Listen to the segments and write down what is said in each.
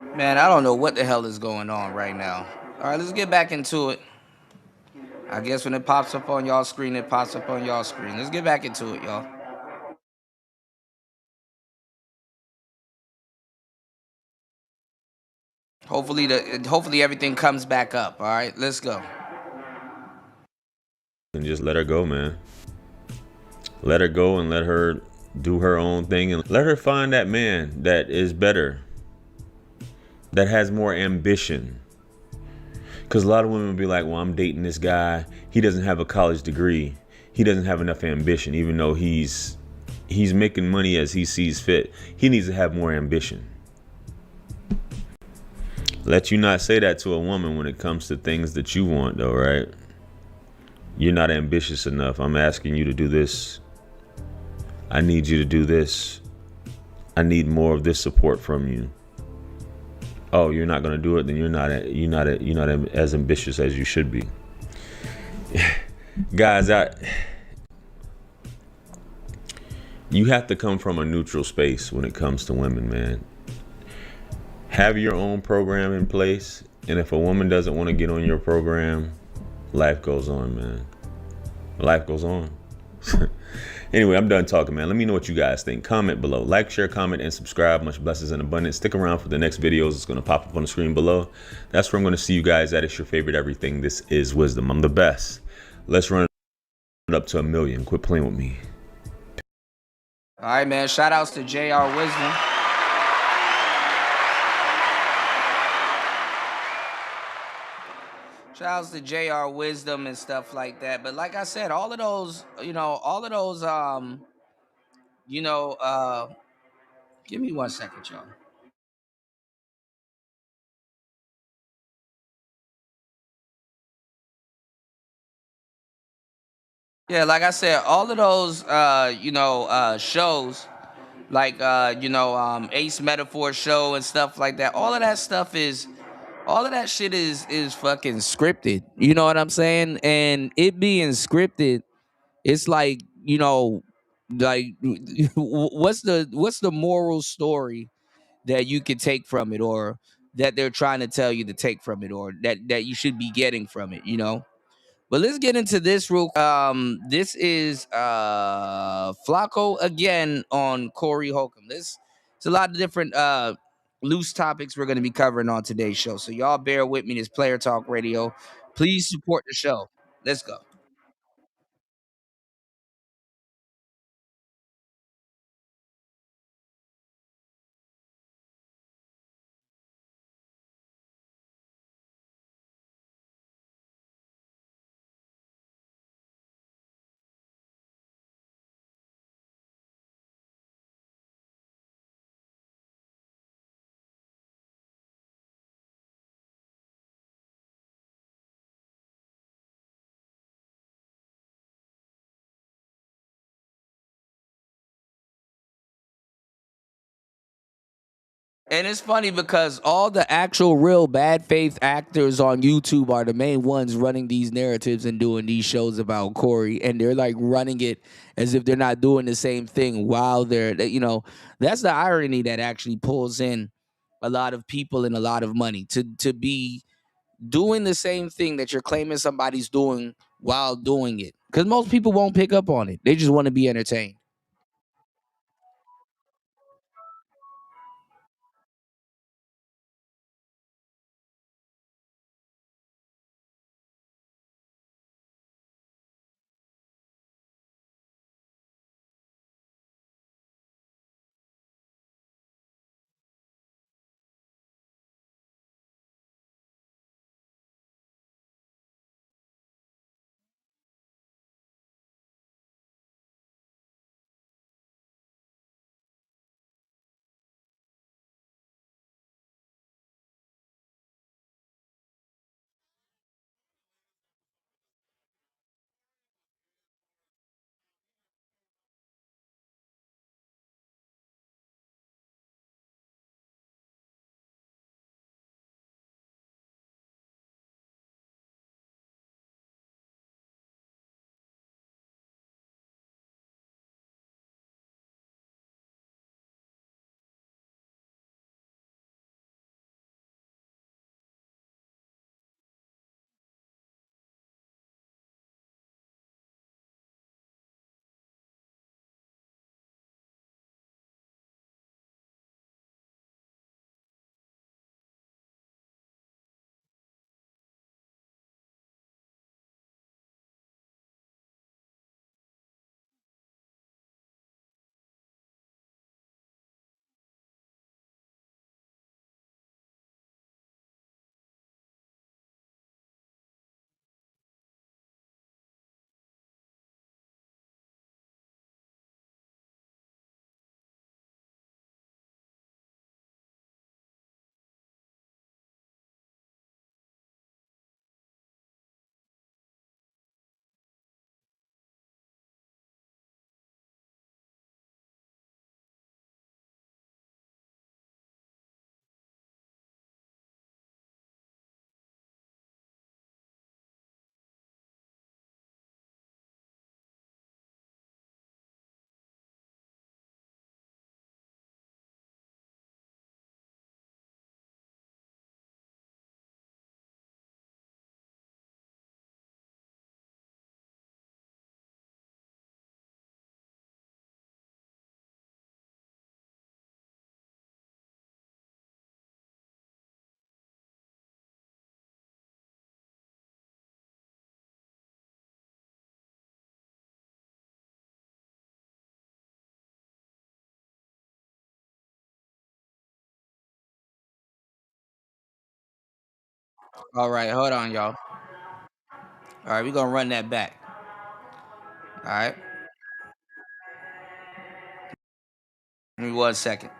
Man, I don't know what the hell is going on right now. All right, let's get back into it. I guess when it pops up on y'all screen, it pops up on y'all screen. Let's get back into it, y'all. Hopefully everything comes back up. All right, let's go. And just let her go, man. Let her go and let her do her own thing and let her find that man that is better, that has more ambition. Because a lot of women will be like, well, I'm dating this guy. He doesn't have a college degree. He doesn't have enough ambition, even though he's making money as he sees fit. He needs to have more ambition. Let you not say that to a woman when it comes to things that you want, though, right? You're not ambitious enough. I'm asking you to do this. I need you to do this. I need more of this support from you. Oh, you're not gonna do it, then you're not as ambitious as you should be. Guys, you have to come from a neutral space when it comes to women, man. Have your own program in place, and if a woman doesn't want to get on your program, life goes on, man. Life goes on. Anyway, I'm done talking, man. Let me know what you guys think. Comment below. Like, share, comment, and subscribe. Much blessings and abundance. Stick around for the next videos. It's going to pop up on the screen below. That's where I'm going to see you guys at. It's your favorite everything. This is Wisdom. I'm the best. Let's run it up to 1,000,000. Quit playing with me. All right, man. Shout outs to JR Wisdom. Shout outs to JR Wisdom and stuff like that. But like I said, all of those, you know, uh, give me 1 second, y'all. Yeah, like I said, all of those, shows, like Ace Metaphor show and stuff like that. All of that shit is fucking scripted. You know what I'm saying? And it being scripted, it's like like what's the moral story that you could take from it, or that they're trying to tell you to take from it, or that you should be getting from it? But let's get into this real. This is Flacco again on Corey Holcomb. This it's a lot of different loose topics we're going to be covering on today's show. So y'all bear with me. This Player Talk Radio. Please support the show. Let's go. And it's funny because all the actual real bad faith actors on YouTube are the main ones running these narratives and doing these shows about Corey, and they're like running it as if they're not doing the same thing while that's the irony that actually pulls in a lot of people and a lot of money to be doing the same thing that you're claiming somebody's doing while doing it. Because most people won't pick up on it. They just want to be entertained. All right, hold on, y'all. All right, we're gonna run that back. All right, give me 1 second.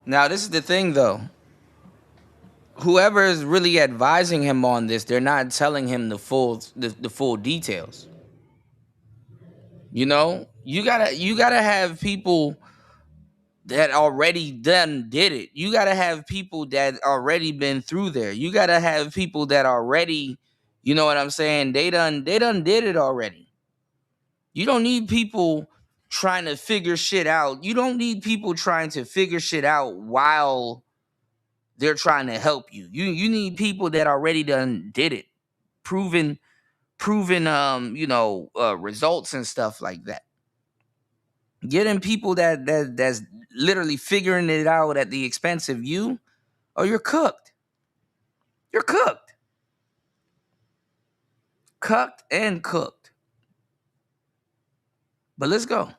Now, this is the thing, though. Whoever is really advising him on this, they're not telling him the full details. You gotta have people that already done did it. You gotta have people that already been through there. You gotta have people that already, you know what I'm saying? They done did it already. You don't need people trying to figure shit out. You don't need people trying to figure shit out while they're trying to help you. You need people that already done did it, proven results and stuff like that. Getting people that's literally figuring it out at the expense of you, oh, you're cooked. You're cooked. Cooked and cooked. But let's go.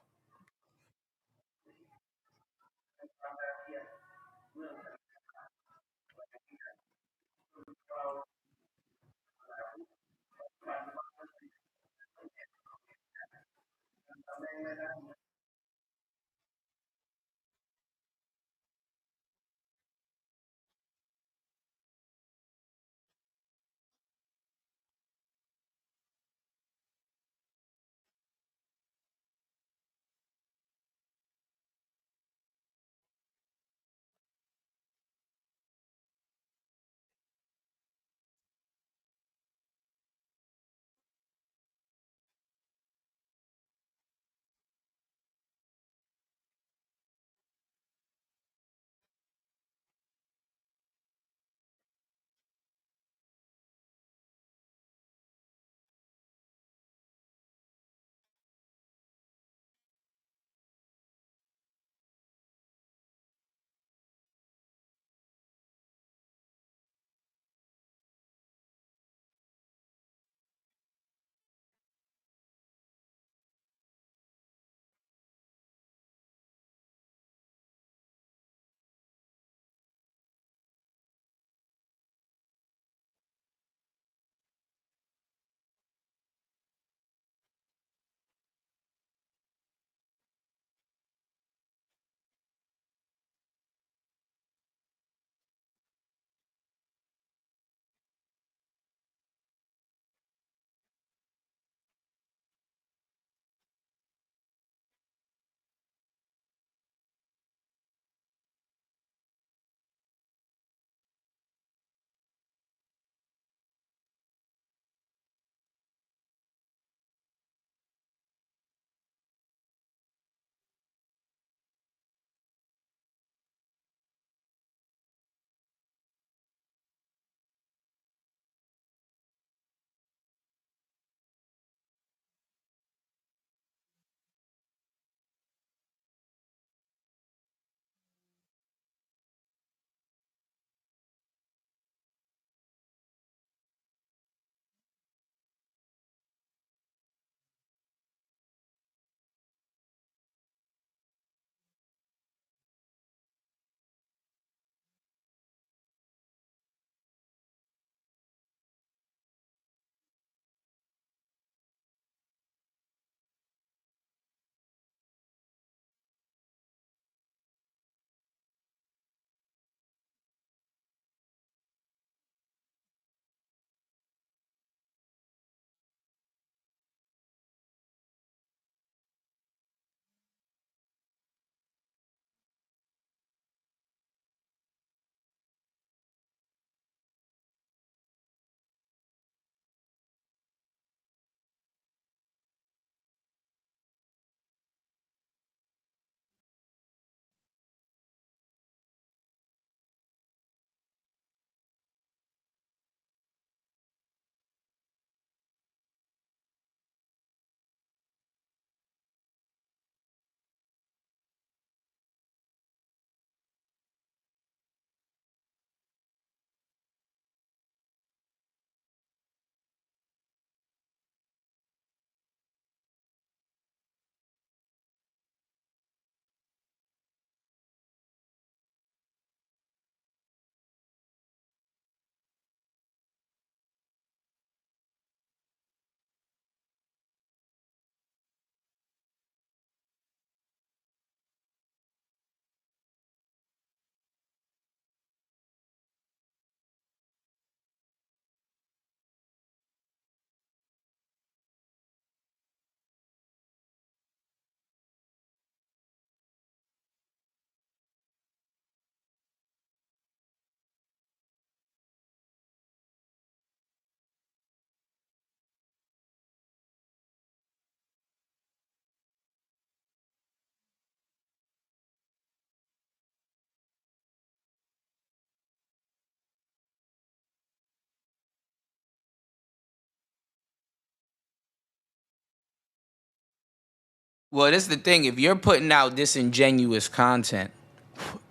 Well, this is the thing. If you're putting out disingenuous content,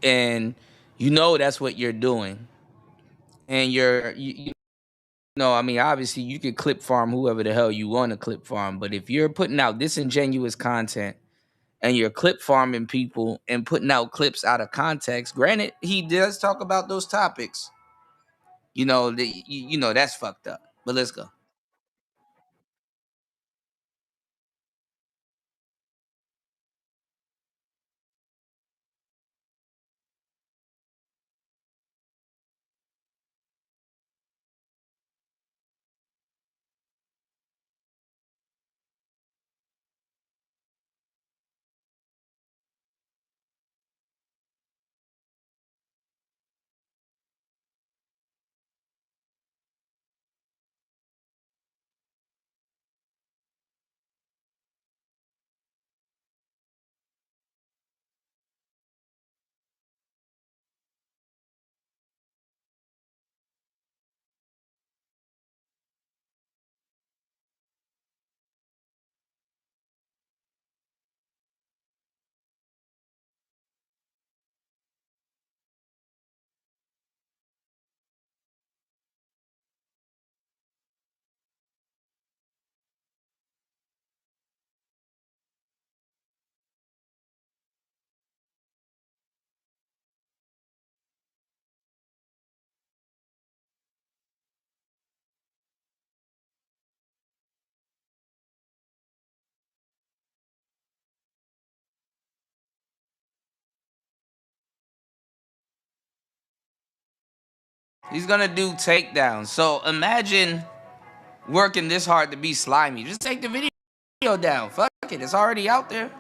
and you know that's what you're doing, and you know, I mean, obviously you could clip farm whoever the hell you want to clip farm, but if you're putting out disingenuous content and you're clip farming people and putting out clips out of context, granted, he does talk about those topics. You know that's fucked up. But let's go. He's gonna do takedowns. So imagine working this hard to be slimy. Just take the video down. Fuck it. It's already out there.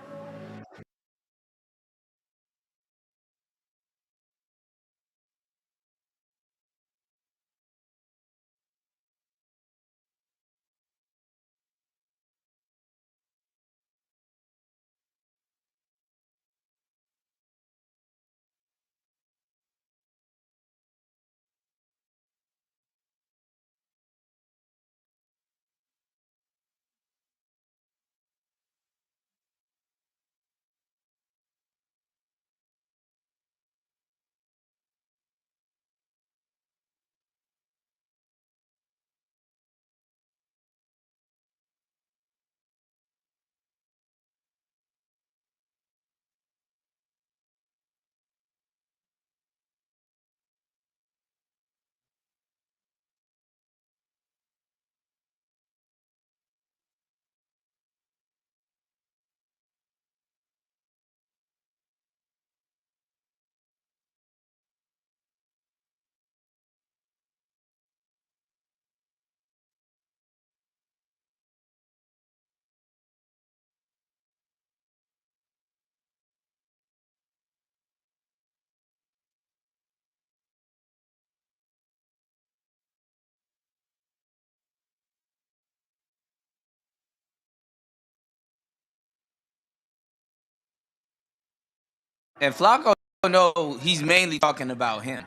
And Flacco know he's mainly talking about him.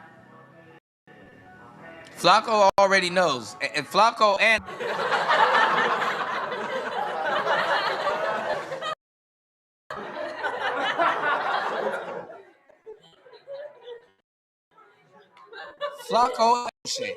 Flacco already knows. And Flacco shit.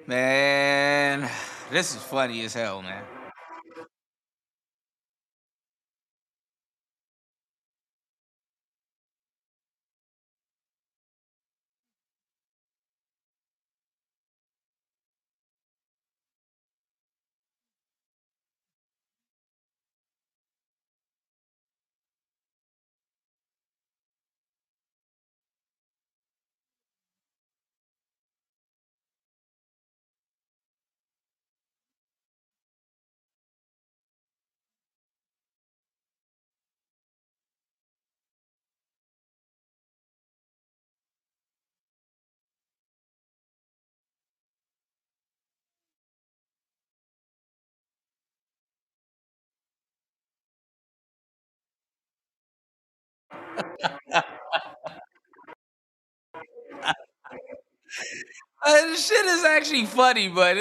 Man, this is funny as hell, man. This shit is actually funny, but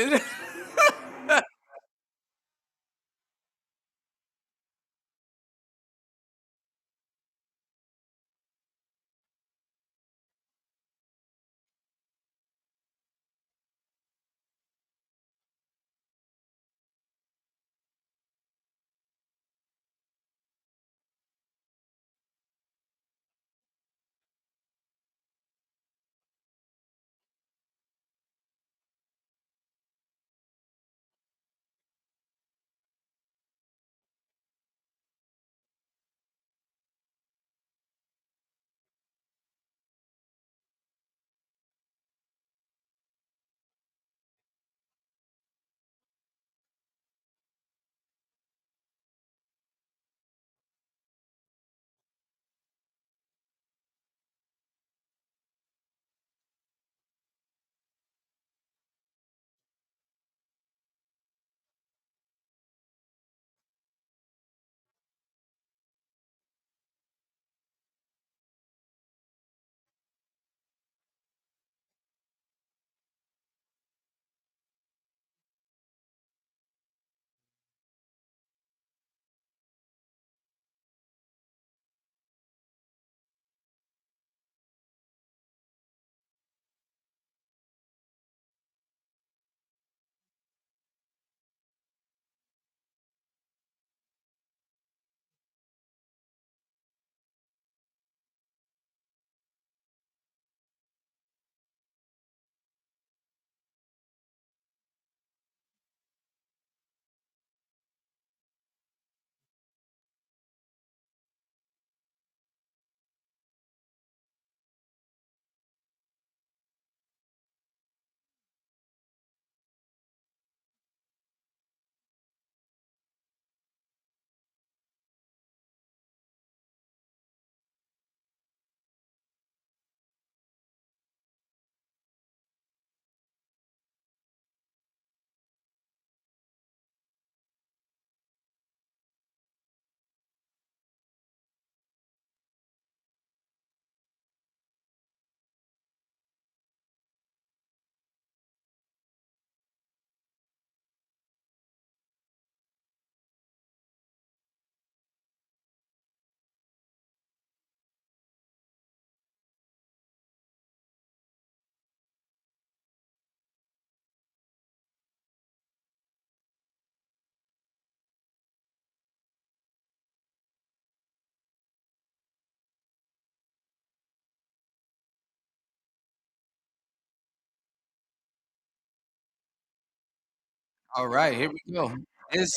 all right, here we go. This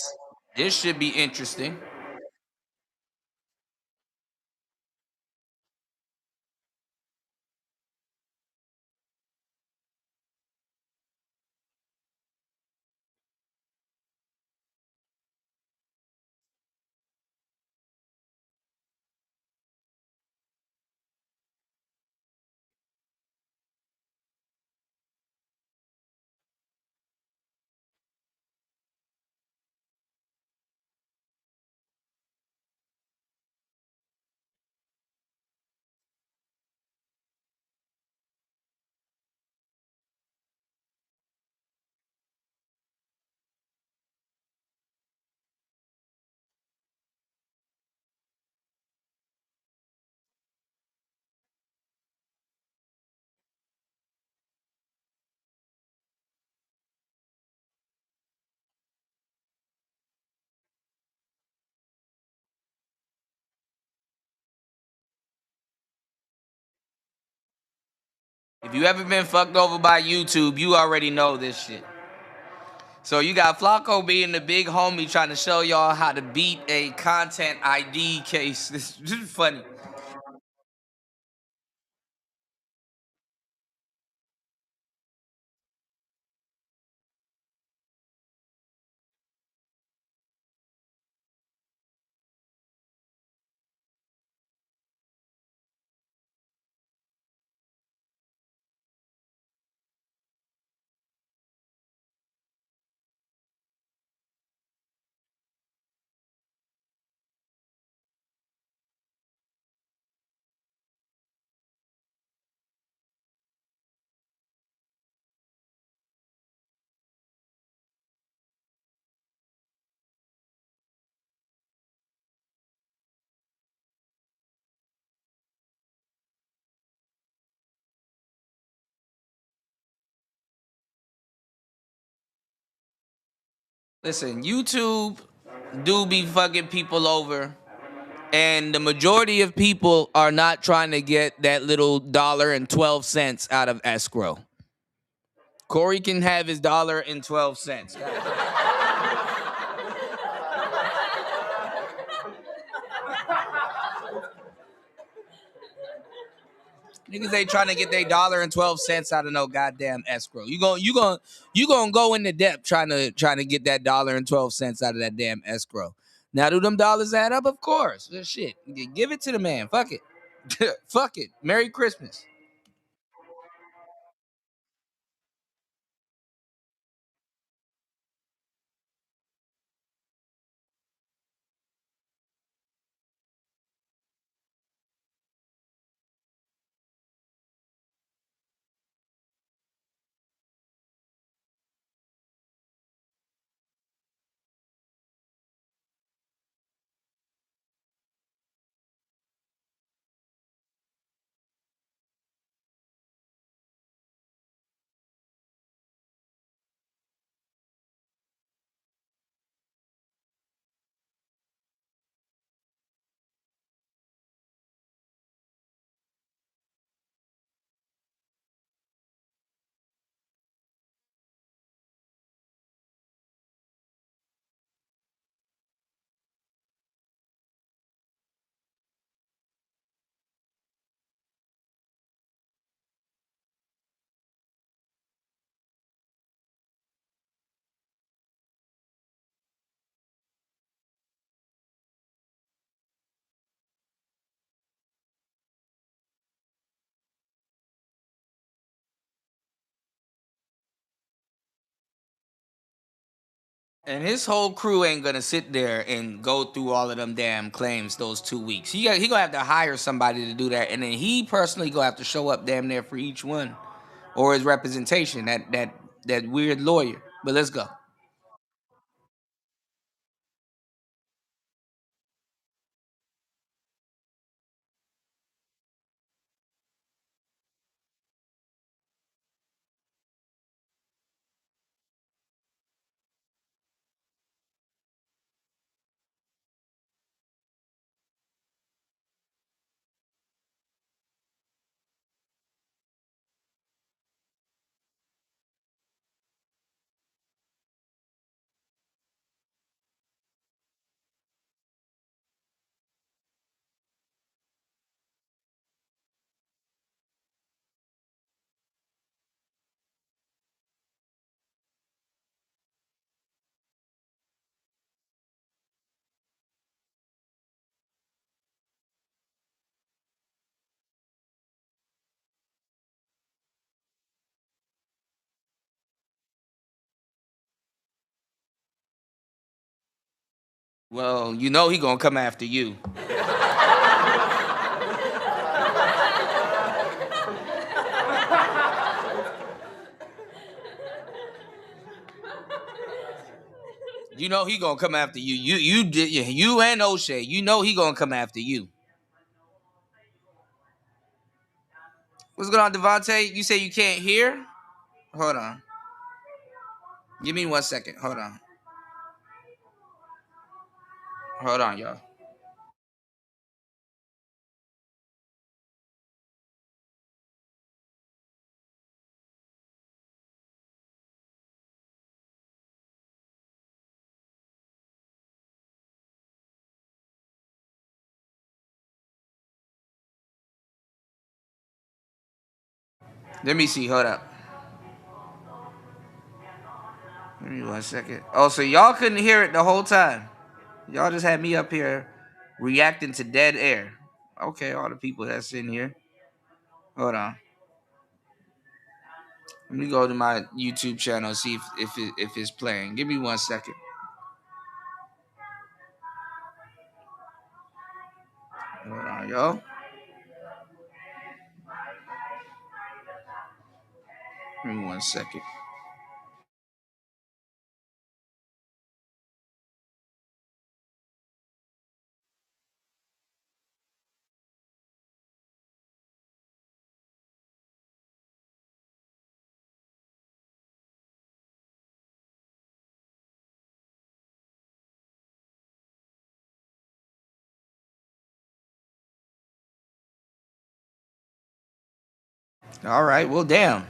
this should be interesting. If you ever been fucked over by YouTube, you already know this shit. So you got Flacco being the big homie trying to show y'all how to beat a content ID case. This is funny. Listen, YouTube do be fucking people over, and the majority of people are not trying to get that little $1.12 out of escrow. Corey can have his $1.12. Niggas ain't trying to get their $1.12 out of no goddamn escrow. You gonna go into depth trying to get that $1.12 out of that damn escrow. Now do them dollars add up? Of course. Shit. Give it to the man. Fuck it. Fuck it. Merry Christmas. And his whole crew ain't gonna sit there and go through all of them damn claims those 2 weeks. He gonna have to hire somebody to do that, and then he personally gonna have to show up damn near for each one, or his representation, that weird lawyer. But let's go. Well, you know he gonna come after you. You know he gonna come after you. You and O'Shea. You know he gonna come after you. What's going on, Devontae? You say you can't hear? Hold on. Give me 1 second. Hold on. Hold on, y'all. Let me see. Hold up. Give me 1 second. Oh, so y'all couldn't hear it the whole time. Y'all just had me up here reacting to dead air. Okay, all the people that's in here. Hold on. Let me go to my YouTube channel, see if it's playing. Give me 1 second. Hold on, y'all. Give me 1 second. All right, well, damn.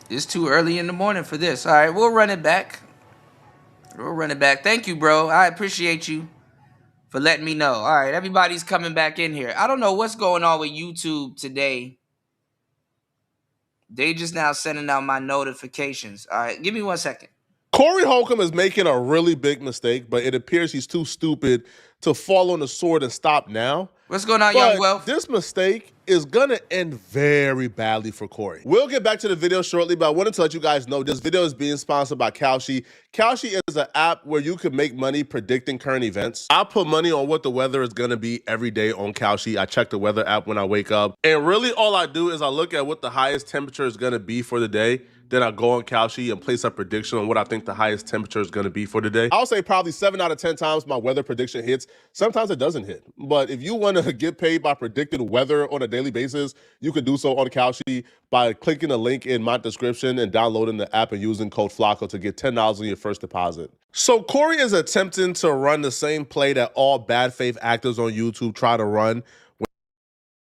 It's too early in the morning for this. All right, we'll run it back. We'll run it back. Thank you, bro. I appreciate you for letting me know. All right, everybody's coming back in here. I don't know what's going on with YouTube today. They just now sending out my notifications. All right, give me 1 second. Corey Holcomb is making a really big mistake, but it appears he's too stupid to fall on the sword and stop now. What's going on, Young But Wealth? this mistake is gonna end very badly for Corey. We'll get back to the video shortly, but I wanted to let you guys know this video is being sponsored by Kalshi. Kalshi is an app where you can make money predicting current events. I put money on what the weather is gonna be every day on Kalshi. I check the weather app when I wake up. And really all I do is I look at what the highest temperature is gonna be for the day. Then I go on Kalshi and place a prediction on what I think the highest temperature is going to be for the day. I'll say probably 7 out of 10 times my weather prediction hits. Sometimes it doesn't hit. But if you want to get paid by predicting weather on a daily basis, you can do so on Kalshi by clicking the link in my description and downloading the app and using code FLACO to get $10 on your first deposit. So Corey is attempting to run the same play that all bad faith actors on YouTube try to run.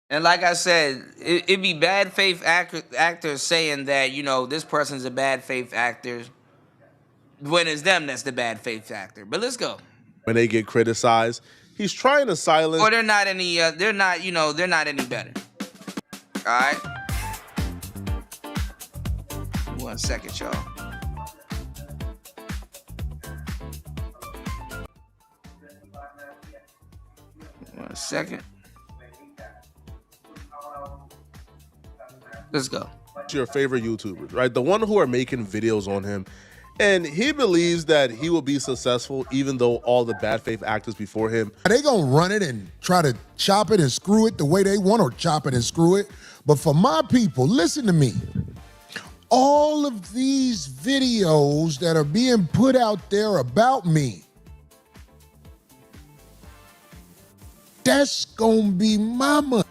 And like I said, it'd be bad faith actors saying that, you know, this person's a bad faith actor when it's them that's the bad faith actor. But let's go. When they get criticized, he's trying to silence. Or they're not any better. All right. 1 second, y'all. One second. Let's go. Your favorite YouTubers, right? The one who are making videos on him. And he believes that he will be successful even though all the bad faith actors before him. They gonna run it and try to chop it and screw it the way they want, or chop it and screw it. But for my people, listen to me. All of these videos that are being put out there about me, that's gonna be my money.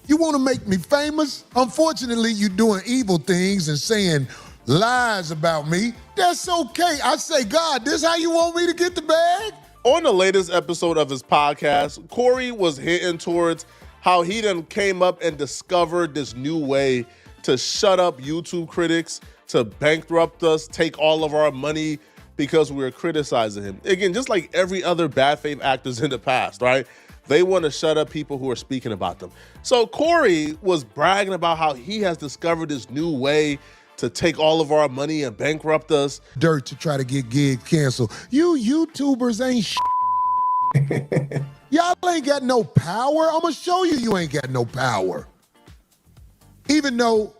You want to make me famous? Unfortunately, you're doing evil things and saying lies about me. That's okay. I say, God, this how you want me to get the bag? On the latest episode of his podcast, Corey was hinting towards how he done came up and discovered this new way to shut up YouTube critics, to bankrupt us, take all of our money because we're criticizing him. Again, just like every other bad faith actors in the past, right? They want to shut up people who are speaking about them. So Corey was bragging about how he has discovered this new way to take all of our money and bankrupt us. Dirt to try to get gigs canceled. You YouTubers ain't shit. Y'all ain't got no power. I'm gonna show you ain't got no power. Even though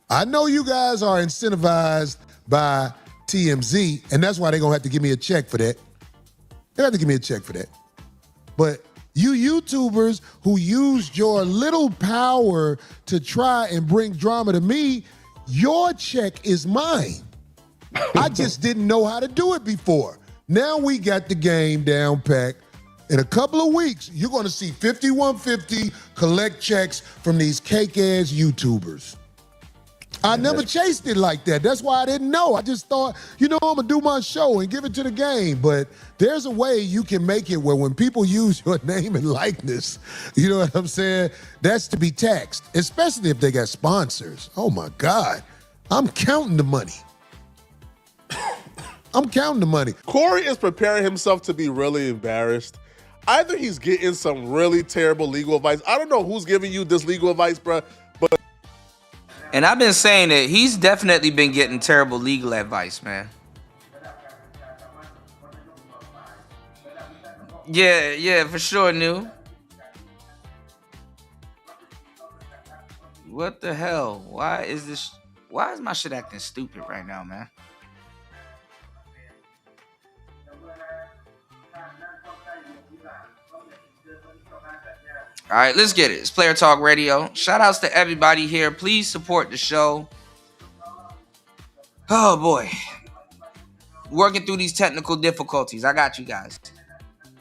I know you guys are incentivized by TMZ, and that's why they're gonna have to give me a check for that. They have to give me a check for that. But you YouTubers who used your little power to try and bring drama to me, your check is mine. I just didn't know how to do it before. Now we got the game down packed. In a couple of weeks, you're gonna see 5150 collect checks from these cake-ass YouTubers. I never chased it like that. That's why I didn't know. I just thought, you know, I'm gonna do my show and give it to the game. But there's a way you can make it where when people use your name and likeness, you know what I'm saying? That's to be taxed, especially if they got sponsors. Oh my God, I'm counting the money. I'm counting the money. Corey is preparing himself to be really embarrassed. Either he's getting some really terrible legal advice. I don't know who's giving you this legal advice, bro, but... And I've been saying that he's definitely been getting terrible legal advice, man. Yeah, for sure, New. What the hell? Why is my shit acting stupid right now, man? All right, let's get it. It's Player Talk Radio. Shout outs to everybody here. Please support the show. Oh, boy. Working through these technical difficulties. I got you guys.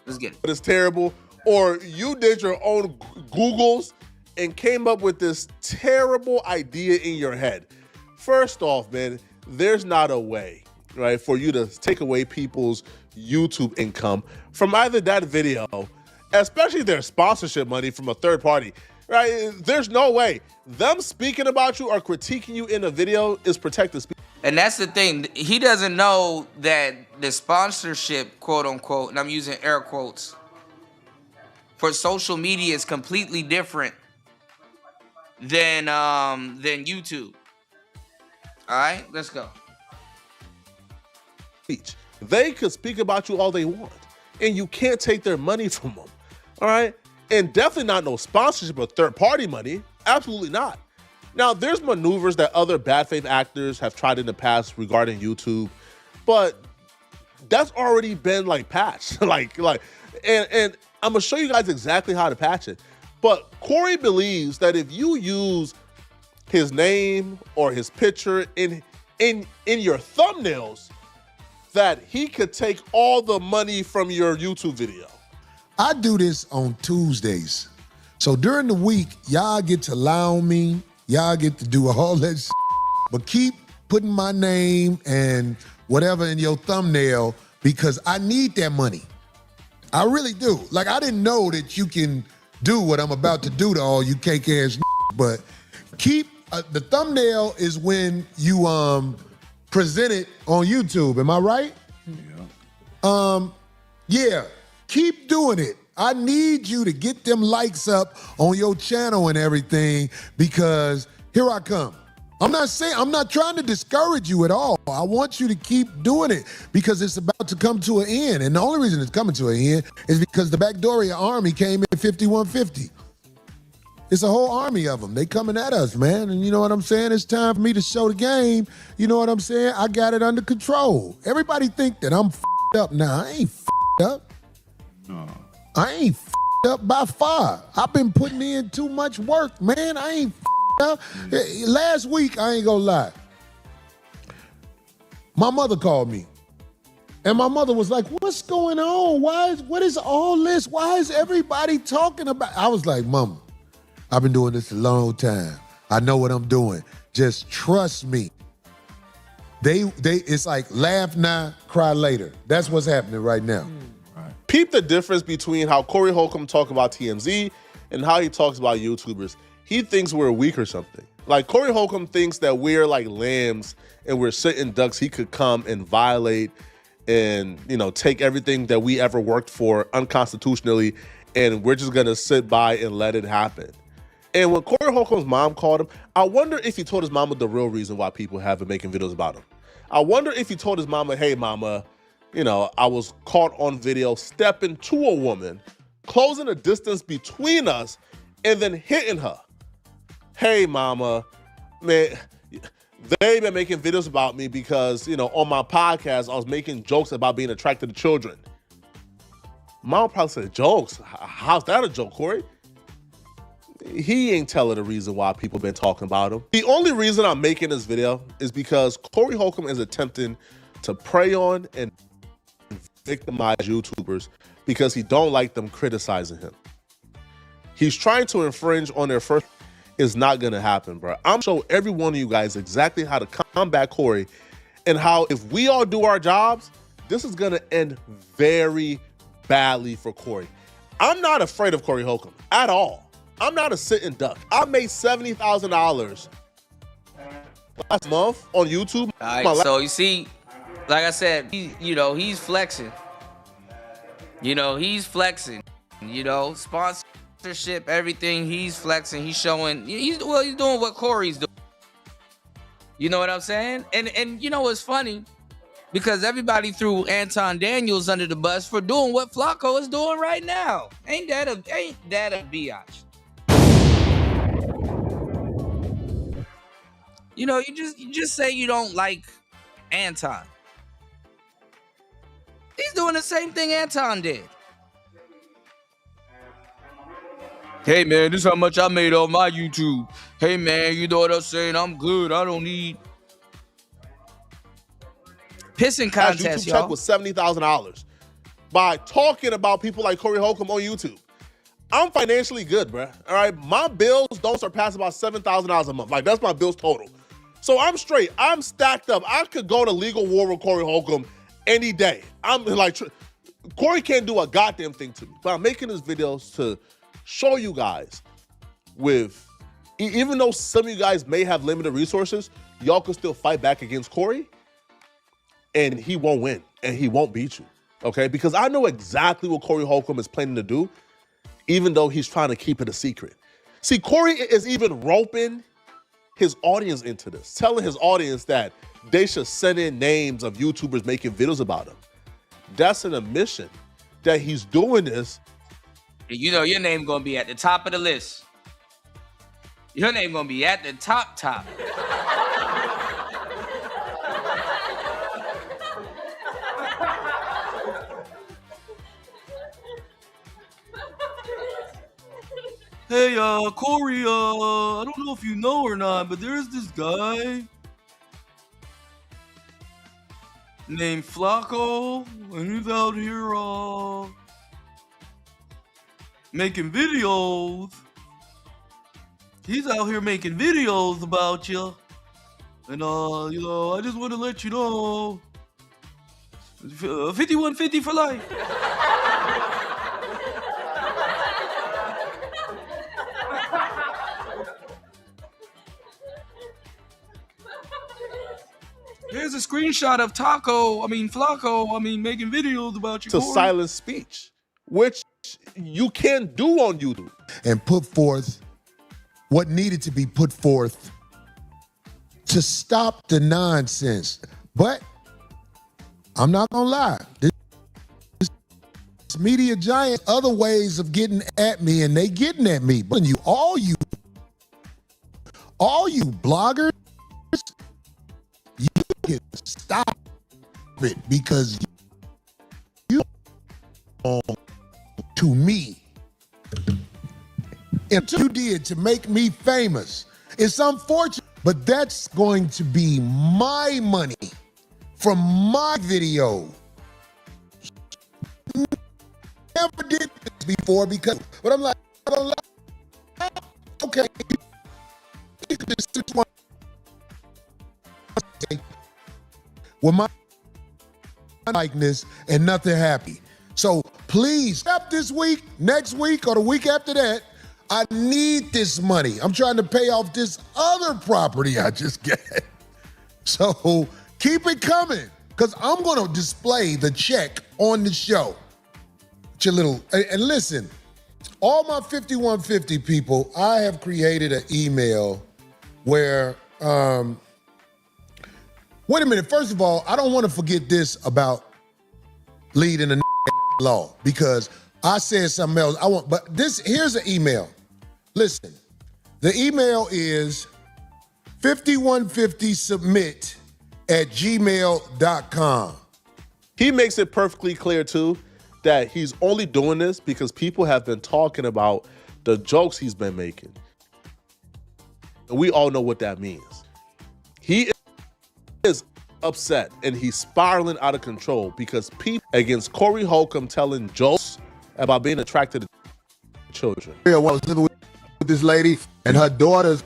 Let's get it. It's terrible. Or you did your own Googles and came up with this terrible idea in your head. First off, man, there's not a way, right, for you to take away people's YouTube income from either that video, especially their sponsorship money from a third party, right? There's no way. Them speaking about you or critiquing you in a video is protected speech. And that's the thing. He doesn't know that the sponsorship, quote unquote, and I'm using air quotes, for social media is completely different than YouTube. All right, let's go. They could speak about you all they want, and you can't take their money from them. All right, and definitely not no sponsorship or third-party money. Absolutely not. Now, there's maneuvers that other bad faith actors have tried in the past regarding YouTube, but that's already been like patched. and I'm gonna show you guys exactly how to patch it. But Corey believes that if you use his name or his picture in your thumbnails, that he could take all the money from your YouTube video. I do this on Tuesdays. So during the week, y'all get to lie on me. Y'all get to do all that shit. But keep putting my name and whatever in your thumbnail because I need that money. I really do. Like, I didn't know that you can do what I'm about to do to all you cake-ass but keep, the thumbnail is when you present it on YouTube. Am I right? Yeah. Yeah, keep doing it. I need you to get them likes up on your channel and everything because here I come. I'm not trying to discourage you at all. I want you to keep doing it because it's about to come to an end. And the only reason it's coming to an end is because the Backdoria army came in 5150. It's a whole army of them. They coming at us, man. And you know what I'm saying? It's time for me to show the game. You know what I'm saying? I got it under control. Everybody think that I'm f***ed up now. I ain't f***ed up. No. I ain't f***ed up by far. I've been putting in too much work, man. I ain't f***ed up. Last week, I ain't gonna lie. My mother called me. And my mother was like, what's going on? What is all this? Why is everybody talking about? I was like, Mama, I've been doing this a long time. I know what I'm doing. Just trust me. It's like laugh now, cry later. That's what's happening right now. Peep the difference between how Corey Holcomb talks about TMZ and how he talks about YouTubers. He thinks we're weak or something. Like, Corey Holcomb thinks that we're like lambs and we're sitting ducks. He could come and violate and, you know, take everything that we ever worked for unconstitutionally, and we're just gonna sit by and let it happen. And when Corey Holcomb's mom called him, I wonder if he told his mama the real reason why people have been making videos about him. I wonder if he told his mama, hey, mama, you know, I was caught on video stepping to a woman, closing a distance between us, and then hitting her. Hey, mama, man, they've been making videos about me because, you know, on my podcast, I was making jokes about being attracted to children. Mama probably said, jokes? How's that a joke, Corey? He ain't telling the reason why people been talking about him. The only reason I'm making this video is because Corey Holcomb is attempting to prey on and victimize YouTubers because he don't like them criticizing him. He's trying to infringe on their first. It's not gonna happen, bro. I'm showing every one of you guys exactly how to combat Corey and how if we all do our jobs, this is gonna end very badly for Corey. I'm not afraid of Corey Holcomb at all. I'm not a sitting duck. I made $70,000 last month on YouTube. All right, so you see, like I said, he's flexing. He's flexing. You know, sponsorship, everything. He's flexing. He's showing. He's doing what Corey's doing. You know what I'm saying? And you know what's funny? Because everybody threw Anton Daniels under the bus for doing what Flacco is doing right now. Ain't that a biatch? You know, you just say you don't like Anton. He's doing the same thing Anton did. Hey man, this is how much I made on my YouTube. Hey man, you know what I'm saying? I'm good. I don't need pissing contest, YouTube y'all. check was $70,000 by talking about people like Corey Holcomb on YouTube. I'm financially good, bruh. All right, my bills don't surpass about $7,000 a month. Like, that's my bills total. So I'm straight. I'm stacked up. I could go to legal war with Corey Holcomb any day. I'm like, Corey can't do a goddamn thing to me. But I'm making these videos to show you guys with, even though some of you guys may have limited resources, y'all can still fight back against Corey, and he won't win, and he won't beat you, okay? Because I know exactly what Corey Holcomb is planning to do, even though he's trying to keep it a secret. See, Corey is even roping his audience into this, telling his audience that they should send in names of YouTubers making videos about him. That's an admission that he's doing this. You know your name gonna be at the top of the list. Your name gonna be at the top. Hey, Corey, I don't know if you know or not, but there's this guy named Flacco, and he's out here, making videos. He's out here making videos about you. And, you know, I just want to let you know, 5150 for life. Here's a screenshot of Flacco, making videos about you. To silent speech, which you can't do on YouTube. And put forth what needed to be put forth to stop the nonsense. But I'm not gonna lie, this media giant, other ways of getting at me, and they getting at me. But all you bloggers, you can stop it, because you to me, and you did to make me famous. It's unfortunate, but that's going to be my money from my video. Never did this before, because, but I'm like, okay, you can just with my likeness and nothing happy. So please, step this week, next week, or the week after that. I need this money. I'm trying to pay off this other property I just got. So keep it coming, because I'm going to display the check on the show. Your little, and listen, all my 5150 people, I have created an email where, wait a minute. First of all, I don't want to forget this about leading the law, because I said something else. But here's an email. Listen, the email is 5150submit@gmail.com. He makes it perfectly clear too that he's only doing this because people have been talking about the jokes he's been making. And we all know what that means. He is upset and he's spiraling out of control because people against Corey Holcomb telling jokes about being attracted to children. I was living with this lady and her daughters.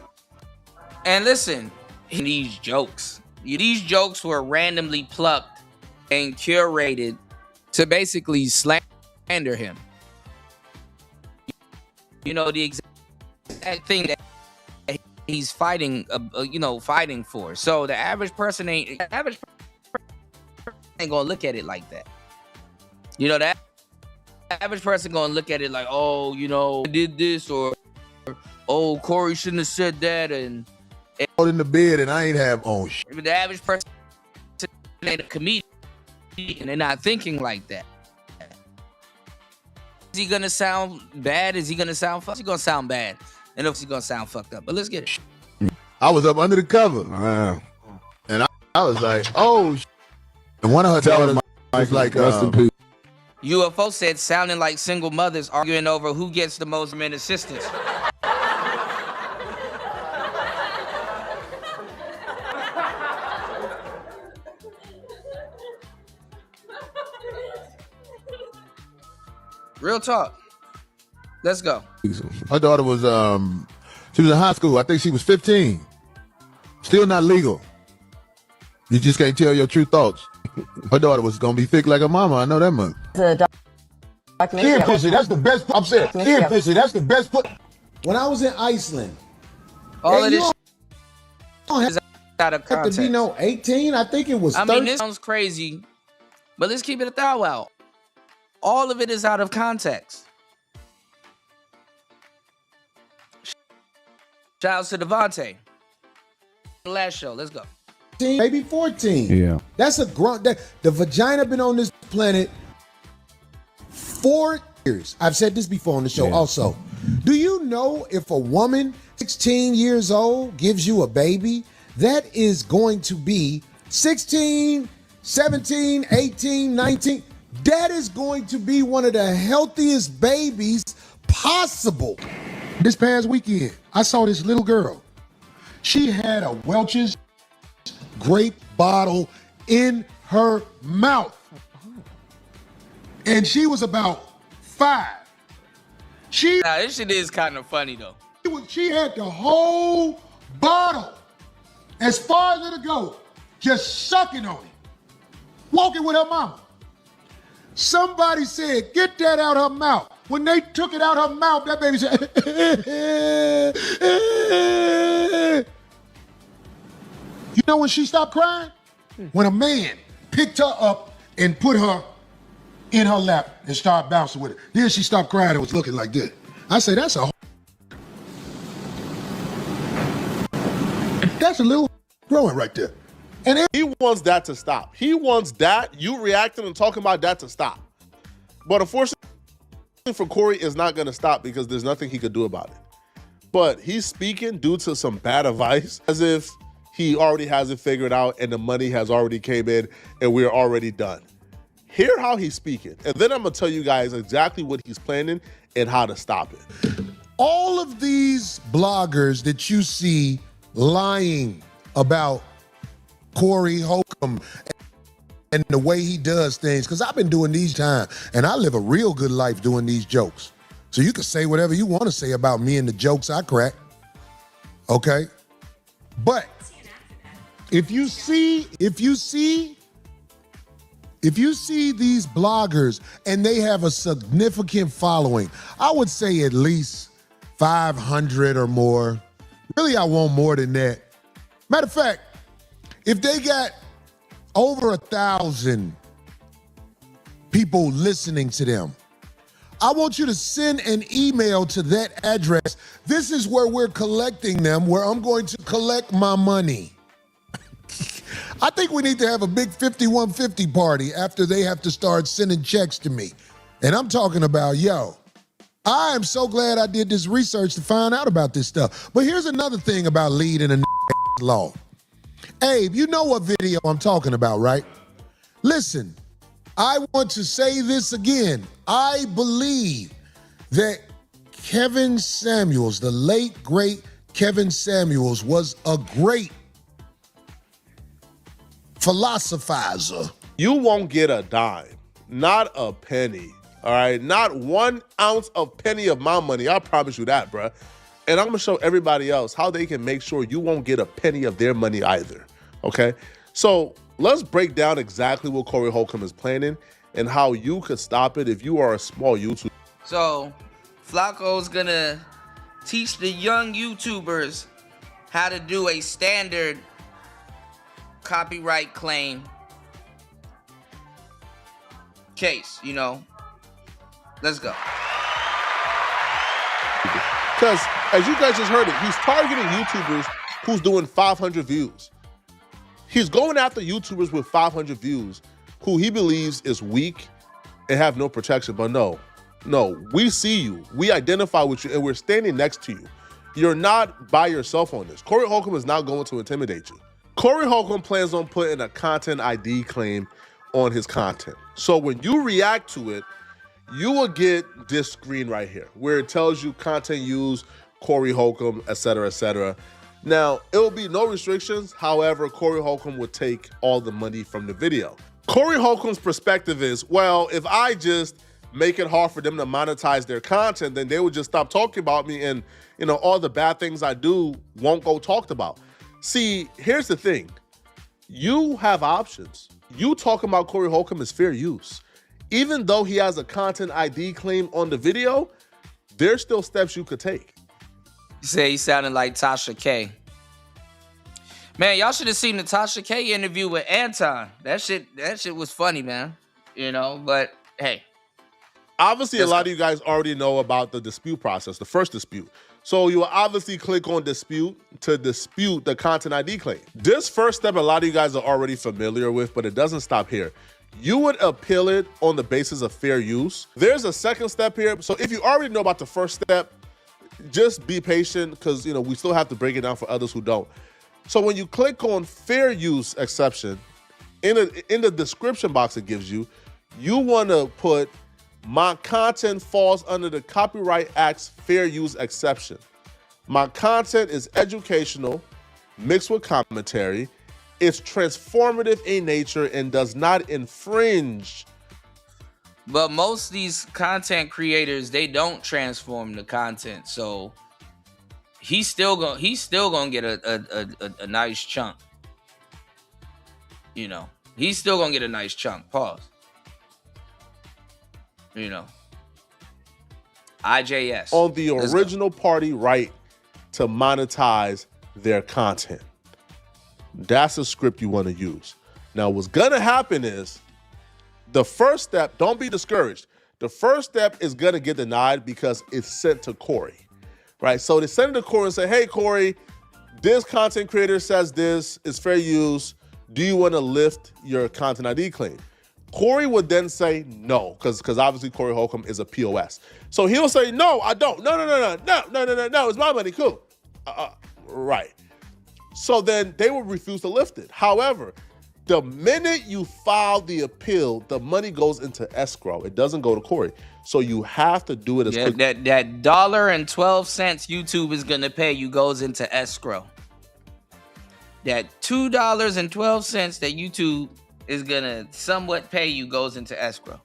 And listen, these jokes were randomly plucked and curated to basically slander him. You know, the exact thing that he's fighting for. So the average person ain't gonna look at it like that. You know, that average person gonna look at it like, oh, you know, I did this, or oh, Corey shouldn't have said that, and in the bed and I ain't have on shit. the average person ain't a comedian, and they're not thinking like that. Is he gonna sound bad? Is he gonna sound fucked? He's gonna sound bad, and if he's gonna sound fucked up. But let's get it. I was up under the cover, and I was like, oh, and one of her daughters was like, UFO said sounding like single mothers arguing over who gets the most men assistance. Real talk. Let's go. Her daughter was she was in high school. I think she was 15. Still not legal. You just can't tell your true thoughts. Her daughter was gonna be thick like her mama. I know that much. Kid pussy, that's the best. I'm saying, kid pussy, that's the best. When I was in Iceland, all of this is out of have context. to be no 18. I think it was. I mean, this sounds crazy, but let's keep it a thou out. All of it is out of context. Shout out to Devontae. The last show, let's go. Maybe 14. Yeah. That's a grunt. The vagina been on this planet 4 years. I've said this before on the show also. Do you know if a woman 16 years old gives you a baby, that is going to be 16, 17, 18, 19. That is going to be one of the healthiest babies possible. This past weekend, I saw this little girl. She had a Welch's grape bottle in her mouth. And she was about 5. Now, this shit is kind of funny, though. She had the whole bottle, as far as it'll go, just sucking on it, walking with her mama. Somebody said, get that out her mouth. When they took it out her mouth, that baby said, you know when she stopped crying? When a man picked her up and put her in her lap and started bouncing with her. Then she stopped crying and was looking like this. I say, that's a little growing right there. And he wants that to stop. He wants that, you reacting and talking about that, to stop. But unfortunately for Corey, it's not going to stop because there's nothing he could do about it. But he's speaking due to some bad advice, as if he already has it figured out and the money has already came in and we're already done. Hear how he's speaking, and then I'm going to tell you guys exactly what he's planning and how to stop it. All of these bloggers that you see lying about Corey Holcomb and the way he does things, because I've been doing these times, and I live a real good life doing these jokes. So you can say whatever you want to say about me and the jokes I crack, okay? But if you see these bloggers and they have a significant following, I would say at least 500 or more. Really, I want more than that. Matter of fact, if they got over 1,000 people listening to them, I want you to send an email to that address. This is where we're collecting them, where I'm going to collect my money. I think we need to have a big 5150 party after they have to start sending checks to me. And I'm talking about, yo, I am so glad I did this research to find out about this stuff. But here's another thing about leading a law. Abe, you know what video I'm talking about, right? Listen, I want to say this again. I believe that Kevin Samuels, the late, great Kevin Samuels, was a great philosophizer. You won't get a dime, not a penny, all right? Not 1 ounce of penny of my money. I promise you that, bruh. And I'm gonna show everybody else how they can make sure you won't get a penny of their money either, okay? So let's break down exactly what Corey Holcomb is planning and how you could stop it if you are a small YouTuber. So Flacco's gonna teach the young YouTubers how to do a standard copyright claim case, you know. Let's go. Because as you guys just heard it, he's targeting YouTubers who's doing 500 views. He's going after YouTubers with 500 views who he believes is weak and have no protection. But no, we see you. We identify with you and we're standing next to you. You're not by yourself on this. Corey Holcomb is not going to intimidate you. Corey Holcomb plans on putting a content ID claim on his content. So when you react to it, you will get this screen right here where it tells you content used, Corey Holcomb, etc., etc. Now, it will be no restrictions. However, Corey Holcomb would take all the money from the video. Corey Holcomb's perspective is, well, if I just make it hard for them to monetize their content, then they would just stop talking about me and, you know, all the bad things I do won't go talked about. See, here's the thing. You have options. You talking about Corey Holcomb is fair use. Even though he has a content ID claim on the video, there's still steps you could take. You say he sounded like Tasha K. Man, y'all should have seen the Tasha K interview with Anton. That shit was funny, man. You know, but hey. Obviously, a lot of you guys already know about the dispute process, the first dispute. So you will obviously click on dispute to dispute the content ID claim. This first step, a lot of you guys are already familiar with, but it doesn't stop here. You would appeal it on the basis of fair use. There's a second step here. So if you already know about the first step, just be patient because, you know, we still have to break it down for others who don't. So when you click on fair use exception, in the description box it gives you, you want to put my content falls under the Copyright Act's fair use exception. My content is educational, mixed with commentary. It's transformative in nature and does not infringe. But most of these content creators, they don't transform the content, so he's still gonna get a nice chunk. You know, he's still gonna get a nice chunk. Pause. You know, IJS on the original party right to monetize their content. That's a script you want to use. Now, what's gonna happen is the first step, don't be discouraged. The first step is gonna get denied because it's sent to Corey, right? So they send it to Corey and say, hey, Corey, this content creator says this is fair use. Do you want to lift your content ID claim? Corey would then say no, because obviously Corey Holcomb is a POS. So he'll say, no, I don't. No, it's my money, cool. Right. So then they will refuse to lift it. However, the minute you file the appeal, the money goes into escrow. It doesn't go to Corey. So you have to do it as quick. That $1.12 YouTube is going to pay you goes into escrow. That $2.12 that YouTube is going to somewhat pay you goes into escrow.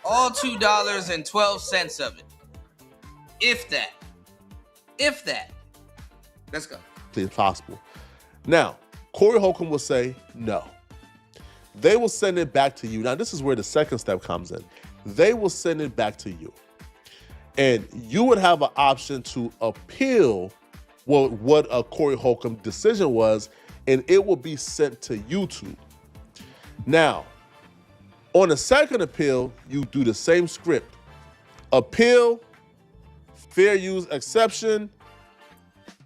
All $2.12 of it. If that. Let's go. It's possible. Now, Corey Holcomb will say no. They will send it back to you. Now, this is where the second step comes in. They will send it back to you. And you would have an option to appeal what a Corey Holcomb decision was, and it will be sent to YouTube. Now, on a second appeal, you do the same script. Appeal, fair use exception,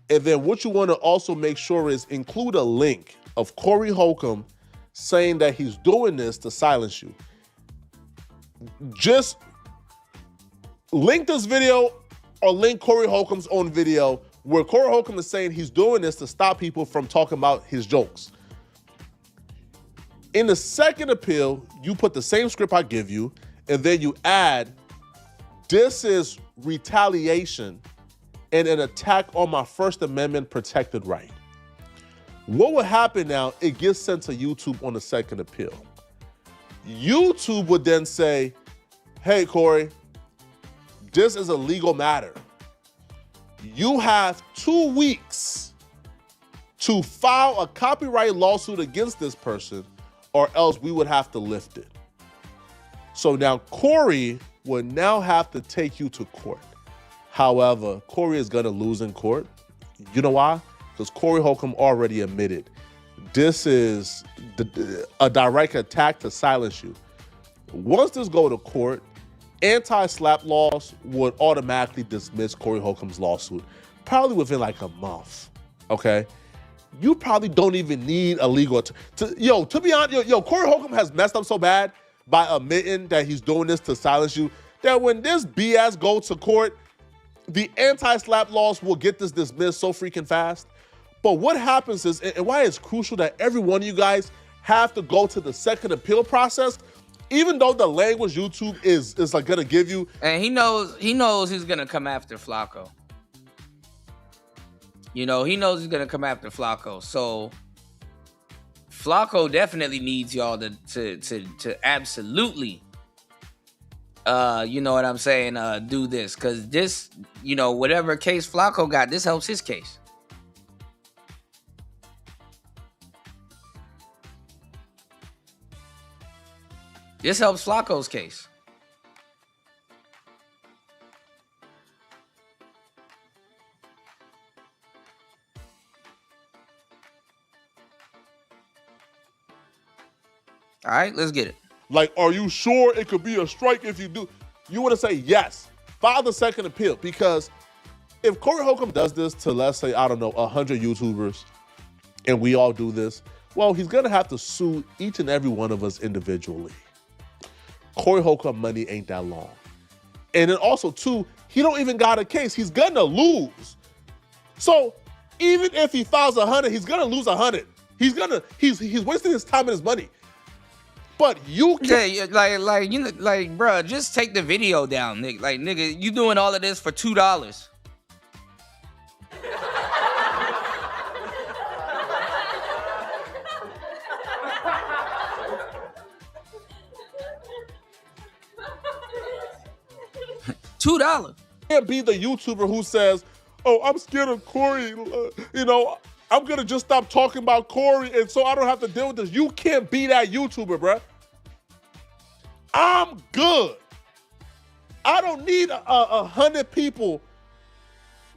and then what you want to also make sure is include a link of Corey Holcomb saying that he's doing this to silence you. Just link this video or link Corey Holcomb's own video where Corey Holcomb is saying he's doing this to stop people from talking about his jokes. In the second appeal, you put the same script I give you, and then you add, this is retaliation and an attack on my First Amendment protected right. What will happen now, it gets sent to YouTube on the second appeal. YouTube would then say, hey, Corey, this is a legal matter. You have 2 weeks to file a copyright lawsuit against this person, or else we would have to lift it. So now Corey would now have to take you to court. However, Corey is gonna lose in court. You know why? Because Corey Holcomb already admitted this is a direct attack to silence you. Once this go to court, anti-slap laws would automatically dismiss Corey Holcomb's lawsuit, probably within like a month, okay? You probably don't even need a legal to be honest, Corey Holcomb has messed up so bad by admitting that he's doing this to silence you, that when this BS goes to court, the anti-slap laws will get this dismissed so freaking fast. But what happens is, and why it's crucial that every one of you guys have to go to the second appeal process, even though the language YouTube is like gonna give you. And he knows he's gonna come after Flacco. He knows he's gonna come after Flacco. So Flacco definitely needs y'all to absolutely you know what I'm saying, do this. Cause this, whatever case Flacco got, this helps his case. This helps Flacco's case. All right, let's get it. Like, are you sure it could be a strike if you do? You want to say yes. File the second appeal, because if Corey Holcomb does this to, let's say, I don't know, 100 YouTubers, and we all do this, well, he's going to have to sue each and every one of us individually. Corey Holcomb money ain't that long. And then also, too, he don't even got a case. He's going to lose. So even if he files 100, he's going to lose 100. He's wasting his time and his money. But you can't. Yeah, bruh, just take the video down, nigga. Like, nigga, you doing all of this for $2. $2. Can't be the YouTuber who says, "Oh, I'm scared of Corey. I'm gonna just stop talking about Corey, and so I don't have to deal with this." You can't be that YouTuber, bruh. I'm good. I don't need 100 people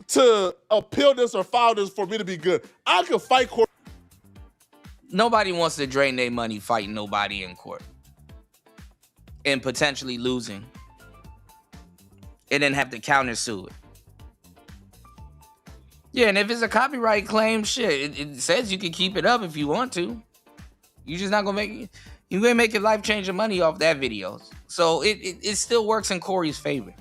to appeal this or file this for me to be good. I can fight Corey. Nobody wants to drain their money fighting nobody in court and potentially losing, and then have to countersue it. Yeah, and if it's a copyright claim, shit, it says you can keep it up if you want to. You're just not gonna you're gonna make your life-changing money off that video. So it still works in Corey's favor.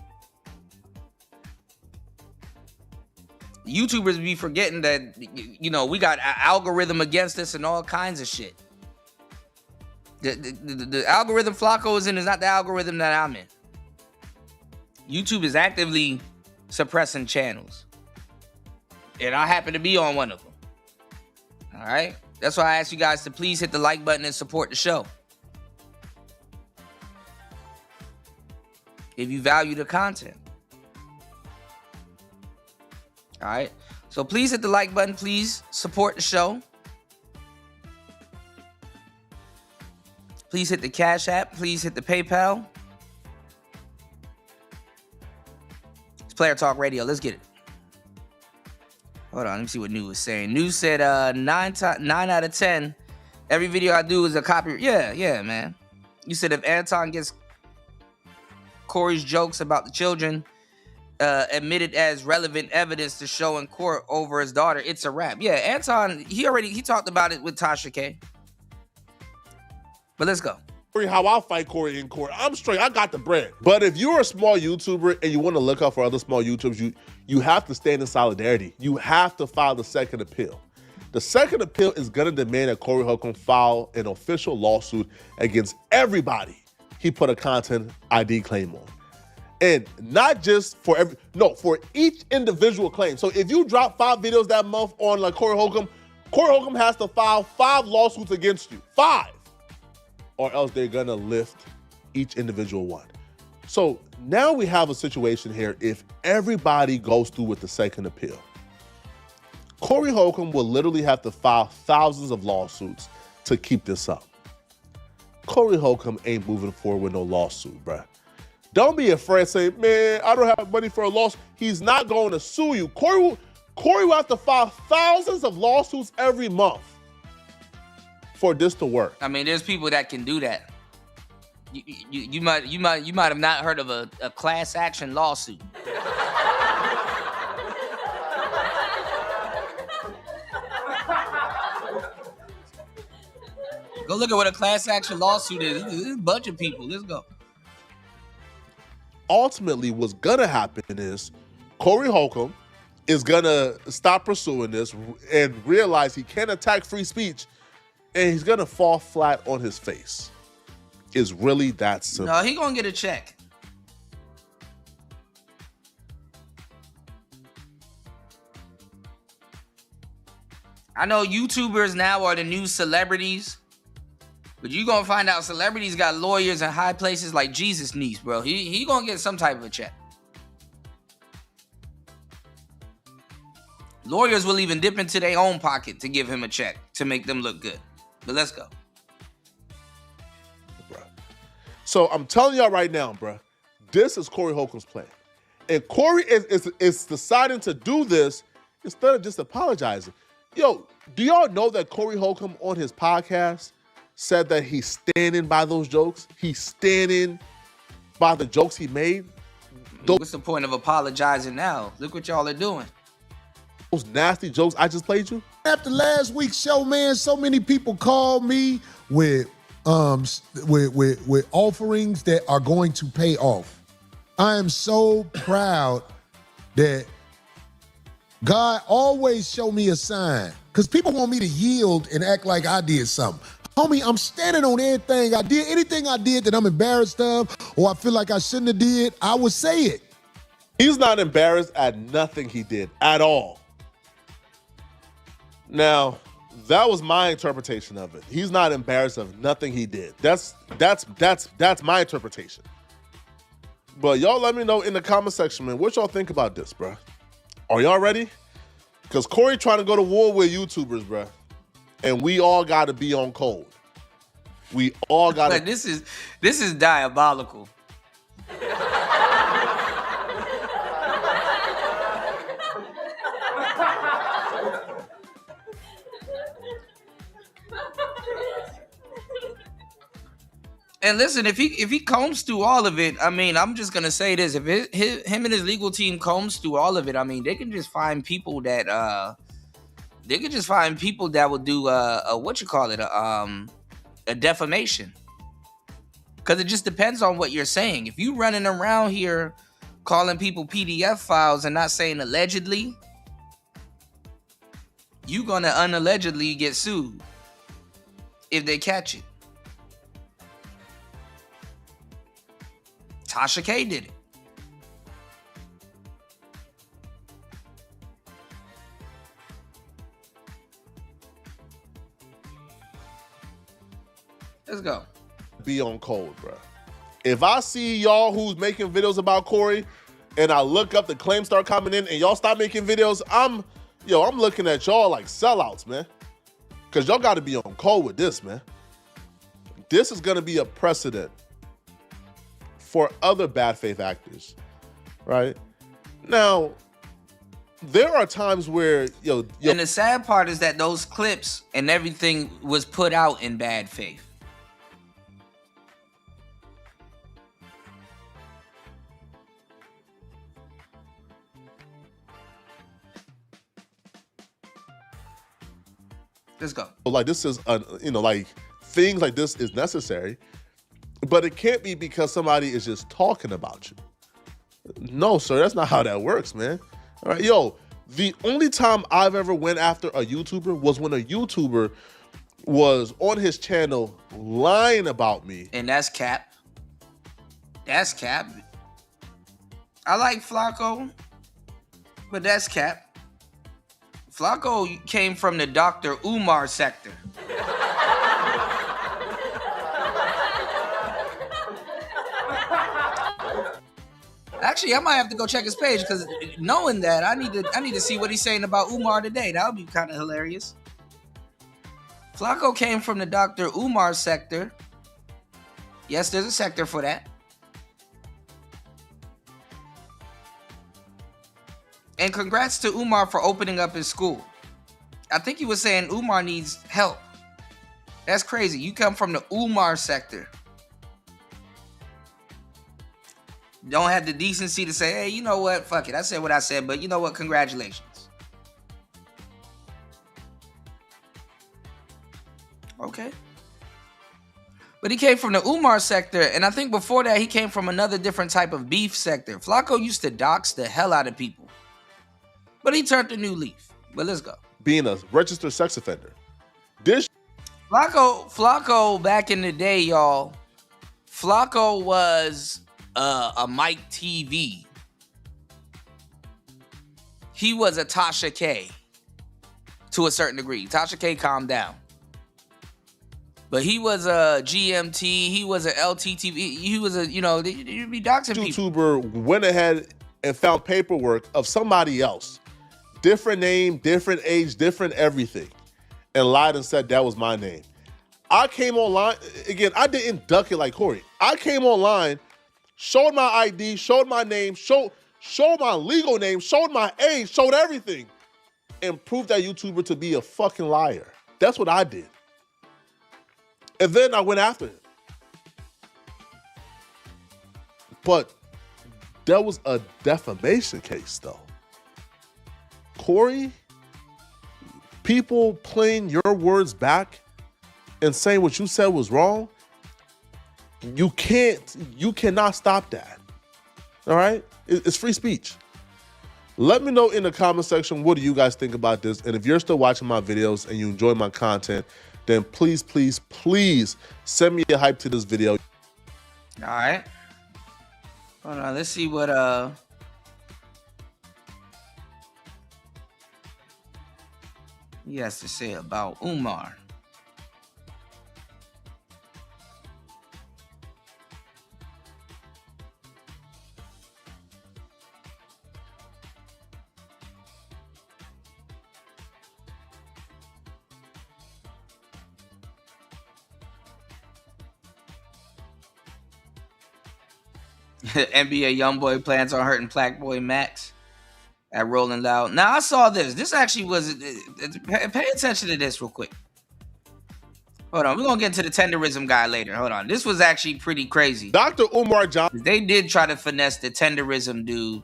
YouTubers be forgetting that, we got an algorithm against us and all kinds of shit. The algorithm Flacco is in is not the algorithm that I'm in. YouTube is actively suppressing channels, and I happen to be on one of them. All right? That's why I ask you guys to please hit the like button and support the show. If you value the content. All right? So please hit the like button. Please support the show. Please hit the Cash App. Please hit the PayPal. It's Player Talk Radio. Let's get it. Hold on, let me see what New was saying. New said 9 out of 10. Every video I do is a copy. Yeah, man. You said if Anton gets Corey's jokes about the children admitted as relevant evidence to show in court over his daughter, it's a wrap. Yeah, Anton, he talked about it with Tasha K. But let's go. How I fight Corey in court. I'm straight. I got the bread. But if you're a small YouTuber and you want to look out for other small YouTubers, you have to stand in solidarity. You have to file the second appeal. The second appeal is going to demand that Corey Holcomb file an official lawsuit against everybody he put a content ID claim on. And not just for for each individual claim. So if you drop 5 videos that month on like Corey Holcomb has to file 5 lawsuits against you. 5. Or else they're gonna lift each individual one. So now we have a situation here. If everybody goes through with the second appeal, Corey Holcomb will literally have to file thousands of lawsuits to keep this up. Corey Holcomb ain't moving forward with no lawsuit, bruh. Don't be afraid to say, man, I don't have money for a lawsuit. He's not going to sue you. Corey Corey will have to file thousands of lawsuits every month for this to work. I mean, there's people that can do that. You might have not heard of a class action lawsuit. Go look at what a class action lawsuit is. There's a bunch of people. Let's go. Ultimately, what's gonna happen is Corey Holcomb is gonna stop pursuing this and realize he can't attack free speech, and he's gonna fall flat on his face. It's really that simple. No, he gonna get a check. I know YouTubers now are the new celebrities, but you gonna find out celebrities got lawyers in high places like Jesus' niece, bro. He gonna get some type of a check. Lawyers will even dip into their own pocket to give him a check to make them look good. But let's go. So I'm telling y'all right now, bro, this is Corey Holcomb's plan. And Corey is deciding to do this instead of just apologizing. Yo, do y'all know that Corey Holcomb on his podcast said that he's standing by those jokes? He's standing by the jokes he made. What's the point of apologizing now? Look what y'all are doing. Those nasty jokes I just played you. After last week's show, man, so many people called me with offerings that are going to pay off. I am so proud that God always show me a sign, because people want me to yield and act like I did something. Homie, I'm standing on everything I did. Anything I did that I'm embarrassed of or I feel like I shouldn't have did, I would say it. He's not embarrassed at nothing he did at all. Now, that was my interpretation of it. He's not embarrassed of nothing he did. That's my interpretation. But y'all let me know in the comment section, man, what y'all think about this, bro? Are y'all ready? Because Corey trying to go to war with YouTubers, bro. And we all got to be on code. We all got to. Like, this is diabolical. And listen, if he combs through all of it, I mean, I'm just gonna say this: if him and his legal team combs through all of it, I mean, they can just find people that will do a defamation, because it just depends on what you're saying. If you running around here calling people PDF files and not saying allegedly, you gonna unallegedly get sued if they catch it. Tasha K did it. Let's go. Be on code, bro. If I see y'all who's making videos about Corey and I look up, the claims start coming in and y'all stop making videos, I'm looking at y'all like sellouts, man. Because y'all got to be on code with this, man. This is going to be a precedent for other bad faith actors, right? Now, there are times where, and the sad part is that those clips and everything was put out in bad faith. Let's go. Like, this is, like, things like this is necessary, but it can't be because somebody is just talking about you. No, sir, that's not how that works, man. All right, the only time I've ever went after a YouTuber was when a YouTuber was on his channel lying about me. And that's cap. That's cap. I like Flacco, but that's cap. Flacco came from the Dr. Umar sector. Actually, I might have to go check his page, because knowing that, I need to see what he's saying about Umar today. That would be kind of hilarious. Flacco came from the Dr. Umar sector. Yes, there's a sector for that. And congrats to Umar for opening up his school. I think he was saying Umar needs help. That's crazy. You come from the Umar sector. Don't have the decency to say, hey, you know what? Fuck it. I said what I said, but you know what? Congratulations. Okay. But he came from the Umar sector, and I think before that he came from another different type of beef sector. Flacco used to dox the hell out of people. But he turned a new leaf. But let's go. Being a registered sex offender. This Flacco back in the day, y'all. Flacco was a Mike TV. He was a Tasha K to a certain degree. Tasha K calmed down. But he was a GMT. He was a LTTV. He was a, you'd be doxing people. YouTuber went ahead and found paperwork of somebody else. Different name, different age, different everything. And lied and said that was my name. I came online. Again, I didn't duck it like Corey. I came online, showed my ID, showed my name, showed my legal name, showed my age, showed everything, and proved that YouTuber to be a fucking liar. That's what I did. And then I went after him. But there was a defamation case, though. Corey, people playing your words back and saying what you said was wrong, you cannot stop that. All right? It's free speech. Let me know in the comment section, what do you guys think about this? And if you're still watching my videos and you enjoy my content, then please, please, please send me a hype to this video. All right. Hold on. Let's see what he has to say about Umar. NBA YoungBoy plans on hurting Black Boy Max at Rolling Loud. Now, I saw this. This actually was... Pay attention to this real quick. Hold on. We're going to get into the tenderism guy later. Hold on. This was actually pretty crazy. Dr. Umar Johnson. They did try to finesse the tenderism dude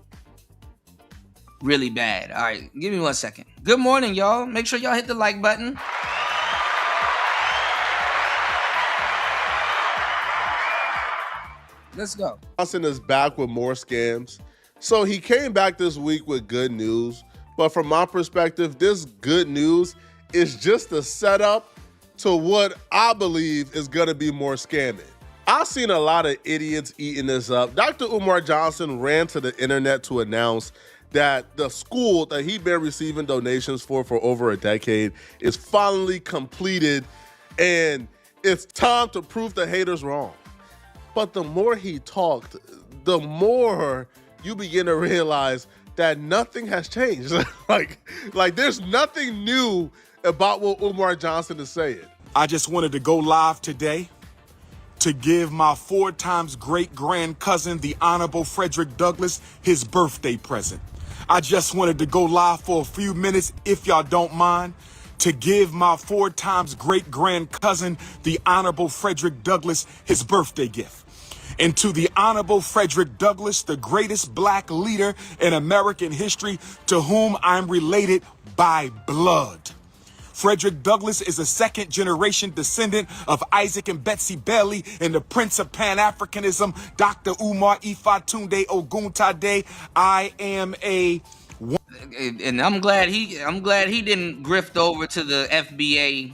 really bad. All right. Give me 1 second. Good morning, y'all. Make sure y'all hit the like button. Let's go. Johnson is back with more scams. So he came back this week with good news. But from my perspective, this good news is just a setup to what I believe is going to be more scamming. I've seen a lot of idiots eating this up. Dr. Umar Johnson ran to the internet to announce that the school that he'd been receiving donations for over a decade is finally completed, and it's time to prove the haters wrong. But the more he talked, the more you begin to realize that nothing has changed. like there's nothing new about what Umar Johnson is saying. I just wanted to go live today to give my 4 times great-grand cousin, the Honorable Frederick Douglass, his birthday present. I just wanted to go live for a few minutes, if y'all don't mind, to give my 4 times great-grand cousin, the Honorable Frederick Douglass, his birthday gift. And to the Honorable Frederick Douglass, the greatest black leader in American history, to whom I'm related by blood. Frederick Douglass is a second-generation descendant of Isaac and Betsy Bailey and the Prince of Pan-Africanism, Dr. Umar Ifatunde Oguntade. I am a... And I'm glad he didn't grift over to the FBA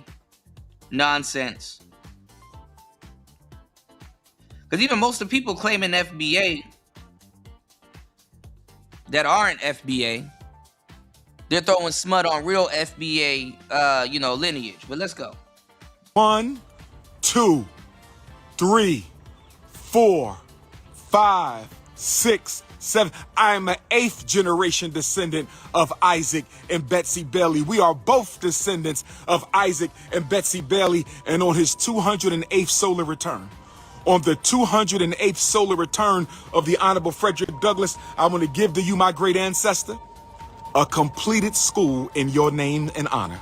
nonsense. Because even most of the people claiming FBA that aren't FBA, they're throwing smut on real FBA, lineage. But let's go. 1, 2, 3, 4, 5, 6, 7. I am an 8th generation descendant of Isaac and Betsy Bailey. We are both descendants of Isaac and Betsy Bailey, and on his 208th solar return. On the 208th solar return of the Honorable Frederick Douglass, I want to give to you, my great ancestor, a completed school in your name and honor.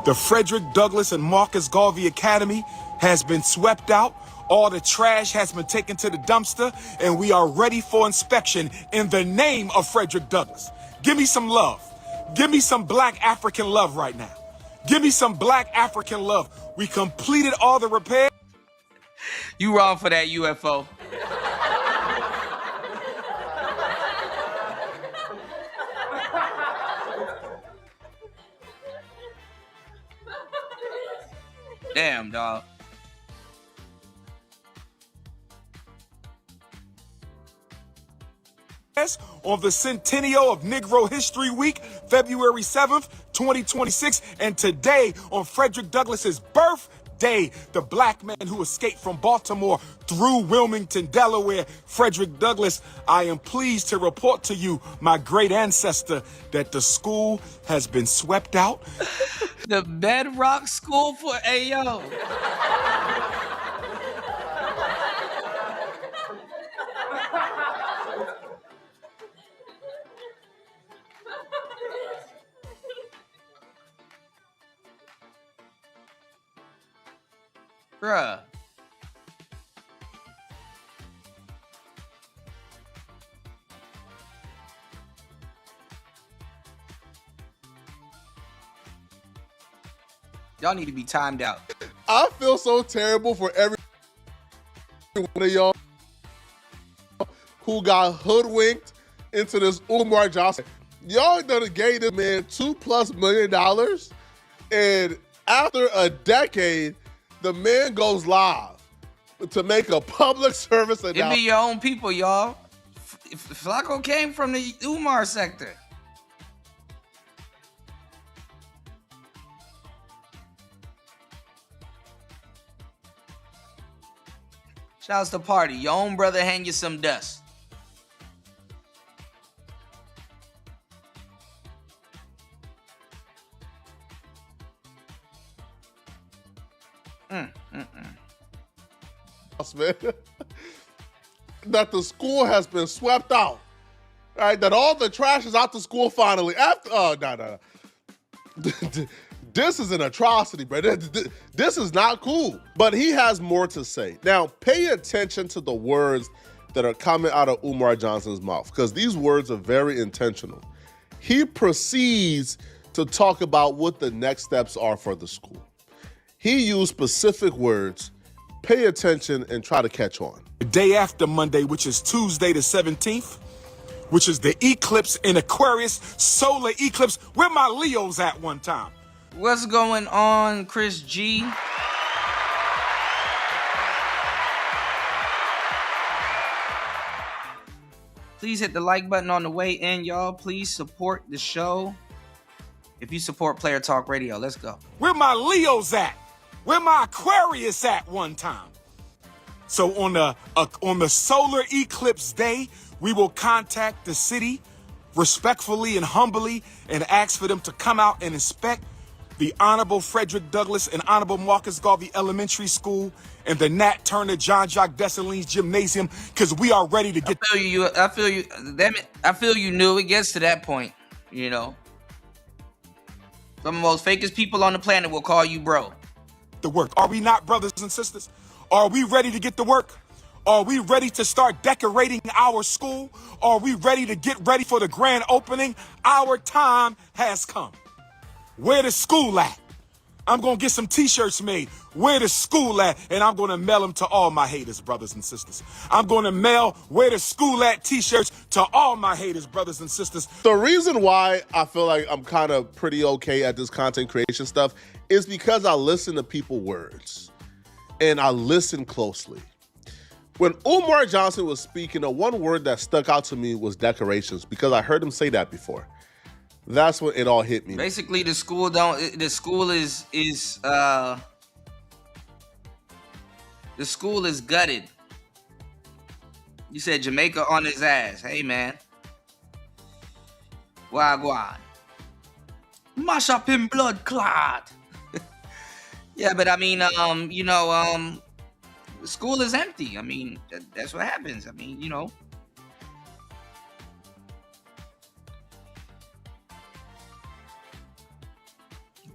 The Frederick Douglass and Marcus Garvey Academy has been swept out. All the trash has been taken to the dumpster, and we are ready for inspection in the name of Frederick Douglass. Give me some love. Give me some black African love right now. Give me some black African love. We completed all the repairs. You wrong for that, UFO. Damn, dog. On the centennial of Negro History Week, February 7th, 2026, and today on Frederick Douglass's birthday, the black man who escaped from Baltimore through Wilmington, Delaware, Frederick Douglass, I am pleased to report to you, my great ancestor, that the school has been swept out. The Bedrock School for Ayo. Bruh. Y'all need to be timed out. I feel so terrible for every one of y'all who got hoodwinked into this Umar Johnson. Y'all done gave this man $2+ million, and after a decade, the man goes live to make a public service announcement. It be your own people, y'all. Flacco came from the Umar sector. Shouts to Party. Your own brother hang you some dust. Man, that the school has been swept out. Right? That all the trash is out the school finally. After no. This is an atrocity, bro. This is not cool. But he has more to say. Now, pay attention to the words that are coming out of Umar Johnson's mouth, because these words are very intentional. He proceeds to talk about what the next steps are for the school. He used specific words. Pay attention and try to catch on. The day after Monday, which is Tuesday the 17th, which is the eclipse in Aquarius, solar eclipse. Where my Leos at one time? What's going on, Chris G? Please hit the like button on the way in, y'all. Please support the show. If you support Player Talk Radio, let's go. Where my Leos at? Where my Aquarius at one time? So on the solar eclipse day, we will contact the city respectfully and humbly and ask for them to come out and inspect the Honorable Frederick Douglass and Honorable Marcus Garvey Elementary School and the Nat Turner John Jacques Dessalines Gymnasium, because we are ready to get. I feel you. Damn it. I feel you knew it gets to that point, you know. Some of the most fakest people on the planet will call you bro. The work. Are we not, brothers and sisters? Are we ready to get to work? Are we ready to start decorating our school? Are we ready to get ready for the grand opening? Our time has come. Where the school at? I'm going to get some t-shirts made. Where the school at? And I'm going to mail them to all my haters, brothers and sisters. I'm going to mail where the school at t-shirts to all my haters, brothers and sisters. The reason why I feel like I'm kind of pretty okay at this content creation stuff is because I listen to people's words and I listen closely. When Umar Johnson was speaking, the one word that stuck out to me was decorations, because I heard him say that before. That's when it all hit me. Basically, the school is gutted. You said Jamaica on his ass. Hey man. Wagwan. Mash up in blood clot. Yeah, but I mean, the school is empty. I mean, that's what happens. I mean,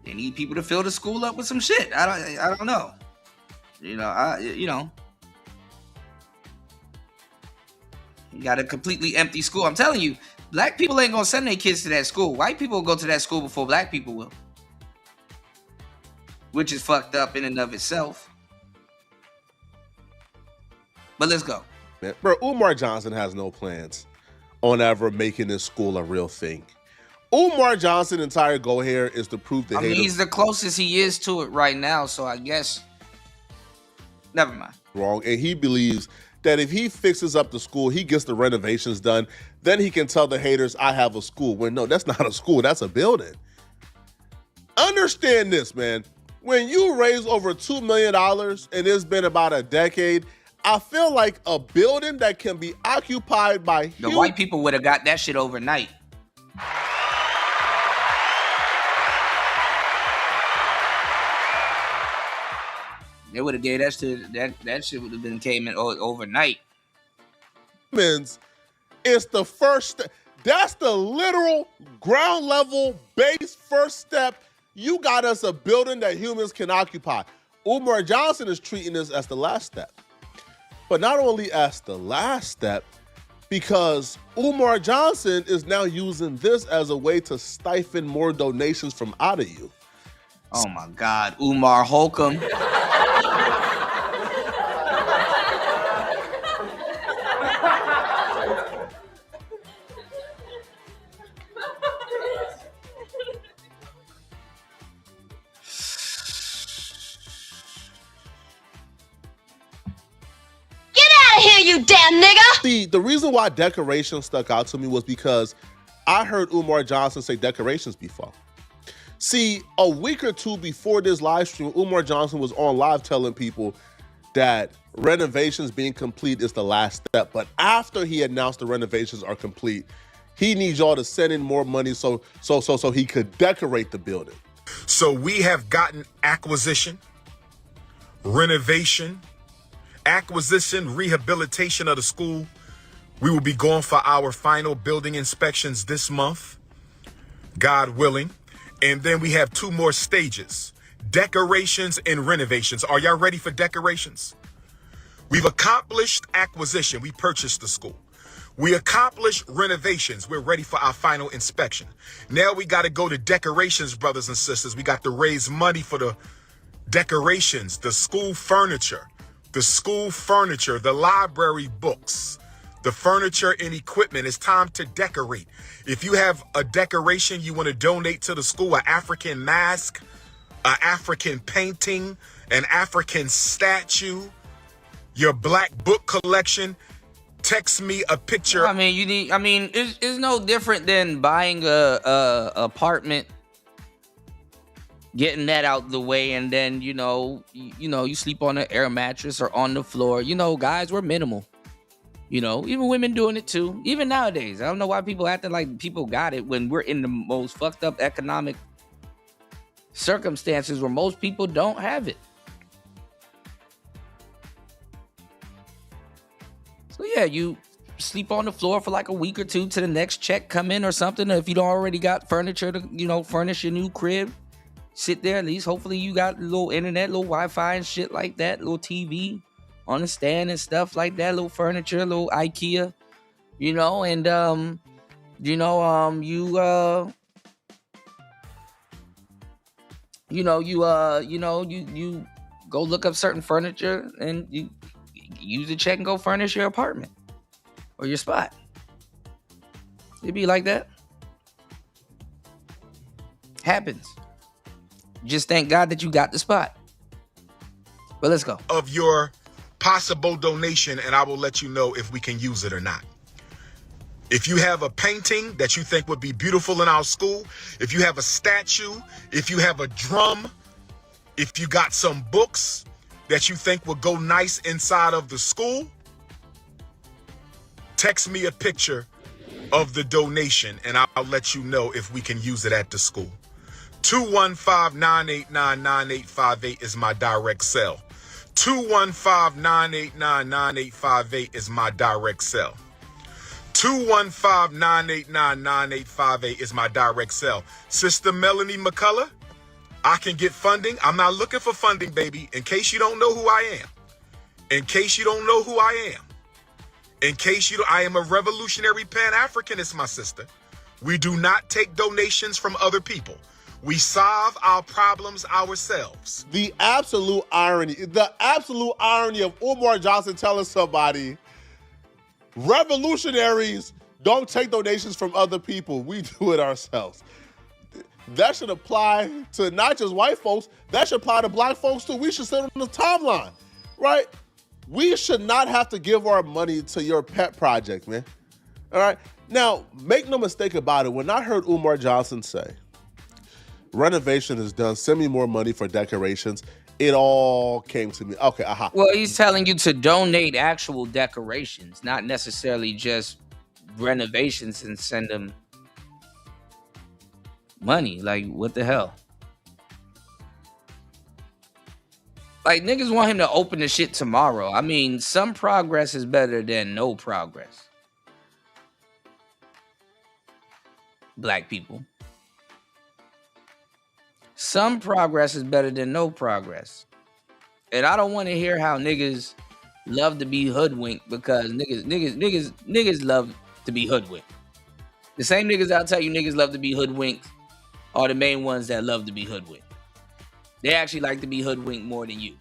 They need people to fill the school up with some shit. I don't know. You got a completely empty school. I'm telling you, black people ain't gonna send their kids to that school. White people will go to that school before black people will, which is fucked up in and of itself. But let's go. Man, bro, Umar Johnson has no plans on ever making this school a real thing. Umar Johnson's entire goal here is to prove the haters he's the closest he is to it right now, so I guess never mind. Wrong, and he believes that if he fixes up the school, he gets the renovations done, then he can tell the haters, I have a school. When no, that's not a school, that's a building. Understand this, man. When you raise over $2 million and it's been about a decade, I feel like a building that can be occupied by the white people would have got that shit overnight. They would have gave that shit. That shit would have been came in overnight. It's the first. That's the literal ground level base first step. You got us a building that humans can occupy. Umar Johnson is treating this as the last step, but not only as the last step, because Umar Johnson is now using this as a way to siphon more donations from out of you. Oh my God, Umar Holcomb. You damn nigga! See, the reason why decorations stuck out to me was because I heard Umar Johnson say decorations before. See, a week or two before this live stream, Umar Johnson was on live telling people that renovations being complete is the last step. But after he announced the renovations are complete, he needs y'all to send in more money so he could decorate the building. So we have gotten acquisition, renovation, acquisition, rehabilitation of the school. We will be going for our final building inspections this month, God willing. And then we have 2 more stages, decorations and renovations. Are y'all ready for decorations? We've accomplished acquisition. We purchased the school. We accomplished renovations. We're ready for our final inspection. Now we got to go to decorations, brothers and sisters. We got to raise money for the decorations, the school furniture, the library books, the furniture and equipment. It's time to decorate. If you have a decoration you want to donate to the school, an African mask, an African painting, an African statue, your black book collection, text me a picture. It's no different than buying a apartment, getting that out the way, and then you sleep on an air mattress or on the floor. Guys, we're minimal. Even women doing it too. Even nowadays, I don't know why people acting like people got it when we're in the most fucked up economic circumstances where most people don't have it. So yeah, you sleep on the floor for like a week or two till the next check come in or something. Or if you don't already got furniture to furnish your new crib, sit there at least. Hopefully you got a little internet, little Wi-Fi and shit like that, little TV on the stand and stuff like that, little furniture, little IKEA, you go look up certain furniture and you use the check and go furnish your apartment or your spot. It'd be like that. Happens. Just thank God that you got the spot. But let's go. Of your possible donation, and I will let you know if we can use it or not. If you have a painting that you think would be beautiful in our school, if you have a statue, if you have a drum, if you got some books that you think would go nice inside of the school, text me a picture of the donation and I'll let you know if we can use it at the school. 215-989-9858 is my direct cell. 215-989-9858 is my direct cell. 215-989-9858 is my direct cell. Sister Melanie McCullough, I can get funding. I'm not looking for funding, baby. In case you don't know who I am. In case you don't know who I am. In case you don't, I am a revolutionary Pan-Africanist, my sister. We do not take donations from other people. We solve our problems ourselves. The absolute irony of Umar Johnson telling somebody, revolutionaries don't take donations from other people. We do it ourselves. That should apply to not just white folks. That should apply to black folks too. We should sit on the timeline, right? We should not have to give our money to your pet project, man. All right? Now, make no mistake about it. When I heard Umar Johnson say, renovation is done, send me more money for decorations, it all came to me. Okay, aha. Well, he's telling you to donate actual decorations, not necessarily just renovations and send them money. Like, what the hell? Like, niggas want him to open the shit tomorrow. I mean, some progress is better than no progress. Black people. Some progress is better than no progress. And I don't want to hear how niggas love to be hoodwinked, because niggas love to be hoodwinked. The same niggas I'll tell you niggas love to be hoodwinked are the main ones that love to be hoodwinked. They actually like to be hoodwinked more than you.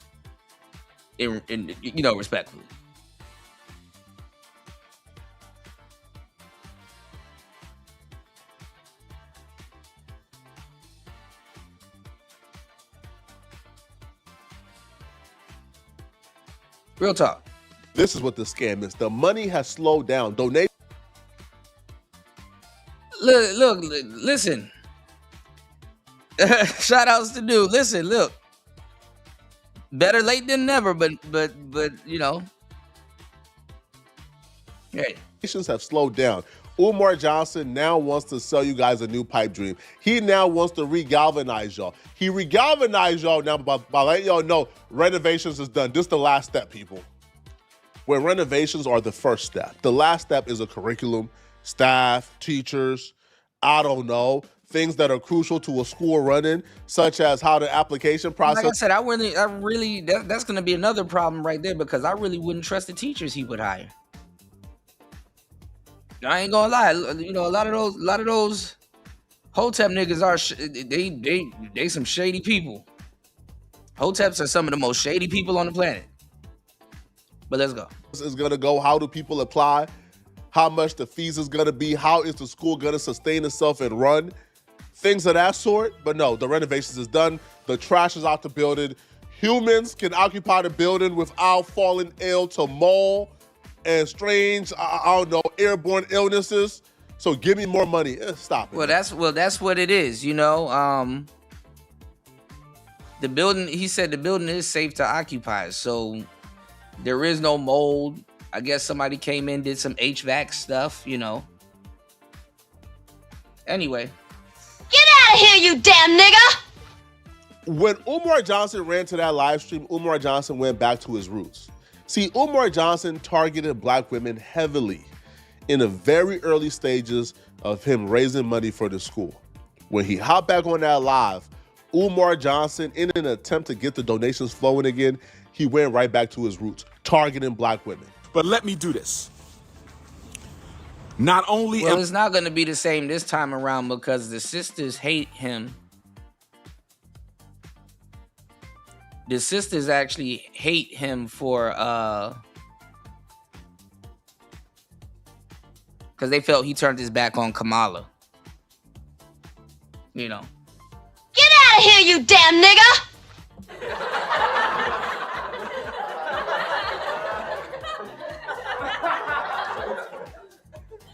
In you know, respectfully. Real talk. This is what the scam is. The money has slowed down. Donate. Look, listen. Shout outs to dude. Listen, look. Better late than never, but you know. Hey. Donations have slowed down. Umar Johnson now wants to sell you guys a new pipe dream. He now wants to re-galvanize y'all. He re-galvanized y'all now by letting y'all know renovations is done. This is the last step, people. Where renovations are the first step. The last step is a curriculum, staff, teachers, I don't know, things that are crucial to a school running, such as how the application process. Like I said, I really, that's going to be another problem right there, because I really wouldn't trust the teachers he would hire. I ain't gonna lie, you know, a lot of those Hotep niggas are they some shady people. Hoteps are some of the most shady people on the planet. But let's go. Is gonna go. How do people apply? How much the fees is gonna be? How is the school gonna sustain itself and run? Things of that sort. But no, the renovations is done. The trash is out the building. Humans can occupy the building without falling ill to mold and strange, I don't know, airborne illnesses. So give me more money. Stop it. Well, that's what it is, you know. The building, he said the building is safe to occupy. So there is no mold. I guess somebody came in, did some HVAC stuff, you know. Anyway. Get out of here, you damn nigga! When Umar Johnson ran to that live stream, Umar Johnson went back to his roots. See, Umar Johnson targeted black women heavily in the very early stages of him raising money for the school. When he hopped back on that live, Umar Johnson, in an attempt to get the donations flowing again, he went right back to his roots, targeting black women. But let me do this. Not only Well, it's not going to be the same this time around, because the sisters hate him. The sisters actually hate him for because they felt he turned his back on Kamala. You know. Get out of here, you damn nigga!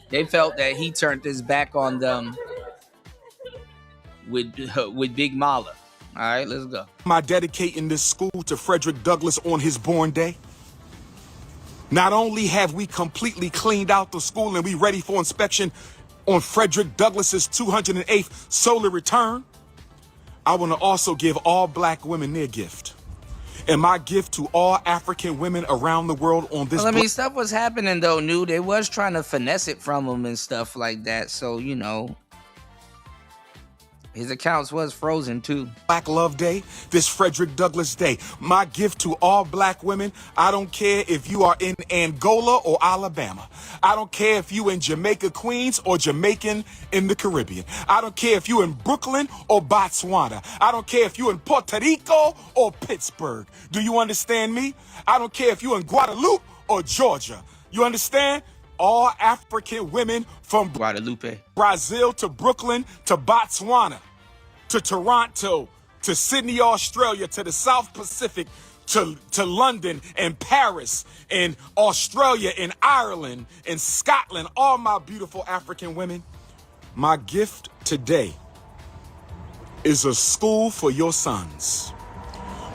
They felt that he turned his back on them with Big Mala. All right, let's go. am I dedicating this school to Frederick Douglass on his born day? Not only have we completely cleaned out the school and we ready for inspection on Frederick Douglass's 208th solar return, I want to also give all black women their gift. And my gift to all African women around the world on this. Well, I mean, stuff was happening though, new. They was trying to finesse it from him and stuff like that. So, you know, His accounts was frozen too. Black Love Day, this Frederick Douglass Day. My gift to all black women, I don't care if you are in Angola or Alabama. I don't care if you in Jamaica, Queens, or Jamaican in the Caribbean. I don't care if you in Brooklyn or Botswana. I don't care if you in Puerto Rico or Pittsburgh. Do you understand me? I don't care if you in Guadalupe or Georgia. You understand? All African women from Guadalupe, Brazil to Brooklyn to Botswana, to Toronto, to Sydney, Australia, to the South Pacific, to London and Paris and Australia and Ireland and Scotland, all my beautiful African women. My gift today is a school for your sons.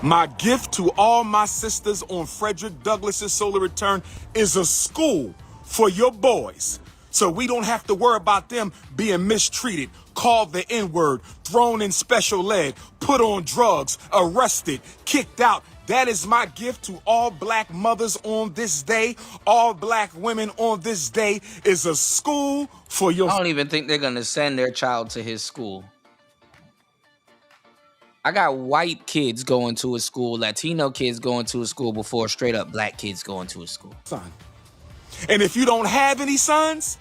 My gift to all my sisters on Frederick Douglass's solar return is a school for your boys, so we don't have to worry about them being mistreated, called the N-word, thrown in special ed, put on drugs, arrested, kicked out. That is my gift to all black mothers on this day. All black women on this day is a school for your... I don't even think they're gonna send their child to his school. I got white kids going to a school, Latino kids going to a school before straight up black kids going to a school. son. And if you don't have any sons,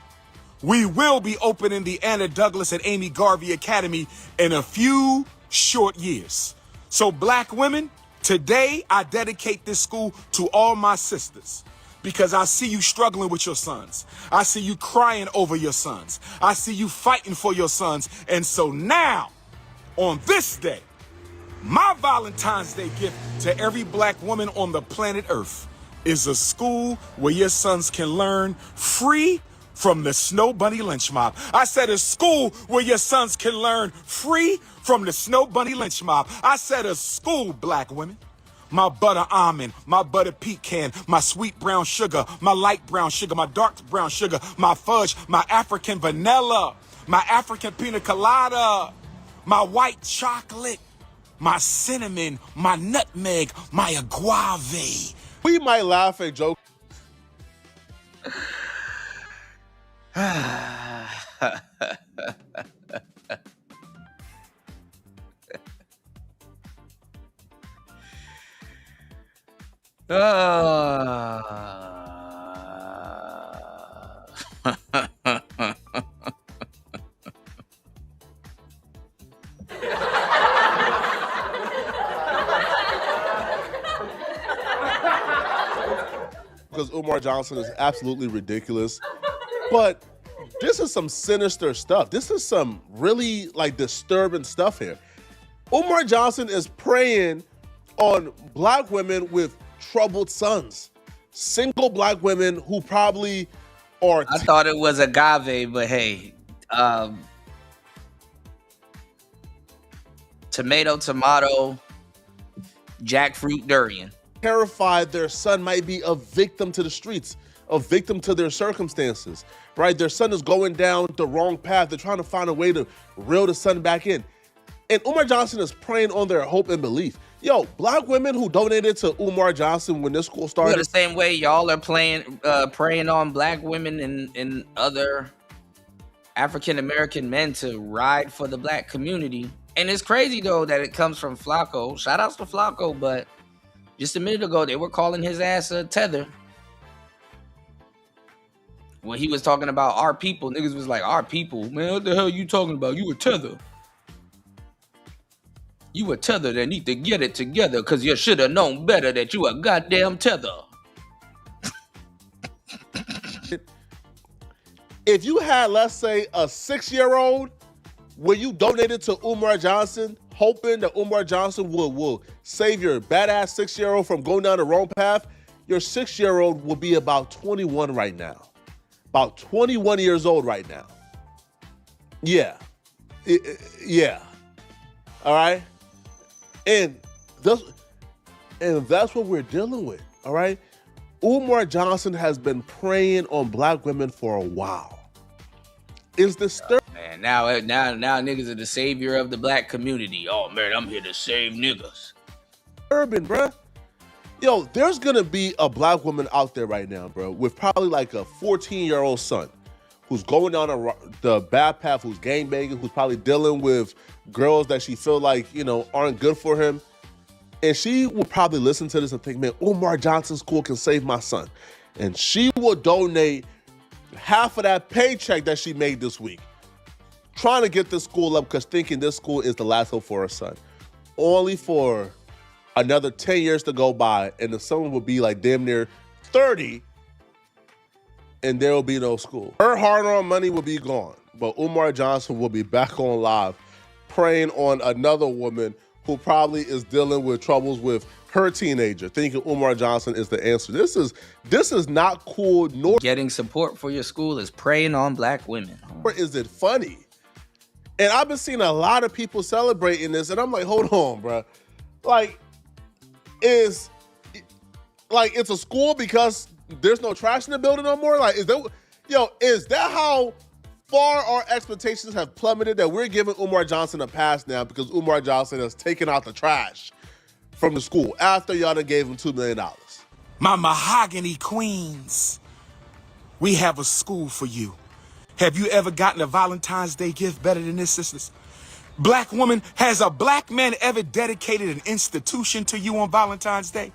we will be opening the Anna Douglas and Amy Garvey Academy in a few short years. So black women, today I dedicate this school to all my sisters, because I see you struggling with your sons. I see you crying over your sons. I see you fighting for your sons. And so now, on this day, my Valentine's Day gift to every black woman on the planet Earth is a school where your sons can learn free from the Snow Bunny lynch mob. I said a school where your sons can learn free from the Snow Bunny lynch mob. I said a school, black women. My butter almond, my butter pecan, my sweet brown sugar, my light brown sugar, my dark brown sugar, my fudge, my African vanilla, my African pina colada, my white chocolate, my cinnamon, my nutmeg, my agave. We might laugh at jokes. Because Umar Johnson is absolutely ridiculous. But this is some sinister stuff. This is some really like disturbing stuff here. Umar Johnson is preying on black women with troubled sons. Single black women who probably are... I thought it was agave, but hey, tomato, jackfruit, durian. terrified their son might be a victim to the streets, a victim to their circumstances, right? Their son is going down the wrong path. They're trying to find a way to reel the son back in. And Umar Johnson is preying on their hope and belief. Yo, black women who donated to Umar Johnson when this school started. The same way y'all are preying on black women and other African-American men to ride for the black community. And it's crazy, though, that it comes from Flacco. Shout outs to Flacco, but just a minute ago, they were calling his ass a tether. When he was talking about our people, niggas was like, our people? Man, what the hell you talking about? You a tether. You a tether that need to get it together because you should have known better that you a goddamn tether. If you had, let's say, a 6-year-old where you donated to Umar Johnson, hoping that Umar Johnson will save your badass 6-year-old from going down the wrong path, your 6-year-old will be about 21 right now. About 21 years old right now. Yeah. Yeah. All right? And that's what we're dealing with, all right? Umar Johnson has been preying on black women for a while. Is this man, now niggas are the savior of the black community. Oh man, I'm here to save niggas. Urban, bruh. Yo, there's gonna be a black woman out there right now, bro, with probably like a 14-year-old son who's going down the bad path, who's gangbanging, who's probably dealing with girls that she feel like, you know, aren't good for him. And she will probably listen to this and think, man, Umar Johnson School can save my son. And she will donate half of that paycheck that she made this week, trying to get this school up because thinking this school is the last hope for her son. Only for another 10 years to go by, and the son will be like damn near 30, and there will be no school. Her hard-earned money will be gone, but Umar Johnson will be back on live preying on another woman who probably is dealing with troubles with her teenager, thinking Umar Johnson is the answer. This is not cool, nor Getting support for your school is preying on black women. is it funny. And I've been seeing a lot of people celebrating this, and I'm like, hold on, bro. Like, it's a school because there's no trash in the building no more? Like, is that how far our expectations have plummeted that we're giving Umar Johnson a pass now because Umar Johnson has taken out the trash from the school after y'all done gave him $2 million? My mahogany queens, we have a school for you. Have you ever gotten a Valentine's Day gift better than this, sisters? Black woman, has a black man ever dedicated an institution to you on Valentine's Day?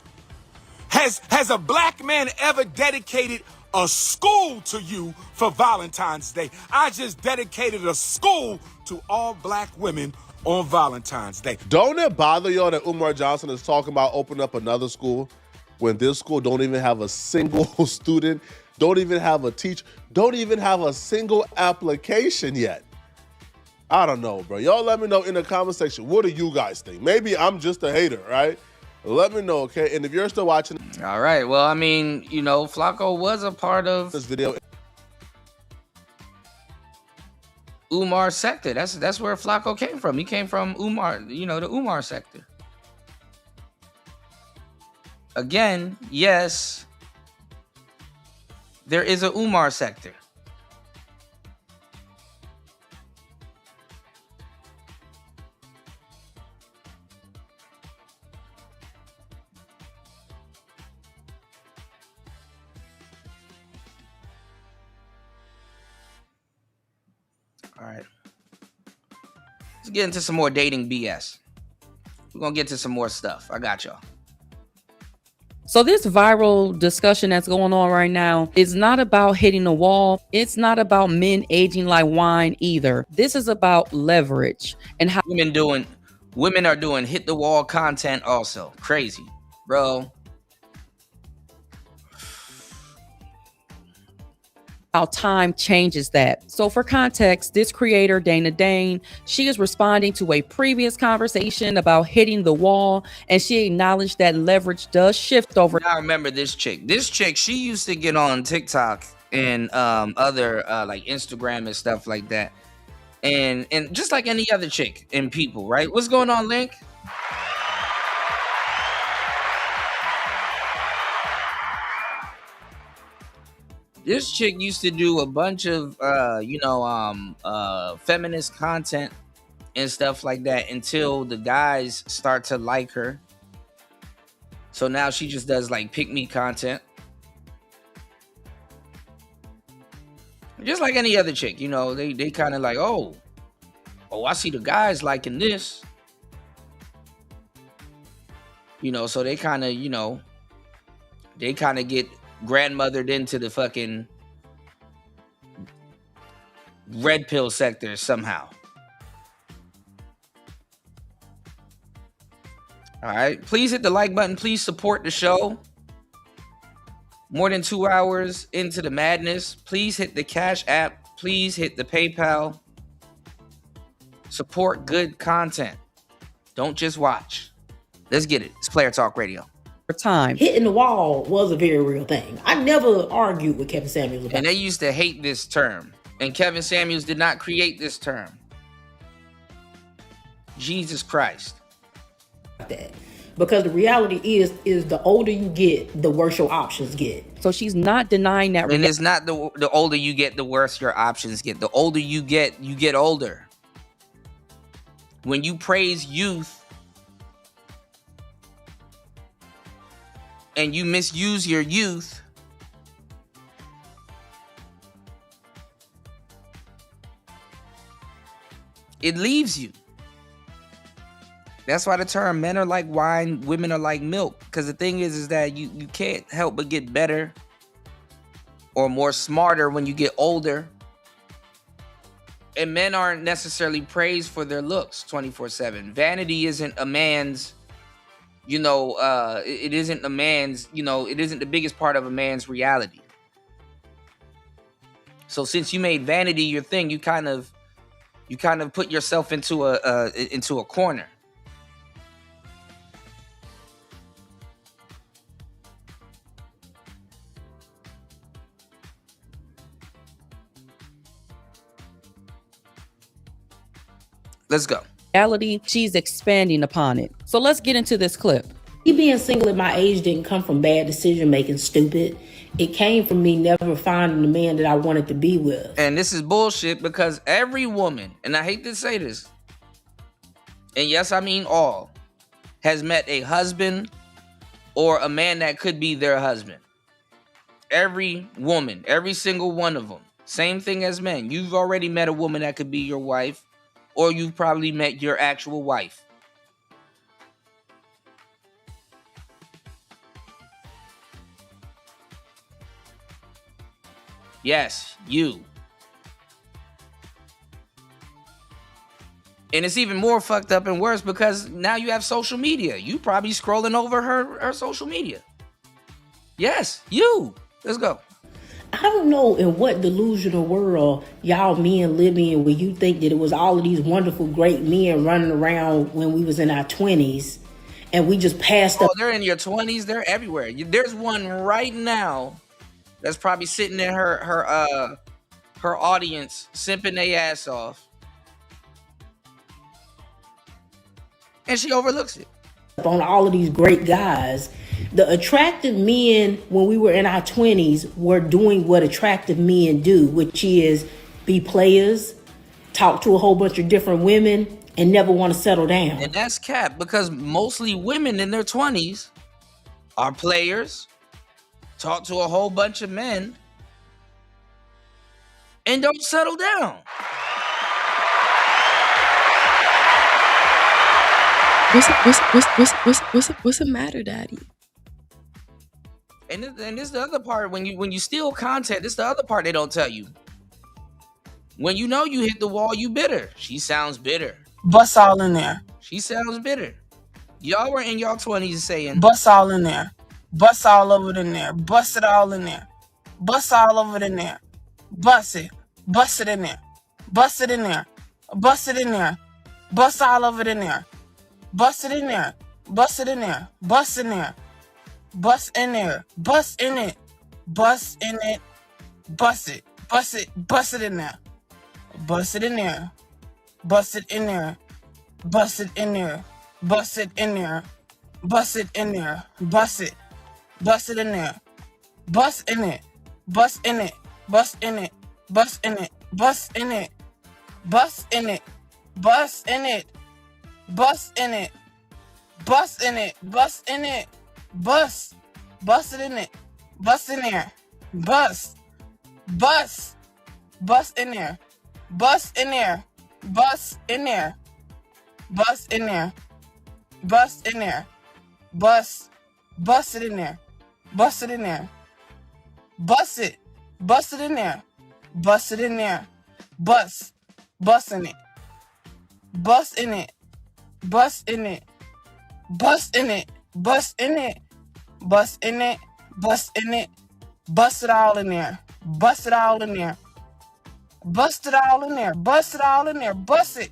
Has a black man ever dedicated a school to you for Valentine's Day? I just dedicated a school to all black women on Valentine's Day. Don't it bother y'all that Umar Johnson is talking about opening up another school when this school don't even have a single student, don't even have a teacher, don't even have a single application yet? I don't know, bro. Y'all let me know in the comment section. What do you guys think? Maybe I'm just a hater, right? Let me know, okay? And if you're still watching... All right. Well, I mean, you know, Flacco was a part of this video... Umar sector. That's where Flacco came from. He came from Umar, you know, the Umar sector. Again, yes, there is a Umar sector. All right. Let's get into some more dating BS. We're going to get to some more stuff. I got y'all. So this viral discussion that's going on right now is not about hitting the wall. It's not about men aging like wine either. This is about leverage and how women are doing hit the wall content also. Crazy, bro. how time changes that. So for context, this creator, Dana Dane, she is responding to a previous conversation about hitting the wall, and she acknowledged that leverage does shift over. I remember this chick. This chick, she used to get on TikTok and other like Instagram and stuff like that. And just like any other chick and people, right? What's going on, Link? This chick used to do a bunch of, feminist content and stuff like that until the guys start to like her. So now she just does like pick me content. Just like any other chick, you know, they kind of like, oh, I see the guys liking this. You know, so they kind of, get grandmothered into the fucking red pill sector somehow. All right, please hit the like button. Please support the show. More than 2 hours into the madness. Please hit the Cash App. Please hit the PayPal. Support good content. Don't just watch. Let's get it. It's Player Talk Radio. Time. Hitting the wall was a very real thing. I never argued with Kevin Samuels about it. And they used to hate this term. And Kevin Samuels did not create this term. Jesus Christ. That. Because the reality is the older you get, the worse your options get. So she's not denying that. And it's not the older you get, the worse your options get. The older you get older. When you praise youth and you misuse your youth, It leaves you. That's why the term men are like wine, women are like milk. Because the thing is that you can't help but get better or more smarter when you get older. And men aren't necessarily praised for their looks 24/7. Vanity isn't a man's, it isn't a man's, it isn't the biggest part of a man's reality. So since you made vanity your thing, you kind of put yourself into a corner. Let's go. Reality, she's expanding upon it. So let's get into this clip. Me being single at my age didn't come from bad decision making, stupid. It came from me never finding the man that I wanted to be with. And this is bullshit because every woman, and I hate to say this, and yes, I mean all, has met a husband or a man that could be their husband. Every woman, every single one of them. Same thing as men. You've already met a woman that could be your wife, or you've probably met your actual wife. Yes, you. And it's even more fucked up and worse because now you have social media. You probably scrolling over her social media. Yes, you. Let's go. I don't know in what delusional world y'all men live in where you think that it was all of these wonderful, great men running around when we was in our 20s and we just passed up. Oh, they're in your 20s. They're everywhere. There's one right now that's probably sitting in her audience, simping their ass off. And she overlooks it. On all of these great guys. The attractive men when we were in our 20s were doing what attractive men do, which is be players, talk to a whole bunch of different women, and never want to settle down. And that's cap because mostly women in their 20s are players, talk to a whole bunch of men, and don't settle down. What's the matter, Daddy? And this is the other part when you steal content. This is the other part they don't tell you. When you know you hit the wall, you bitter. She sounds bitter. Bust all in there. She sounds bitter. Y'all were in y'all 20s saying bust all in there. Bust all over it in there. Bust it all in there. Bust all over it in there. Bust it. Bust it in there. Bust it in there. Bust it in there. Bust all over it in there. Bust it in there. Bust it in there. Bust in there. Bust in there. Bust in it. Bust in it. Bust it. Bust it. Bust it in there. Bust it in there. Bust it in there. Bust it in there. Bust it in there. Bust it in there. Bust it. Bust it in there. Bust in it. Bust in it. Bust in it. Bust in it. Bust in it. Bust in it. Bust in it. Bust in it. Bust in it. Bust in it. Bust. Bust it in it. Bust in there. Bust. Bust. Bust in there. Bust in there. Bust in there. Bust in there. Bust in there. Bust. Bust it in there. Bust it in there. Bust it. Bust it in there. Bust it in there. Bust. Bust in it. Bust in it. Bust in it. Bust in it. Bust in it. Bust in it. Bust in it. Bust it all in there. Bust it all in there. Bust it all in there. Bust it all in there. Bust it.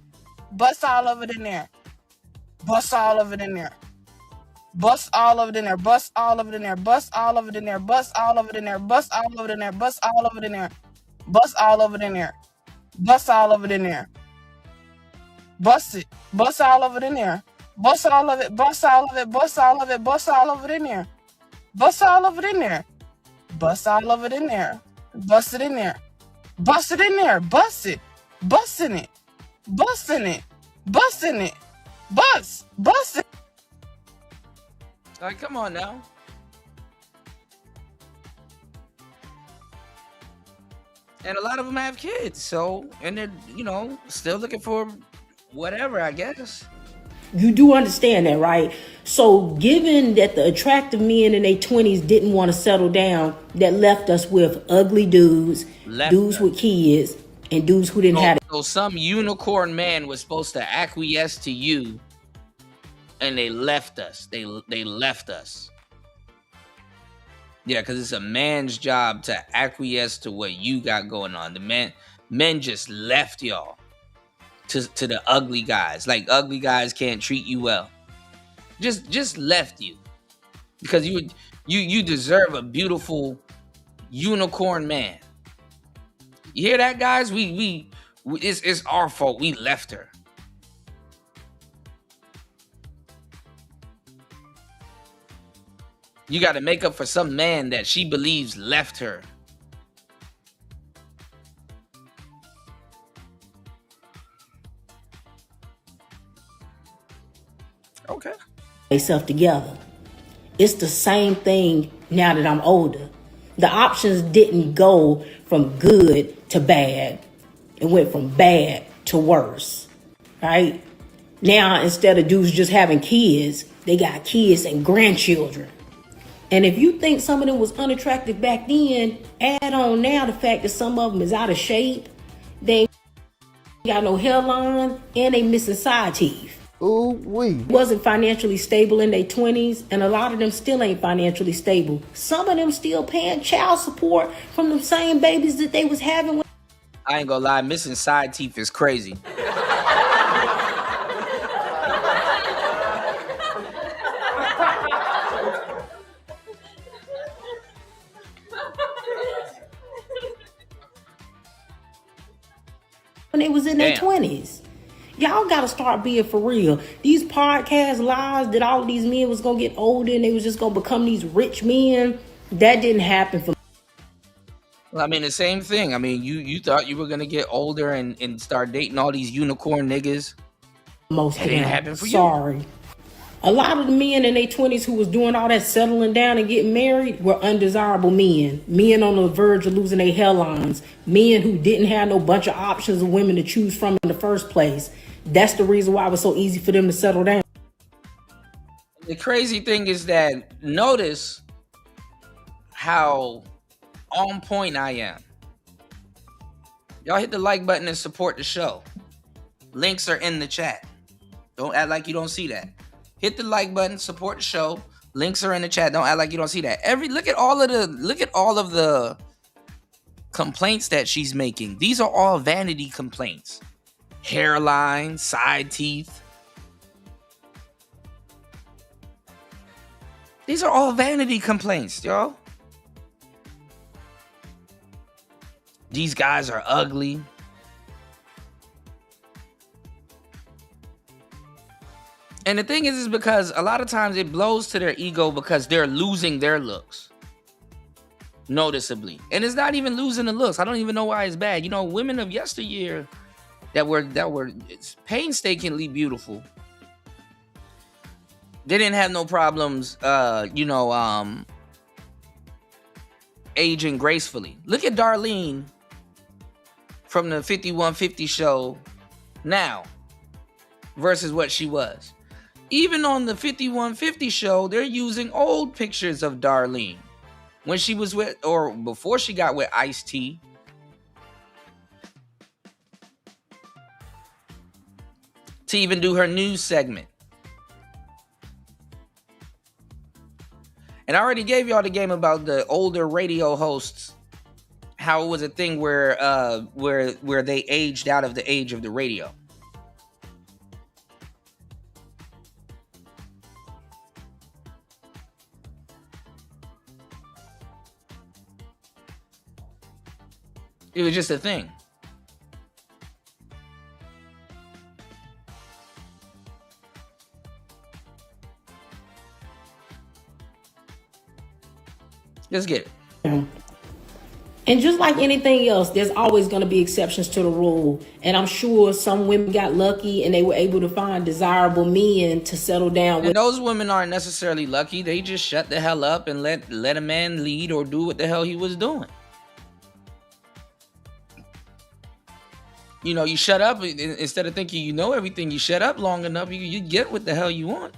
Bust all of it in there. Bust all of it in there. Bust all of it in there. Bust all of it in there. Bust all of it in there. Bust all of it in there. Bust all of it in there. Bust all of it in there. Bust all of it in there. Bust all of it in there. Bust it. Bust all of it in there. Bust all of it. Bust all of it. Bust all of it. Bust all of it in there. Bust all of it in there. Bust all of it in there. Bust it in there. Bust it in there. Bust it. Bust in it. Bust in it. Bust in it. Bust. Bust it. like, come on now. And a lot of them have kids, so, and they're, still looking for whatever, I guess. You do understand that, right? So given that the attractive men in their 20s didn't want to settle down, that left us with ugly dudes, dudes with kids, and dudes who didn't have. So some unicorn man was supposed to acquiesce to you, and they left us. They left us. Yeah, because it's a man's job to acquiesce to what you got going on. The men just left y'all to the ugly guys. Like ugly guys can't treat you well. Just left you because you deserve a beautiful unicorn man. You hear that, guys? We it's our fault. We left her. You got to make up for some man that she believes left her. Okay. Themselves together. It's the same thing now that I'm older. The options didn't go from good to bad. It went from bad to worse. Right? Now, instead of dudes just having kids, they got kids and grandchildren. And if you think some of them was unattractive back then, add on now the fact that some of them is out of shape, they ain't got no hairline, and they missing side teeth. Wasn't financially stable in their 20s, and a lot of them still ain't financially stable. Some of them still paying child support from the same babies that they was having. I ain't gonna lie, missing side teeth is crazy. When they was in their 20s. Y'all gotta start being for real. These podcast lies that all of these men was gonna get older and they was just gonna become these rich men, that didn't happen for me. Well, I mean, the same thing. I mean, you thought you were gonna get older and start dating all these unicorn niggas. Most that didn't happen for you. Sorry. A lot of the men in their 20s who was doing all that settling down and getting married were undesirable men. Men on the verge of losing their hairlines. Men who didn't have no bunch of options of women to choose from in the first place. That's the reason why it was so easy for them to settle down. The crazy thing is that notice how on point I am. Y'all hit the like button and support the show. Links are in the chat. Don't act like you don't see that. Hit the like button, support the show. Links are in the chat. Don't act like you don't see that. Look at all of the complaints that she's making. These are all vanity complaints. Hairline, side teeth. These are all vanity complaints, y'all. These guys are ugly. And the thing is because a lot of times it blows to their ego because they're losing their looks. Noticeably. And it's not even losing the looks. I don't even know why it's bad. You know, women of yesteryear that were painstakingly beautiful. They didn't have no problems, aging gracefully. Look at Darlene from the 5150 show now versus what she was. Even on the 5150 show, they're using old pictures of Darlene when she was with, or before she got with Ice-T. To even do her news segment. And I already gave y'all the game about the older radio hosts, how it was a thing where they aged out of the age of the radio. It was just a thing. Let's get it. And just like anything else, there's always going to be exceptions to the rule. And I'm sure some women got lucky and they were able to find desirable men to settle down with. And those women aren't necessarily lucky. They just shut the hell up and let a man lead or do what the hell he was doing. You shut up instead of thinking you know everything. You shut up long enough, you get what the hell you want.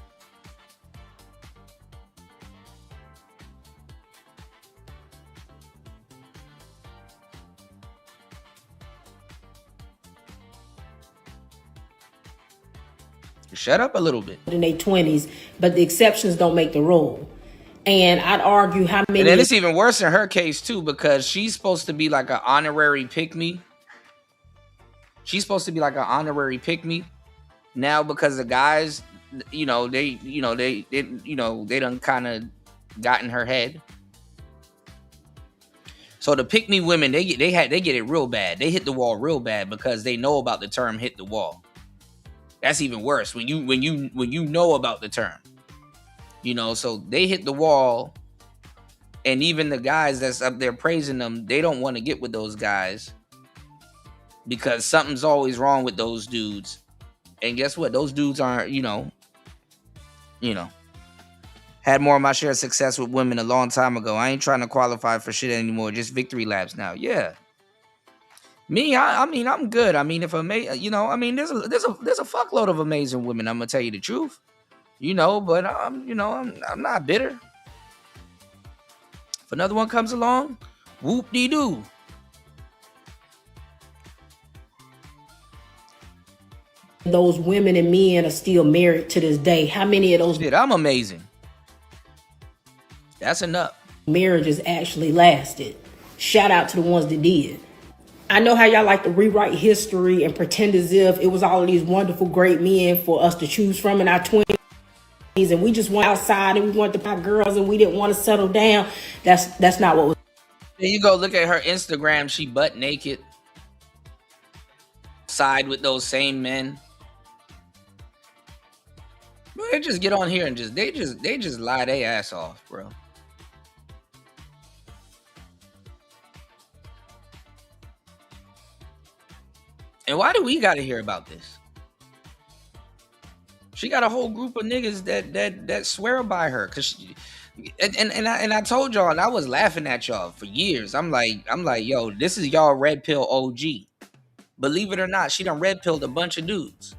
Shut up a little bit. In their 20s, but the exceptions don't make the rule. And I'd argue how many. And then it's even worse in her case too, because she's supposed to be like an honorary pick-me. She's supposed to be like an honorary pick-me. Now because the guys, they done kind of got in her head. So the pick-me women, they get it real bad. They hit the wall real bad because they know about the term "hit the wall." That's even worse when you know about the term. So they hit the wall, and even the guys that's up there praising them, they don't want to get with those guys because something's always wrong with those dudes. And guess what? Those dudes aren't, had more of my share of success with women a long time ago. I ain't trying to qualify for shit anymore. Just victory laps now. Yeah. Me, I mean, I'm good. I mean, there's a fuckload of amazing women. I'm gonna tell you the truth. But I'm not bitter. If another one comes along, whoop-de-doo. Those women and men are still married to this day. How many of those? Shit, I'm amazing. That's enough. Marriages actually lasted. Shout out to the ones that did. I know how y'all like to rewrite history and pretend as if it was all of these wonderful, great men for us to choose from in our 20s. And we just went outside and we wanted to buy girls and we didn't want to settle down. That's not what was. Then you go look at her Instagram. She butt naked. Side with those same men. They just get on here and they just lie their ass off, bro. And why do we gotta hear about this? She got a whole group of niggas that swear by her, and I told y'all, and I was laughing at y'all for years. I'm like, yo, this is y'all red pill OG. Believe it or not, she done red pilled a bunch of dudes.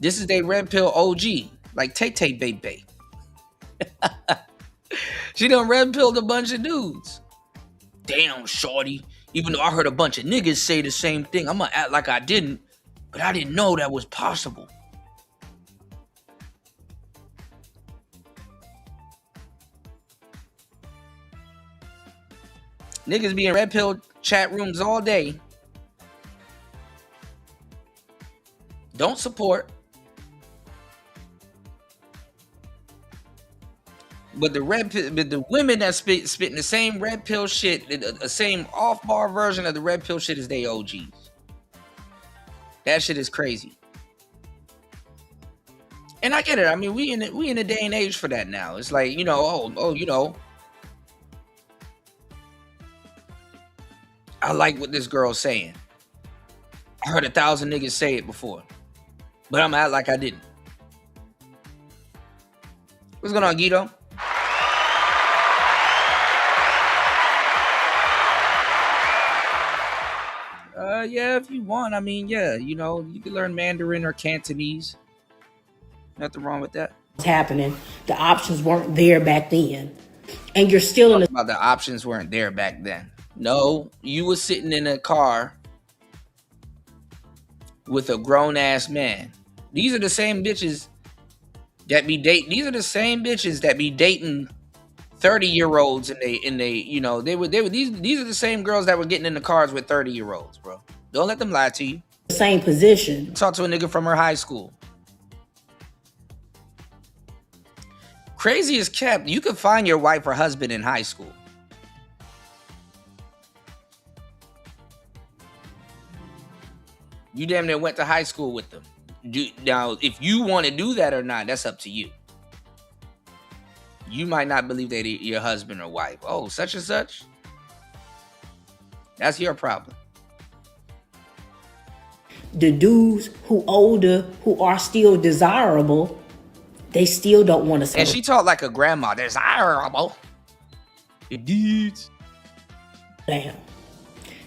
This is they red pill OG, like Tay Baby. She done red pilled a bunch of dudes. Damn, shorty. Even though I heard a bunch of niggas say the same thing, I'm gonna act like I didn't, but I didn't know that was possible. Niggas be in red pill chat rooms all day. Don't support. But the women that spitting the same red pill shit, the same off-bar version of the red pill shit as they OGs. That shit is crazy. And I get it. I mean, we in a day and age for that now. It's like, I like what this girl's saying. I heard 1,000 niggas say it before, but I'm act like I didn't. What's going on, Guido? Yeah, if you want. I mean, yeah, you can learn Mandarin or Cantonese. Nothing wrong with that. What's happening? The options weren't there back then. And you're still in about the options weren't there back then. No, you was sitting in a car with a grown-ass man. These are the same bitches that be dating. These are the same bitches that be dating 30-year-olds and these are the same girls that were getting in the cars with 30-year-olds, bro. Don't let them lie to you. Same position. Talk to a nigga from her high school. Crazy as kept, you could find your wife or husband in high school. You damn near went to high school with them. Now, if you want to do that or not, that's up to you. You might not believe they're your husband or wife. Oh, such and such? That's your problem. The dudes who older, who are still desirable, they still don't want to. And she talked like a grandma. Desirable. Dudes. Damn.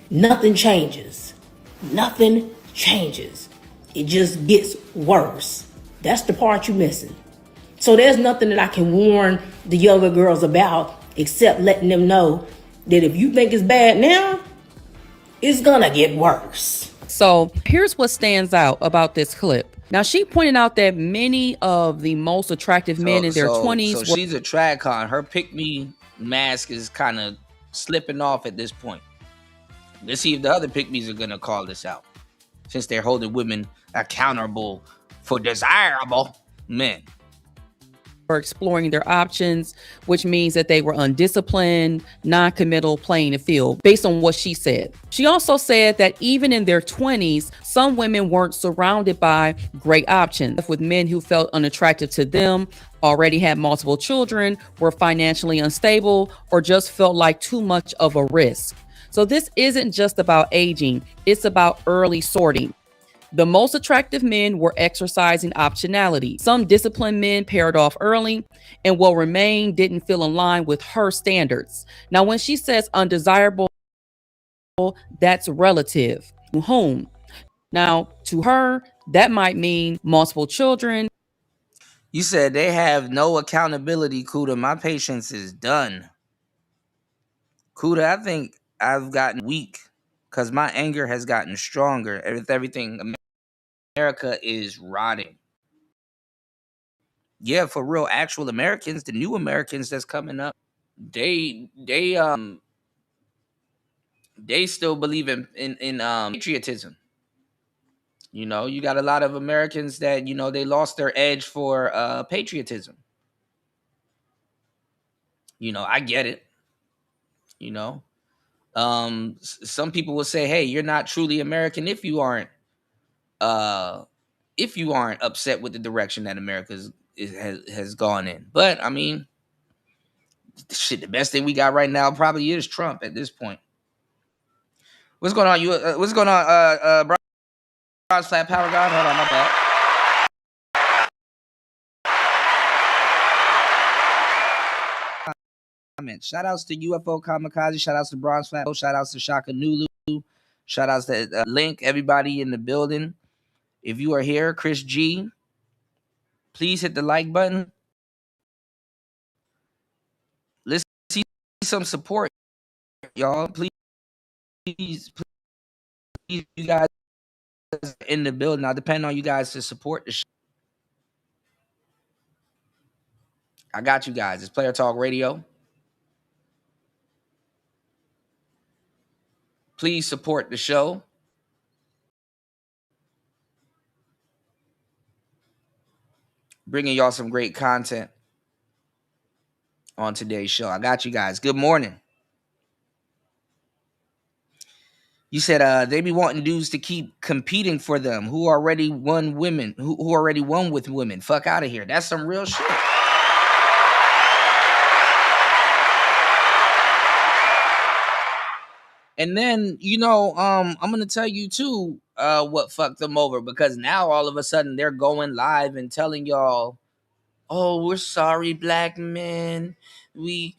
Nothing changes. Nothing changes. It just gets worse. That's the part you're missing. So there's nothing that I can warn the younger girls about except letting them know that if you think it's bad now, it's gonna get worse. So here's what stands out about this clip. Now, she pointed out that many of the most attractive men in their 20s. So she's a trad con. Her pick me mask is kind of slipping off at this point. Let's see if the other pick me's are going to call this out, since they're holding women accountable for desirable men. Were exploring their options, which means that they were undisciplined, non-committal, playing the field, based on what she said. She also said that even in their 20s, some women weren't surrounded by great options, with men who felt unattractive to them, already had multiple children, were financially unstable, or just felt like too much of a risk. So this isn't just about aging, it's about early sorting. The most attractive men were exercising optionality. Some disciplined men paired off early, and what remained didn't feel in line with her standards. Now, when she says undesirable, that's relative. To whom? Now, to her, that might mean multiple children. You said they have no accountability, Kuda. My patience is done. Kuda, I think I've gotten weak because my anger has gotten stronger with everything. America is rotting. Yeah, for real, actual Americans, the new Americans that's coming up, they still believe in patriotism. You know, you got a lot of Americans that, you know, they lost their edge for patriotism. You know, I get it. You know, some people will say, hey, you're not truly American if you aren't upset with the direction that America has gone in. But I mean, shit, the best thing we got right now probably is Trump at this point. What's going on? What's going on? Bronze Flat Power God. Hold on, my bad. Shout outs to UFO Kamikaze. Shout outs to Bronze Flat. Shout outs to Shaka Nulu. Shout outs to Link. Everybody in the building. If you are here, Chris G, please hit the like button. Let's see some support, y'all. Please, you guys in the building. I depend on you guys to support the show. I got you guys. It's Player Talk Radio. Please support the show. Bringing y'all some great content on today's show. I got you guys. Good morning. You said they be wanting dudes to keep competing for them who already won women, who already won with women. Fuck out of here. That's some real shit. And then, you know, I'm gonna tell you too what fucked them over, because now all of a sudden they're going live and telling y'all, oh, we're sorry, black men. We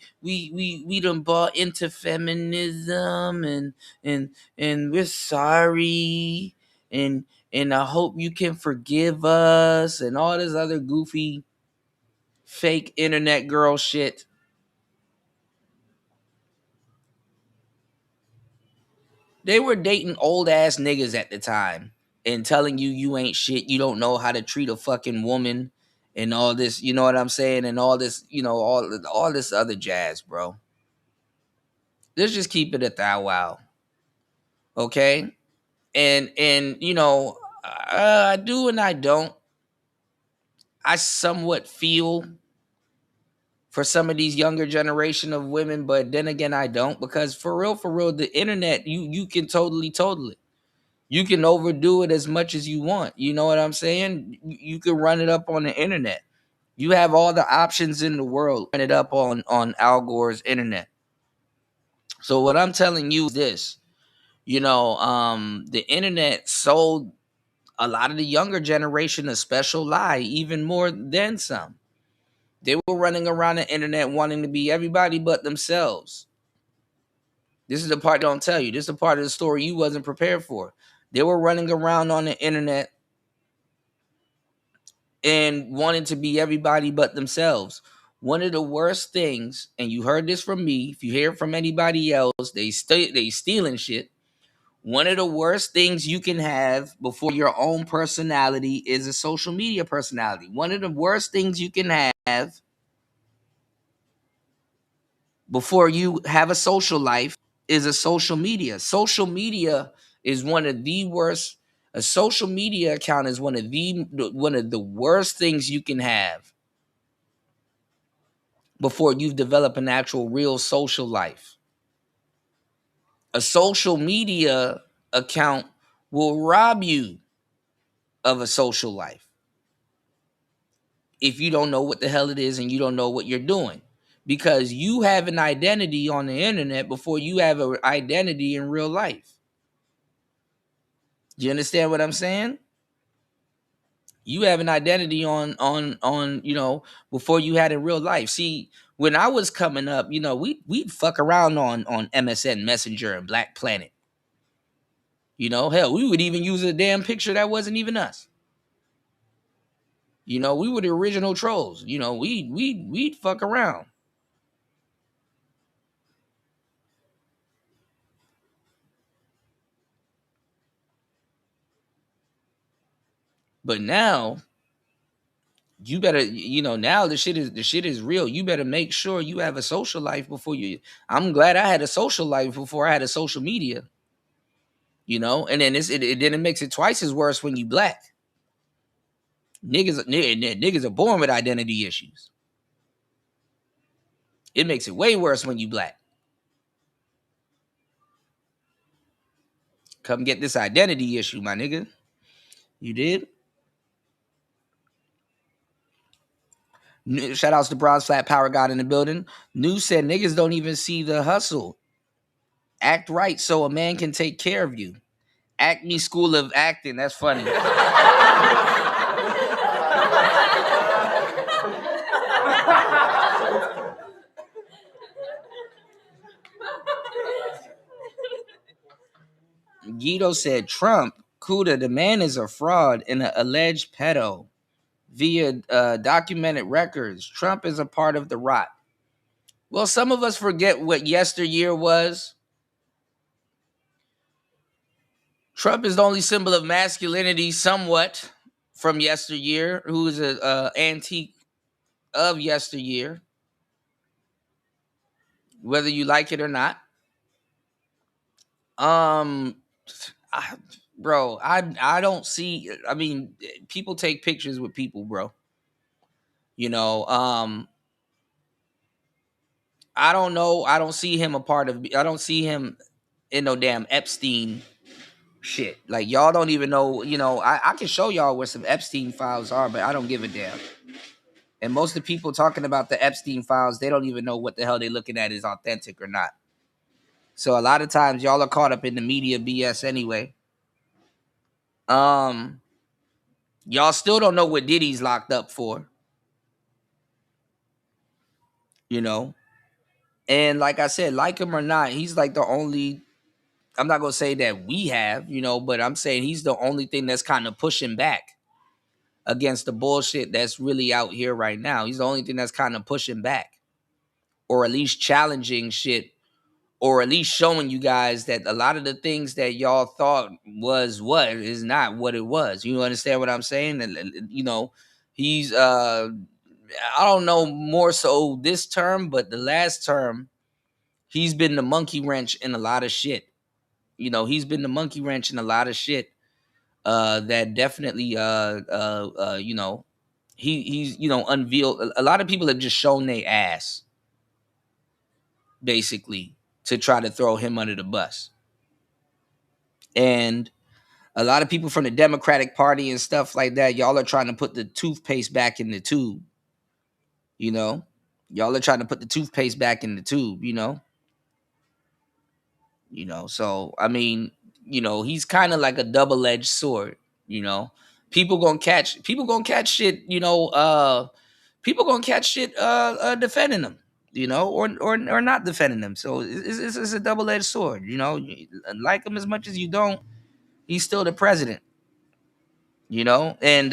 done bought into feminism and we're sorry and I hope you can forgive us and all this other goofy fake internet girl shit. They were dating old ass niggas at the time and telling you ain't shit, you don't know how to treat a fucking woman and all this, you know what I'm saying, and all this, you know, all this other jazz, bro. Let's just keep it at that. Wow. Okay? And you know, I do and I don't. I somewhat feel for some of these younger generation of women, but then again I don't, because for real, the internet, you can totally it. You can overdo it as much as you want. You know what I'm saying? You can run it up on the internet. You have all the options in the world. Run it up on Al Gore's internet. So what I'm telling you is this. You know, the internet sold a lot of the younger generation a special lie, even more than some. They were running around the internet wanting to be everybody but themselves. This is the part I don't tell you. This is the part of the story you wasn't prepared for. They were running around on the internet and wanting to be everybody but themselves. One of the worst things, and you heard this from me, if you hear it from anybody else, they stealing shit. One of the worst things you can have before your own personality is a social media personality. One of the worst things you can have before you have a social life is a social media. Social media is one of the worst. A social media account is one of the worst things you can have before you've developed an actual real social life. A social media account will rob you of a social life if you don't know what the hell it is and you don't know what you're doing. Because you have an identity on the internet before you have an identity in real life. Do you understand what I'm saying? You have an identity on before you had in real life. See, when I was coming up, we'd fuck around on MSN Messenger and Black Planet. Hell, we would even use a damn picture that wasn't even us. We were the original trolls. We'd fuck around. But now you better, now the shit is real. You better make sure you have a social life before you. I'm glad I had a social life before I had a social media. And then then it makes it twice as worse when you black. Niggas are born with identity issues. It makes it way worse when you black. Come get this identity issue, my nigga. You did? Shout outs to Bronze Flat Power God in the building. News said niggas don't even see the hustle. Act right so a man can take care of you. Acme School of Acting. That's funny. Guido said Trump, Kuda, the man is a fraud and an alleged pedo. Via documented records, Trump is a part of the rot. Well, some of us forget what yesteryear was. Trump is the only symbol of masculinity somewhat from yesteryear, who is an antique of yesteryear, whether you like it or not. Bro, I don't see. I mean, people take pictures with people, bro. I don't know. I don't see him a part of. I don't see him in no damn Epstein shit. Like y'all don't even know. I can show y'all where some Epstein files are, but I don't give a damn. And most of the people talking about the Epstein files, they don't even know what the hell they're looking at is authentic or not. So a lot of times y'all are caught up in the media BS anyway. Y'all still don't know what Diddy's locked up for. And like I said, like him or not, he's like the only. I'm not gonna say that we have, but I'm saying he's the only thing that's kind of pushing back against the bullshit that's really out here right now. He's the only thing that's kind of pushing back, or at least challenging shit, or at least showing you guys that a lot of the things that y'all thought was what is not what it was. You understand what I'm saying? And he's I don't know more so this term, but the last term, he's been the monkey wrench in a lot of shit. He's been the monkey wrench in a lot of shit. That definitely he's unveiled. A lot of people have just shown their ass, basically, to try to throw him under the bus. And a lot of people from the Democratic Party and stuff like that, y'all are trying to put the toothpaste back in the tube. Y'all are trying to put the toothpaste back in the tube. So I mean, he's kind of like a double-edged sword. People gonna catch shit. people gonna catch shit defending them, or not defending them. So it's a double edged sword. You like him as much as you don't, he's still the president. And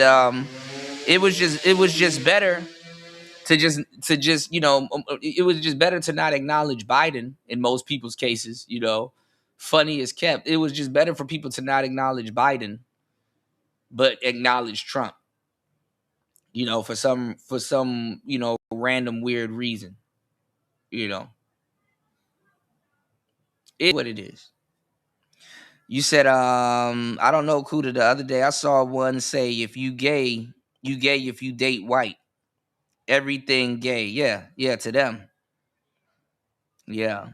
it was just better to just it was just better to not acknowledge Biden in most people's cases. Funny as kept, it was just better for people to not acknowledge Biden but acknowledge Trump. For some random weird reason. You know, it's what it is. You said, I don't know, Kuda. The other day I saw one say, if you gay, you gay if you date white. Everything gay. Yeah, to them. Yeah.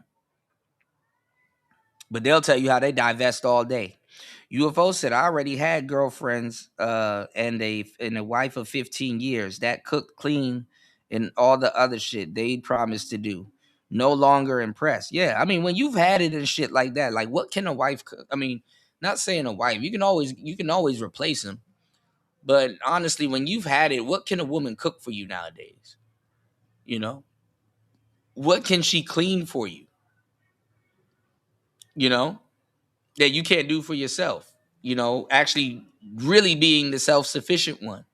But they'll tell you how they divest all day. UFO said, I already had girlfriends and a wife of 15 years that cooked, clean, and all the other shit they promised to do. No longer impressed. Yeah, I mean, when you've had it and shit like that, like what can a wife cook? I mean, not saying a wife, you can always replace them. But honestly, when you've had it, what can a woman cook for you nowadays? You know? What can she clean for you? You know? That you can't do for yourself. Actually really being the self-sufficient one.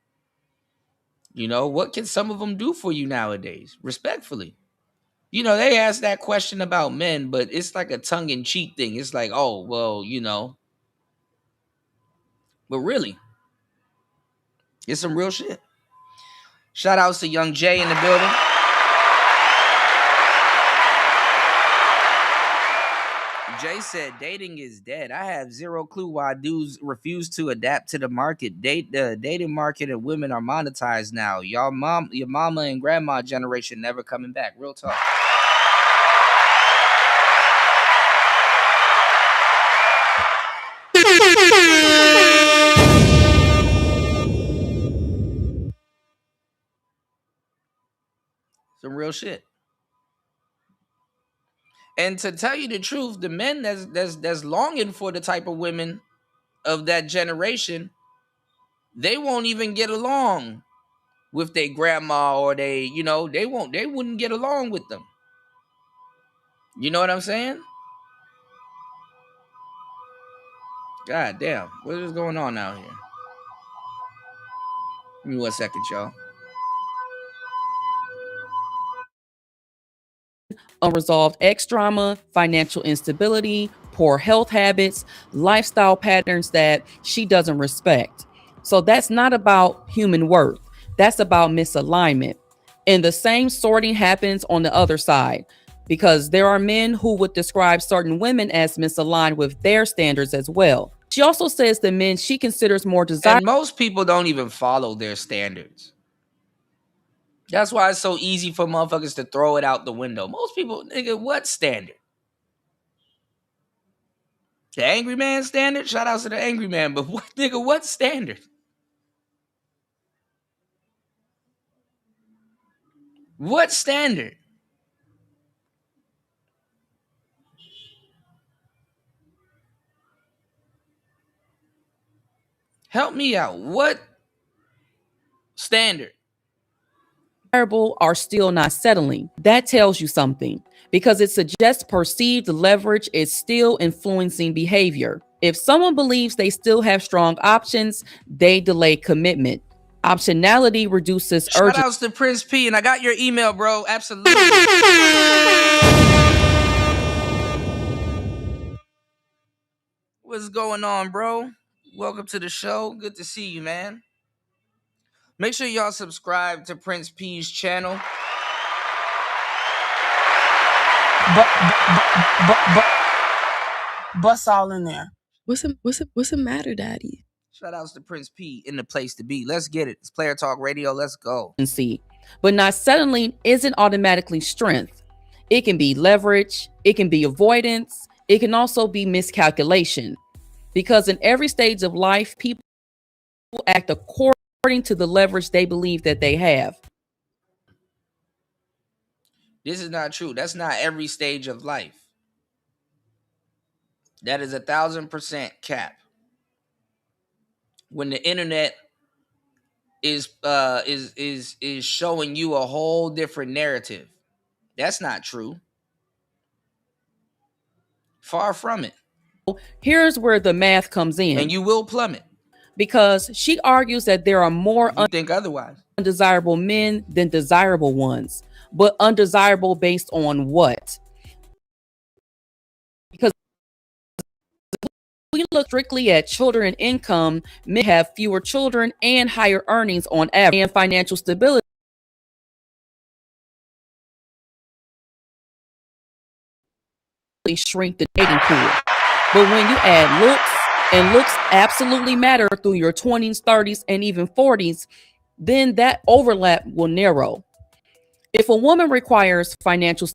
What can some of them do for you nowadays? Respectfully. They ask that question about men, but it's like a tongue-in-cheek thing. It's like, oh, well, but really, it's some real shit. Shout outs to Young Jay in the building. Jay said, dating is dead. I have zero clue why dudes refuse to adapt to the market. The dating market and women are monetized now. Your mama and grandma generation never coming back. Real talk. Some real shit. And to tell you the truth, the men that's longing for the type of women of that generation, they won't even get along with their grandma, or they wouldn't get along with them. You know what I'm saying? God damn, what is going on out here? Give me 1 second, y'all. Unresolved ex trauma, financial instability, poor health habits, lifestyle patterns that she doesn't respect. So that's not about human worth. That's about misalignment. And the same sorting happens on the other side, because there are men who would describe certain women as misaligned with their standards as well. She also says the men she considers more desirable. And most people don't even follow their standards. That's why it's so easy for motherfuckers to throw it out the window. Most people, nigga, what standard? The angry man standard? Shout out to the angry man, but what, nigga, what standard? What standard? Help me out. What standard? Are still not settling. That tells you something, because it suggests perceived leverage is still influencing behavior. If someone believes they still have strong options, they delay commitment. Optionality reduces Shout urgency. outs to Prince P, and I got your email, bro. Absolutely. What's going on, bro? Welcome to the show. Good to see you, man. Make sure y'all subscribe to Prince P's channel. Bust all in there. What's the matter, Daddy? Shout outs to Prince P in the place to be. Let's get it. It's Player Talk Radio. Let's go. But not settling isn't automatically strength. It can be leverage, it can be avoidance, it can also be miscalculation. Because in every stage of life, people act according to the leverage they believe that they have. This is not true. That's not every stage of life. That is 1,000% cap. When the internet is showing you a whole different narrative. That's not true. Far from it. Here's where the math comes in. And you will plummet. Because she argues that there are more if you think otherwise. Undesirable men than desirable ones. But undesirable based on what? Because we look strictly at children and income, men have fewer children and higher earnings on average, and financial stability shrink the dating pool. But when you add looks, and looks absolutely matter through your 20s, 30s, and even 40s, then that overlap will narrow. If a woman requires financial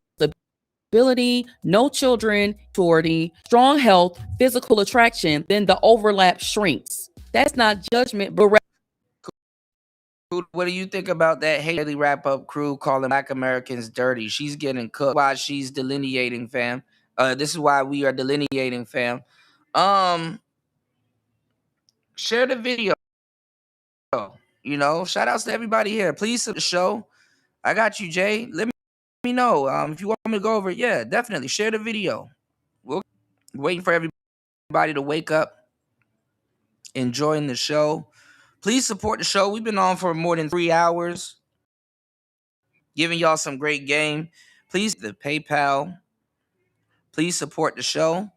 stability, no children, maturity, strong health, physical attraction, then the overlap shrinks. That's not judgment, but what do you think about that Haley wrap up crew calling Black Americans dirty? She's getting cooked while she's delineating, fam. This is why we are delineating, fam. Share the video. You know, shout outs to everybody here. Please sub the show. I got you, Jay. Let me know if you want me to go over it. Yeah, definitely share the video. We're waiting for everybody to wake up, enjoying the show. Please support the show. We've been on for more than 3 hours, giving y'all some great game. Please, the PayPal. Please support the show.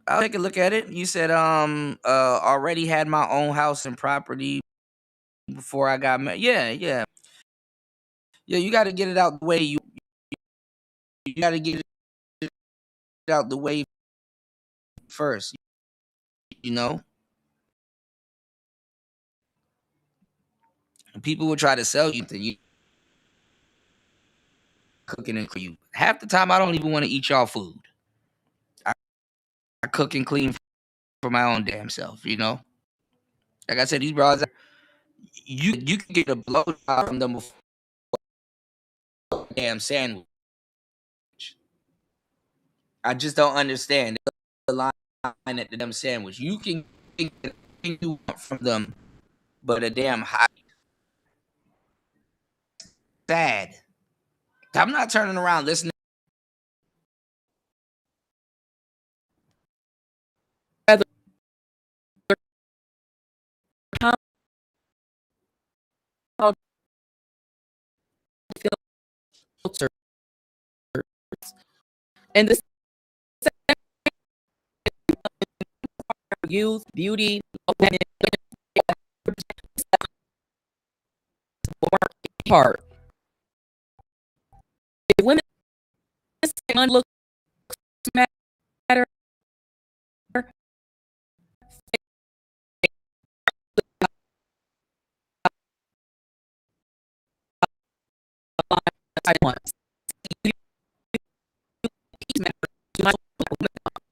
I'll take a look at it. You said already had my own house and property before I got married. Yeah. You got to get it out the way. You got to get it out the way first. You know, and people will try to sell you that you cooking and clean. Half the time, I don't even want to eat y'all food. I cook and clean for my own damn self. You know, like I said, these bras, you can get a blowjob from them before a damn sandwich. I just don't understand the line at the damn sandwich. You can get anything you want from them, but a damn hot sad. I'm not turning around listening. and this youth, beauty, part. If women look matter,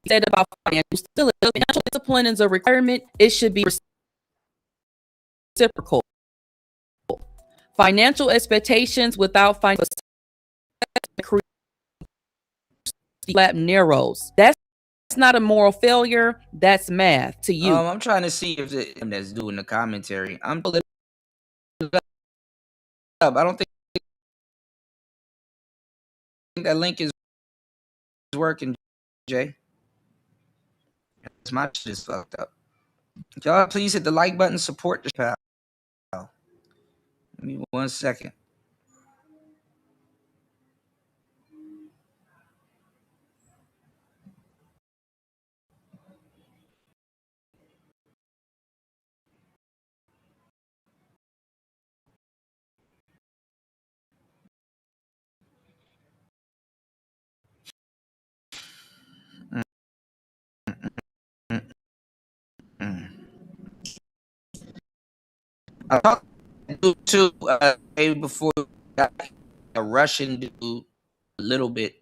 said about financial stability. Financial discipline is a requirement. It should be reciprocal. Financial expectations without financial flat narrows. That's not a moral failure. That's math to you. I'm trying to see if that's doing the commentary. I'm pulling it up. I don't think that link is working, Jay. My shit is fucked up. Y'all, please hit the like button. Support the pal. Give me 1 second. I talked to before a Russian dude a little bit.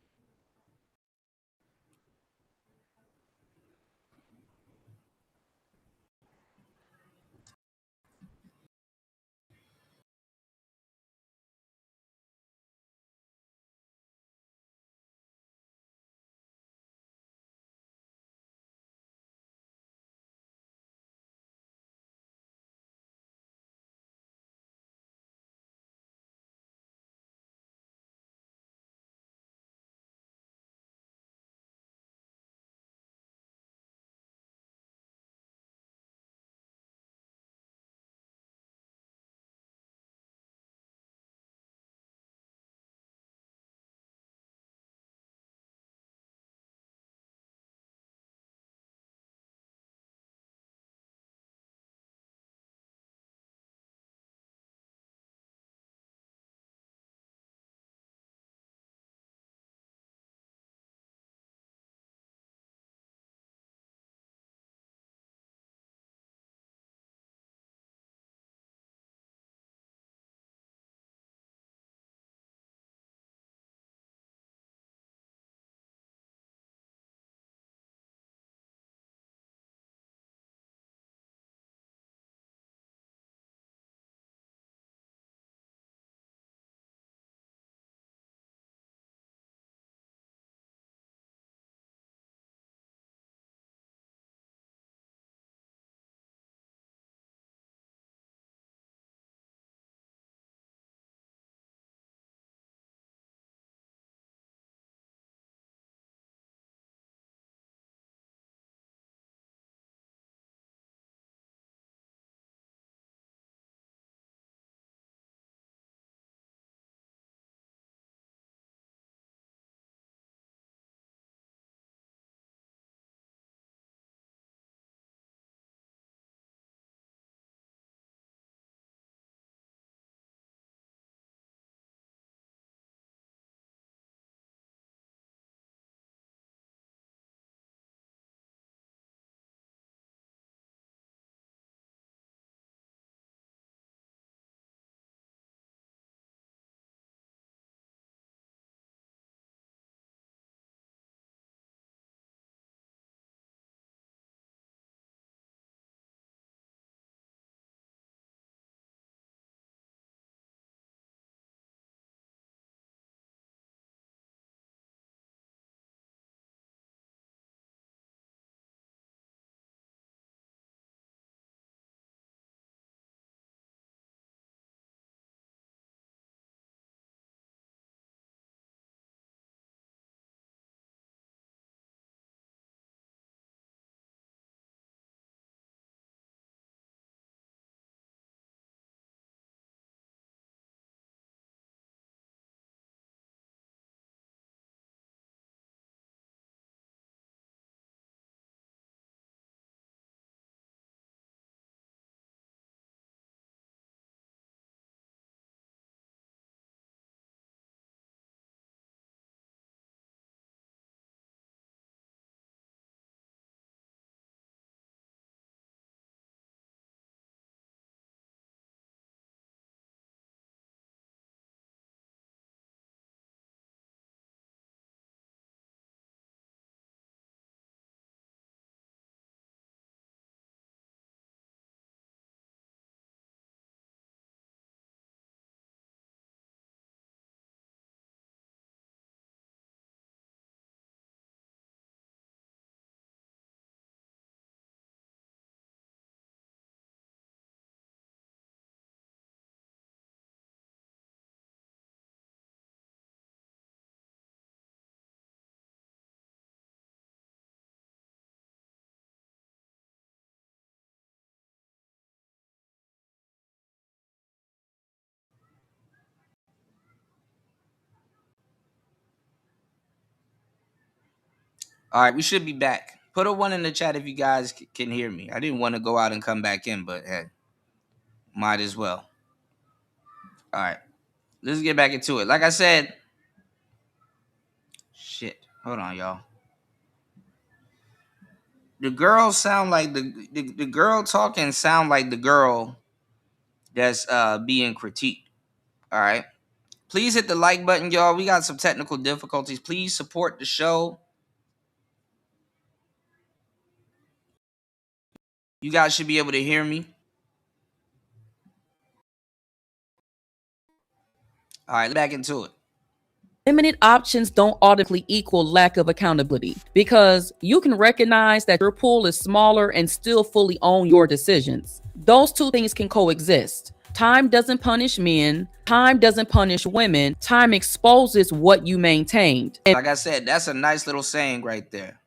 All right, we should be back. Put a 1 in the chat if you guys can hear me. I didn't want to go out and come back in, but hey, might as well. All right, let's get back into it. Like I said, shit. Hold on, y'all. The girls sound like the girl talking sound like the girl that's being critiqued. All right. Please hit the like button, y'all. We got some technical difficulties. Please support the show. You guys should be able to hear me. All right, back into it. Limited options don't automatically equal lack of accountability, because you can recognize that your pool is smaller and still fully own your decisions. Those two things can coexist. Time doesn't punish men. Time doesn't punish women. Time exposes what you maintained and Like I said, that's a nice little saying right there.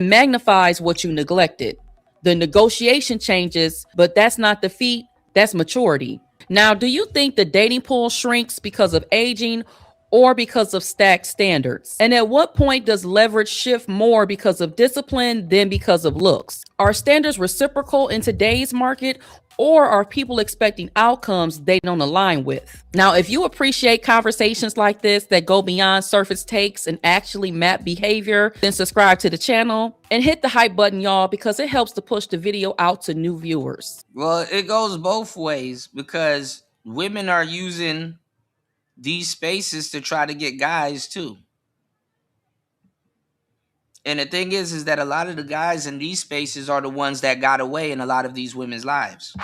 magnifies what you neglected. The negotiation changes, but that's not defeat, that's maturity. Now, do you think the dating pool shrinks because of aging or because of stacked standards? And at what point does leverage shift more because of discipline than because of looks? Are standards reciprocal in today's market, or are people expecting outcomes they don't align with? Now, if you appreciate conversations like this that go beyond surface takes and actually map behavior, then subscribe to the channel and hit the hype button, y'all, because it helps to push the video out to new viewers. Well, it goes both ways, because women are using these spaces to try to get guys too. And the thing is that a lot of the guys in these spaces are the ones that got away in a lot of these women's lives.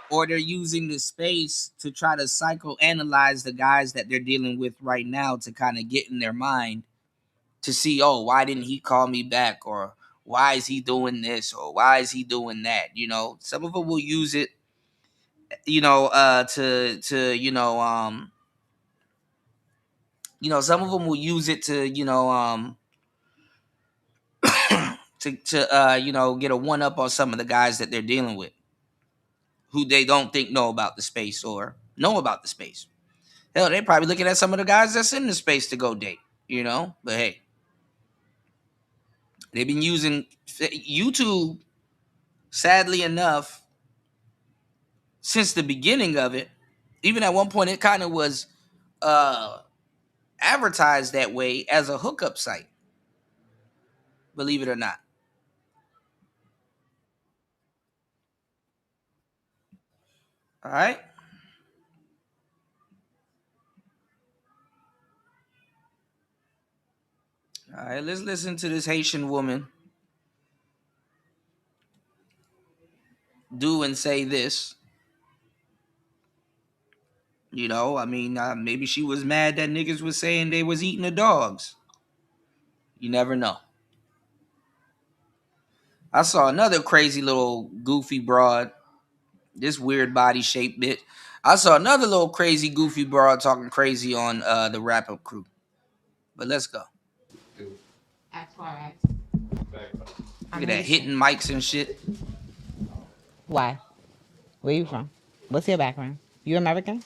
Or they're using this space to try to psychoanalyze the guys that they're dealing with right now, to kind of get in their mind to see, oh, why didn't he call me back? Or why is he doing this? Or why is he doing that? You know, some of them will use it, some of them will use it to, get a one up on some of the guys that they're dealing with, who they don't think know about the space or know about the space. Hell, they're probably looking at some of the guys that's in the space to go date, But hey, they've been using YouTube, sadly enough, since the beginning of it. Even at one point, it kind of was advertised that way as a hookup site, believe it or not. All right. All right, let's listen to this Haitian woman do and say this. Maybe she was mad that niggas was saying they was eating the dogs. You never know. I saw another crazy little goofy broad, this weird body shape bit. I saw another little crazy goofy broad talking crazy on the wrap up crew. But let's go. Look at that, hitting mics and shit. Why? Where you from? What's your background? You American?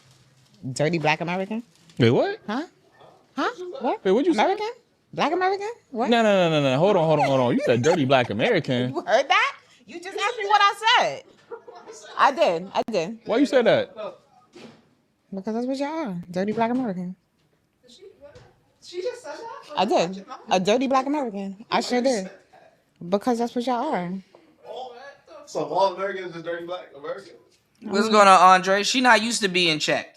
Dirty black American? Wait, what? Huh? Huh? What? Wait, what'd you American? say? Black American? What? No. Hold on. You said dirty black American. You heard that? You just asked me what I said. I did. Why you said that? Because that's what y'all are. Dirty black American. She just said that? I did. A dirty black American. I sure did. Because that's what y'all are. So all Americans is dirty black Americans? What's going on, Andre? She not used to being checked.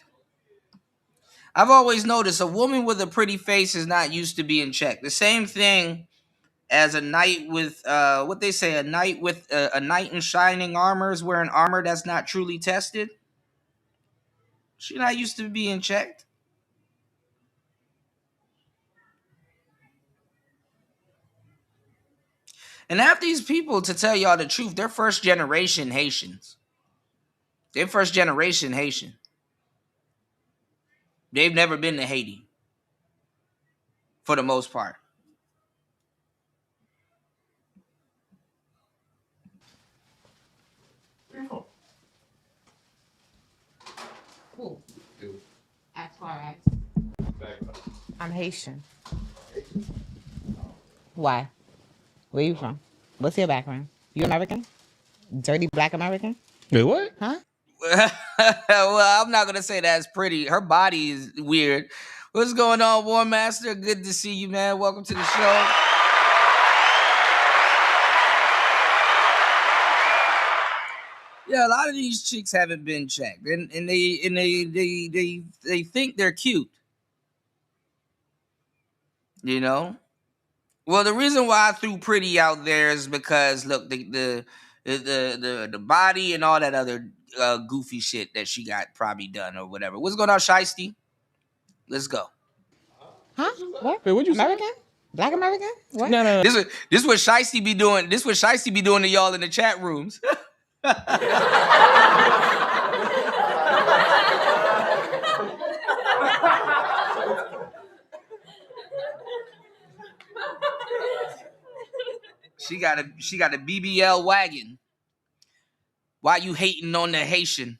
I've always noticed a woman with a pretty face is not used to being checked. The same thing as a knight with what they say, a knight in shining armor is wearing armor that's not truly tested. She not used to being checked. And half these people, to tell y'all the truth, they're first generation Haitians. They're first generation Haitian. They've never been to Haiti, for the most part. why I'm Haitian. Why? Where you from? What's your background? You American? Dirty black American? Wait, what? Huh? Well, I'm not gonna say that's pretty. Her body is weird. What's going on, War Master? Good to see you, man. Welcome to the show. Yeah, a lot of these chicks haven't been checked, and they think they're cute. You know. Well, the reason why I threw pretty out there is because look, the body and all that other goofy shit that she got probably done or whatever. What's going on, Shiesty? Let's go. Huh? What? Wait, what'd you American? say? Black American? What? No. This is what Shiesty be doing. This is what Shiesty be doing to y'all in the chat rooms. She got a BBL wagon. Why you hating on the Haitian?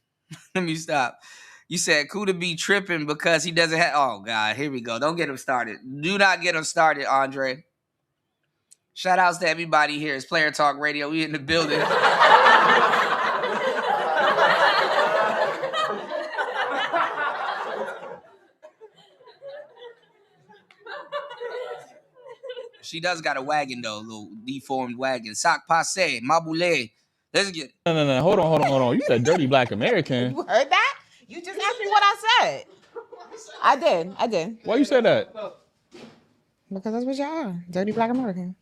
Let me stop. You said Kuda be tripping because he doesn't have. Oh God, here we go. Don't get him started. Do not get him started, Andre. Shout outs to everybody here. It's Player Talk Radio. We in the building. She does got a wagon though, a little deformed wagon. Sac passe, maboule. Let's get. No. Hold on. You said dirty black American. You heard that? You just asked me what I said. I did. Why you said that? Because that's what y'all are. Dirty black American.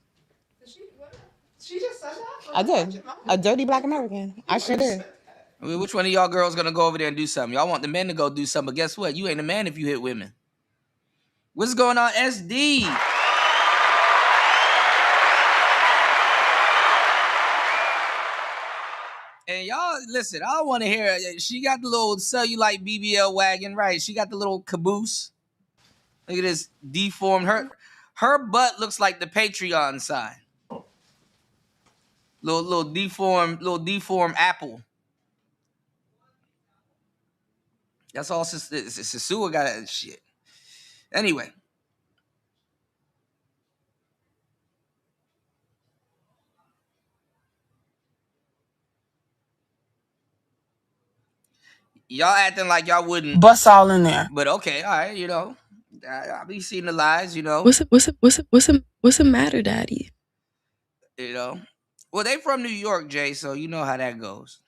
She just said that? I did. A dirty black American. I sure did. I mean, which one of y'all girls gonna go over there and do something? Y'all want the men to go do something, but guess what? You ain't a man if you hit women. What's going on, SD? And y'all, listen, I don't want to hear it. She got the little cellulite BBL wagon, right? She got the little caboose. Look at this deformed. Her butt looks like the Patreon sign. Little deformed apple. That's all. Sasua got that shit. Anyway. Y'all acting like y'all wouldn't Bust all in there. But okay, all right, you know. I be seeing the lies, you know. What's the matter, Daddy? You know. Well, they from New York, Jay, so you know how that goes.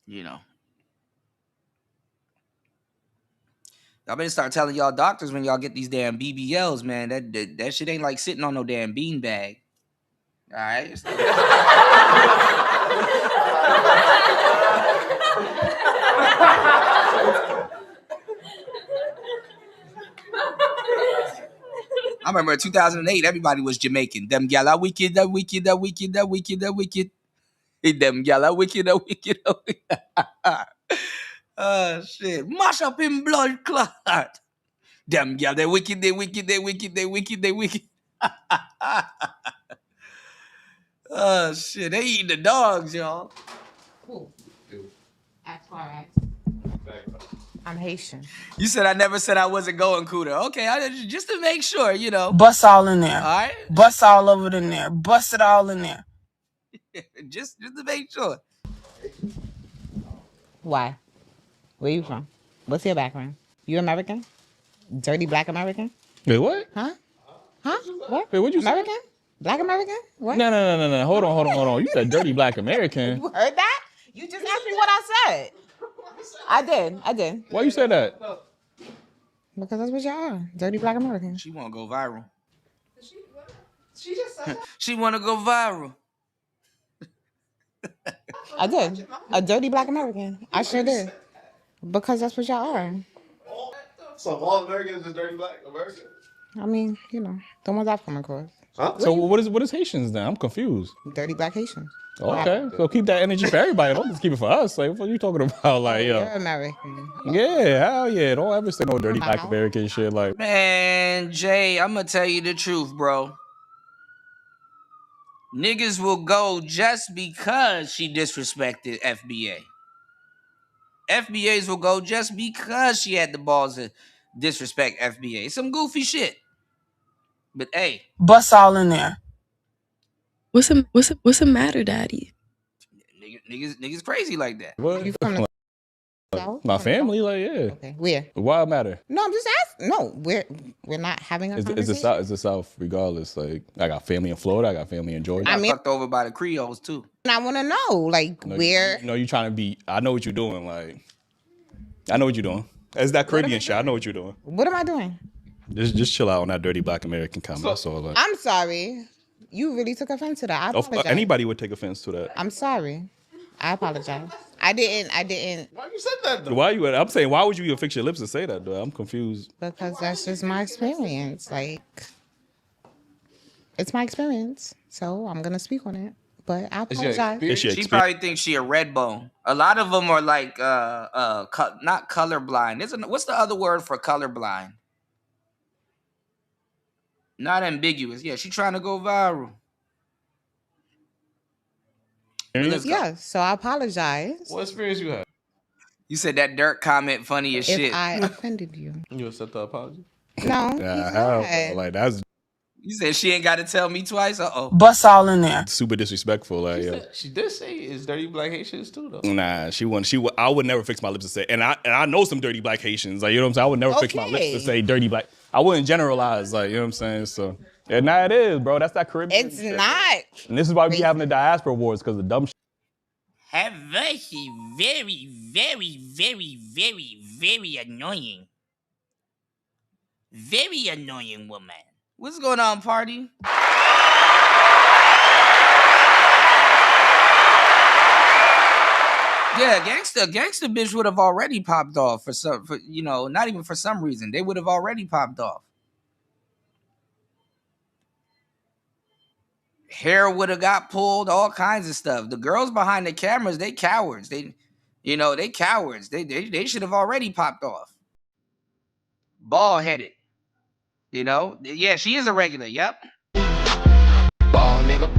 You know. Y'all better start telling y'all doctors when y'all get these damn BBLs, man. That shit ain't like sitting on no damn beanbag. All right. I remember in 2008, everybody was Jamaican. Them gala wicked, that wicked, that wicked, that wicked, that wicked. Them gala wicked, that wicked, that wicked. Oh shit! Mash up in blood clot. Them gal, they wicked, they wicked, they wicked, they wicked, they wicked. Oh shit! They eating the dogs, y'all. Cool. As far as I'm Haitian. You said I never said I wasn't going, Kuda. Okay, just to make sure, you know. Bust all in there. All right. Bust all over it in there. Bust it all in there. just to make sure. Why? Where you from? What's your background? You American? Dirty black American? Wait, what? Huh? What? Wait, what'd you American? say? Black American? What? No. Hold on. You said dirty black American. You heard that? You just asked me what I said. I did. Why you said that? Because that's what y'all are. Dirty black American. She want to go viral. She just said that. She want to go viral. I did. A dirty black American. I sure did. Because that's what y'all are. So all Americans is dirty black Americans? I mean, you know, the ones I've come across. Huh? So what is Haitians then? I'm confused. Dirty black Haitians. Okay, so keep that energy for everybody. Don't just keep it for us. Like, what are you talking about? Like, yo. You're American. Yeah, hell yeah. Don't ever say no dirty black American shit. Like, Man, Jay, I'm going to tell you the truth, bro. Niggas will go just because she disrespected FBA. FBAs will go just because she had the balls to disrespect FBA. Some goofy shit. But hey, Bust all in there. What's the matter, Daddy? Niggas crazy like that. What? You from the South? My family, like, yeah. Okay, where? Why it matter? No, I'm just asking. No, we're not having a conversation. It's the South, regardless. Like, I got family in Florida. I got family in Georgia. I fucked over by the Creoles too. I want to know, like, where. You know, you trying to be. I know what you're doing. Like, I know what you're doing. It's that Caribbean shit. I know what you're doing. What am I doing? Just chill out on that dirty Black American comment. That's all. Like, I'm sorry. You really took offense to that. I apologize. Anybody would take offense to that. I'm sorry. I apologize. I didn't. Why you said that though? Why you? I'm saying, why would you even fix your lips and say that, though? I'm confused. Because that's just my experience. Like, it's my experience, so I'm gonna speak on it. But I apologize. She probably thinks she a red bone. A lot of them are like not colorblind. What's the other word for colorblind? Not ambiguous. Yeah, she trying to go viral. Yeah, so I apologize. What experience you had? You said that dirt comment funny as shit. If I offended you. You accept the apology? No. Like, that's. You said she ain't got to tell me twice. Bust all in there. Super disrespectful. Like, She did say it's dirty Black Haitians too, though. Nah, she wouldn't. I would never fix my lips to say, and I know some dirty Black Haitians. Like, you know what I'm saying? I would never fix my lips to say dirty Black. I wouldn't generalize. Like, you know what I'm saying? So, yeah, nah, it is, bro. That's that Caribbean. It's not. And this is why we be having the diaspora wars, because of dumb shit. Have mercy, very, very, very, very, very annoying. Very annoying woman. What's going on, party? Yeah, gangster bitch would have already popped off for not even for some reason. They would have already popped off. Hair would have got pulled, all kinds of stuff. The girls behind the cameras, they cowards. They cowards. They should have already popped off. Bald headed. Yeah, she is a regular. Yep. Ball nigga.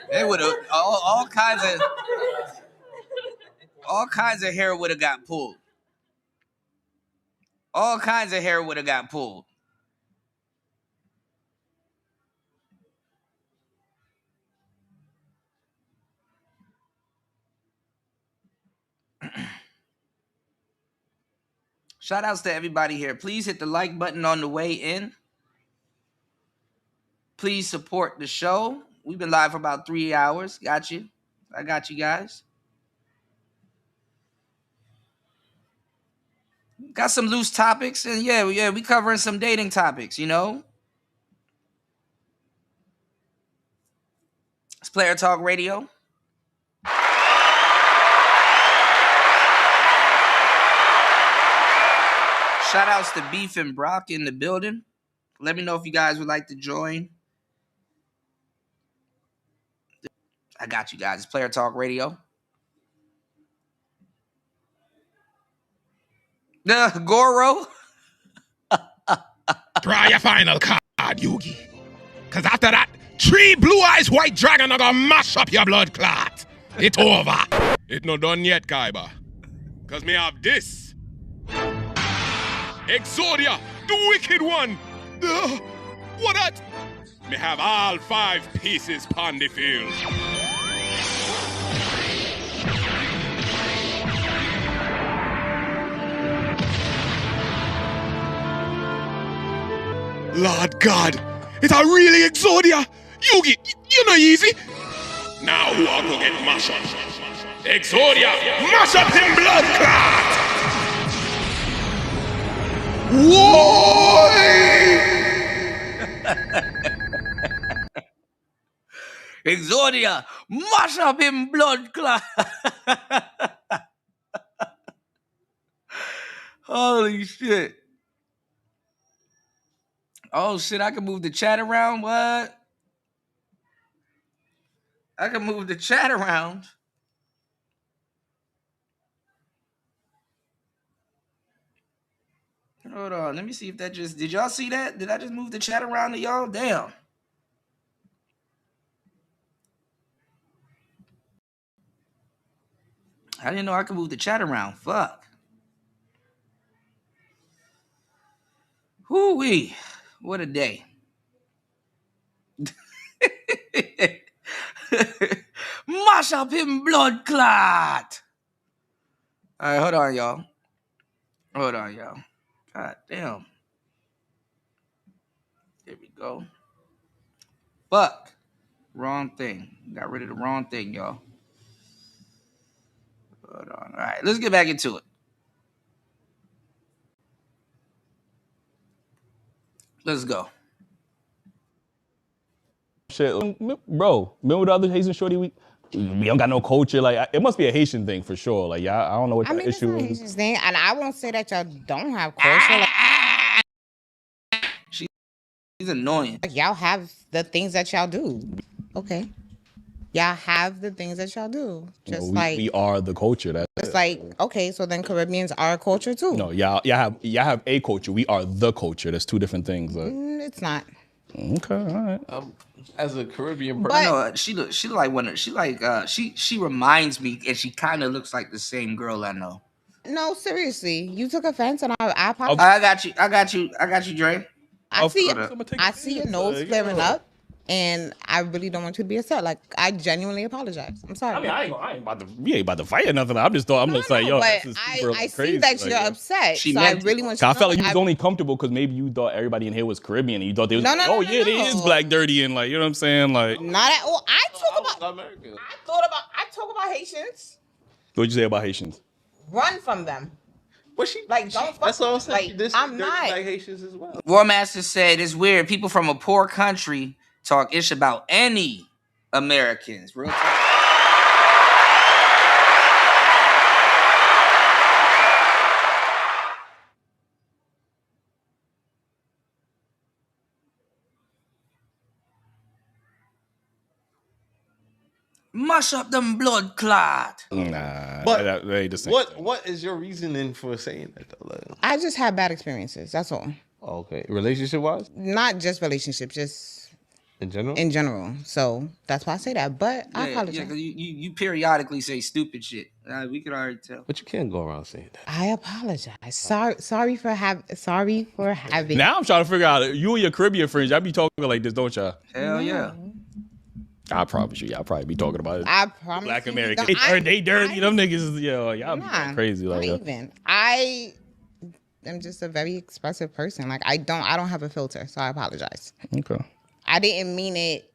They would have all kinds of hair would have got pulled. All kinds of hair would have got pulled. Shout outs to everybody here. Please hit the like button on the way in. Please support the show. We've been live for about 3 hours. Got you. I got you guys. Got some loose topics. And yeah, we covering some dating topics, It's Player Talk Radio. Shout outs to Beef and Brock in the building. Let me know if you guys would like to join. I got you guys. It's Player Talk Radio. Goro. Try your final card, Yugi. Cause after that, 3 blue eyes white dragon are gonna mash up your blood clot. It over. It not done yet, Kaiba. Cause me have this. Exodia, the wicked one. What that? Me have all 5 pieces pon the field. Lord God, it's a really Exodia. Yugi, you're not easy. Now who are gonna get mash up? Exodia, mash up him blood clot. Exodia, mash up him blood clot. Holy shit. Oh shit! I can move the chat around. What? I can move the chat around. Hold on. Let me see if that just. Did y'all see that? Did I just move the chat around to y'all? Damn. I didn't know I could move the chat around. Fuck. Whoo-wee. What a day. Mash up him blood clot. All right, hold on, y'all. Hold on, y'all. God damn. There we go. Fuck. Wrong thing. Got rid of the wrong thing, y'all. Hold on. All right, let's get back into it. Let's go. Shit, bro. Remember the other Haitian shorty? We don't got no culture. Like, it must be a Haitian thing for sure. Like, y'all, I don't know what the issue it's not is. Haitian's thing, and I won't say that y'all don't have culture. She's annoying. Like, y'all have the things that y'all do. Okay. Y'all have the things that y'all do. Just We are the culture. That's just like, okay, so then Caribbeans are a culture too. No, y'all have a culture. We are the culture. That's two different things. Like. It's not. Okay, all right. As a Caribbean person, I know she like one of she reminds me, and she kind of looks like the same girl I know. No, seriously, you took offense, and I apologize. I got you, Dre. I see your nose flaring up, and I really don't want you to be upset. Like, I genuinely apologize. I'm sorry. I mean, I ain't about to fight or nothing. I'm just like, yo, but this is I super see crazy. that you're upset, so I really want you to know. I felt like you was only comfortable because maybe you thought everybody in here was Caribbean, and you thought they was they is black dirty, and like, you know what I'm saying? Like, not at all. I talk about Haitians. What'd you say about Haitians? Run from them. What she like? Don't. That's all I'm saying. Like, I'm not. Like Haitians as well. War Master said it's weird. People from a poor country talk ish about any Americans. Real talk. Mush up them blood clot. Nah, but that ain't the same. What is your reasoning for saying that though? Like, I just have bad experiences. That's all. Okay, relationship wise? Not just relationships, just in general. In general, so that's why I say that. But I apologize. Yeah, because you periodically say stupid shit. We could already tell. But you can't go around saying that. I apologize. Sorry for having. Now I'm trying to figure out you and your Caribbean friends. Y'all be talking like this, don't y'all? Hell yeah. I promise you, y'all probably be talking about it. I promise. Black Americans, they dirty. Them niggas, y'all be crazy. Like, not even. I am just a very expressive person. Like, I don't have a filter, so I apologize. Okay. I didn't mean it.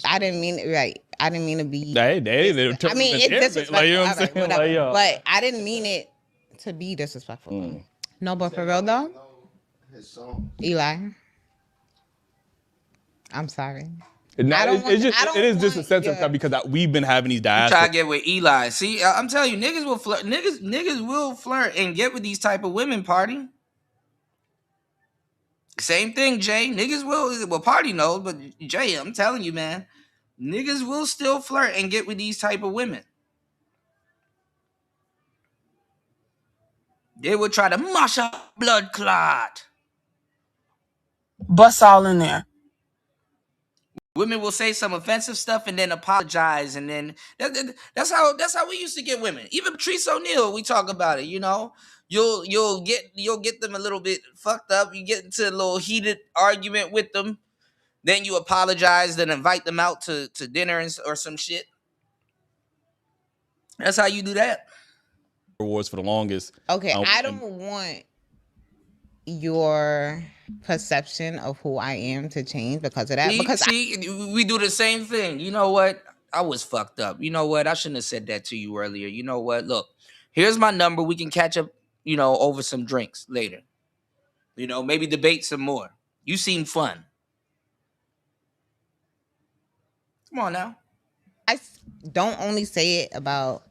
I didn't mean it right. I didn't mean to be. I mean, it's disrespectful. Like, you know what I'm saying? Like, but I didn't mean it to be disrespectful. No, but for real though, Eli, I'm sorry. It is just a sense of because we've been having these diaspora. Try to get with Eli. See, I'm telling you, niggas will flirt. Niggas will flirt and get with these type of women. Party. Same thing, Jay. Niggas will. Well, Party knows, but Jay, I'm telling you, man, niggas will still flirt and get with these type of women. They will try to mush up blood clot. Bust all in there. Women will say some offensive stuff and then apologize, and then that's how we used to get women. Even Patrice O'Neal, we talk about it. You know, you'll get them a little bit fucked up. You get into a little heated argument with them, then you apologize, then invite them out to dinner or some shit. That's how you do that. Rewards for the longest. Okay, I don't want your perception of who I am to change because of that. We do the same thing. You know what? I was fucked up. You know what? I shouldn't have said that to you earlier. You know what? Look, here's my number. We can catch up, over some drinks later. Maybe debate some more. You seem fun. Come on now. I don't only say it about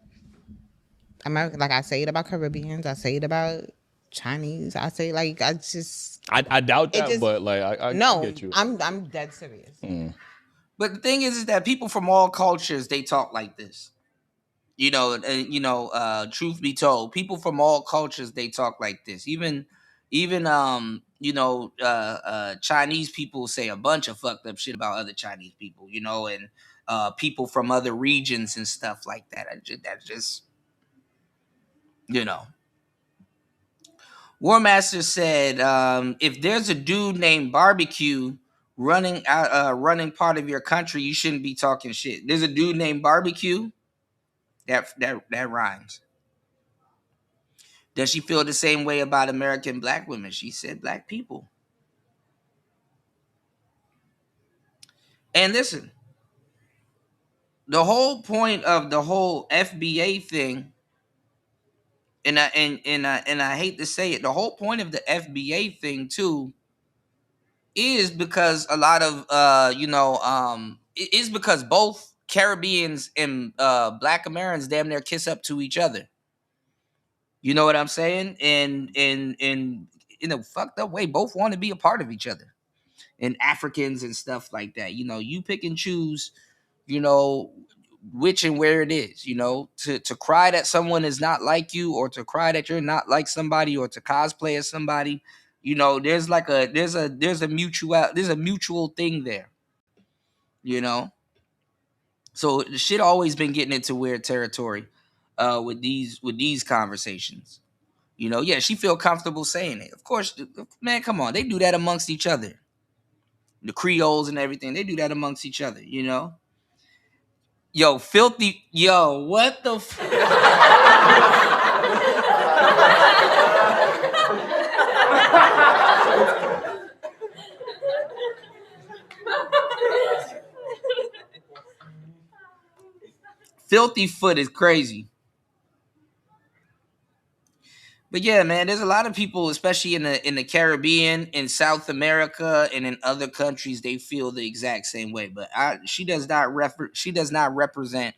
America. Like, I say it about Caribbeans. I say it about Chinese. I say like I just I doubt it that, just but like I no. get you. I'm dead serious. But the thing is that people from all cultures, they talk like this. Truth be told, people from all cultures, they talk like this. Even Chinese people say a bunch of fucked up shit about other Chinese people, and people from other regions and stuff like that. That's just, you know. War Master said, if there's a dude named Barbecue running part of your country, you shouldn't be talking shit. There's a dude named Barbecue. That rhymes. Does she feel the same way about American black women? She said black people. And listen, the whole point of the whole FBA thing, and I hate to say it, the whole point of the FBA thing too is because a lot of it is because both Caribbeans and black Americans damn near kiss up to each other. You know what I'm saying? And in a fucked up way, both want to be a part of each other. And Africans and stuff like that. You pick and choose, which and where it is, to cry that someone is not like you, or to cry that you're not like somebody, or to cosplay as somebody. There's like there's a mutual thing there, so the shit always been getting into weird territory with these conversations. Yeah, she feel comfortable saying it. Of course, man, come on, they do that amongst each other. The Creoles and everything, they do that amongst each other, Yo, filthy, what the Filthy foot is crazy. But yeah, man, there's a lot of people, especially in the Caribbean, in South America, and in other countries, they feel the exact same way. But she does not represent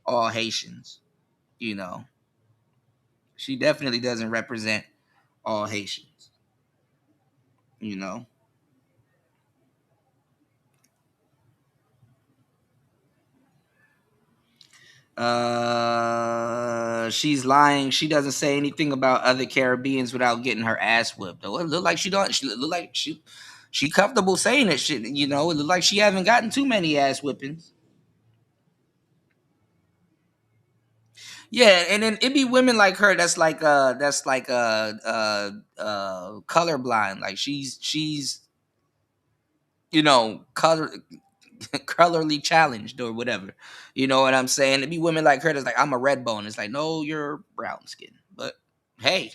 all Haitians. She definitely doesn't represent all Haitians. She's lying. She doesn't say anything about other Caribbeans without getting her ass whipped. Though it look like she don't. She look like she comfortable saying that shit. It look like she haven't gotten too many ass whippings. Yeah, and then it be women like her that's like colorblind. Like she's color colorly challenged or whatever. You know what I'm saying? It be women like her that's like, I'm a red bone. It's like, no, you're brown skin. But hey,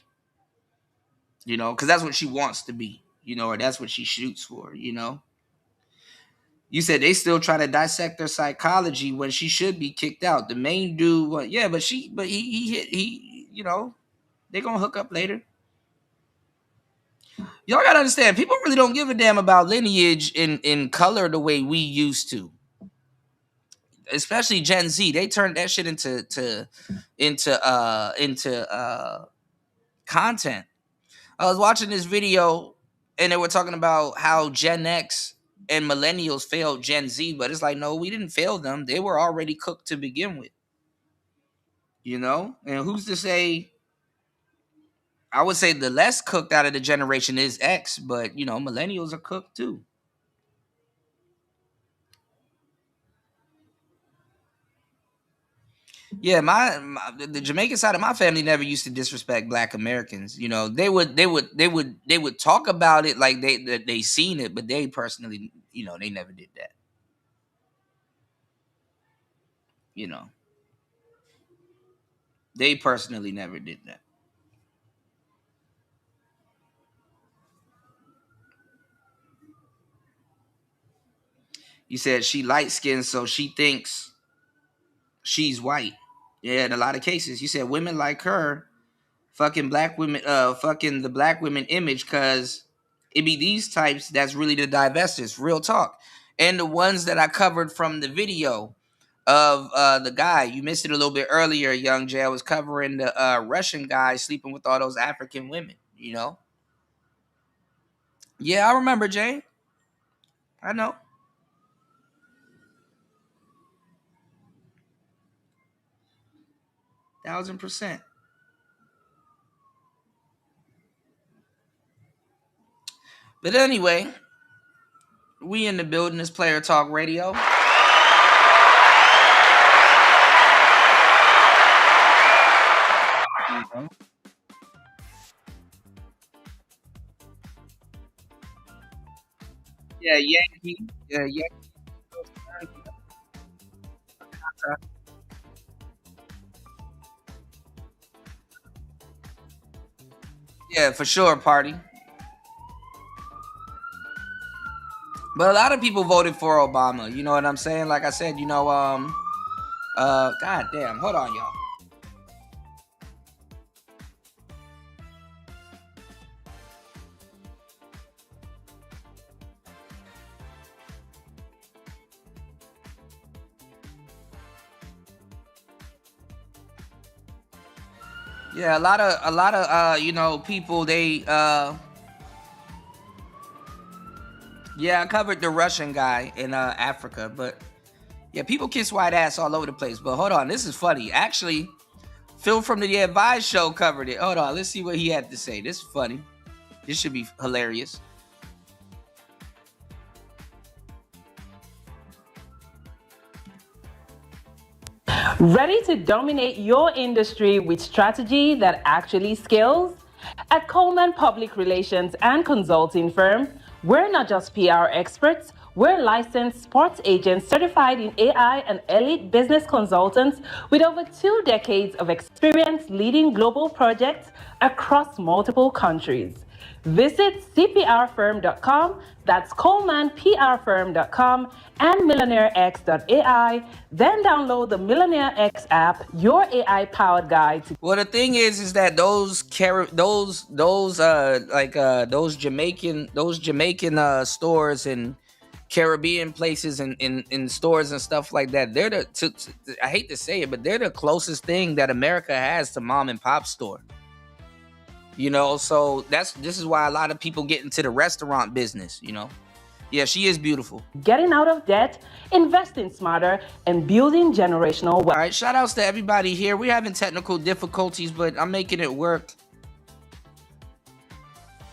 because that's what she wants to be, or that's what she shoots for, You said they still try to dissect her psychology when she should be kicked out. The main dude, well, yeah, but he they gonna hook up later. Y'all gotta understand, people really don't give a damn about lineage in color the way we used to. Especially Gen Z, they turned that shit into content. I was watching this video and they were talking about how Gen X and millennials failed Gen Z, but it's like, no, we didn't fail them. They were already cooked to begin with. And who's to say? I would say the less cooked out of the generation is X, but millennials are cooked too. Yeah, the Jamaican side of my family never used to disrespect Black Americans. They would talk about it like they seen it, but they personally, they never did that. They personally never did that. You said she light skinned, so she thinks she's white. Yeah, in a lot of cases. You said women like her fucking black women, fucking the black women image, because it be these types that's really the divestors, real talk. And the ones that I covered from the video, of the guy. You missed it a little bit earlier, Young Jay. I was covering the Russian guy sleeping with all those African women, you know? Yeah, I remember, Jay. I know. %1,000%. But anyway, we in the building. This Player Talk Radio. Yeah, Yankee. Yeah, Yankee. Yeah, for sure, party. But a lot of people voted for Obama. You know what I'm saying? Like I said, you know, God damn. Hold on, y'all. Yeah, a lot of you know, people, they yeah, I covered the Russian guy in Africa, but yeah, people kiss white ass all over the place. But hold on, this is funny. Actually, Phil from the Advice Show covered it. Hold on, let's see what he had to say. This is funny. This should be hilarious. Ready to dominate your industry with strategy that actually scales? At Coleman Public Relations and Consulting Firm, we're not just PR experts, we're licensed sports agents certified in AI and elite business consultants with over 2 decades of experience leading global projects across multiple countries. Visit cprfirm.com, that's colemanprfirm.com, and millionairex.ai. Then download the Millionaire X app, your AI-powered guide. Well, the thing is that those Jamaican stores and Caribbean places and in stores and stuff like that, they're I hate to say it, but they're the closest thing that America has to mom and pop store. You know, so this is why a lot of people get into the restaurant business, you know. Yeah, she is beautiful. Getting out of debt, investing smarter, and building generational wealth. All right, shout outs to everybody here. We're having technical difficulties, but I'm making it work.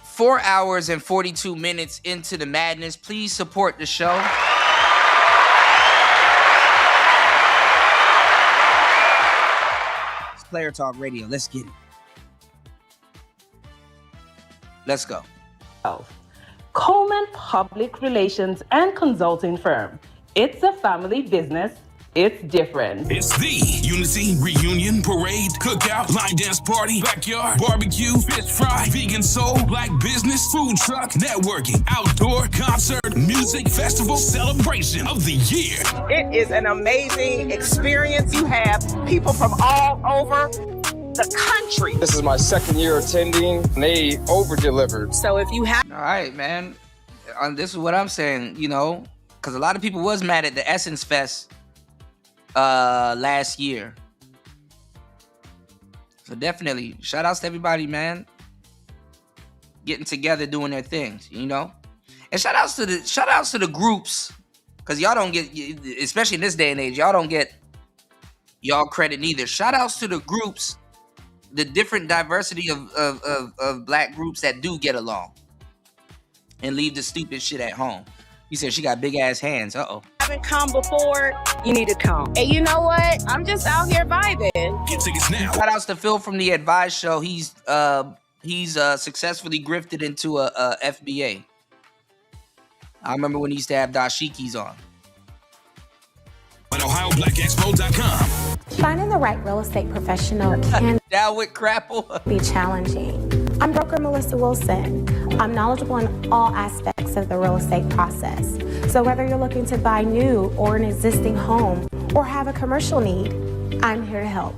4 hours and 42 minutes into the madness. Please support the show. It's Player Talk Radio. Let's get it. Let's go. Coleman Public Relations and Consulting Firm. It's a family business. It's different. It's the Unity Reunion Parade, Cookout, Line Dance Party, Backyard, Barbecue, Fish Fry, Vegan Soul, Black Business, Food Truck, Networking, Outdoor, Concert, Music Festival, Celebration of the Year. It is an amazing experience. You have people from all over the country. This is my second year attending, and they over-delivered. So if you have... All right, man. This is what I'm saying, you know, because a lot of people was mad at the Essence Fest last year. So definitely, shout outs to everybody, man. Getting together, doing their things, you know? And shout outs to the groups, because y'all don't get, especially in this day and age, y'all don't get y'all credit neither. Shout outs to the groups, the different diversity of black groups that do get along and leave the stupid shit at home. You said she got big ass hands. Uh-oh. Haven't come before, you need to come. And you know what? I'm just out here vibing. Get tickets now. Shout outs to Phil from the Advice Show. He's successfully grifted into a FBA. I remember when he used to have dashikis on. At OhioBlackExpo.com. Finding the right real estate professional can down with Crapple be challenging. I'm broker Melissa Wilson. I'm knowledgeable in all aspects of the real estate process. So whether you're looking to buy new or an existing home or have a commercial need, I'm here to help.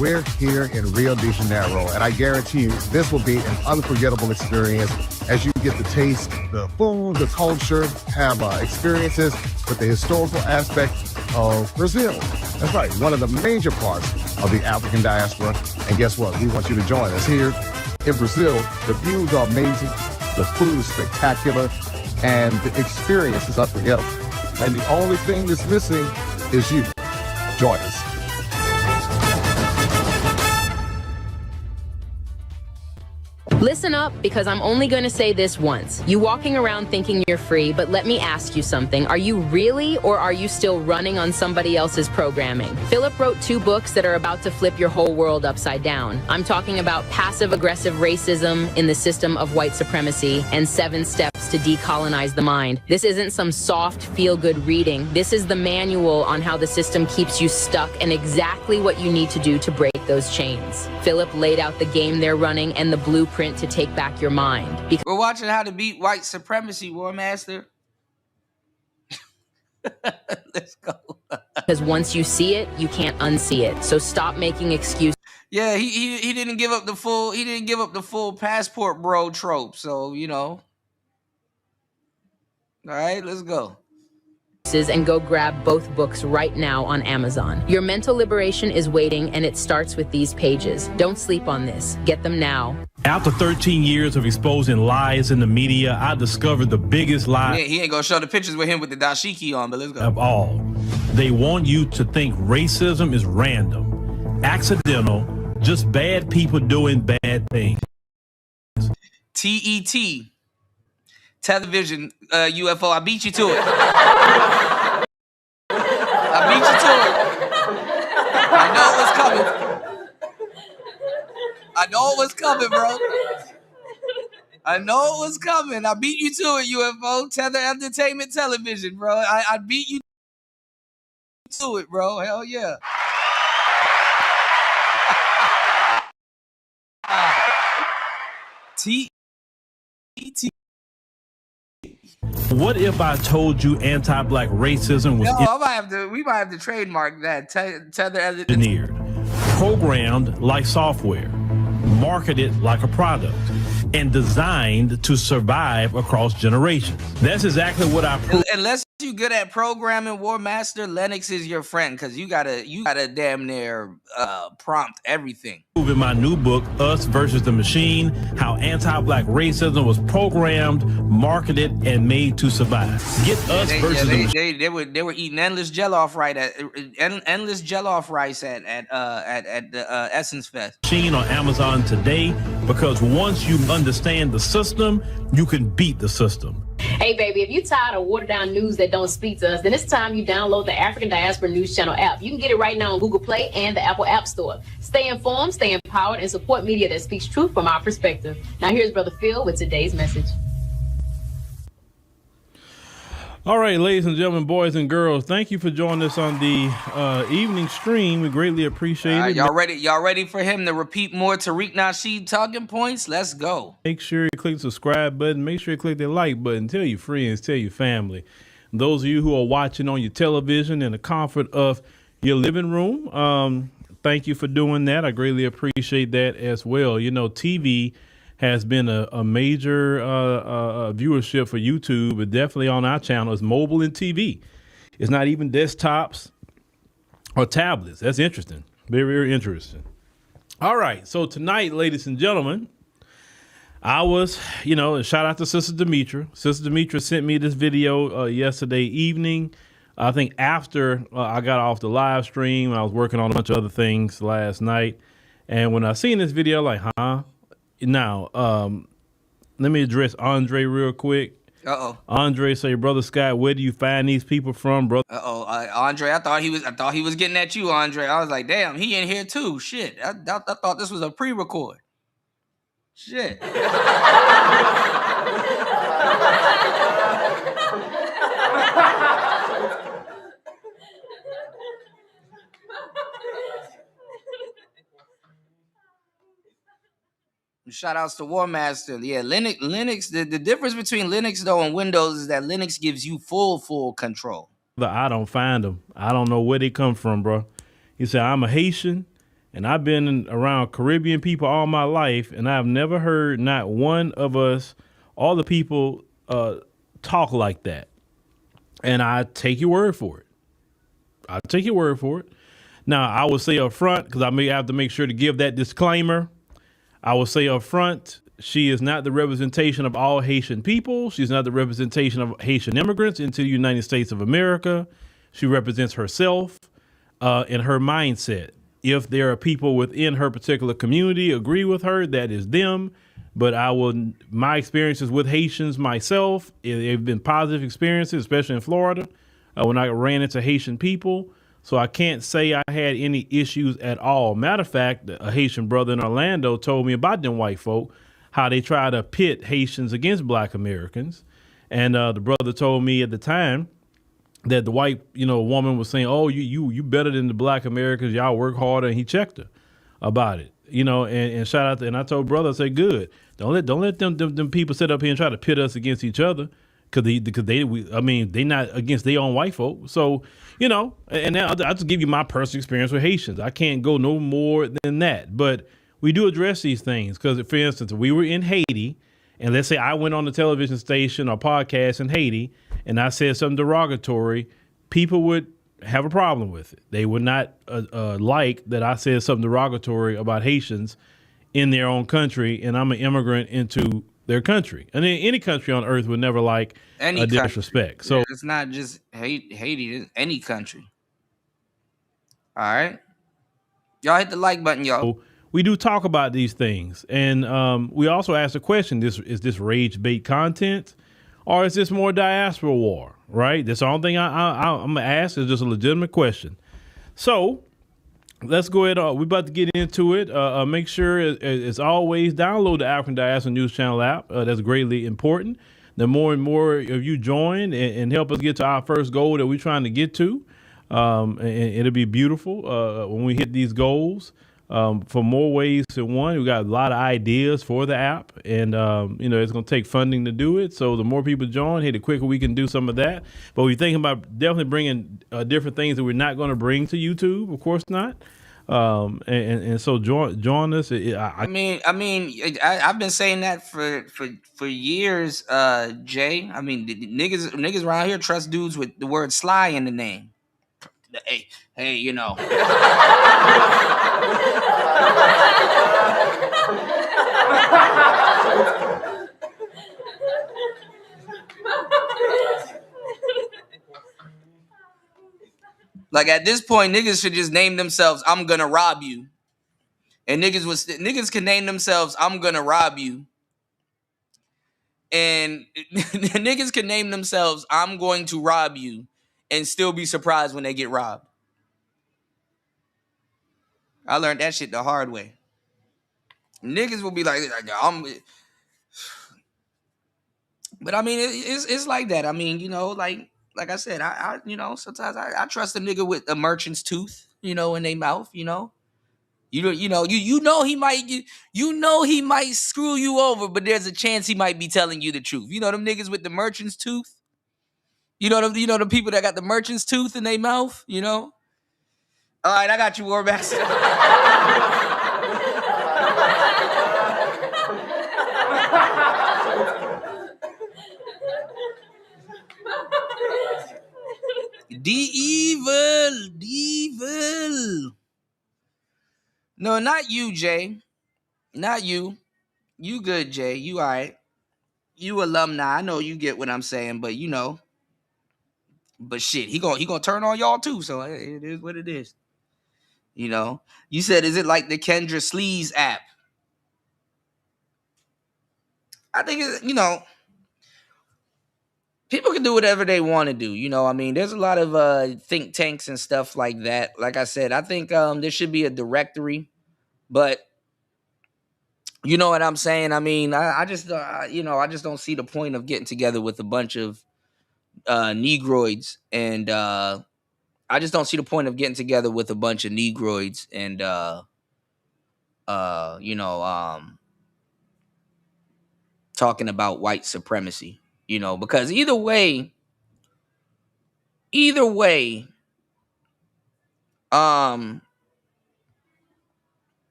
We're here in Rio de Janeiro, and I guarantee you this will be an unforgettable experience as you get to taste the food, the culture, have experiences with the historical aspect of Brazil. That's right, one of the major parts of the African diaspora. And guess what? We want you to join us here in Brazil. The views are amazing, the food is spectacular, and the experience is unforgettable. And the only thing that's missing is you. Join us. Listen up, because I'm only going to say this once. You walking around thinking you're free, but let me ask you something. Are you really, or are you still running on somebody else's programming? Philip wrote 2 books that are about to flip your whole world upside down. I'm talking about Passive-Aggressive Racism in the System of White Supremacy and 7 Steps to Decolonize the Mind. This isn't some soft, feel-good reading. This is the manual on how the system keeps you stuck and exactly what you need to do to break those chains. Philip laid out the game they're running and the blueprint to take back your mind. We're watching How to Beat White Supremacy, War Master. Let's go. Because once you see it, you can't unsee it. So stop making excuses. Yeah, he didn't give up the full passport bro trope. So, you know. All right, let's go. And go grab both books right now on Amazon. Your mental liberation is waiting, and it starts with these pages. Don't sleep on this. Get them now. After 13 years of exposing lies in the media, I discovered the biggest lie He ain't gonna show the pictures with him with the dashiki on, but let's go. of all. They want you to think racism is random, accidental, just bad people doing bad things. TET. Television UFO. I beat you to it. I beat you to it. I know it was coming. I know it was coming, bro. I know it was coming. I beat you to it, UFO. Tether Entertainment Television, bro. I beat you to it, bro. Hell yeah. TET. What if I told you anti-black racism was We might have to trademark that. Tether engineered, programmed like software, marketed like a product, and designed to survive across generations? That's exactly what I proved. Unless you're good at programming, War Master, Linux is your friend, because you gotta damn near prompt everything. In my new book, Us versus the Machine, how anti-black racism was programmed, marketed, and made to survive. Get Us versus the Machine. They were eating endless jollof rice at the Essence Fest. Machine on Amazon today, because once you understand the system, you can beat the system. Hey, baby, if you're tired of watered-down news that don't speak to us, then it's time you download the African Diaspora News Channel app. You can get it right now on Google Play and the Apple App Store. Stay informed, stay empowered, and support media that speaks truth from our perspective. Now, here's Brother Phil with today's message. All right, ladies and gentlemen, boys and girls, thank you for joining us on the evening stream. We greatly appreciate it. Y'all ready for him to repeat more Tariq Nasheed talking points? Let's go. Make sure you click the subscribe button. Make sure you click the like button. Tell your friends, tell your family. Those of you who are watching on your television in the comfort of your living room, thank you for doing that. I greatly appreciate that as well. You know, TV has been a major viewership for YouTube, but definitely on our channel is mobile and TV. It's not even desktops or tablets. That's interesting. Very, very interesting. All right. So tonight, ladies and gentlemen, I was, shout out to Sister Demetra. Sister Demetra sent me this video yesterday evening. I think after I got off the live stream, I was working on a bunch of other things last night. And when I seen this video, like, huh? Now, let me address Andre real quick. Andre say, Brother Scott, where do you find these people from, brother? Andre, I thought he was getting at you, Andre. I was like, damn, he in here too. Shit, I thought this was a pre-record. Shit. Shout outs to War Master. Yeah, Linux. The difference between Linux though and Windows is that Linux gives you full control. I don't find them. I don't know where they come from, bro. He said, I'm a Haitian And I've been around Caribbean people all my life, and I've never heard not one of us, all the people, talk like that. And I take your word for it. I take your word for it. Now, I will say up front, because I may have to make sure to give that disclaimer. I will say up front, she is not the representation of all Haitian people. She's not the representation of Haitian immigrants into the United States of America. She represents herself and her mindset. If there are people within her particular community agree with her, that is them. But my experiences with Haitians myself, they've been positive experiences, especially in Florida, when I ran into Haitian people. So I can't say I had any issues at all. Matter of fact, a Haitian brother in Orlando told me about them white folk, how they try to pit Haitians against black Americans. And the brother told me at the time that the white, woman was saying, oh, you better than the black Americans. Y'all work harder. And he checked her about it, and shout out to, and I told brother, I said, good. Don't let them people sit up here and try to pit us against each other. They not against their own white folk. So, and now I'll just give you my personal experience with Haitians. I can't go no more than that. But we do address these things because, for instance, we were in Haiti, and let's say I went on the television station or podcast in Haiti, and I said something derogatory, people would have a problem with it. They would not like that I said something derogatory about Haitians in their own country, and I'm an immigrant into their country. And any country on earth would never like a disrespect. So it's not just Haiti, it's any country. All right. Y'all hit the like button, y'all. We do talk about these things. And we also ask the question, is this rage bait content? Or is this more diaspora war, right? That's the only thing I'm going to ask is just a legitimate question. So let's go ahead. We're about to get into it. Make sure, as always, download the African Diaspora News Channel app. That's greatly important. The more and more of you join and help us get to our first goal that we're trying to get to. And it'll be beautiful when we hit these goals. For more ways than one, we got a lot of ideas for the app, and it's going to take funding to do it. So the more people join, the quicker we can do some of that. But we're thinking about definitely bringing different things that we're not going to bring to YouTube, of course not. And so join us. I've been saying that for years, Jay. I mean, niggas around here trust dudes with the word sly in the name. Hey, Like at this point, niggas should just name themselves "I'm gonna rob you," and niggas can name themselves "I'm gonna rob you," and niggas can name themselves "I'm going to rob you," and still be surprised when they get robbed. I learned that shit the hard way. Niggas will be like but I mean, it's like that. I mean, like I said, I sometimes I trust a nigga with a merchant's tooth, in their mouth, You know he might screw you over, but there's a chance he might be telling you the truth. Them niggas with the merchant's tooth. The people that got the merchant's tooth in their mouth. All right, I got you, Warmaster. The evil. No, not you, Jay. Not you. You good, Jay. You all right. You alumni. I know you get what I'm saying, but But shit, he gonna turn on y'all too. So it is what it is. You said, is it like the Kendra Sleaze app? I think people can do whatever they want to do. There's a lot of think tanks and stuff like that. Like I said, I think there should be a directory, but you know what I'm saying? I just don't see the point of getting together with a bunch of Negroids, and I just don't see the point of getting together with a bunch of Negroids and talking about white supremacy, because either way,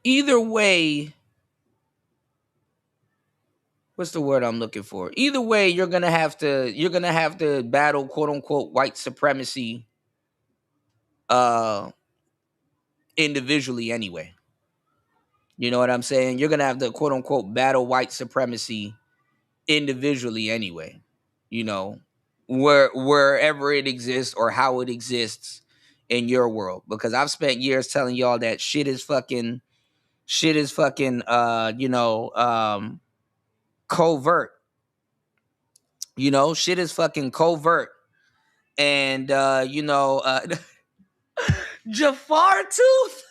either way, what's the word I'm looking for? Either way, you're gonna have to battle quote unquote white supremacy individually anyway. You know what I'm saying? You're gonna have to quote unquote battle white supremacy individually anyway. You know, wherever it exists or how it exists in your world. Because I've spent years telling y'all that shit is fucking covert. You know, shit is fucking covert. And Jafar Tooth.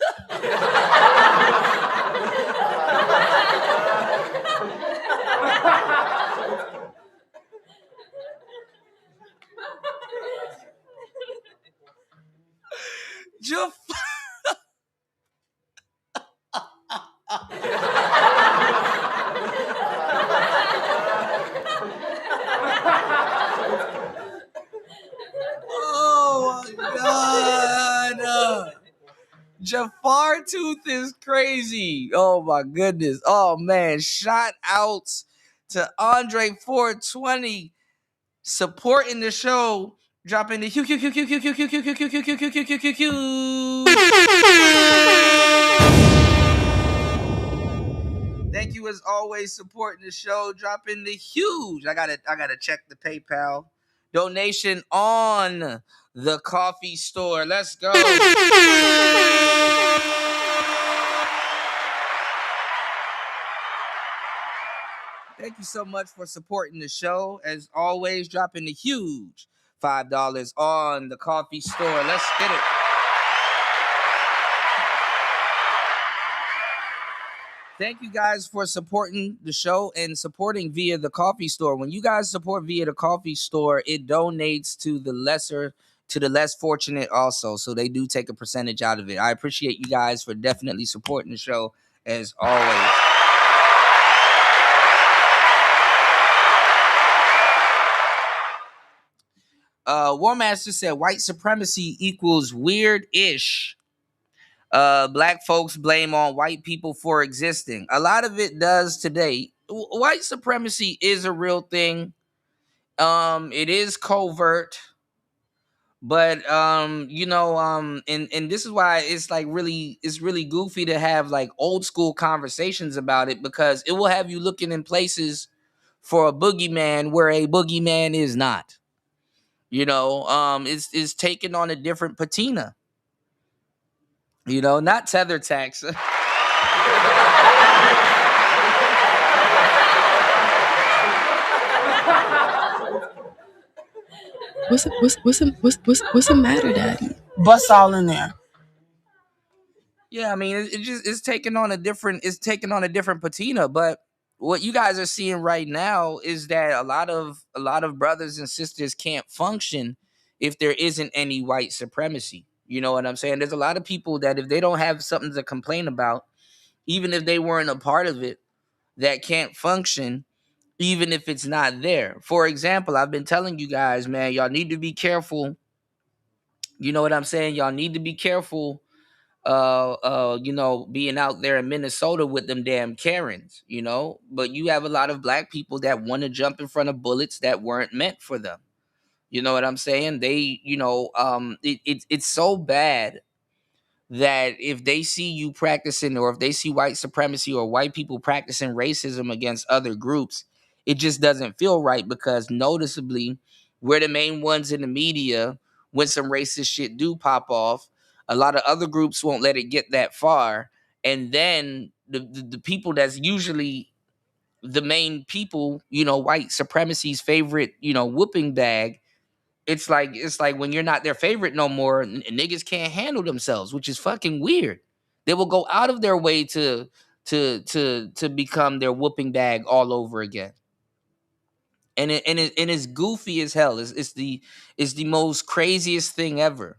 Jafar. Oh my god. Jafar Tooth is crazy. Oh my goodness. Oh man. Shout outs to Andre 420 supporting the show. Dropping the Thank you as always supporting the show. Dropping the huge. I gotta check the PayPal donation on the coffee store. Let's go. Thank you so much for supporting the show. As always, dropping the huge $5 on the coffee store. Let's get it. Thank you guys for supporting the show and supporting via the coffee store. When you guys support via the coffee store, it donates to the less fortunate also. So they do take a percentage out of it. I appreciate you guys for definitely supporting the show as always. War Master said white supremacy equals weird-ish. Black folks blame on white people for existing. A lot of it does today. White supremacy is a real thing. It is covert, but and this is why it's really goofy to have like old school conversations about it, because it will have you looking in places for a boogeyman where a boogeyman is not. It's taking on a different patina. Not tether tax. What's the matter, Daddy? Bust all in there. Yeah, I mean, it's taking on a different patina. But what you guys are seeing right now is that a lot of brothers and sisters can't function if there isn't any white supremacy. You know what I'm saying? There's a lot of people that if they don't have something to complain about, even if they weren't a part of it, that can't function, even if it's not there. For example, I've been telling you guys, man, y'all need to be careful. You know what I'm saying? Y'all need to be careful being out there in Minnesota with them damn Karens, but you have a lot of black people that want to jump in front of bullets that weren't meant for them. You know what I'm saying? They, it's so bad that if they see you practicing, or if they see white supremacy or white people practicing racism against other groups, it just doesn't feel right, because noticeably we're the main ones in the media when some racist shit do pop off. A lot of other groups won't let it get that far. And then the people that's usually the main people, white supremacy's favorite, whooping bag, it's like when you're not their favorite no more, niggas can't handle themselves, which is fucking weird. They will go out of their way to become their whooping bag all over again. And it's goofy as hell. It's the most craziest thing ever.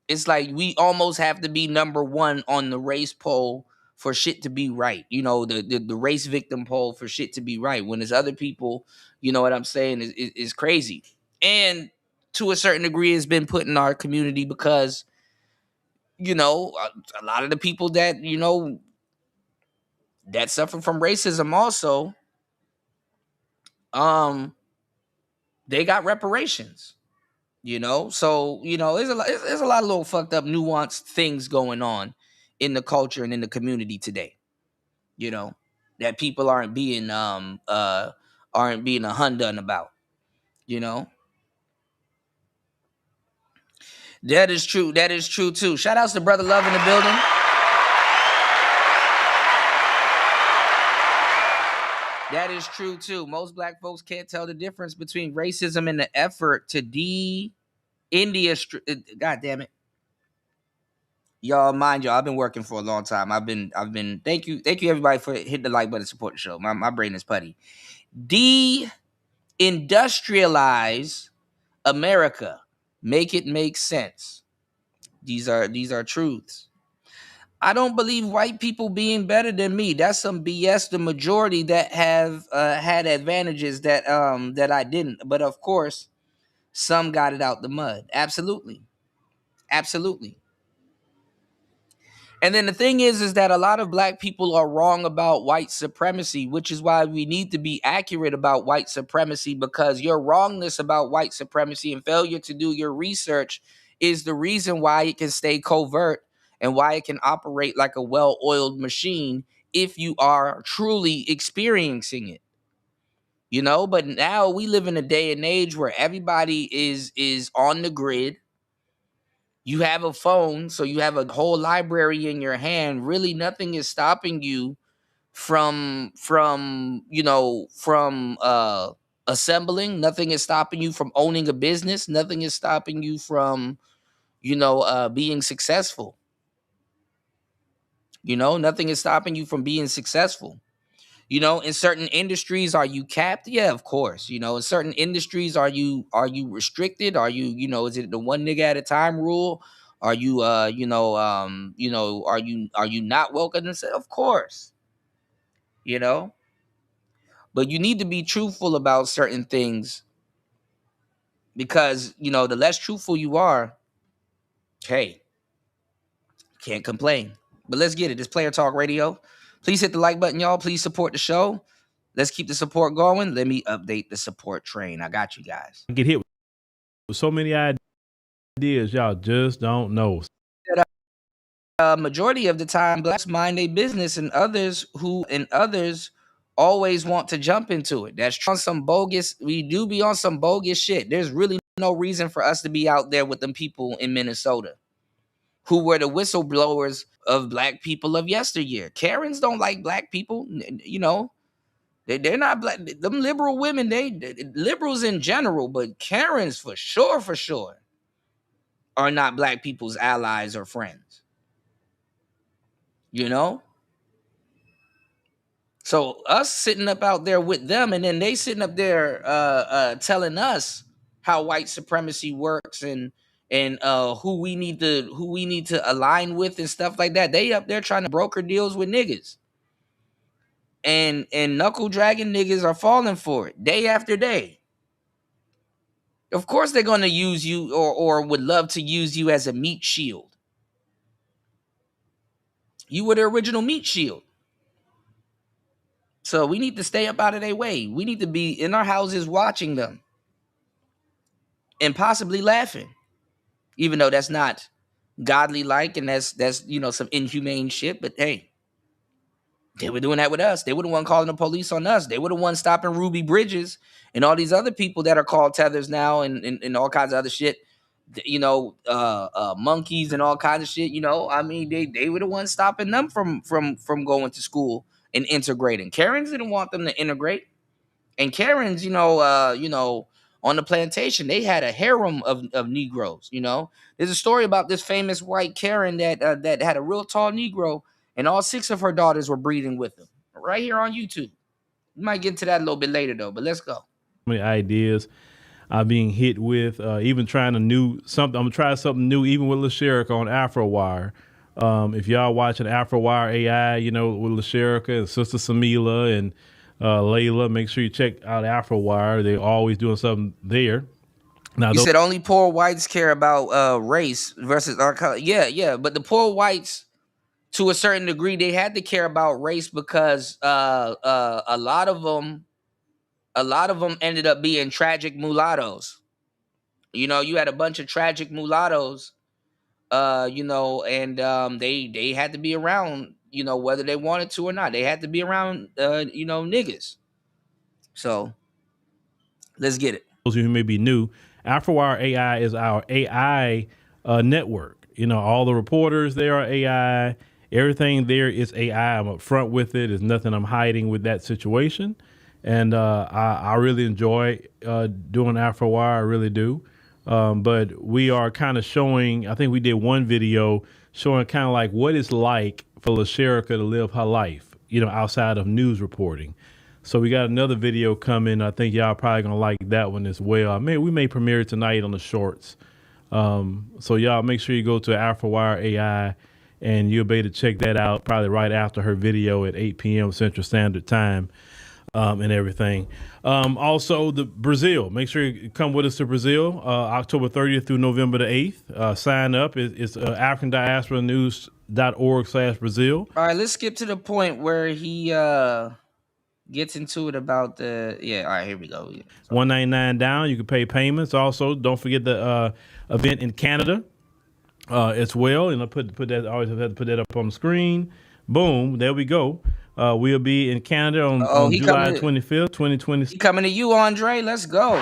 It's like we almost have to be number one on the race poll for shit to be right. The race victim poll for shit to be right, when there's other people, you know what I'm saying, is crazy. And to a certain degree has been put in our community because, a lot of the people that, that suffer from racism also, they got reparations. So there's a lot of little fucked up, nuanced things going on in the culture and in the community today. That people aren't being a hundun about. That is true. That is true too. Shout outs to Brother Love in the building. That is true too. Most black folks can't tell the difference between racism and the effort to India. God damn it, y'all. Mind y'all, I've been working for a long time. I've been. Thank you everybody for hitting the like button, support the show. My brain is putty. De-industrialize America. Make it make sense. These are truths. I don't believe white people being better than me. That's some BS. The majority that have had advantages that I didn't. But of course, some got it out the mud. Absolutely. And then the thing is that a lot of black people are wrong about white supremacy, which is why we need to be accurate about white supremacy, because your wrongness about white supremacy and failure to do your research is the reason why it can stay covert and why it can operate like a well-oiled machine if you are truly experiencing it. But now we live in a day and age where everybody is on the grid. You have a phone, so you have a whole library in your hand. Really, nothing is stopping you from assembling. Nothing is stopping you from owning a business. Nothing is stopping you from being successful. Nothing is stopping you from being successful. In certain industries, are you capped? Yeah, of course. In certain industries, are you restricted? Are you, is it the one nigga at a time rule? Are you, are you not welcome to say? Of course. But you need to be truthful about certain things, because the less truthful you are, hey, can't complain. But let's get it. It's Player Talk Radio. Please hit the like button, y'all. Please support the show. Let's keep the support going. Let me update the support train. I got you guys. Get hit with so many ideas, y'all just don't know. Majority of the time, blacks mind their business, and others always want to jump into it. That's on some bogus. We do be on some bogus shit. There's really no reason for us to be out there with them people in Minnesota who were the whistleblowers of black people of yesteryear. Karens don't like black people. They're not black. Them liberal women, they liberals in general, but Karens for sure are not black people's allies or friends. So us sitting up out there with them, and then they sitting up there telling us how white supremacy works and who we need to align with and stuff like that. They up there trying to broker deals with niggas. And knuckle dragging niggas are falling for it day after day. Of course they're going to use you or would love to use you as a meat shield. You were the original meat shield. So we need to stay up out of their way. We need to be in our houses watching them and possibly laughing, even though that's not godly like, and that's some inhumane shit. But hey, they were doing that with us. They were the one calling the police on us. They were the one stopping Ruby Bridges and all these other people that are called tethers now and all kinds of other shit. Monkeys and all kinds of shit. They were the ones stopping them from going to school and integrating. Karens didn't want them to integrate. And Karens, on the plantation, they had a harem of Negroes. There's a story about this famous white Karen that had a real tall Negro, and all 6 of her daughters were breeding with him. Right here on YouTube. We might get into that a little bit later though, but let's go. Many ideas are being hit with, even trying something. I'm gonna try something new, even with LaSherica on AfroWire. If y'all watching AfroWire AI, with LaSherica and Sister Samila and Layla, make sure you check out AfroWire. They're always doing something there. Now, you said only poor whites care about race versus our color. Yeah, but the poor whites to a certain degree, they had to care about race because a lot of them ended up being tragic mulattoes. You know, you had a bunch of tragic mulattoes, you know, and they had to be around, you know, whether they wanted to or not. They had to be around, you know, niggas. So let's get it. Those of you who may be new, AfroWire AI is our AI network. You know, all the reporters there are AI. Everything there is AI. I'm upfront with it. There's nothing I'm hiding with that situation. And I really enjoy doing AfroWire. I really do. But we are kind of showing, I think we did one video showing kind of like what it's like for LaSherica to live her life, you know, outside of news reporting. So we got another video coming. I think y'all probably going to like that one as well. We may premiere it tonight on the shorts. So y'all make sure you go to AfroWire AI and you'll be able to check that out probably right after her video at 8 p.m. Central Standard Time. And everything. Also, the Brazil. Make sure you come with us to Brazil, October 30th through November the 8th. Sign up. It's AfricanDiasporaNews.org/Brazil. All right, let's skip to the point where he gets into it about the All right, here we go. Yeah. $199 down. You can pay payments. Also, don't forget the event in Canada as well. And I put that. I always have to put that up on the screen. Boom. There we go. We'll be in Canada on July 25th, 2020. He coming to you, Andre. Let's go.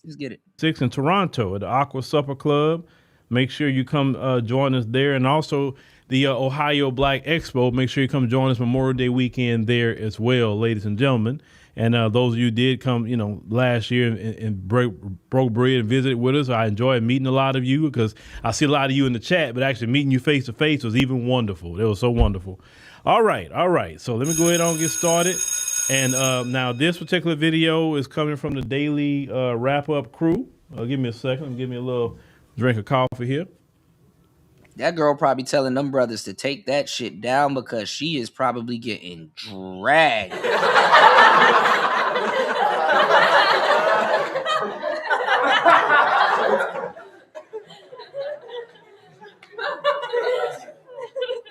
Let's get it. 6 in Toronto at the Aqua Supper Club. Make sure you come join us there. And also the Ohio Black Expo. Make sure you come join us Memorial Day weekend there as well, ladies and gentlemen. And those of you who did come, you know, last year and broke bread and visited with us, I enjoyed meeting a lot of you because I see a lot of you in the chat, but actually meeting you face to face was even wonderful. It was so wonderful. All right. So let me go ahead and get started. And now this particular video is coming from the Daily Wrap-Up crew. Give me a second. Give me a little drink of coffee here. That girl probably telling them brothers to take that shit down because she is probably getting dragged.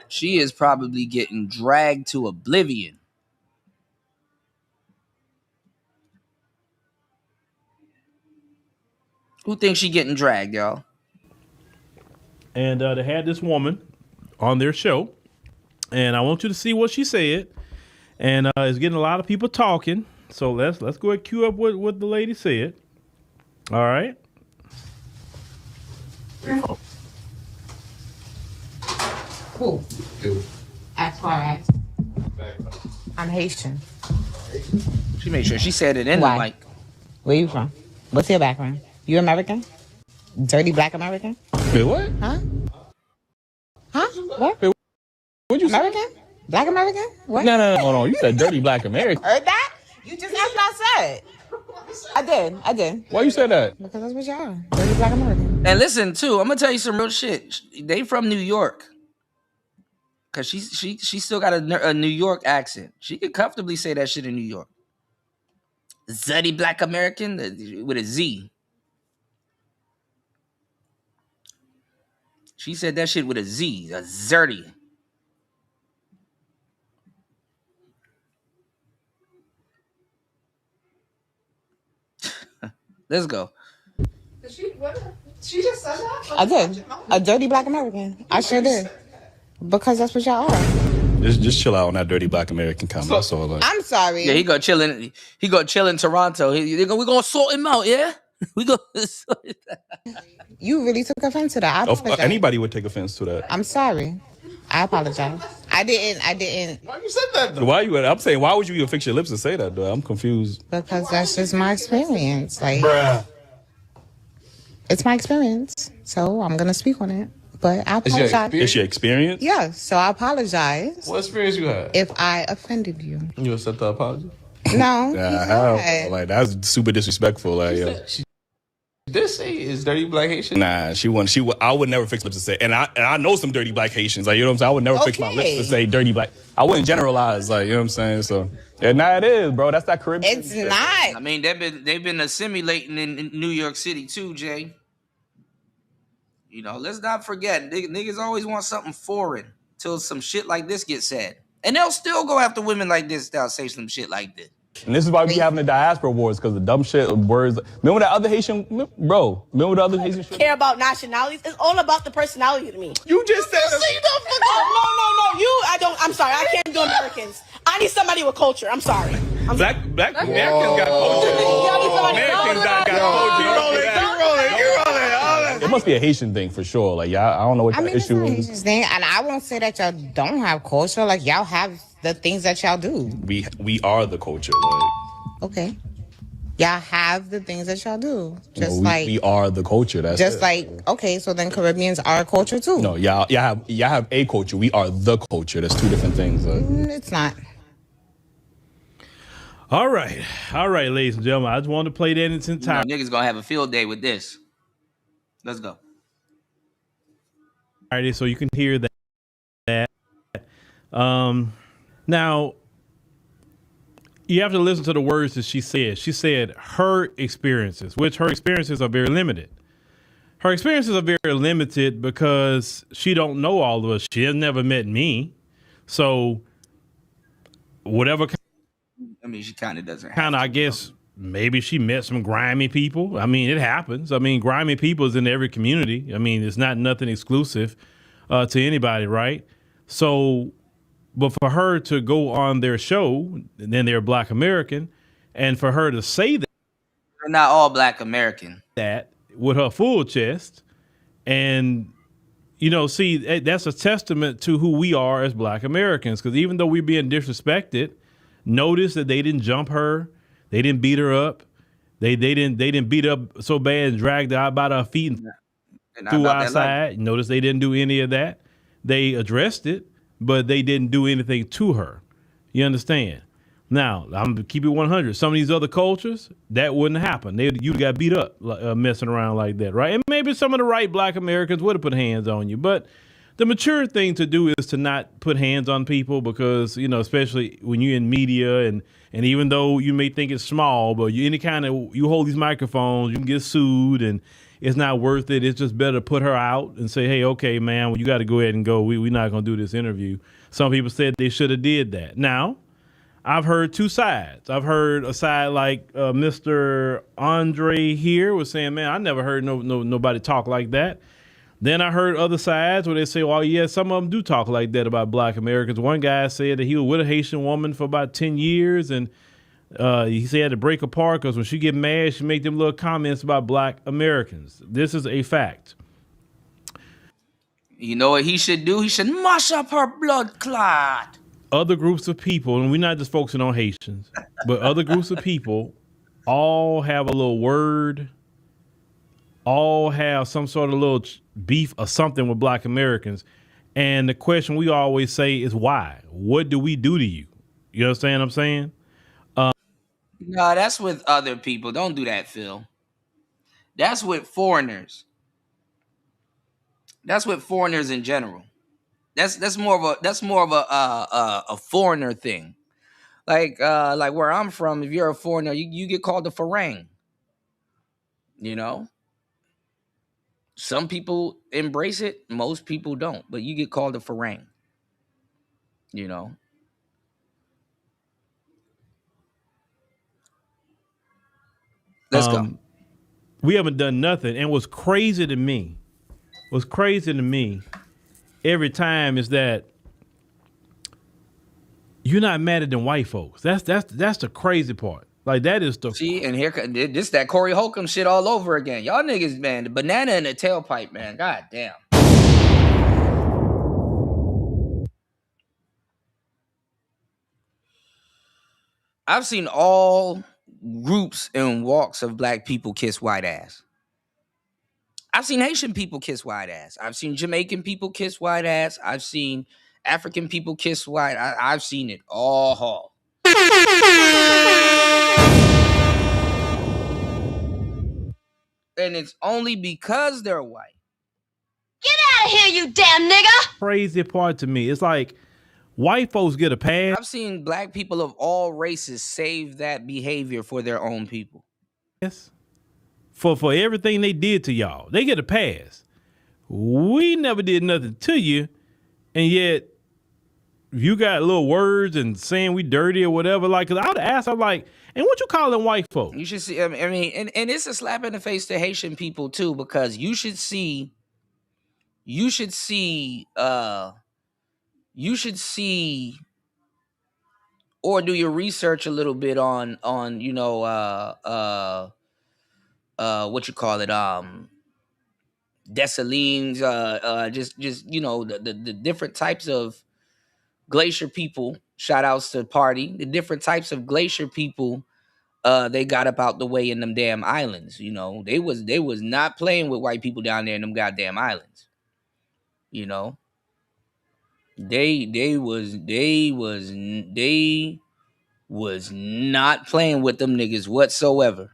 She is probably getting dragged to oblivion. Who thinks she getting dragged, y'all? And they had this woman on their show, and I want you to see what she said. And it's getting a lot of people talking. So let's go ahead and cue up what the lady said. All right. Who? As far as I'm Haitian. She made sure she said it in the mic. Where you from? What's your background? You American? Dirty black American? Wait, what? Huh? What? Wait, what'd you American? say? Black American? What? No, hold on. You said dirty black American. Heard that? You just asked what I said. I did. Why you said that? Because that's what y'all are. Dirty black American. And listen, too, I'm gonna tell you some real shit. They from New York. Cause she still got a New York accent. She could comfortably say that shit in New York. Zutty black American with a Z. She said that shit with a Z, a zerty. Let's go. She just said that? I did. A dirty black American. I sure did. Because that's what y'all are. Just chill out on that dirty black American comment. That's all. I'm sorry. Yeah, he go chill in Toronto. We gonna sort him out, yeah? We go. You really took offense to that. I apologize. Anybody would take offense to that. I'm sorry. I apologize. I didn't. Why you said that though? I'm saying, why would you even fix your lips to say that though? I'm confused. Because that's just my experience. Like, Bruh. It's my experience. So I'm gonna speak on it. But I apologize. It's your experience? Yeah, so I apologize. What experience you had? If I offended you. You accept the apology? No. Like that's super disrespectful. Like, yo. She This is dirty black Haitian. Nah, she wouldn't. I would never fix lips to say, and I know some dirty black Haitians. Like, you know what I'm saying? I would never fix my lips to say dirty black. I wouldn't generalize. Like, you know what I'm saying? So, yeah, nah, it is, bro. That's that Caribbean. It's not. I mean, they've been assimilating in New York City too, Jay. You know, let's not forget, niggas always want something foreign till some shit like this gets said, and they'll still go after women like this that'll say some shit like this. And this is why we having the diaspora wars, because the dumb shit words. Remember that other Haitian, bro? Remember the other Haitian shit? Care about nationalities. It's all about the personality to me. You just said No. I'm sorry. I can't do Americans. I need somebody with culture. I'm sorry. Black Americans got culture. Americans got culture. You rolling. It must be a Haitian thing for sure. Like, y'all, I don't know what the issue is. Haitian thing, and I won't say that y'all don't have culture. Like, y'all have the things that y'all do. We are the culture. Like, okay. Y'all have the things that y'all do. Just we are the culture. That's just it. like, okay, so then Caribbeans are culture too. No, y'all have a culture. We are the culture. That's two different things. It's not. All right, ladies and gentlemen. I just wanted to play that in its entirety. Niggas gonna have a field day with this. Let's go. Alrighty, so you can hear that. Now, you have to listen to the words that she said. She said her experiences, which her experiences are very limited. Her experiences are very limited because she don't know all of us. She has never met me. So whatever I mean, she kind of doesn't. I guess maybe she met some grimy people. I mean, it happens. I mean, grimy people is in every community. I mean, it's not nothing exclusive to anybody, right? So, but for her to go on their show, and then they're Black American, and for her to say that they're not all Black American, that with her full chest, and you know, see, that's a testament to who we are as Black Americans. Because even though we're being disrespected, notice that they didn't jump her, they didn't beat her up, they didn't beat her up so bad and dragged her out by her feet and threw her outside. Notice they didn't do any of that. They addressed it, but they didn't do anything to her. You understand? Now, I'm gonna keep it 100. Some of these other cultures, that wouldn't happen. You got beat up messing around like that, right? And maybe some of the right Black Americans would have put hands on you, but the mature thing to do is to not put hands on people because, you know, especially when you're in media and even though you may think it's small, but you hold these microphones, you can get sued and it's not worth it. It's just better to put her out and say, hey, okay, man, well, you got to go ahead and go. We're not going to do this interview. Some people said they should have did that. Now, I've heard two sides. I've heard a side like Mr. Andre here was saying, man, I never heard nobody talk like that. Then I heard other sides where they say, well, yeah, some of them do talk like that about Black Americans. One guy said that he was with a Haitian woman for about 10 years, and he said he had to break apart because when she get mad, she make them little comments about Black Americans. This is a fact. You know what he should do? He should mash up her blood clot. Other groups of people, and we're not just focusing on Haitians, but other groups of people all have a little word, all have some sort of little beef or something with Black Americans. And the question we always say is why? What do we do to you? You understand what I'm saying? No, that's with other people. Don't do that, Phil. That's with foreigners. That's with foreigners in general. That's more of a foreigner thing. Like where I'm from, if you're a foreigner, you get called a farang. You know? Some people embrace it, most people don't, but you get called a farang. You know? Let's go. We haven't done nothing. And what's crazy to me every time is that you're not mad at them white folks. That's the crazy part. Like that is the see, and here this that Corey Holcomb shit all over again. Y'all niggas, man, the banana in the tailpipe, man. God damn. I've seen all groups and walks of Black people kiss white ass. I've seen Haitian people kiss white ass. I've seen Jamaican people kiss white ass. I've seen African people kiss white. I've seen it all. And it's only because they're white. Get out of here, you damn nigga! Crazy part to me, it's like white folks get a pass. I've seen black people of all races save that behavior for their own people. Yes. For everything they did to y'all. They get a pass. We never did nothing to you, and yet you got little words and saying we dirty or whatever. Like, cause I would ask, I'm like, and what you calling white folk? You should see, I mean, and it's a slap in the face to Haitian people too, because you should see, or do your research a little bit on what you call it, Dessalines, just the different types of glacier people. Shout outs to Party. The different types of glacier people they got up out the way in them damn islands. You know, they was not playing with white people down there in them goddamn islands. You know, they was not playing with them niggas whatsoever.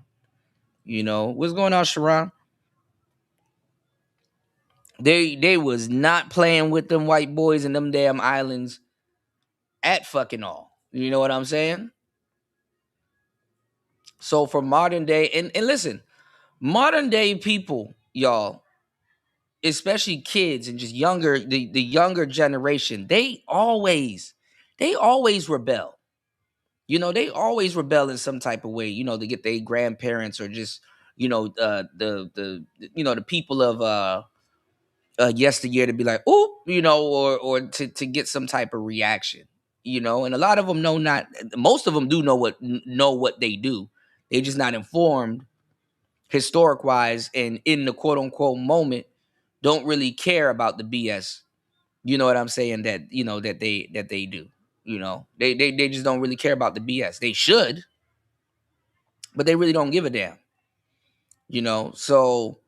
You know, what's going on, Sharon? They was not playing with them white boys in them damn islands at fucking all. You know what I'm saying? So for modern day, and listen, modern day people, y'all, especially kids and just younger, the younger generation, they always rebel. You know, they always rebel in some type of way, you know, to get their grandparents or just, you know, the people of yesteryear to be like, oh, you know, or to get some type of reaction, you know. And a lot of them most of them do know what they do. They're just not informed historic wise, and in the quote unquote moment don't really care about the BS. You know what I'm saying? That, you know, that they do. You know, they just don't really care about the BS. They should, but they really don't give a damn. You know, so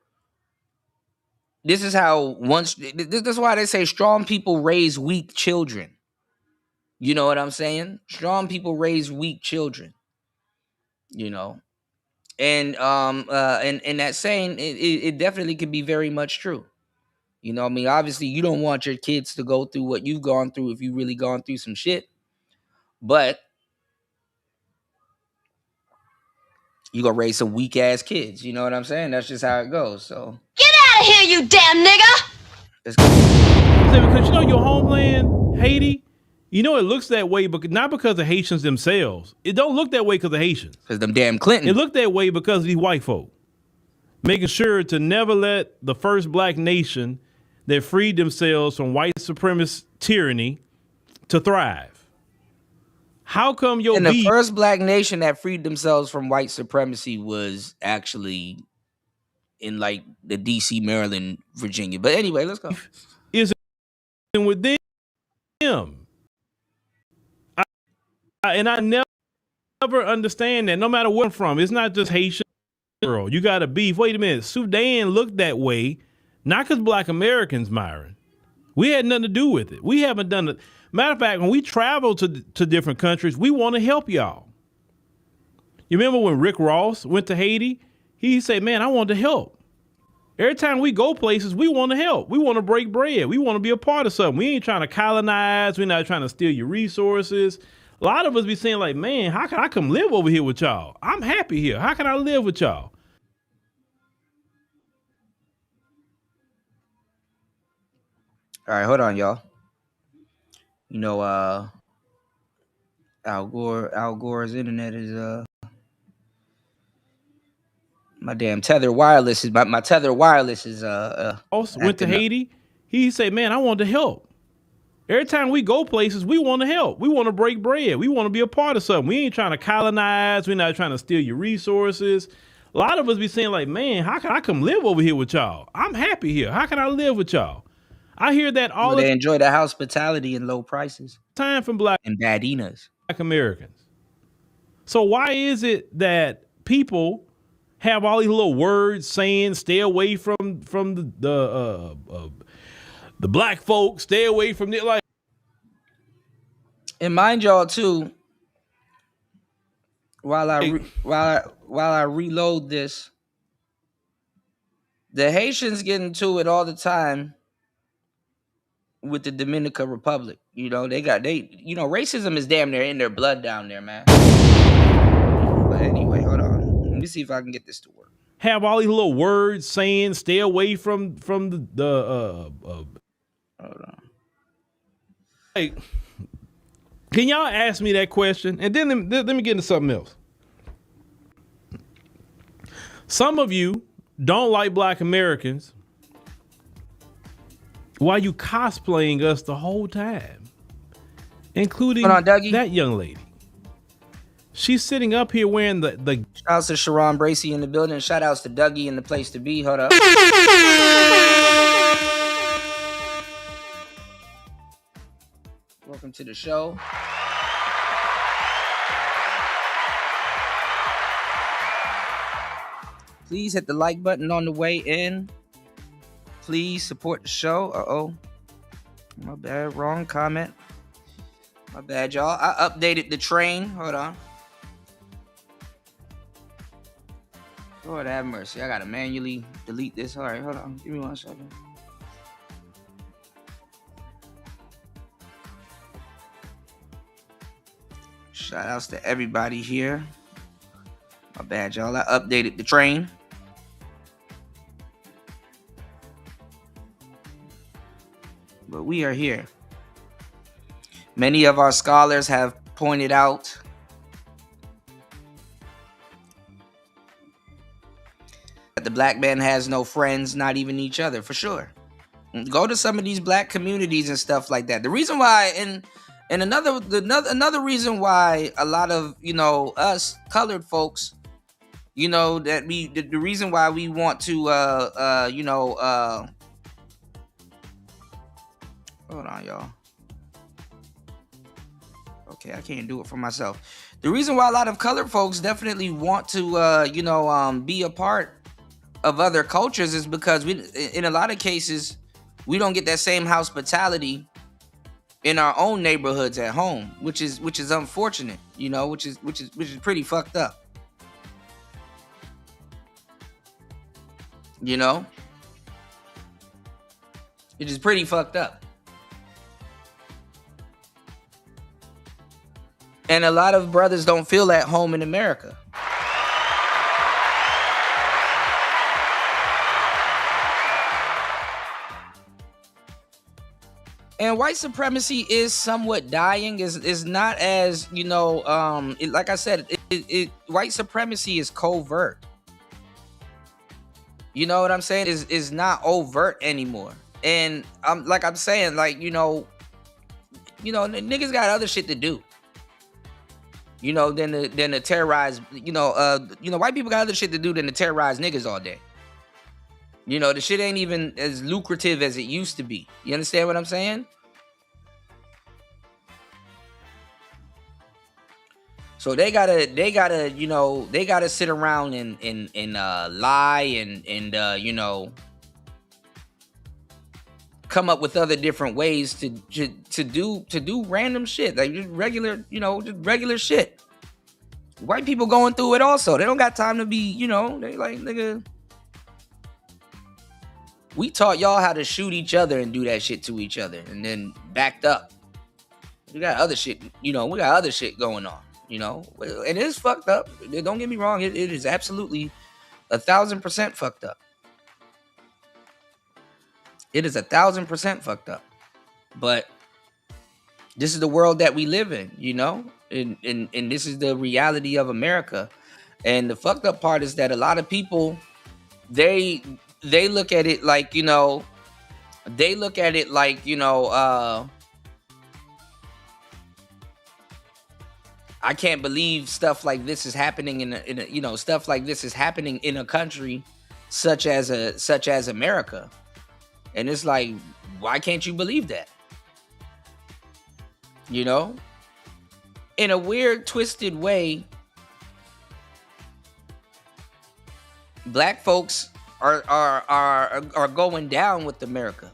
this is how this is why they say strong people raise weak children. You know what I'm saying? Strong people raise weak children. You know, and that saying, it definitely could be very much true. You know, I mean, obviously, you don't want your kids to go through what you've gone through if you really gone through some shit, but you gonna raise some weak ass kids. You know what I'm saying? That's just how it goes. So Get out of here, you damn nigga! let's go. Because you know your homeland, Haiti, you know it looks that way, but not because of Haitians themselves. It don't look that way because of Haitians. Because them damn Clinton. It looked that way because of these white folk. Making sure to never let the first black nation that freed themselves from white supremacist tyranny to thrive. How come your the first black nation that freed themselves from white supremacy was actually in like the DC, Maryland, Virginia. But anyway, let's go. Is with them. I never understand that. No matter where I'm from, it's not just Haitian. Girl, you got a beef. Wait a minute. Sudan looked that way, not because black Americans, Myron. We had nothing to do with it. We haven't done it. Matter of fact, when we travel to different countries, we want to help y'all. You remember when Rick Ross went to Haiti? He said, man, I want to help. Every time we go places, we want to help. We want to break bread. We want to be a part of something. We ain't trying to colonize. We're not trying to steal your resources. A lot of us be saying like, man, how can I come live over here with y'all? I'm happy here. How can I live with y'all? All right, hold on, y'all. You know, Al Gore's internet is my damn tether wireless is my tether wireless is Also went to Haiti. He said, man, I want to help. Every time we go places, we want to help. We want to break bread. We want to be a part of something. We ain't trying to colonize. We're not trying to steal your resources. A lot of us be saying like, man, how can I come live over here with y'all? I'm happy here. How can I live with y'all? I hear that all they enjoy the hospitality and low prices. Time from black and badinas. Black Americans. So why is it that people have all these little words saying stay away from the black folks, stay away from it, like? And mind y'all too, while I reload this, The Haitians get into it all the time with the Dominican Republic. Racism is damn near in their blood down there, man. But anyway, hold on. Let me see if I can get this to work. Have all these little words saying stay away from the hold on. Hey, can y'all ask me that question? And then let me get into something else. Some of you don't like Black Americans. Why you cosplaying us the whole time? Including that young lady. She's sitting up here wearing the Shout outs to Sharon Bracey in the building. Shout outs to Dougie in the place to be. Hold up. Welcome to the show. Please hit the like button on the way in. Please support the show. Uh-oh. My bad. Wrong comment. My bad, y'all. I updated the train. Hold on. Lord have mercy. I gotta manually delete this. All right, hold on. Give me 1 second. Shout outs to everybody here. My bad, y'all. I updated the train. But we are here. Many of our scholars have pointed out that the black man has no friends, not even each other, for sure. Go to some of these black communities and stuff like that. The reason why, and another reason why a lot of, us colored folks, that the reason why we want to, hold on, y'all. Okay, I can't do it for myself. The reason why a lot of colored folks definitely want to, be a part of other cultures is because in a lot of cases, we don't get that same hospitality in our own neighborhoods at home, which is unfortunate, which is pretty fucked up. It is pretty fucked up. And a lot of brothers don't feel at home in America. And white supremacy is somewhat dying. Is not as, like I said, white supremacy is covert. You know what I'm saying? Is not overt anymore. And I'm saying, niggas got other shit to do. Than to terrorize, white people got other shit to do than to terrorize niggas all day. The shit ain't even as lucrative as it used to be. You understand what I'm saying? So they gotta sit around and lie and come up with other different ways to do random shit, like just regular shit. White people going through it also. They don't got time to be, they like, nigga. We taught y'all how to shoot each other and do that shit to each other and then backed up. We got other shit, we got other shit going on, and it is fucked up. Don't get me wrong, it is absolutely 1,000% fucked up. It is 1,000% fucked up. But this is the world that we live in, and this is the reality of America. And the fucked up part is that a lot of people, they look at it like, I can't believe stuff like this is happening in a stuff like this is happening in a country such as America. And it's like, why can't you believe that? In a weird, twisted way, black folks are going down with America.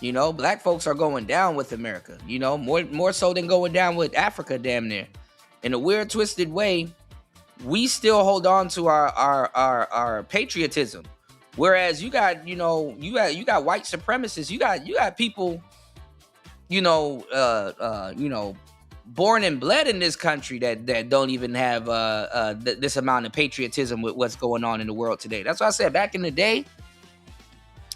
Black folks are going down with America. More so than going down with Africa, damn near. In a weird, twisted way, we still hold on to our patriotism. Whereas you got, you got white supremacists. You got people, born and bled in this country that don't even have this amount of patriotism with what's going on in the world today. That's why I said back in the day,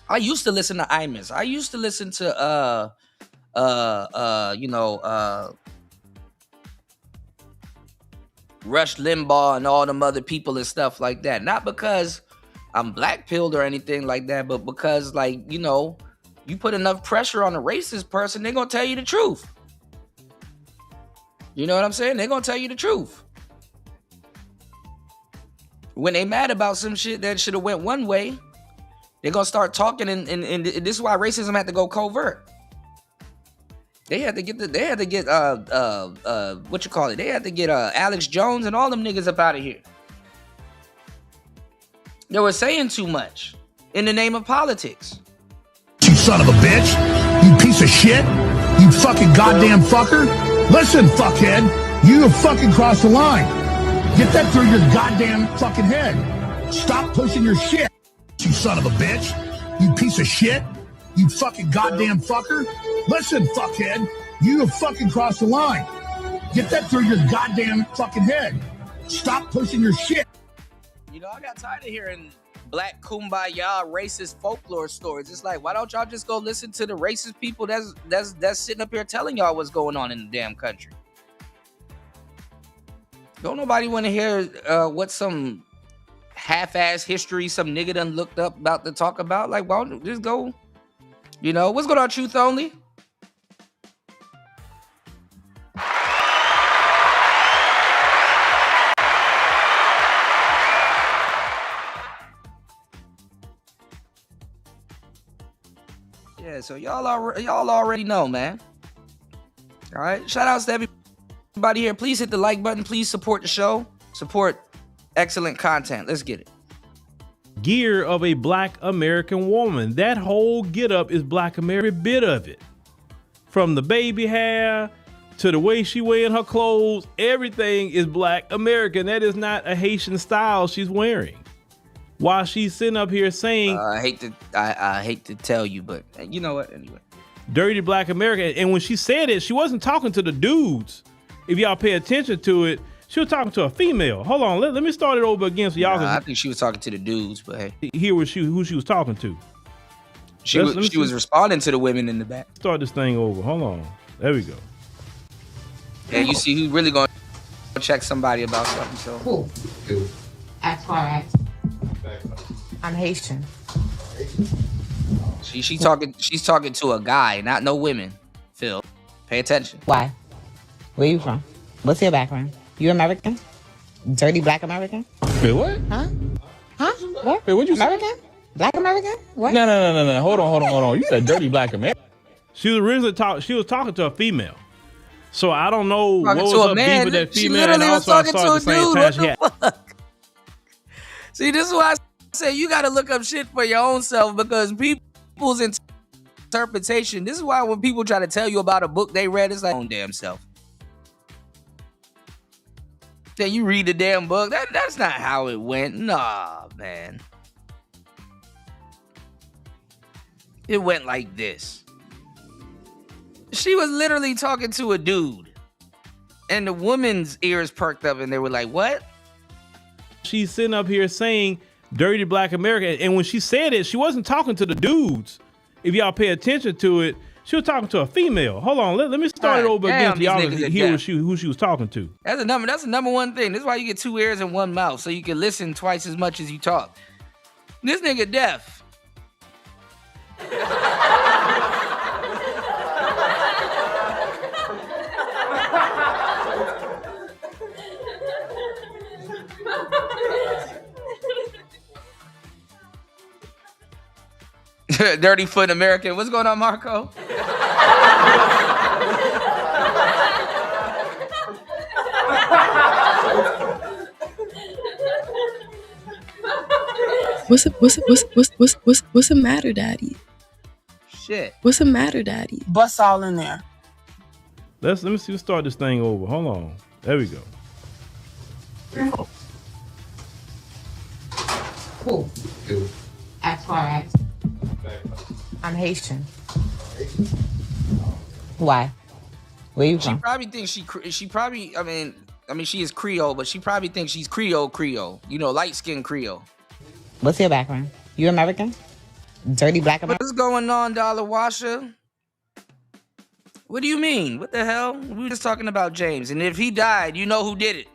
I used to listen to Imus. I used to listen to Rush Limbaugh and all them other people and stuff like that. Not because I'm black-pilled or anything like that, but because, like, you put enough pressure on a racist person, they're gonna tell you the truth. You know what I'm saying? They're gonna tell you the truth. When they mad about some shit that should have went one way, they're gonna start talking, and this is why racism had to go covert. They had to get Alex Jones and all them niggas up out of here. They were saying too much in the name of politics. You son of a bitch. You piece of shit. You fucking goddamn fucker. Listen, fuckhead. You have fucking crossed the line. Get that through your goddamn fucking head. Stop pushing your shit. You son of a bitch. You piece of shit. You fucking goddamn fucker. Listen, fuckhead. You have fucking crossed the line. Get that through your goddamn fucking head. Stop pushing your shit. I got tired of hearing black kumbaya racist folklore stories. It's like, why don't y'all just go listen to the racist people that's sitting up here telling y'all what's going on in the damn country? Don't nobody want to hear what some half-ass history some nigga done looked up about to talk about. Like, why don't just go, what's going on, Truth Only? Yeah, so y'all already know, man. All right, shout outs to everybody here. Please hit the like button. Please support the show. Support excellent content. Let's get it. Gear of a black American woman. That whole get up is black American, bit of it. From the baby hair to the way she wearing her clothes, everything is black American. That is not a Haitian style she's wearing. While she's sitting up here saying, I hate to tell you, but you know what? Anyway, dirty black American. And when she said it, she wasn't talking to the dudes. If y'all pay attention to it, she was talking to a female. Hold on, let me start it over again so y'all. I think she was talking to the dudes, but hey, hear who she was talking to. She was responding to the women in the back. Start this thing over. Hold on. There we go. Yeah, you see who's really going to check somebody about something. So cool. As far as I'm Haitian. She's talking to a guy, not no women. Phil, pay attention. Why? Where you from? What's your background? You American? Dirty black American? Wait, what? Huh? What? Wait, what'd you American? say? Black American? What? No. Hold on. You said dirty black American. She was originally talking to a female. So I don't know what Talking was to a her man. beef with that She female. literally And was also I talking saw to at a the same dude. time What she the had. fuck? See, this is why I say you got to look up shit for your own self, because people's interpretation. This is why when people try to tell you about a book they read, it's like own damn self. Then you read the damn book. That's not how it went. Nah, man. It went like this. She was literally talking to a dude, and the woman's ears perked up, and they were like, "What?" She's sitting up here saying dirty black American. And when she said it, she wasn't talking to the dudes. If y'all pay attention to it, she was talking to a female. Hold on, let me start it over again so y'all can hear who she was talking to. That's the number one thing. This is why you get 2 ears and 1 mouth, so you can listen twice as much as you talk. This nigga deaf. Dirty foot American. What's going on, Marco? What's the matter, Daddy? Shit. What's the matter, Daddy? Bust all in there. Let me see. Let's start this thing over. Hold on. There we go. Cool. As far as I'm Haitian. Why? Where you She from? probably thinks she probably, I mean, she is Creole, but she probably thinks she's Creole. You know, light-skinned Creole. What's your background? You American? Dirty black American? What's going on, Dollar Washer? What do you mean? What the hell? We were just talking about James, and if he died, you know who did it.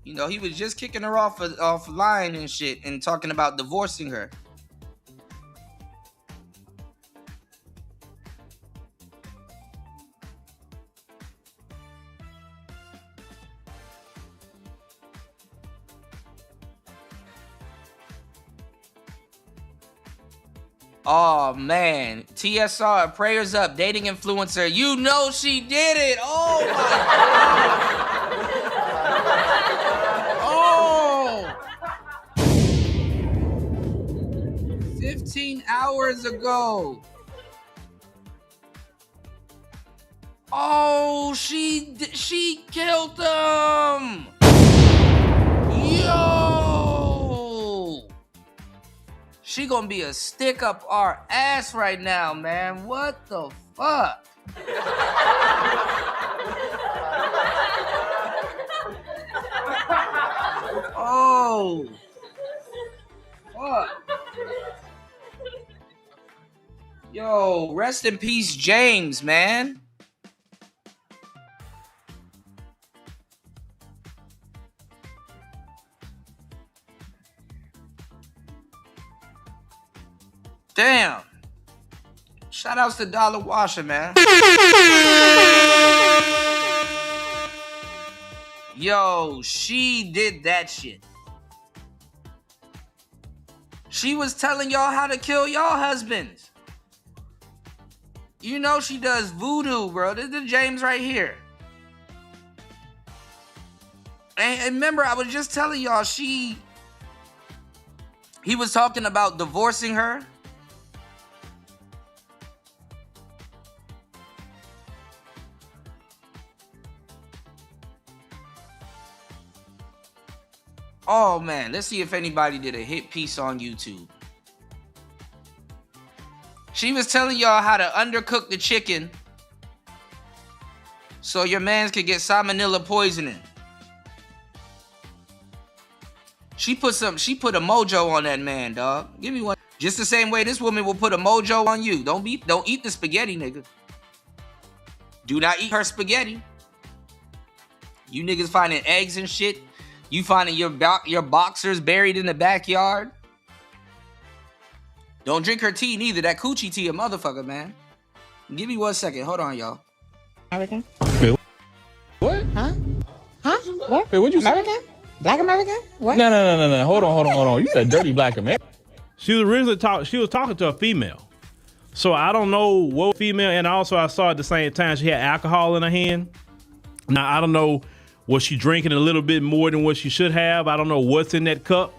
You know, he was just kicking her off line and shit and talking about divorcing her. Oh man, TSR, prayers up, dating influencer. You know she did it. Oh my God. Oh. 15 hours ago. Oh, she killed him. Yo. She gonna be a stick up our ass right now, man. What the fuck? Oh. Fuck. Yo, rest in peace, James, man. Damn. Shout outs to Dollar Washer, man. Yo, she did that shit. She was telling y'all how to kill y'all husbands. You know she does voodoo, bro. This is James right here. And remember, I was just telling y'all he was talking about divorcing her. Oh man, let's see if anybody did a hit piece on YouTube. She was telling y'all how to undercook the chicken so your mans could get salmonella poisoning. She put a mojo on that man, dog. Give me one. Just the same way this woman will put a mojo on you. Don't eat the spaghetti, nigga. Do not eat her spaghetti. You niggas finding eggs and shit. You finding your boxers buried in the backyard. Don't drink her tea neither. That coochie tea a motherfucker, man. Give me 1 second. Hold on, y'all. American? Wait, what? Huh? Huh? What? Wait, what'd you American? say? Black American? What? No. Hold on. You said dirty black American. She was originally she was talking to a female. So I don't know what female, and also I saw at the same time she had alcohol in her hand. Now I don't know, was she drinking a little bit more than what she should have? I don't know what's in that cup.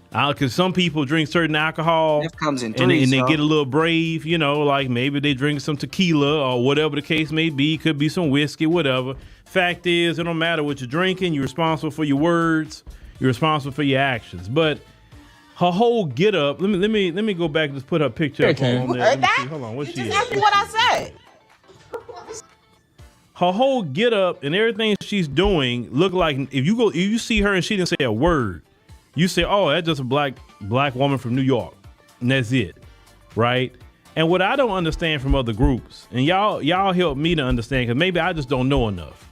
Because some people drink certain alcohol it comes in and threes, they get a little brave, you know, like maybe they drink some tequila or whatever the case may be. Could be some whiskey, whatever. Fact is, it don't matter what you're drinking. You're responsible for your words. You're responsible for your actions. But her whole get up. Let me go back and just put her picture up on there. Let me see. Hold on, what she is? Ask me what I said. Her whole get up and everything she's doing look like if you see her and she didn't say a word. You say, oh, that's just a black woman from New York. And that's it. Right? And what I don't understand from other groups, and y'all help me to understand, because maybe I just don't know enough.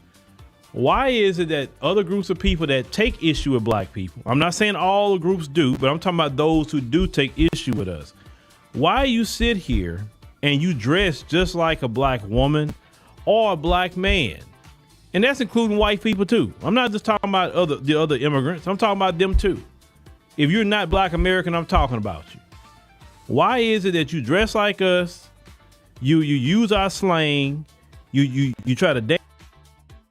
Why is it that other groups of people that take issue with black people, I'm not saying all the groups do, but I'm talking about those who do take issue with us. Why you sit here and you dress just like a black woman or a black man? And that's including white people too. I'm not just talking about the other immigrants. I'm talking about them too. If you're not black American, I'm talking about you. Why is it that you dress like us? You use our slang. You try to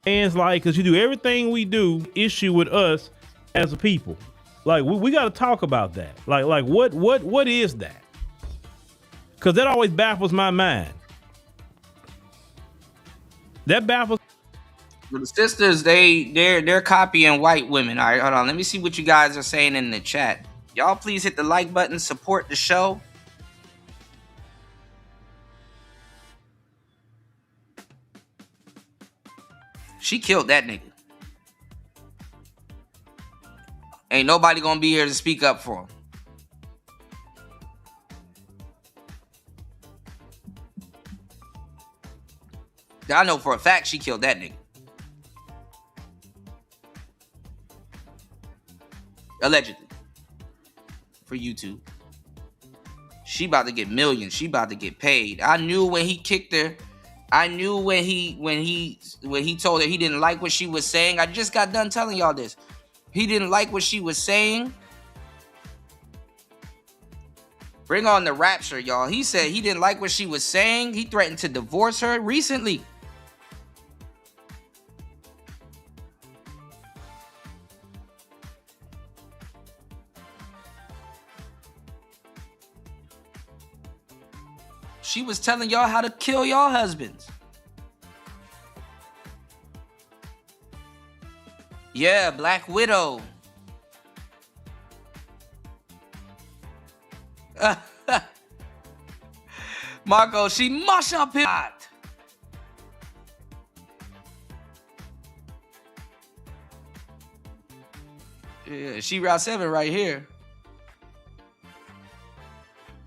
dance like, because you do everything we do issue with us as a people. Like we got to talk about that. Like what is that? Because that always baffles my mind. That baffles. The sisters, they're copying white women. All right, hold on. Let me see what you guys are saying in the chat. Y'all please hit the like button, support the show. She killed that nigga. Ain't nobody gonna be here to speak up for him. I know for a fact she killed that nigga. Allegedly. For YouTube. She about to get millions. She about to get paid. I knew when he kicked her. I knew when he told her he didn't like what she was saying. I just got done telling y'all this. He didn't like what she was saying. Bring on the rapture, y'all. He said he didn't like what she was saying. He threatened to divorce her recently. She was telling y'all how to kill y'all husbands. Yeah, Black Widow. Marco, she mush up his heart. Yeah, she Route 7 right here.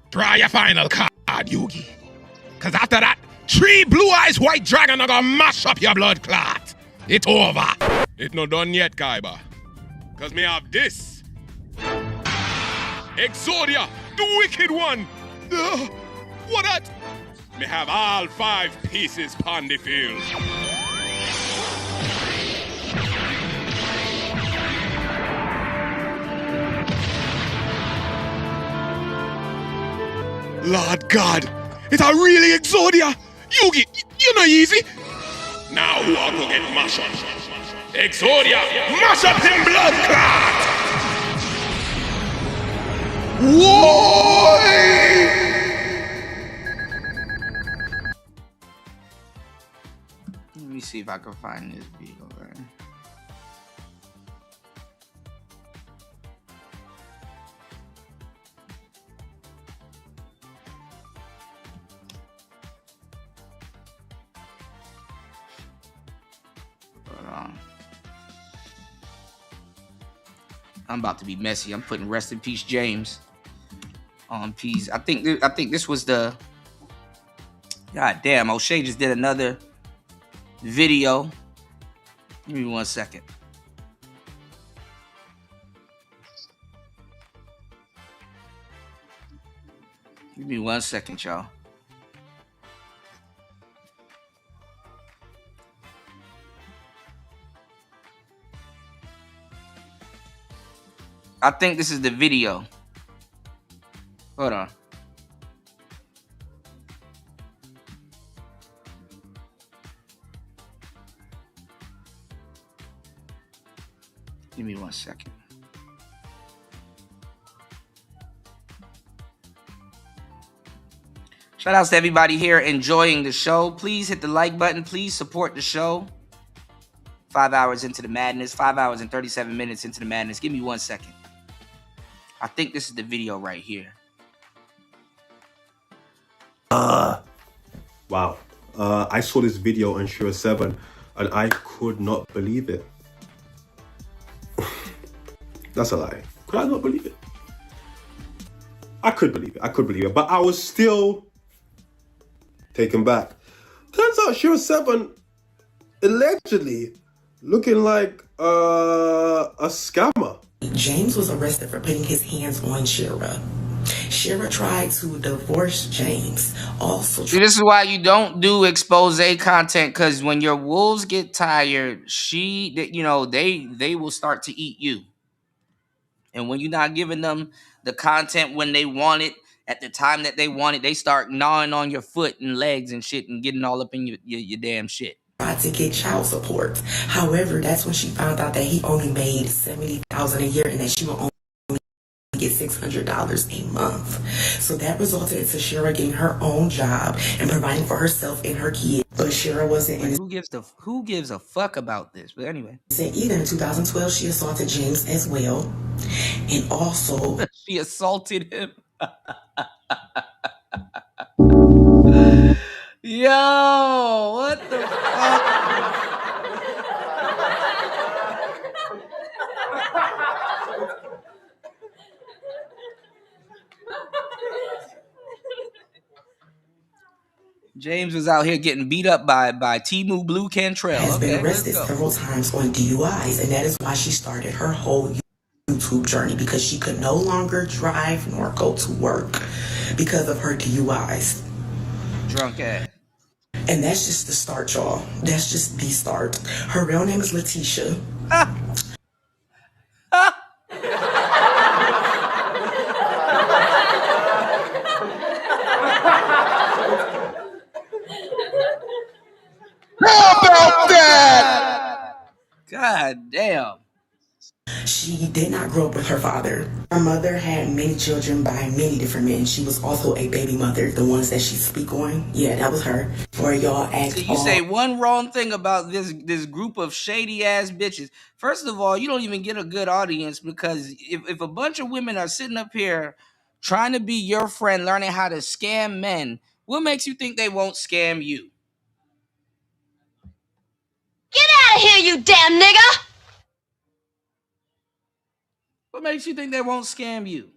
Try your final card, Yugi. Cause after that, 3 blue eyes white dragon are gonna mash up your blood clot. It over. It no done yet, Kaiba. Cause me have this. Exodia, the wicked one. What that? Me have all 5 pieces pon the field. Lord God, it's a really Exodia. Yugi, you're not easy. Now who are gonna get mashed up? Exodia, mash up him blood clot! Whoa! Let me see if I can find this video, right? I'm about to be messy. I'm putting rest in peace James on peace. I think this was the. God damn, O'Shea just did another video. Give me 1 second. Give me 1 second, y'all. I think this is the video. Hold on. Give me 1 second. Shout outs to everybody here enjoying the show. Please hit the like button. Please support the show. 5 hours into the madness. 5 hours and 37 minutes into the madness. Give me 1 second. I think this is the video right here. Wow. I saw this video on Shura 7 and I could not believe it. That's a lie. Could I not believe it? I could believe it. I could believe it. But I was still taken back. Turns out Shura 7 allegedly looking like a scammer. James was arrested for putting his hands on Shira. Shira tried to divorce James. Also, See, this is why you don't do expose content, because when your wolves get tired, they will start to eat you. And when you're not giving them the content when they want it, at the time that they want it, they start gnawing on your foot and legs and shit and getting all up in your damn shit. tried to get child support. However, that's when she found out that he only made $70,000 a year and that she would only get $600 a month. So that resulted into Shira getting her own job and providing for herself and her kids. But Shira wasn't in Who gives a fuck about this? But anyway. either. In 2012, she assaulted James as well. And also she assaulted him. Yo, what the fuck? James was out here getting beat up by Timu Blue Cantrell. Has been arrested several times on DUIs, and that is why she started her whole YouTube journey, because she could no longer drive nor go to work because of her DUIs. Drunk ass. And that's just the start, y'all. That's just the start. Her real name is Letitia. How about that? God damn. She did not grow up with her father. Her mother had many children by many different men. She was also a baby mother. The ones that she speak on, yeah, that was her. Or y'all act. You say one wrong thing about this group of shady ass bitches. First of all, you don't even get a good audience, because if a bunch of women are sitting up here trying to be your friend, learning how to scam men, what makes you think they won't scam you? Get out of here, you damn nigga! What makes you think they won't scam you?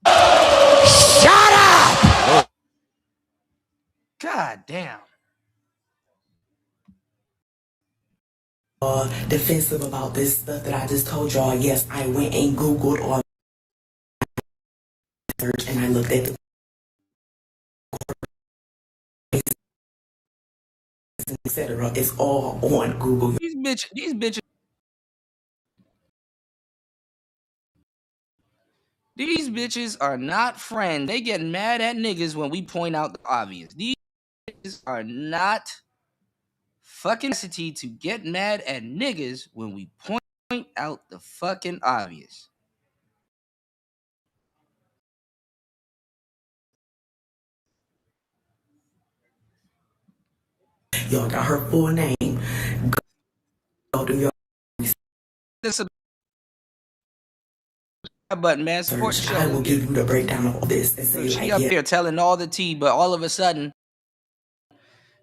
Shut up! God damn. Defensive about this stuff that I just told y'all. Yes, I went and Googled all search, and I looked at the etc. It's all on Google. These bitches. These bitches are not friends. They get mad at niggas when we point out the obvious. These bitches are not fucking city to get mad at niggas when we point out the fucking obvious. Y'all got her full name. Go do your button, man. Support the show. I will give you the breakdown of all this and say, she up here telling all the tea, but all of a sudden,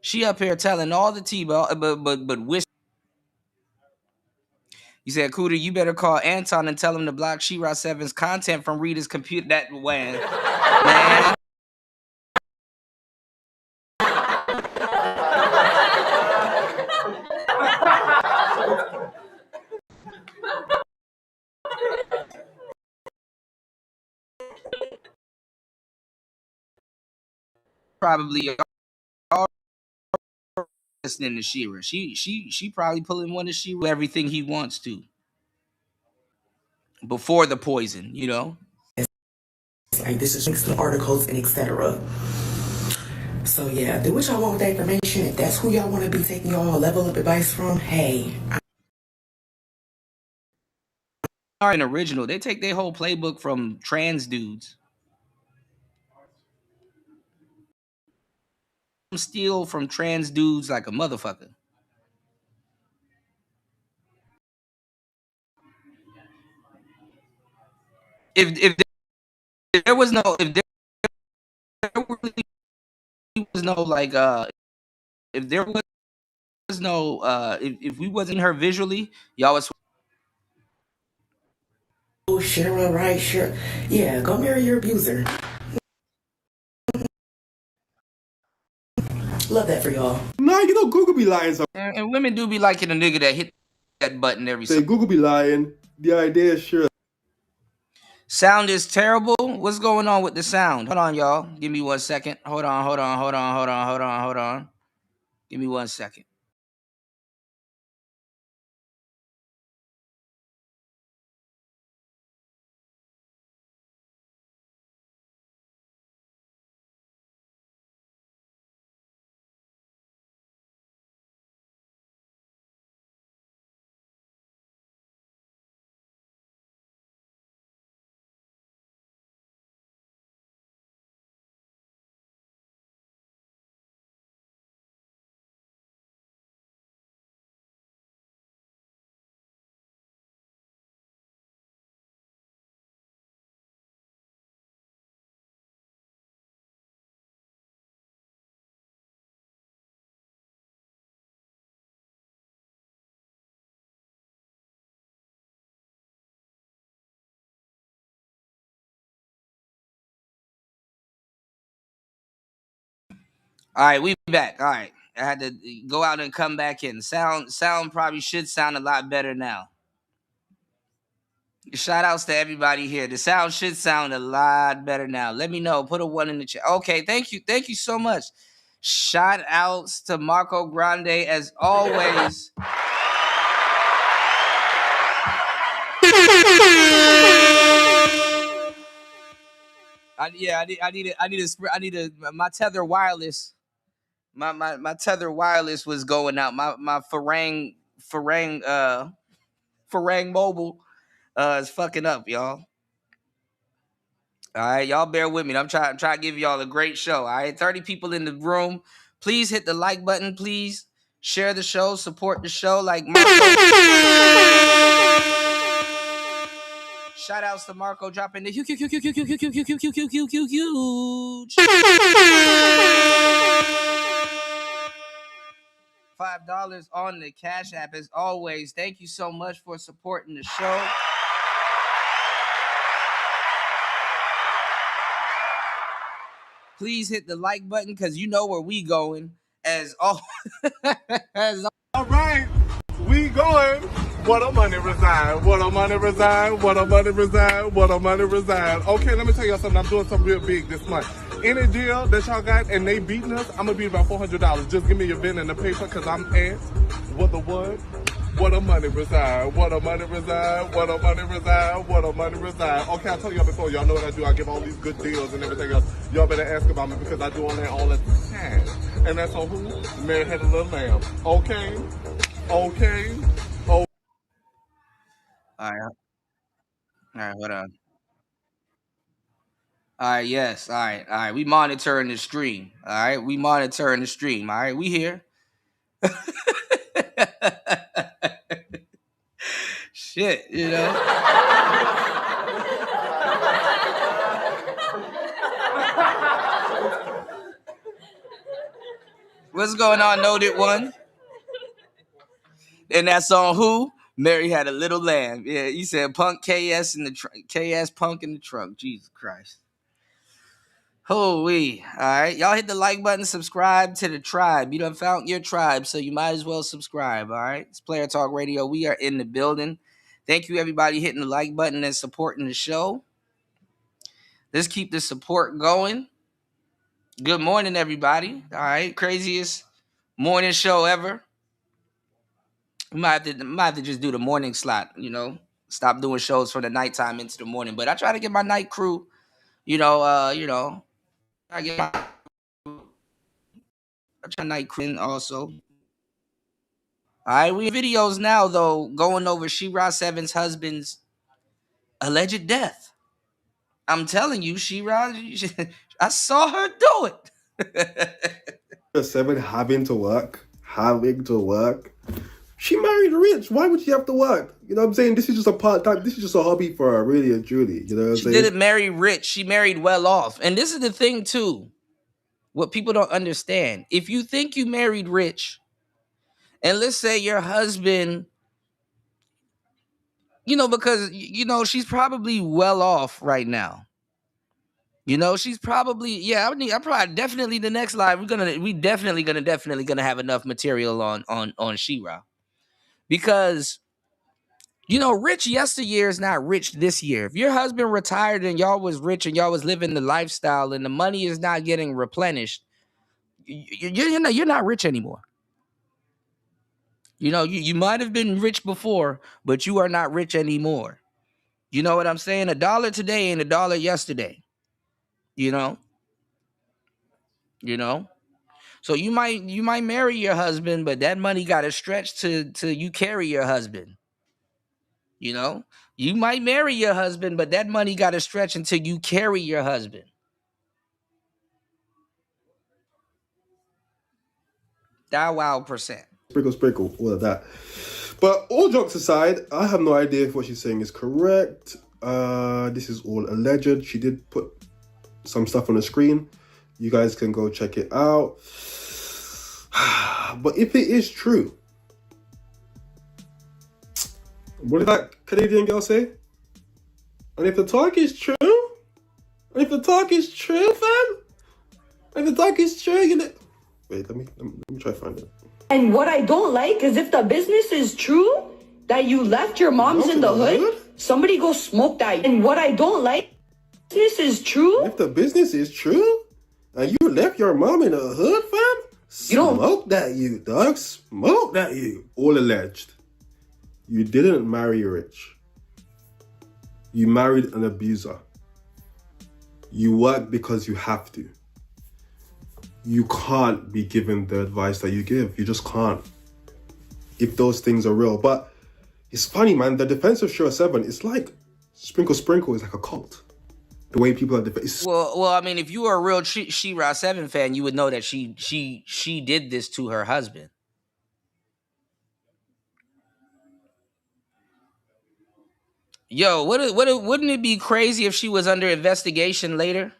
she up here telling all the tea, but wish. You said, Cooter, you better call Anton and tell him to block She-Ra 7's content from Rita's computer. That way, man. Probably all listening to She-Ra. She probably pulling one of She-Ra everything he wants to before the poison, you know. Like, this is links to articles and etc. So yeah, do what y'all want with that information. If that's who y'all want to be taking y'all level up advice from, hey. Are an original. They take their whole playbook from trans dudes. Steal from trans dudes like a motherfucker. If there was no like if there was no if we wasn't her visually, y'all was Shira, right? Sure. Yeah, go marry your abuser. Love that for y'all. Nah, you know Google be lying. And women do be liking a nigga that hit that button every Say Google be lying. The idea is sure. Sound is terrible. What's going on with the sound? Hold on, y'all. Give me 1 second. Hold on. Give me 1 second. All right, we back. All right. I had to go out and come back in. Sound probably should sound a lot better now. Shout outs to everybody here. The sound should sound a lot better now. Let me know. Put a 1 in the chat. Okay, thank you. Thank you so much. Shout outs to Marco Grande as always. My tether wireless. My tether wireless was going out. My Farang mobile is fucking up, y'all. All right, y'all bear with me. I'm trying to give y'all a great show. All right, 30 people in the room. Please hit the like button. Please share the show, support the show like Marco. Shout outs to Marco dropping the huge. $5 on the Cash App as always. Thank you so much for supporting the show. Please hit the like button because you know where we going. As all right, we going. What a money reside. What a money reside. What a money reside. What a money reside. Okay, let me tell y'all something. I'm doing something real big this month. Any deal that y'all got and they beating us, I'm gonna be about $400. Just give me your pen and the paper because I'm asked. What the what? What a money reside. What a money reside. What a money reside. What a money reside. Okay, I told y'all before. Y'all know what I do. I give all these good deals and everything else. Y'all better ask about me because I do all that all the time. And that's on who? Mary Had a Little Lamb. Okay. Okay. Oh. All right, hold on. All right, yes. All right. We monitoring the stream. All right, we monitoring the stream. All right, we here. Shit, you know. What's going on, Noted One? And that's on who? Mary Had a Little Lamb. Yeah, you said Punk KS in the KS Punk in the trunk. Jesus Christ. Holy. All right. Y'all hit the like button, subscribe to the tribe. You done found your tribe, so you might as well subscribe. All right. It's Player Talk Radio. We are in the building. Thank you, everybody, hitting the like button and supporting the show. Let's keep the support going. Good morning, everybody. All right. Craziest morning show ever. We might have to just do the morning slot, you know. Stop doing shows from the nighttime into the morning. But I try to get my night crew, I try night crew in also. All right, we have videos now though going over She-Ra 7's husband's alleged death. I'm telling you, She-Ra, I saw her do it. 7 having to work. She married rich. Why would she have to work? You know what I'm saying? This is just a part-time. This is just a hobby for her, really and truly. You know what I'm saying? She didn't marry rich. She married well off. And this is the thing, too. What people don't understand. If you think you married rich, and let's say your husband, because, she's probably well off right now. She's probably, I'm probably definitely the next live. We definitely gonna have enough material on She-Ra. Because, rich yesteryear is not rich this year. If your husband retired and y'all was rich and y'all was living the lifestyle and the money is not getting replenished, you're not rich anymore. You might have been rich before, but you are not rich anymore. You know what I'm saying? $1 today and $1 yesterday. So you might marry your husband, but that money got to stretch to you carry your husband. You might marry your husband, but that money got to stretch until you carry your husband. Wow %. Sprinkle, all of that. But all jokes aside, I have no idea if what she's saying is correct. This is all alleged. She did put some stuff on the screen. You guys can go check it out. But if it is true, what did that Canadian girl say? And if the talk is true, fam, and if the talk is true, Wait, let me try to find it. And what I don't like is if the business is true, that you left your moms in the hood, somebody go smoke that. And what I don't like, this is true. If the business is true, and you left your mom in the hood, fam, smoke that you, dog. Smoke that you. All alleged. You didn't marry rich. You married an abuser. You work because you have to. You can't be given the advice that you give. You just can't. If those things are real. But it's funny, man. The defense of Shura 7, it's like Sprinkle Sprinkle is like a cult. The way people are Well, I mean, if you were a real She-Ra 7 fan, you would know that she did this to her husband. Yo, wouldn't it be crazy if she was under investigation later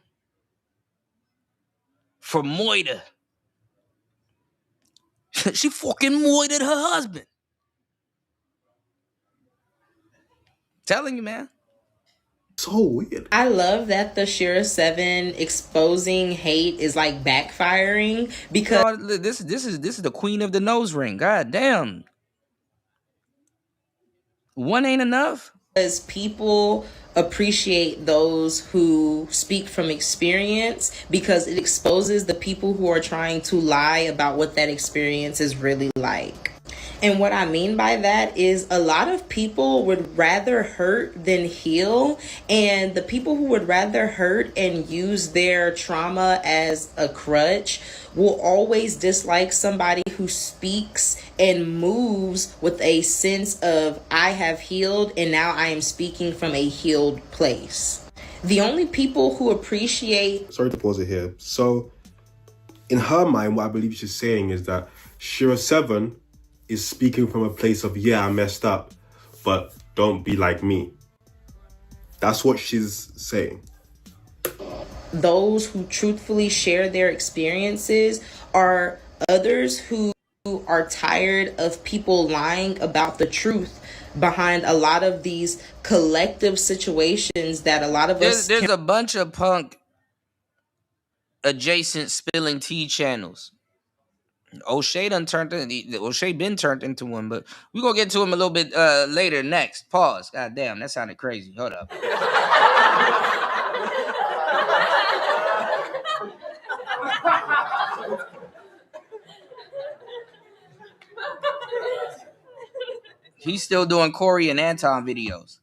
for moiter? She fucking moitered her husband. Telling you, man. So weird. I love that the Shura 7 exposing hate is like backfiring because this is the queen of the nose ring. God damn. One ain't enough. Because people appreciate those who speak from experience because it exposes the people who are trying to lie about what that experience is really like. And what I mean by that is a lot of people would rather hurt than heal. And the people who would rather hurt and use their trauma as a crutch will always dislike somebody who speaks and moves with a sense of, I have healed and now I am speaking from a healed place. The only people who appreciate... Sorry to pause it here. So, in her mind, what I believe she's saying is that Shura 7 is speaking from a place of, yeah, I messed up, but don't be like me. That's what she's saying. Those who truthfully share their experiences are others who are tired of people lying about the truth behind a lot of these collective situations that a lot of us... There's a bunch of punk adjacent spilling tea channels. O'Shea been turned into one, but we're gonna get to him a little bit later. Next. Pause. God damn, that sounded crazy. Hold up. He's still doing Corey and Anton videos.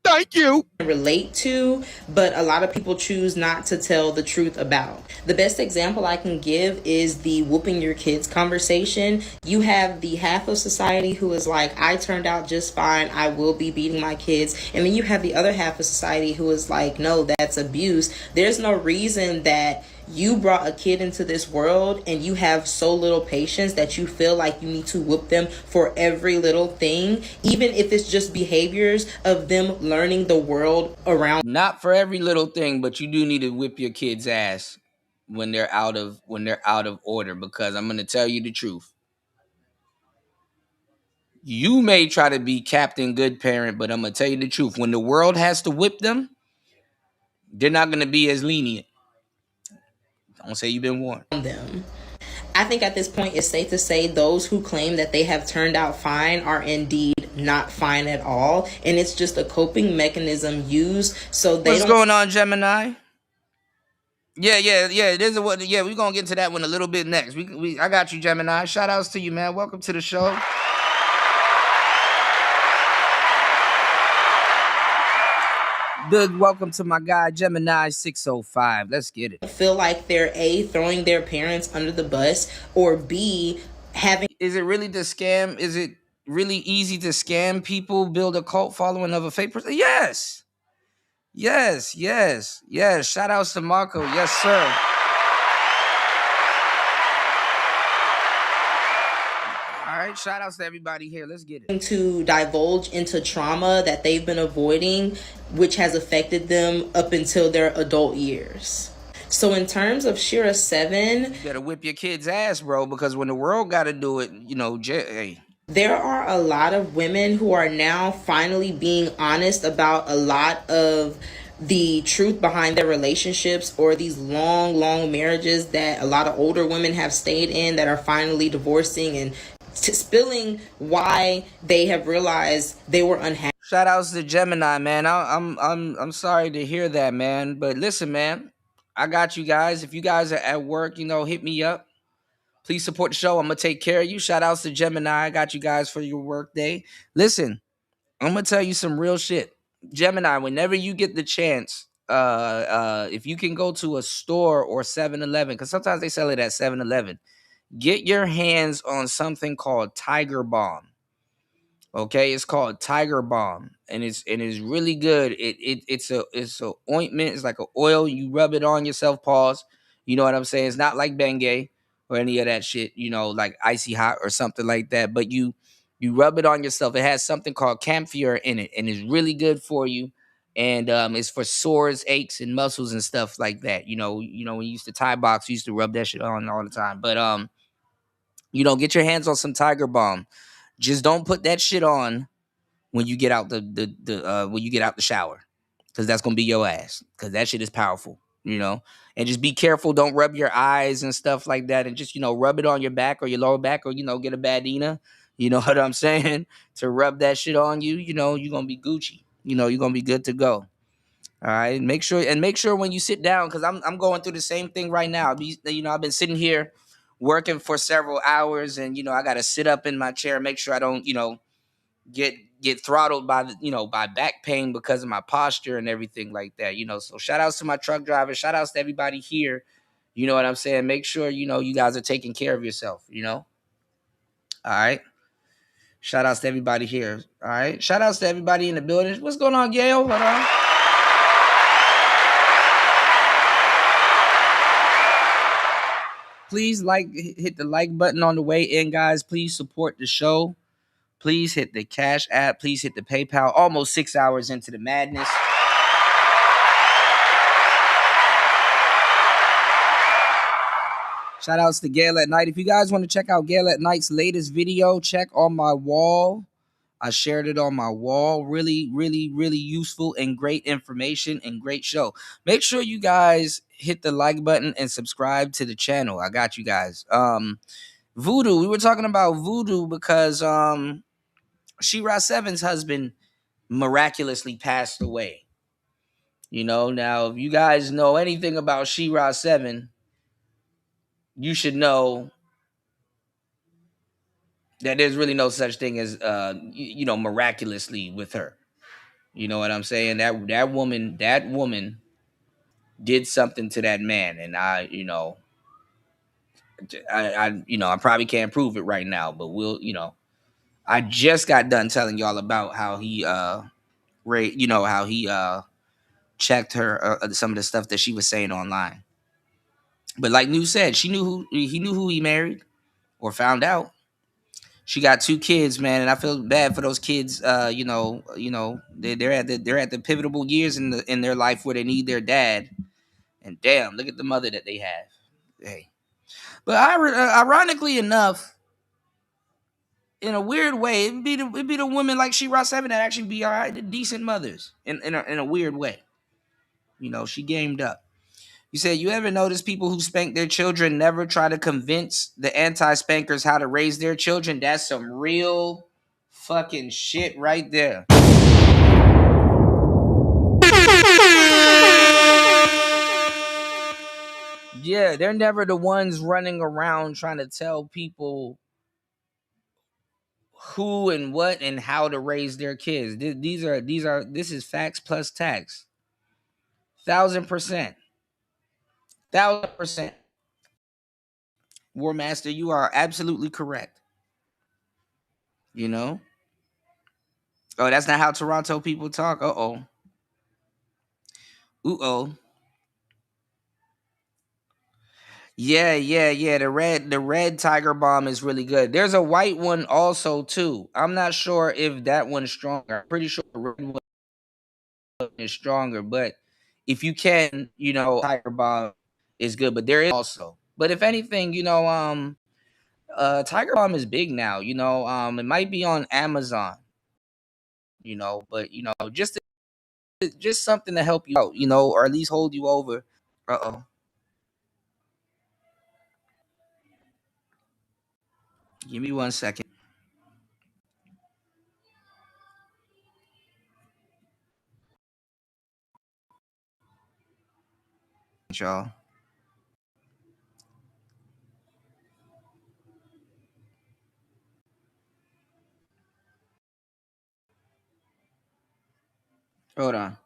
Thank you. Relate to, but a lot of people choose not to tell the truth about. The best example I can give is the whooping your kids conversation. You have the half of society who is like, I turned out just fine, I will be beating my kids. And then you have the other half of society who is like, no, that's abuse. There's no reason that you brought a kid into this world and you have so little patience that you feel like you need to whoop them for every little thing, even if it's just behaviors of them learning the world around. Not for every little thing, but you do need to whip your kid's ass when they're out of order, because I'm going to tell you the truth. You may try to be Captain Good Parent, but I'm going to tell you the truth. When the world has to whip them, they're not going to be as lenient. Don't say you've been warned. Them. I think at this point it's safe to say those who claim that they have turned out fine are indeed not fine at all, and it's just a coping mechanism used so they What's going on, Gemini? Yeah. There's a what? Yeah, we're gonna get into that one a little bit next. I got you, Gemini. Shout outs to you, man. Welcome to the show. Good. Welcome to my guy, Gemini 605. Let's get it. Feel like they're A, throwing their parents under the bus, or B, having... Is it really to scam? Is it really easy to scam people, build a cult following of a fake person? Yes. Shout outs to Marco. Yes, sir. All right, shout outs to everybody here. Let's get it. To divulge into trauma that they've been avoiding, which has affected them up until their adult years. So in terms of Shura 7... You gotta whip your kid's ass, bro, because when the world gotta do it, hey. There are a lot of women who are now finally being honest about a lot of the truth behind their relationships, or these long marriages that a lot of older women have stayed in that are finally divorcing and spilling why they have realized they were unhappy. Shout outs to Gemini, man. I'm sorry to hear that, man. But listen, man, I got you guys. If you guys are at work, hit me up. Please support the show. I'm gonna take care of you. Shout outs to Gemini. I got you guys for your work day. Listen, I'm gonna tell you some real shit. Gemini, whenever you get the chance, if you can go to a store or 7-Eleven, because sometimes they sell it at 7-Eleven, get your hands on something called Tiger Balm. Okay, it's called Tiger Balm, and it's really good. It's a ointment. It's like an oil. You rub it on yourself. Pause. You know what I'm saying? It's not like Bengay or any of that shit. Like icy hot or something like that. But you rub it on yourself. It has something called camphor in it, and it's really good for you. And it's for sores, aches, and muscles and stuff like that. When you used to Thai box, you used to rub that shit on all the time. But get your hands on some Tiger Balm. Just don't put that shit on when you get out when you get out the shower, because that's gonna be your ass, because that shit is powerful. And just be careful. Don't rub your eyes and stuff like that, and just rub it on your back or your lower back, or get a badina. You know what I'm saying? To rub that shit on you, you're gonna be Gucci. You're gonna be good to go. All right. Make sure when you sit down, because I'm going through the same thing right now. I've been sitting here working for several hours, and I gotta sit up in my chair, make sure I don't get throttled by by back pain because of my posture and everything like that. So shout outs to my truck drivers, shout outs to everybody here. You know what I'm saying? Make sure you guys are taking care of yourself. All right. Shout outs to everybody here. All right. Shout outs to everybody in the building. What's going on, Yall? What on? Please hit the like button on the way in, guys. Please support the show. Please hit the Cash App. Please hit the PayPal. Almost 6 hours into the madness. Shout outs to Gale at Night. If you guys want to check out Gale at Night's latest video, check on my wall. I shared it on my wall. Really, really, really useful and great information and great show. Make sure you guys hit the like button and subscribe to the channel. I got you guys. Voodoo. We were talking about Voodoo because She-Ra 7's husband miraculously passed away. Now if you guys know anything about She-Ra 7, you should know that there's really no such thing as miraculously with her. You know what I'm saying? That woman did something to that man, and I probably can't prove it right now, but I just got done telling y'all about how he checked her, some of the stuff that she was saying online. But like New said, he knew who he married or found out. She got 2 kids, man, and I feel bad for those kids. They're at the pivotal years in their life where they need their dad. And damn, look at the mother that they have. Hey, but ironically enough, in a weird way, it'd be the women like She-Ra 7 that actually be all right, the decent mothers in a weird way. She gamed up. You said, you ever notice people who spank their children never try to convince the anti-spankers how to raise their children? That's some real fucking shit right there. Yeah, they're never the ones running around trying to tell people who and what and how to raise their kids. This is facts plus tax. 1,000%. 1,000%. War Master, you are absolutely correct. Oh, that's not how Toronto people talk. Uh-oh. Uh-oh. Yeah. The red Tiger Balm is really good. There's a white one also too. I'm not sure if that one's stronger. I'm pretty sure the red one is stronger, but if you can, Tiger Balm is good. But there is also. But if anything, Tiger Balm is big now. It might be on Amazon. But just just something to help you out, you know, or at least hold you over. Uh-oh. Give me 1 second. Y'all. Hold on.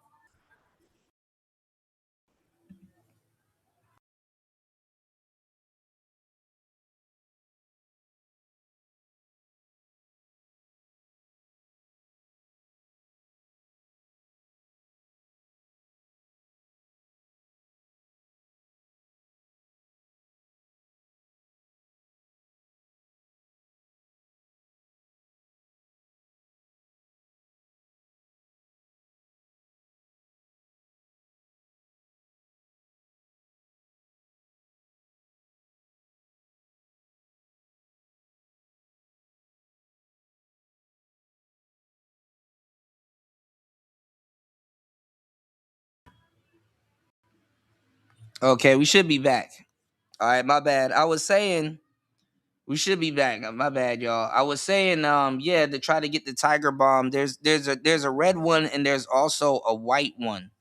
Okay, we should be back. All right, my bad. I was saying we should be back. My bad, y'all. I was saying, yeah, to try to get the Tiger Bomb. There's a red one and there's also a white one.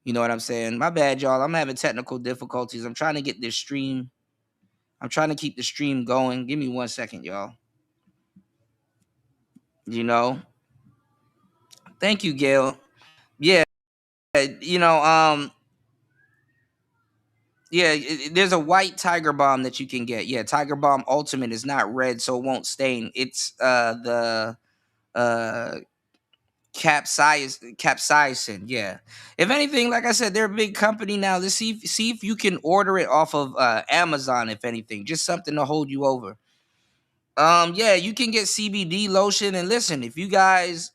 You know what I'm saying? My bad, y'all. I'm having technical difficulties. I'm trying to get this stream. I'm trying to keep the stream going. Give me 1 second, y'all. You know. Thank you, Gail. Yeah, you know, yeah, there's a white Tiger Bomb that you can get. Yeah, Tiger Bomb Ultimate is not red, so it won't stain. It's the uh capsaicin. Yeah. If anything, like I said, they're a big company now. Let's see if you can order it off of Amazon. If anything, just something to hold you over. Yeah, you can get CBD lotion. And listen, if you guys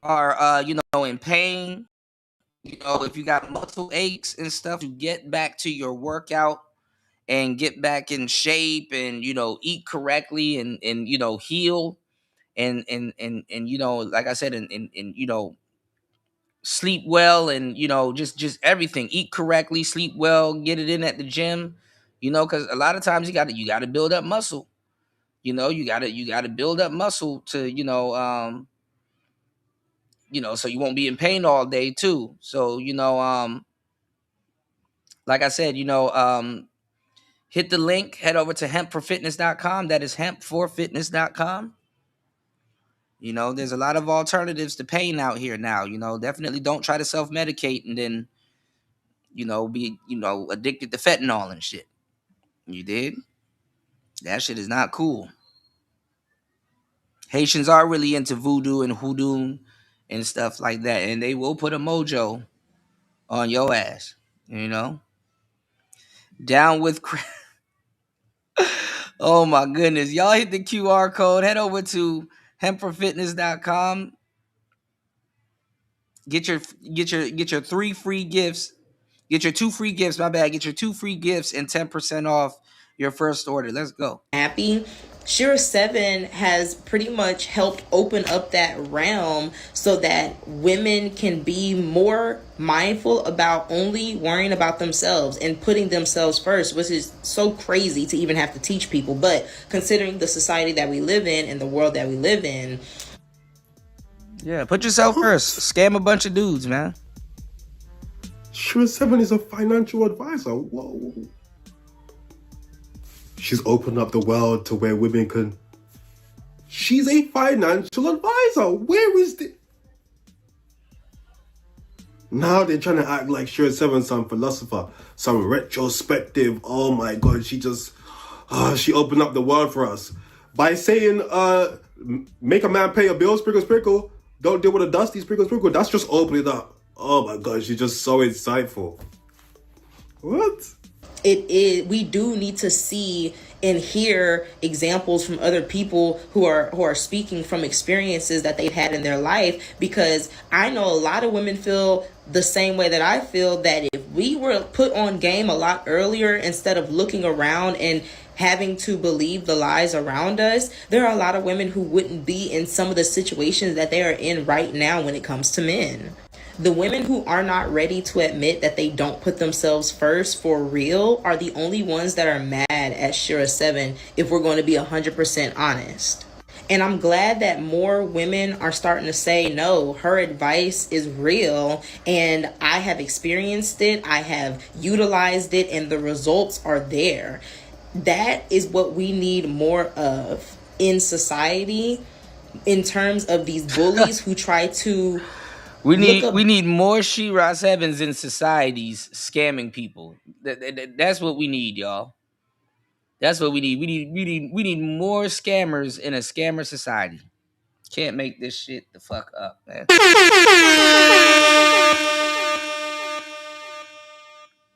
are in pain, if you got muscle aches and stuff, to get back to your workout and get back in shape and eat correctly and heal and like I said and sleep well and just everything. Eat correctly, sleep well, get it in at the gym, because a lot of times you gotta build up muscle. You gotta build up muscle to so you won't be in pain all day too. So like I said, hit the link, head over to hempforfitness.com. That is hempforfitness.com. There's a lot of alternatives to pain out here now. Definitely don't try to self-medicate and then be addicted to fentanyl and shit. You did? That shit is not cool. Haitians are really into voodoo and hoodoo and stuff like that, and they will put a mojo on your ass. Down with oh my goodness. Y'all hit the QR code. Head over to hempforfitness.com. Get your 3 free gifts. Get your 2 free gifts. My bad. Get your 2 free gifts and 10% off your first order. Let's go. Happy. Shira 7 has pretty much helped open up that realm so that women can be more mindful about only worrying about themselves and putting themselves first, which is so crazy to even have to teach people. But considering the society that we live in and the world that we live in. Yeah, put yourself first. Scam a bunch of dudes, man. Shira 7 is a financial advisor. Whoa. She's opened up the world to where women can... She's a financial advisor. Where is the... Now they're trying to act like Shira 7, some philosopher, some retrospective. Oh my God, she just... she opened up the world for us. By saying, make a man pay a bill, sprinkle, sprinkle. Don't deal with a dusty, sprinkle, sprinkle. That's just opening it up. Oh my God, she's just so insightful. What? It is. We do need to see and hear examples from other people who are speaking from experiences that they've had in their life, because I know a lot of women feel the same way that I feel, that if we were put on game a lot earlier instead of looking around and having to believe the lies around us, there are a lot of women who wouldn't be in some of the situations that they are in right now when it comes to men. The women who are not ready to admit that they don't put themselves first for real are the only ones that are mad at Shira 7, if we're going to be 100% honest. And I'm glad that more women are starting to say, no, her advice is real and I have experienced it, I have utilized it, and the results are there. That is what we need more of in society in terms of these bullies who try to... We need more Shira 7s in societies scamming people. That's what we need, y'all. That's what we need. We need more scammers in a scammer society. Can't make this shit the fuck up, man.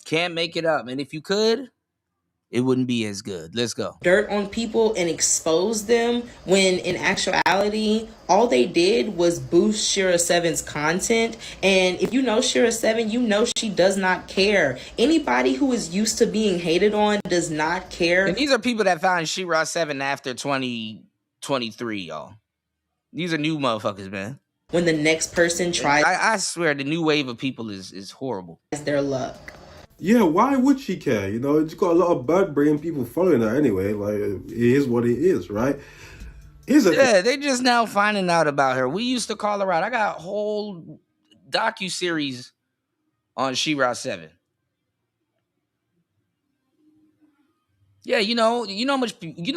Can't make it up. And if you could, it wouldn't be as good. Let's go. Dirt on people and expose them when in actuality, all they did was boost Shira 7's content. And if you know Shira 7, you know she does not care. Anybody who is used to being hated on does not care. And these are people that found Shira 7 after 2023, y'all. These are new motherfuckers, man. When the next person tries... I swear the new wave of people is horrible. Their luck. Yeah, why would she care? You know, it's got a lot of bird brain people following her anyway. Like, it is what it is, right? Yeah, they just now finding out about her. We used to call her out. I got a whole docu-series on Shira 7. Yeah, you know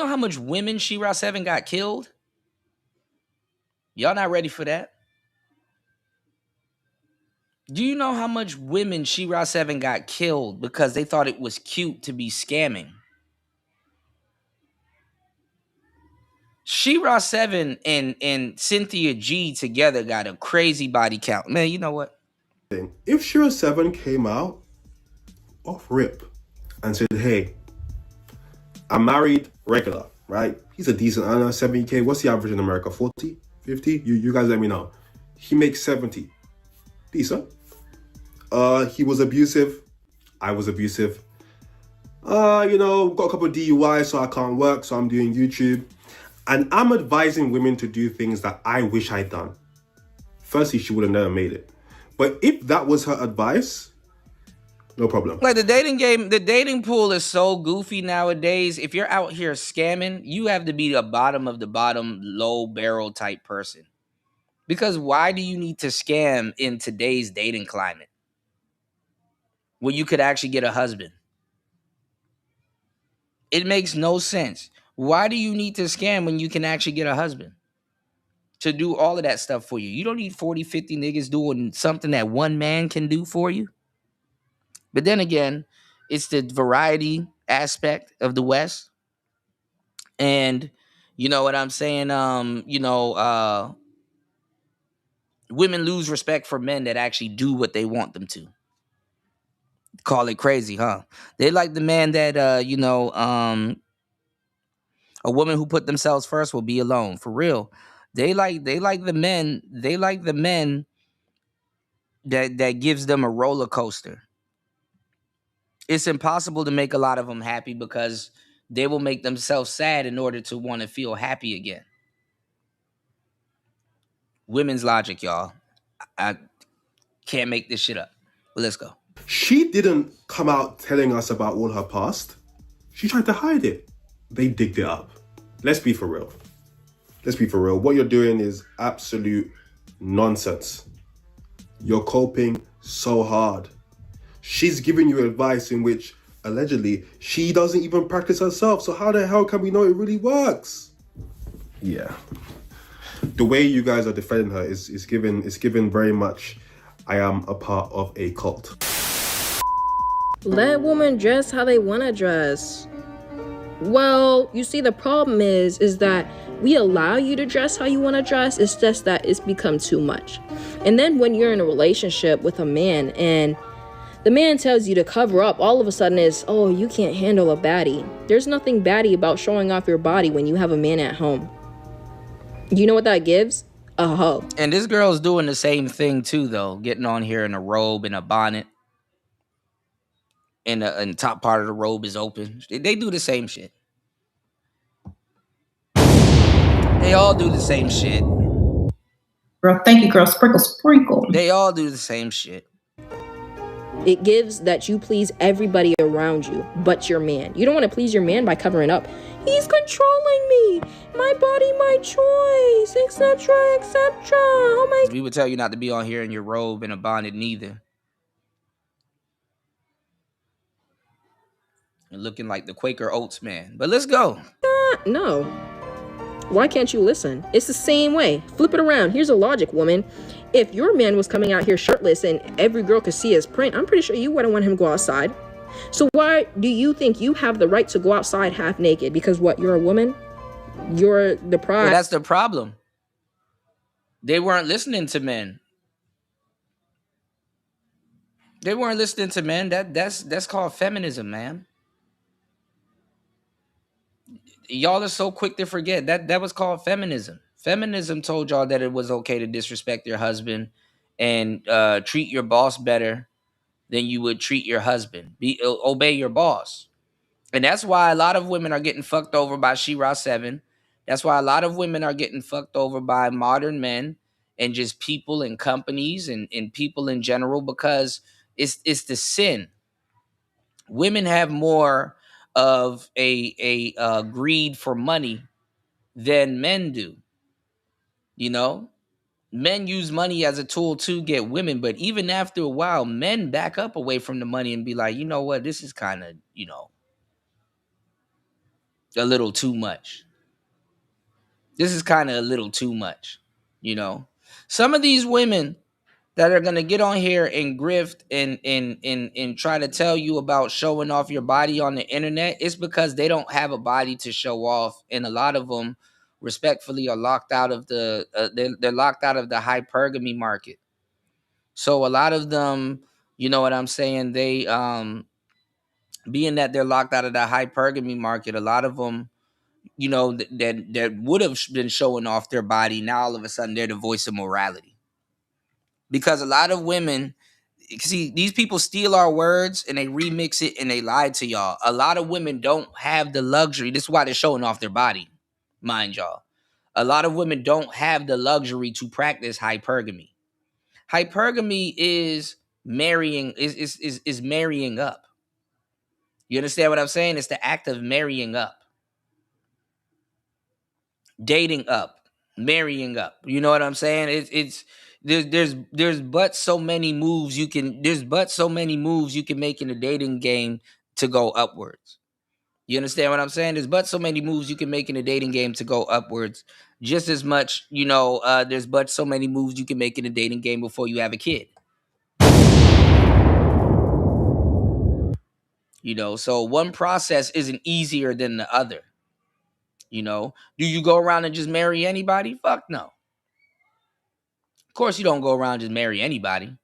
how much women Shira 7 got killed? Y'all not ready for that? Do you know how much women Shira 7 got killed because they thought it was cute to be scamming? Shira 7 and Cynthia G together got a crazy body count. Man, you know what? If Shira 7 came out off rip and said, hey, I'm married regular, right? He's a decent earner, 70K. What's the average in America? 40? 50? You guys let me know. He makes 70. Decent. He was abusive. I was abusive. Got a couple of DUIs, so I can't work, so I'm doing YouTube. And I'm advising women to do things that I wish I'd done. Firstly, she would have never made it. But if that was her advice, no problem. Like the dating pool is so goofy nowadays. If you're out here scamming, you have to be the bottom of the bottom, low barrel type person. Because why do you need to scam in today's dating climate when you could actually get a husband? It makes no sense. Why do you need to scam when you can actually get a husband to do all of that stuff for you? You don't need 40, 50 niggas doing something that one man can do for you. But then again, it's the variety aspect of the West. And you know what I'm saying? Women lose respect for men that actually do what they want them to. Call it crazy, huh? They like the man that, a woman who put themselves first will be alone. For real. They like the men that gives them a roller coaster. It's impossible to make a lot of them happy because they will make themselves sad in order to want to feel happy again. Women's logic, y'all. I can't make this shit up. But let's go. She didn't come out telling us about all her past. She tried to hide it. They digged it up. Let's be for real. What you're doing is absolute nonsense. You're coping so hard. She's giving you advice in which, allegedly, she doesn't even practice herself. So how the hell can we know it really works? Yeah. The way you guys are defending her is given very much, I am a part of a cult. Let women dress how they want to dress. Well, you see, the problem is that we allow you to dress how you want to dress. It's just that it's become too much. And then when you're in a relationship with a man and the man tells you to cover up, all of a sudden it's, oh, you can't handle a baddie. There's nothing baddie about showing off your body when you have a man at home. You know what that gives? A hoe. And this girl's doing the same thing too, though. Getting on here in a robe and a bonnet. And the top part of the robe is open. They do the same shit. They all do the same shit. Girl, thank you, girl. Sprinkle, sprinkle. They all do the same shit. It gives that you please everybody around you but your man. You don't want to please your man by covering up. He's controlling me. My body, my choice, etc., etc. Oh my. We would tell you not to be on here in your robe and a bonnet neither. And looking like the Quaker Oats man. But let's go. No. Why can't you listen? It's the same way. Flip it around. Here's a logic, woman. If your man was coming out here shirtless and every girl could see his print, I'm pretty sure you wouldn't want him to go outside. So why do you think you have the right to go outside half naked? Because what, you're a woman? You're deprived. Well, that's the problem. They weren't listening to men. They weren't listening to men. That's called feminism, man. Y'all are so quick to forget that was called feminism. Feminism told y'all that it was okay to disrespect your husband and treat your boss better than you would treat your husband. Obey your boss. And that's why a lot of women are getting fucked over by She-Ra 7. That's why a lot of women are getting fucked over by modern men and just people and companies and people in general, because it's the sin. Women have more of a greed for money than men do. You know, men use money as a tool to get women, but even after a while, men back up away from the money and be like, you know what, this is kind of, a little too much. This is kind of a little too much, Some of these women that are gonna get on here and grift and try to tell you about showing off your body on the internet, it's because they don't have a body to show off, and a lot of them, respectfully, are locked out of the they're locked out of the hypergamy market. So a lot of them, you know what I'm saying, they being that they're locked out of the hypergamy market, a lot of them, that would have been showing off their body, now all of a sudden they're the voice of morality. Because a lot of women, see, these people steal our words and they remix it and they lie to y'all. A lot of women don't have the luxury. This is why they're showing off their body, mind y'all. A lot of women don't have the luxury to practice hypergamy. Hypergamy is marrying, is marrying up. You understand what I'm saying? It's the act of marrying up. Dating up, marrying up. You know what I'm saying? There's but so many moves you can make in the dating game to go upwards. You understand what I'm saying? There's but so many moves you can make in the dating game to go upwards. Just as much, there's but so many moves you can make in the dating game before you have a kid. So one process isn't easier than the other. Do you go around and just marry anybody? Fuck no. Of course you don't go around and just marry anybody.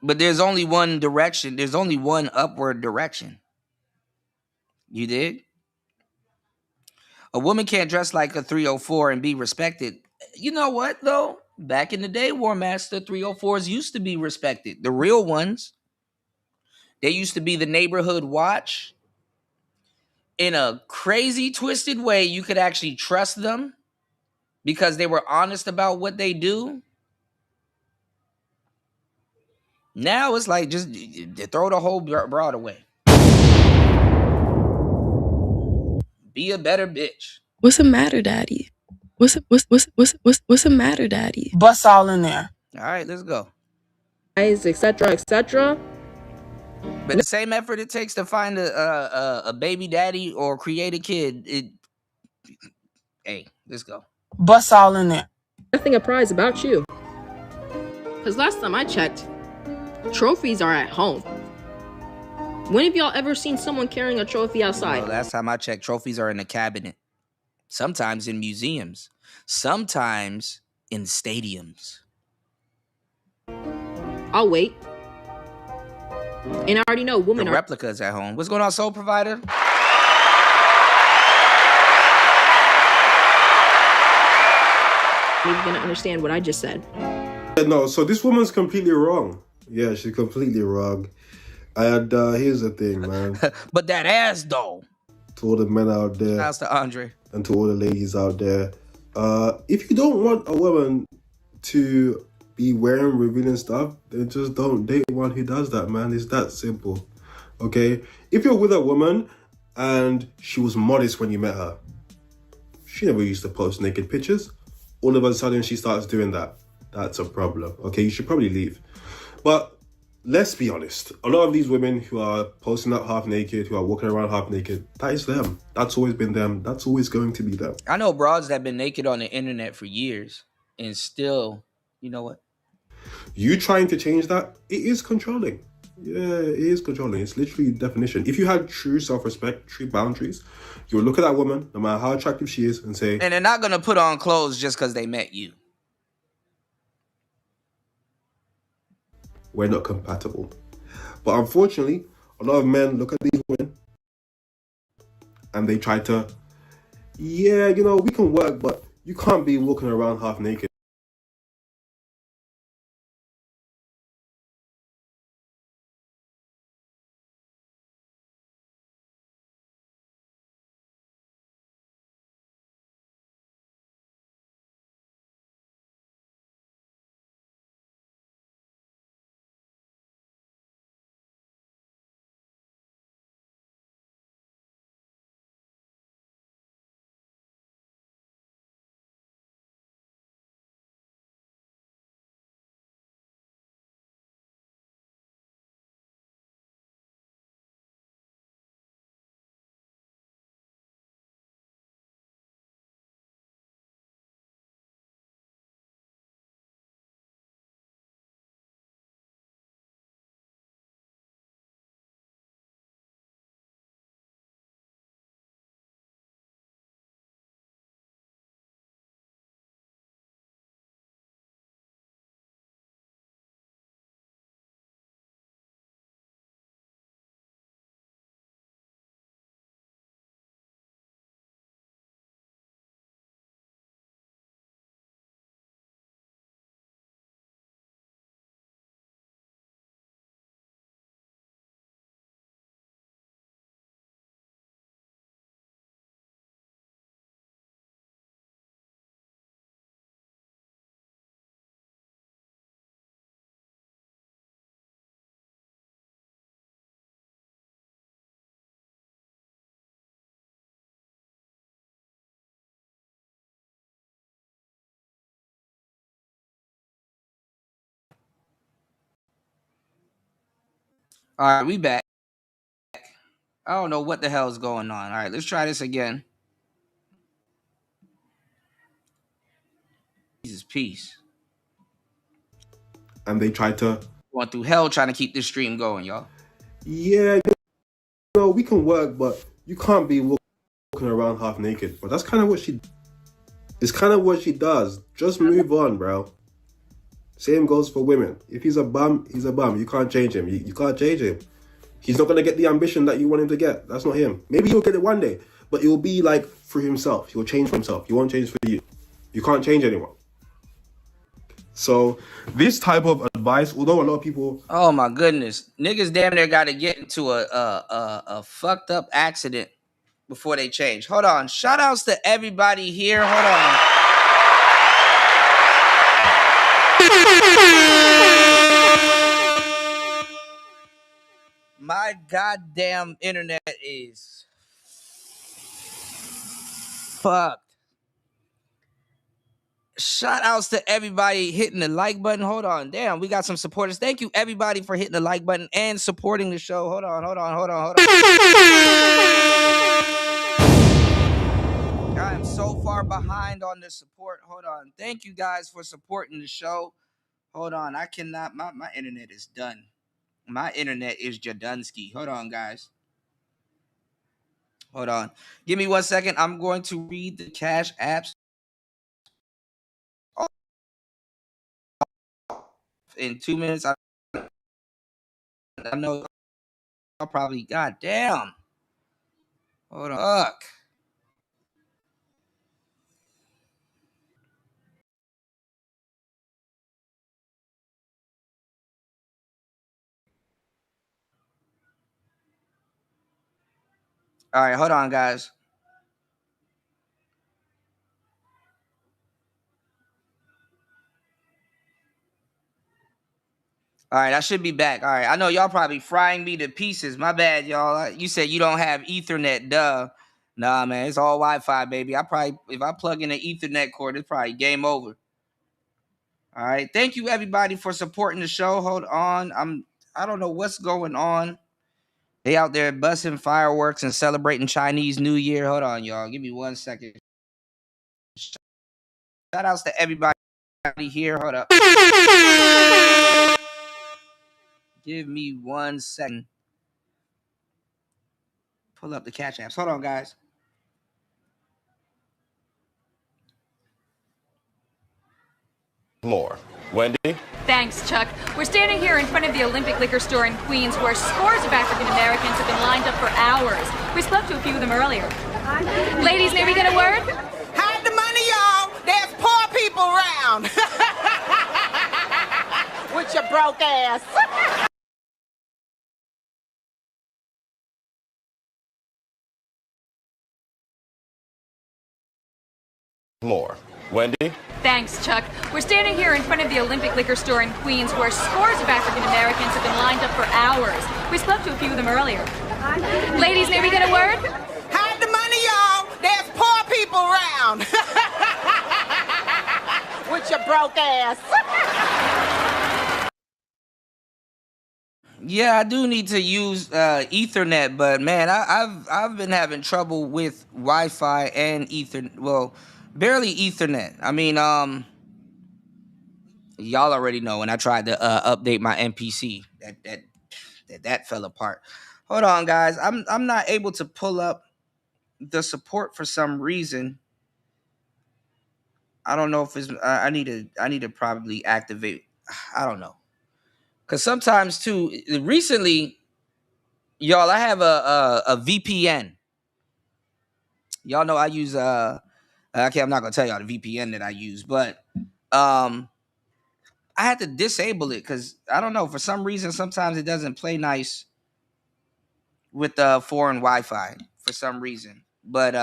But there's only one direction. There's only one upward direction. You dig? A woman can't dress like a 304 and be respected. You know what, though? Back in the day, War Master, 304s used to be respected. The real ones. They used to be the neighborhood watch. In a crazy, twisted way, you could actually trust them because they were honest about what they do. Now it's like just throw the whole broad away. Be a better bitch. What's the matter, daddy? What's the matter, daddy? Bust all in there. All right, let's go. Etc., etc. But the same effort it takes to find a baby daddy or create a kid, hey, let's go. Bust all in there. Nothing a prize about you. Because last time I checked, trophies are at home. When have y'all ever seen someone carrying a trophy outside? Well, last time I checked, trophies are in a cabinet. Sometimes in museums. Sometimes in stadiums. I'll wait. And I already know women the replicas at home. What's going on, Soul Provider? You're gonna understand what I just said. No, so this woman's completely wrong. Yeah, she's completely wrong. And here's the thing, man. But that ass, though. to all the men out there. Shouts to Andre. And to all the ladies out there. If you don't want a woman to be wearing revealing stuff, then just don't date one who does that, man. It's that simple. Okay? If you're with a woman and she was modest when you met her, she never used to post naked pictures, all of a sudden she starts doing that. That's a problem. Okay, you should probably leave. But let's be honest. A lot of these women who are posting up half naked, who are walking around half naked, that is them. That's always been them. That's always going to be them. I know broads that have been naked on the internet for years and still, you know what? You trying to change that, it is controlling. Yeah, it is controlling. It's literally definition. If you had true self-respect, true boundaries, you would look at that woman, no matter how attractive she is, and say... And they're not going to put on clothes just because they met you. We're not compatible. But unfortunately, a lot of men look at these women and they try to, yeah, you know, we can work, but you can't be walking around half naked. All right, we back. I don't know what the hell is going on. All right, let's try this again. Jesus, peace. And they try to... Going through hell trying to keep this stream going, y'all. Yeah, you know, we can work, but you can't be walking around half naked. But that's kind of what she... It's kind of what she does. Just move on, bro. Same goes for women. If he's a bum, he's a bum. You can't change him. You can't change him. He's not going to get the ambition that you want him to get. That's not him. Maybe he'll get it one day, but it will be like for himself. He'll change for himself. He won't change for you. You can't change anyone. So this type of advice, although a lot of people... Oh my goodness. Niggas damn near got to get into a fucked up accident before they change. Hold on. Shout outs to everybody here. Hold on. My goddamn internet is fucked. Shout outs to everybody hitting the like button. Hold on. Damn, we got some supporters. Thank you, everybody, for hitting the like button and supporting the show. Hold on. I am so far behind on the support. Hold on. Thank you guys for supporting the show. Hold on. I cannot. My internet is done. My internet is Jadunsky. Hold on, guys. Hold on. Give me 1 second. I'm going to read the Cash Apps. In 2 minutes, I know I'll probably, goddamn. Hold on. All right, hold on, guys. All right, I should be back. All right, I know y'all probably frying me to pieces. My bad, y'all. You said you don't have Ethernet, duh. Nah, man, it's all Wi-Fi, baby. If I plug in an Ethernet cord, it's probably game over. All right, thank you everybody for supporting the show. Hold on, I don't know what's going on. They out there busting fireworks and celebrating Chinese New Year. Hold on, y'all. Give me 1 second. Shout outs to everybody here. Hold up. Give me 1 second. Pull up the Cash Apps. Hold on, guys. More. Wendy? Thanks, Chuck. We're standing here in front of the Olympic Liquor Store in Queens where scores of African Americans have been lined up for hours. We spoke to a few of them earlier. Ladies, may we get a word? Hide the money, y'all. There's poor people around. With your broke ass. More. Wendy? Thanks, Chuck. We're standing here in front of the Olympic Liquor Store in Queens where scores of African Americans have been lined up for hours. We spoke to a few of them earlier. Ladies, may we get a word? Hide the money, y'all. There's poor people around. With your broke ass. Yeah, I do need to use Ethernet, but man, I've been having trouble with Wi-Fi and Ethernet. Well, barely Ethernet. I mean, y'all already know when I tried to update my MPC, that fell apart. Hold on, guys. I'm not able to pull up the support for some reason. I don't know if it's I need to probably activate. I don't know. Cause sometimes too, recently, y'all, I have a VPN. Y'all know I use okay, I'm not gonna tell y'all the VPN that I use, but I had to disable it because I don't know, for some reason sometimes it doesn't play nice with foreign Wi-Fi for some reason. But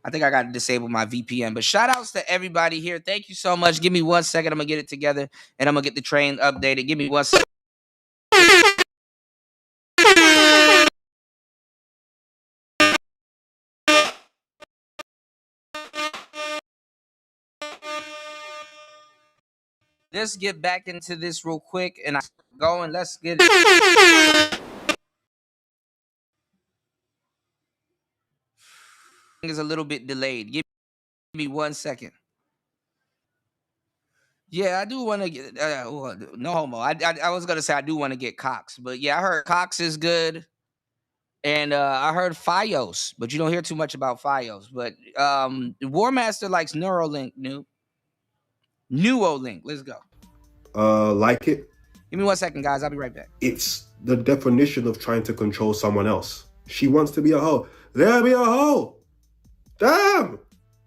I think I got to disable my VPN. But shout outs to everybody here. Thank you so much. Give me 1 second. I'm gonna get it together and I'm gonna get the train updated. Give me 1 second. Let's get back into this real quick and going. Let's get it. Is a little bit delayed. Give me 1 second. Yeah, I do want to get no homo. I was gonna say I do want to get Cox, but yeah, I heard Cox is good, and I heard FiOS, but you don't hear too much about FiOS. But War Master likes Neuralink. Nuolink. Let's go. Like it? Give me 1 second, guys. I'll be right back. It's the definition of trying to control someone else. She wants to be a hoe. Let her be a hoe. Damn!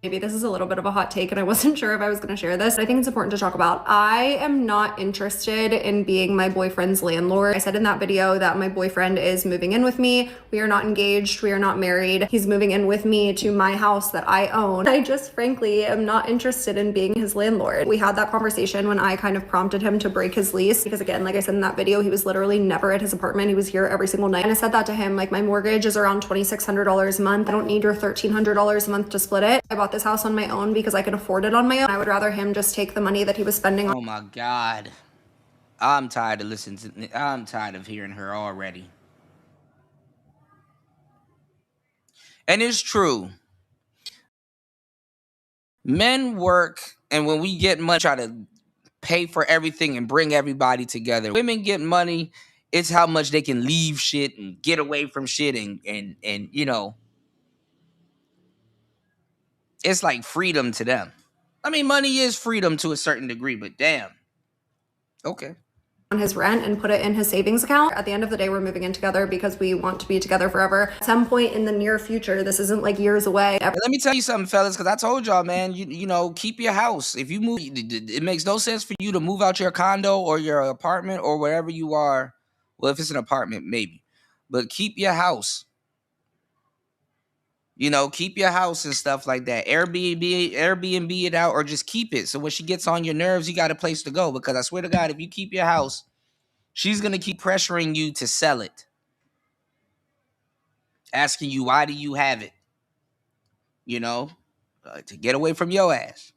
Maybe this is a little bit of a hot take and I wasn't sure if I was going to share this. I think it's important to talk about. I am not interested in being my boyfriend's landlord. I said in that video that my boyfriend is moving in with me. We are not engaged. We are not married. He's moving in with me to my house that I own. I just frankly am not interested in being his landlord. We had that conversation when I kind of prompted him to break his lease because again, like I said in that video, he was literally never at his apartment. He was here every single night. And I said that to him, like my mortgage is around $2,600 a month. I don't need your $1,300 a month to split it. I bought this house on my own because I can afford it on my own. I would rather him just take the money that he was spending on. Oh my God. I'm tired of listening to I'm tired of hearing her already. And it's true. Men work, and when we get money, try to pay for everything and bring everybody together. Women get money, it's how much they can leave shit and get away from shit and you know, it's like freedom to them. I mean, money is freedom to a certain degree, but damn. Okay. On his rent and put it in his savings account. At the end of the day, we're moving in together because we want to be together forever. At some point in the near future, this isn't like years away. Let me tell you something, fellas, because I told y'all, man, you know, keep your house. If you move, it makes no sense for you to move out your condo or your apartment or wherever you are. Well, if it's an apartment, maybe. But keep your house. You know, keep your house and stuff like that. Airbnb it out, or just keep it. So when she gets on your nerves, you got a place to go. Because I swear to God, if you keep your house, she's gonna keep pressuring you to sell it, asking you why do you have it. You know, to get away from your ass.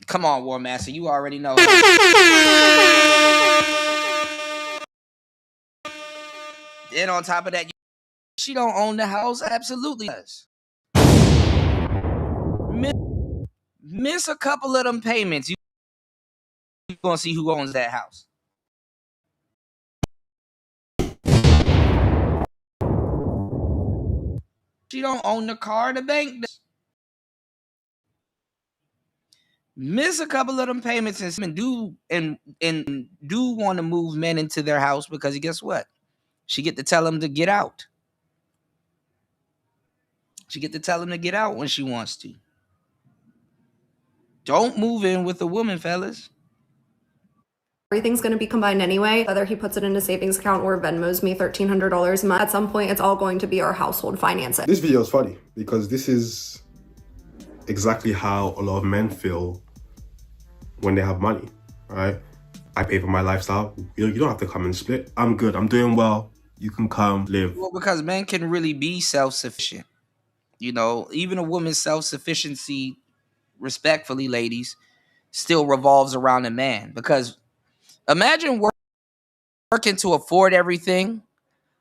Come on, War Master, you already know. Then on top of that, she don't own the house. Absolutely does. Miss a couple of them payments, you gonna see who owns that house. She don't own the car. The bank does. Miss a couple of them payments and do want to move men into their house, because guess what? She get to tell them to get out. She get to tell them to get out when she wants to. Don't move in with a woman, fellas. Everything's going to be combined anyway. Whether he puts it in a savings account or Venmos me $1,300 a month, at some point it's all going to be our household finances. This video is funny because this is exactly how a lot of men feel when they have money, right? I pay for my lifestyle. You don't have to come and split. I'm good. I'm doing well. You can come live. Well, because men can really be self-sufficient. You know, even a woman's self-sufficiency, respectfully, ladies, still revolves around a man. Because imagine working to afford everything,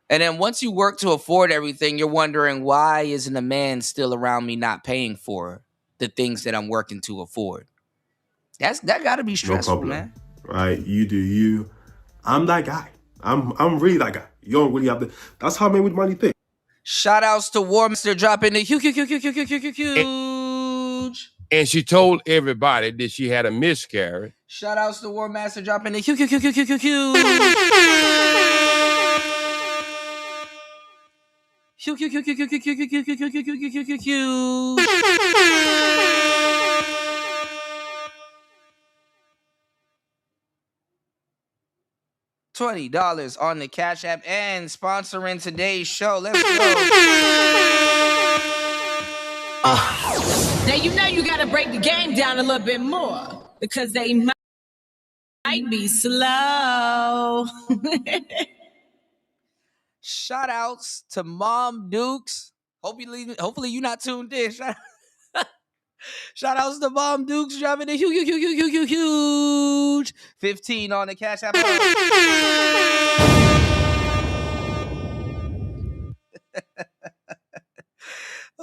and then once you work to afford everything, you're wondering, why isn't a man still around me not paying for the things that I'm working to afford? That got to be stressful, man. Right? You do you. I'm that guy. I'm really that guy. You don't really have to. That's how men with money think. Shout outs to War Master dropping the huge. And she told everybody that she had a miscarriage. Shout outs to War Master dropping the huge. $20 on the Cash App and sponsoring today's show. Let's go. Now you know you gotta break the game down a little bit more because they might be slow. Shout outs to Mom Dukes. Hopefully you're not tuned in. Shout outs to Mom Dukes driving a huge 15 on the Cash App.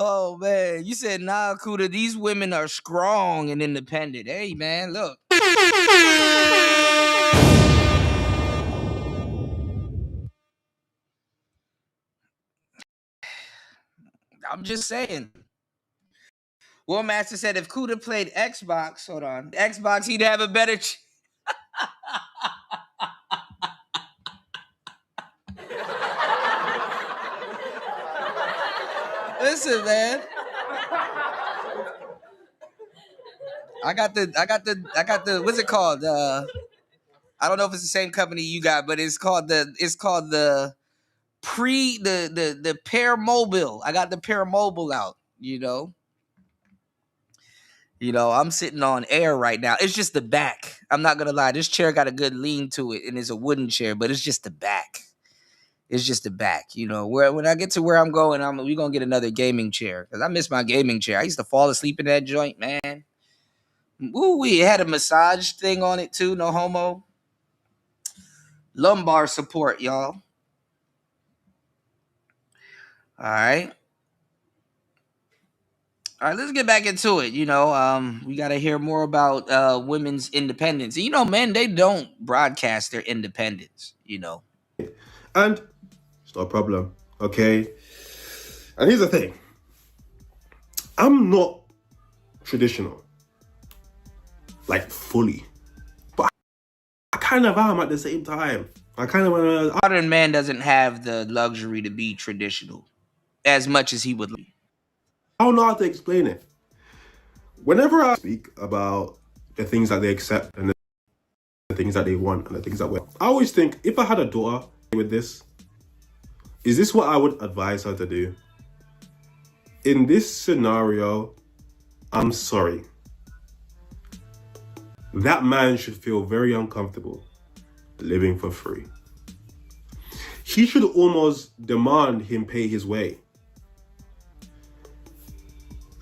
Oh man, you said, nah, Kuda, these women are strong and independent. Hey man, look. I'm just saying. War Master said if Kuda played Xbox, hold on, Xbox, he'd have a better. Listen, man. I got the. What's it called? I don't know if it's the same company you got, but it's called the Pair Mobile. I got the Pair Mobile out. You know, I'm sitting on air right now. It's just the back. I'm not gonna lie. This chair got a good lean to it, and it's a wooden chair, but it's just the back. It's just the back. You know, when I get to where I'm going, we're gonna get another gaming chair because I miss my gaming chair. I used to fall asleep in that joint, man. Ooh, we had a massage thing on it too. No homo. Lumbar support, y'all. All right. All right, let's get back into it. You know, we got to hear more about women's independence. You know, men, they don't broadcast their independence, you know. And it's not a problem, okay? And here's the thing. I'm not traditional. Like, fully. But I kind of am at the same time. I kind of want to... Modern man doesn't have the luxury to be traditional as much as he would like. I don't know how to explain it. Whenever I speak about the things that they accept and the things that they want and the things that I always think, if I had a daughter with this, Is this what I would advise her to do? In this scenario, I'm sorry. That man should feel very uncomfortable living for free. He should almost demand him pay his way.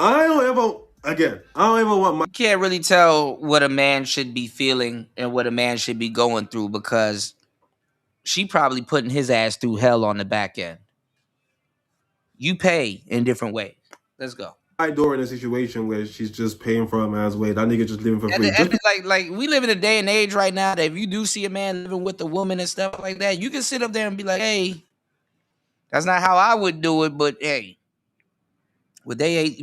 I don't ever want my... You can't really tell what a man should be feeling and what a man should be going through because she probably putting his ass through hell on the back end. You pay in different ways. Let's go. I door in a situation where she's just paying for a man's way. That nigga just living for free. Like we live in a day and age right now that if you do see a man living with a woman and stuff like that, you can sit up there and be like, hey, that's not how I would do it, but hey, what they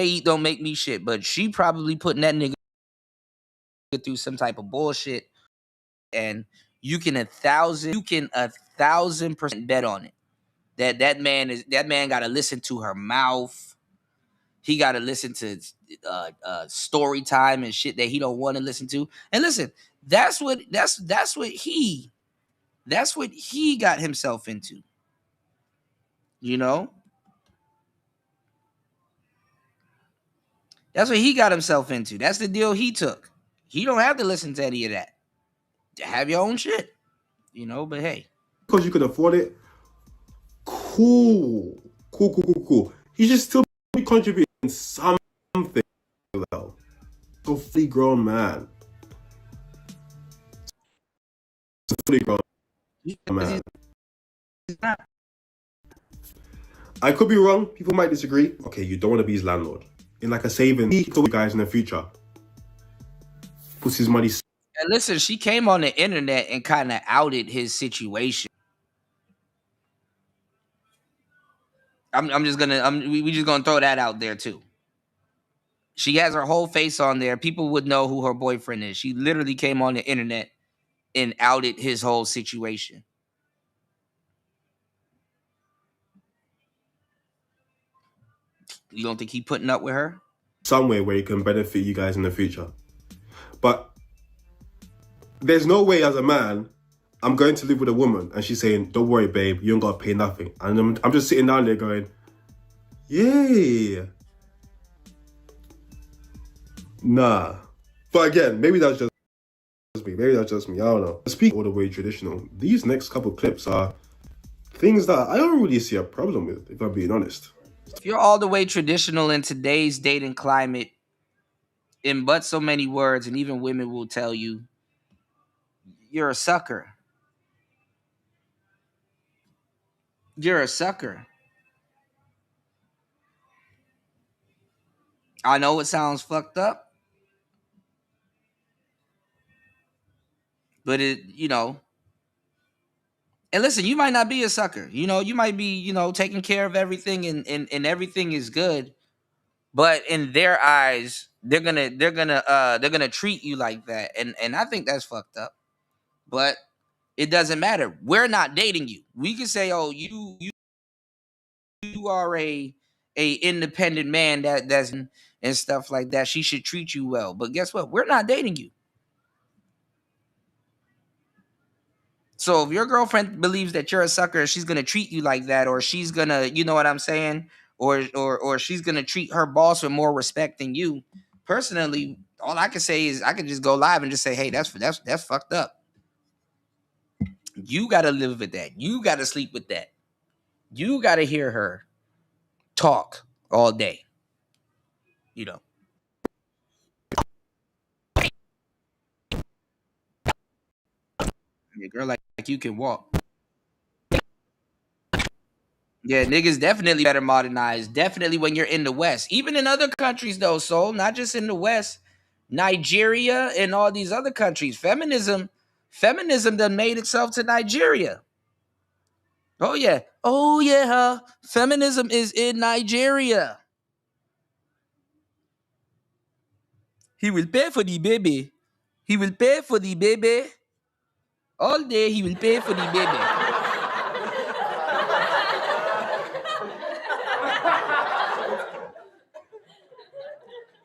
eat don't make me shit. But she probably putting that nigga through some type of bullshit, and you can 1,000% bet on it that man got to listen to her mouth. He got to listen to story time and shit that he don't want to listen to. And listen, that's what he got himself into. You know, that's what he got himself into. That's the deal he took. He don't have to listen to any of that. Have your own shit, you know. But hey, because you could afford it, cool. He should still be contributing something though. So fully grown man. Fully grown man. I could be wrong. People might disagree. Okay, you don't want to be his landlord. In like a saving, he told you guys in the future. Puts his money. And listen, she came on the internet and kind of outed his situation. We just gonna throw that out there too. She has her whole face on there. People would know who her boyfriend is. She literally came on the internet and outed his whole situation. You don't think he putting up with her? Somewhere where he can benefit you guys in the future. But there's no way as a man, I'm going to live with a woman and she's saying, don't worry, babe, you ain't got to pay nothing. And I'm just sitting down there going, yeah. Nah. But again, maybe that's just me. Maybe that's just me. I don't know. Speaking all the way traditional, these next couple clips are things that I don't really see a problem with, if I'm being honest. If you're all the way traditional in today's dating climate, in but so many words, and even women will tell you, you're a sucker. You're a sucker. I know it sounds fucked up, but it, you know, and listen, you might not be a sucker. You know, you might be, you know, taking care of everything and everything is good. But in their eyes, they're gonna treat you like that. And I think that's fucked up. But it doesn't matter. We're not dating you. We can say, oh, you are a independent man that's and stuff like that. She should treat you well. But guess what? We're not dating you. So if your girlfriend believes that you're a sucker, she's gonna treat you like that, or she's gonna, you know what I'm saying, or she's gonna treat her boss with more respect than you. Personally, all I can say is I can just go live and just say, hey, that's fucked up. You gotta live with that. You gotta sleep with that. You gotta hear her talk all day. You know. A girl like you can walk. Yeah, niggas definitely better modernize. Definitely when you're in the West. Even in other countries though, Soul, not just in the West. Nigeria and all these other countries. Feminism done made itself to Nigeria. Oh yeah. Oh yeah. Feminism is in Nigeria. He will pay for the baby. He will pay for the baby. All day he will pay for the baby.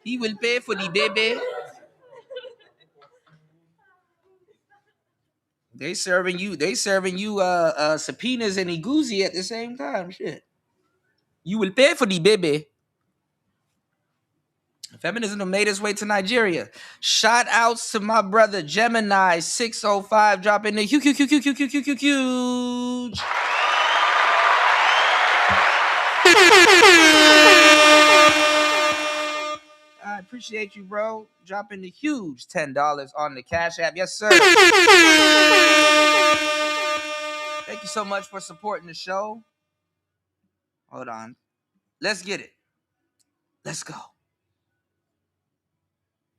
He will pay for the baby. They serving you subpoenas and Iguzi at the same time. Shit. You will pay for the baby. Feminism done made its way to Nigeria. Shout outs to my brother Gemini 605 dropping the huge. I appreciate you, bro. Dropping the huge $10 on the Cash App. Yes, sir. Thank you so much for supporting the show. Hold on. Let's get it. Let's go.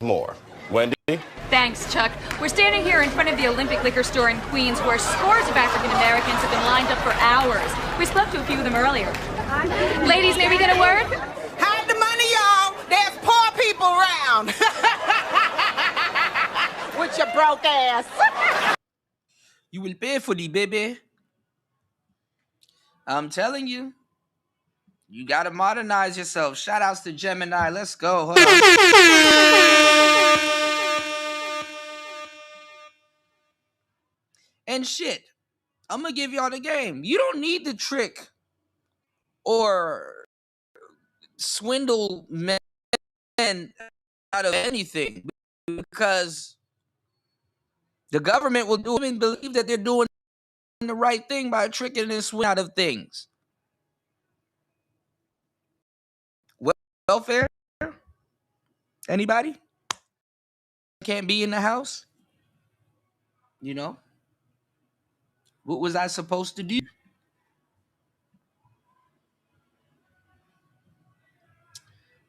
More. Wendy? Thanks, Chuck. We're standing here in front of the Olympic liquor store in Queens where scores of African Americans have been lined up for hours. We spoke to a few of them earlier. Ladies, may we get a word? Hide the money, y'all. There's poor people around. With your broke ass. You will pay for the baby. I'm telling you. You gotta modernize yourself. Shout outs to Gemini. Let's go. Hold on. And shit, I'm gonna give y'all the game. You don't need to trick or swindle men out of anything because the government will do and believe that they're doing the right thing by tricking and swindling out of things. Welfare? Anybody? Can't be in the house? You know? What was I supposed to do?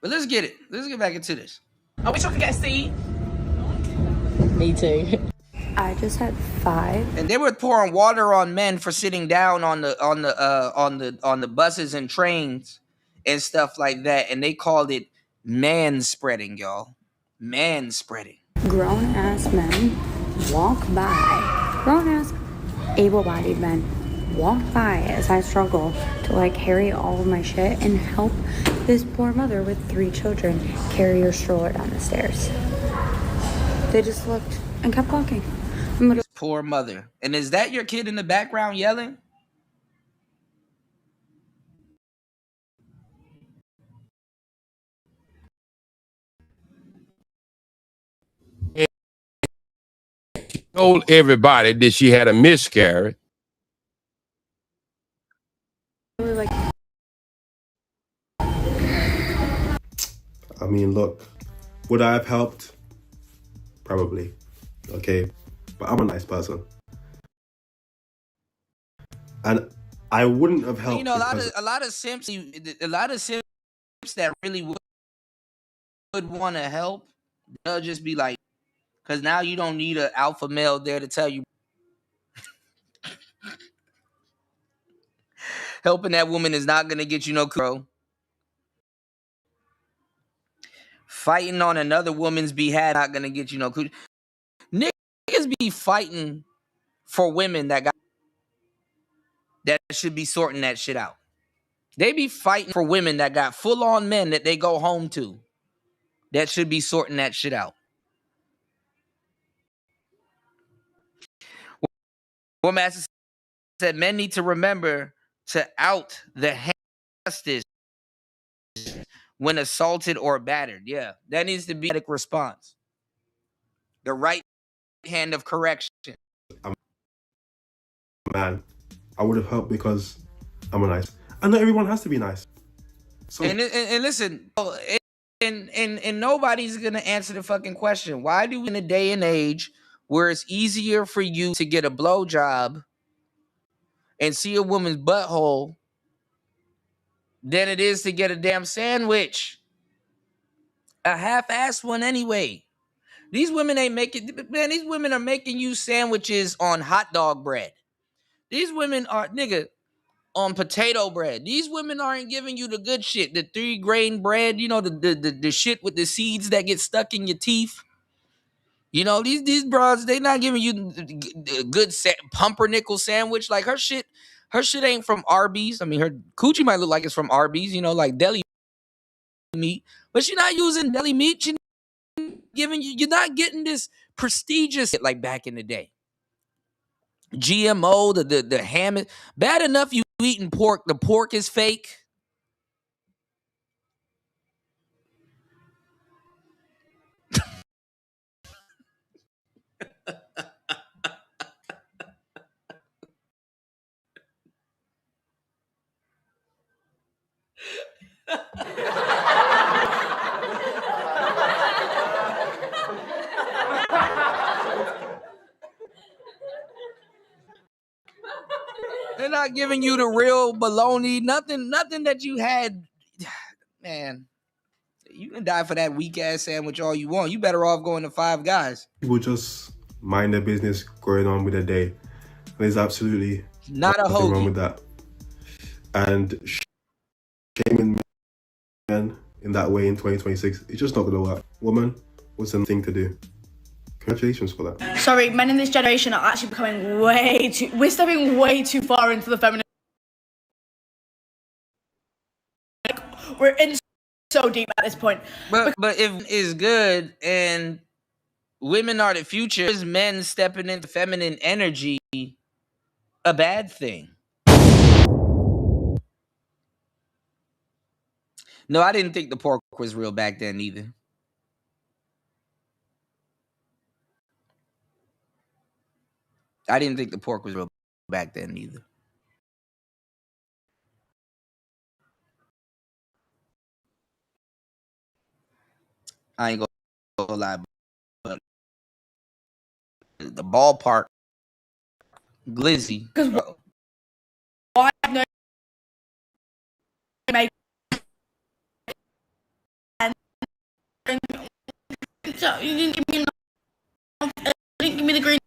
But let's get it. Let's get back into this. I wish I could get a seat. Me too. I just had 5. And they were pouring water on men for sitting down on the buses and trains and stuff like that, and they called it man-spreading, y'all. Man-spreading. Grown-ass men walk by. Grown-ass, able-bodied men walk by as I struggle to like carry all of my shit and help this poor mother with 3 children carry her stroller down the stairs. They just looked and kept walking. This poor mother. And is that your kid in the background yelling? Told everybody that she had a miscarriage. I mean, look, would I have helped? Probably. Okay. But I'm a nice person. And I wouldn't have helped. You know, a lot of simps that really would want to help, they'll just be like, because now you don't need an alpha male there to tell you. Helping that woman is not going to get you no crow. Fighting on another woman's behalf not going to get you no coochie. Niggas be fighting for women that should be sorting that shit out. They be fighting for women that got full-on men that they go home to that should be sorting that shit out. What Master said, men need to remember to out the justice when assaulted or battered. Yeah, that needs to be a response. The right hand of correction. Man, I would have helped because I'm a nice. And not everyone has to be nice. So and listen, and nobody's gonna answer the fucking question. Why do we in a day and age where it's easier for you to get a blowjob and see a woman's butthole than it is to get a damn sandwich? A half-assed one anyway. These women ain't making, man, these women are making you sandwiches on hot dog bread. These women are, nigga, on potato bread. These women aren't giving you the good shit, the 3-grain bread, you know, the shit with the seeds that get stuck in your teeth. You know, these broads, they not giving you the good pumpernickel sandwich. Like her shit ain't from Arby's. I mean, her coochie might look like it's from Arby's, you know, like deli meat, but she's not using deli meat. She giving you, you're not getting this prestigious like back in the day. GMO, the ham. Bad enough you eating pork. The pork is fake. They're not giving you the real bologna. Nothing that you had. Man, you can die for that weak ass sandwich all you want. You better off going to Five Guys. People just mind their business, going on with their day. There's absolutely Not a nothing wrong hoagie. with that. And shaming men in that way in 2026, it's just not gonna work. Woman, what's the thing to do? Congratulations for that. Sorry, men in this generation are actually becoming we're stepping way too far into the feminine. We're in so deep at this point. But if it's good and women are the future, is men stepping into feminine energy a bad thing? No, I didn't think the pork was real back then either. I didn't think the pork was real back then either. I ain't gonna lie, but the ballpark glizzy. Because why no make so you didn't give me the green.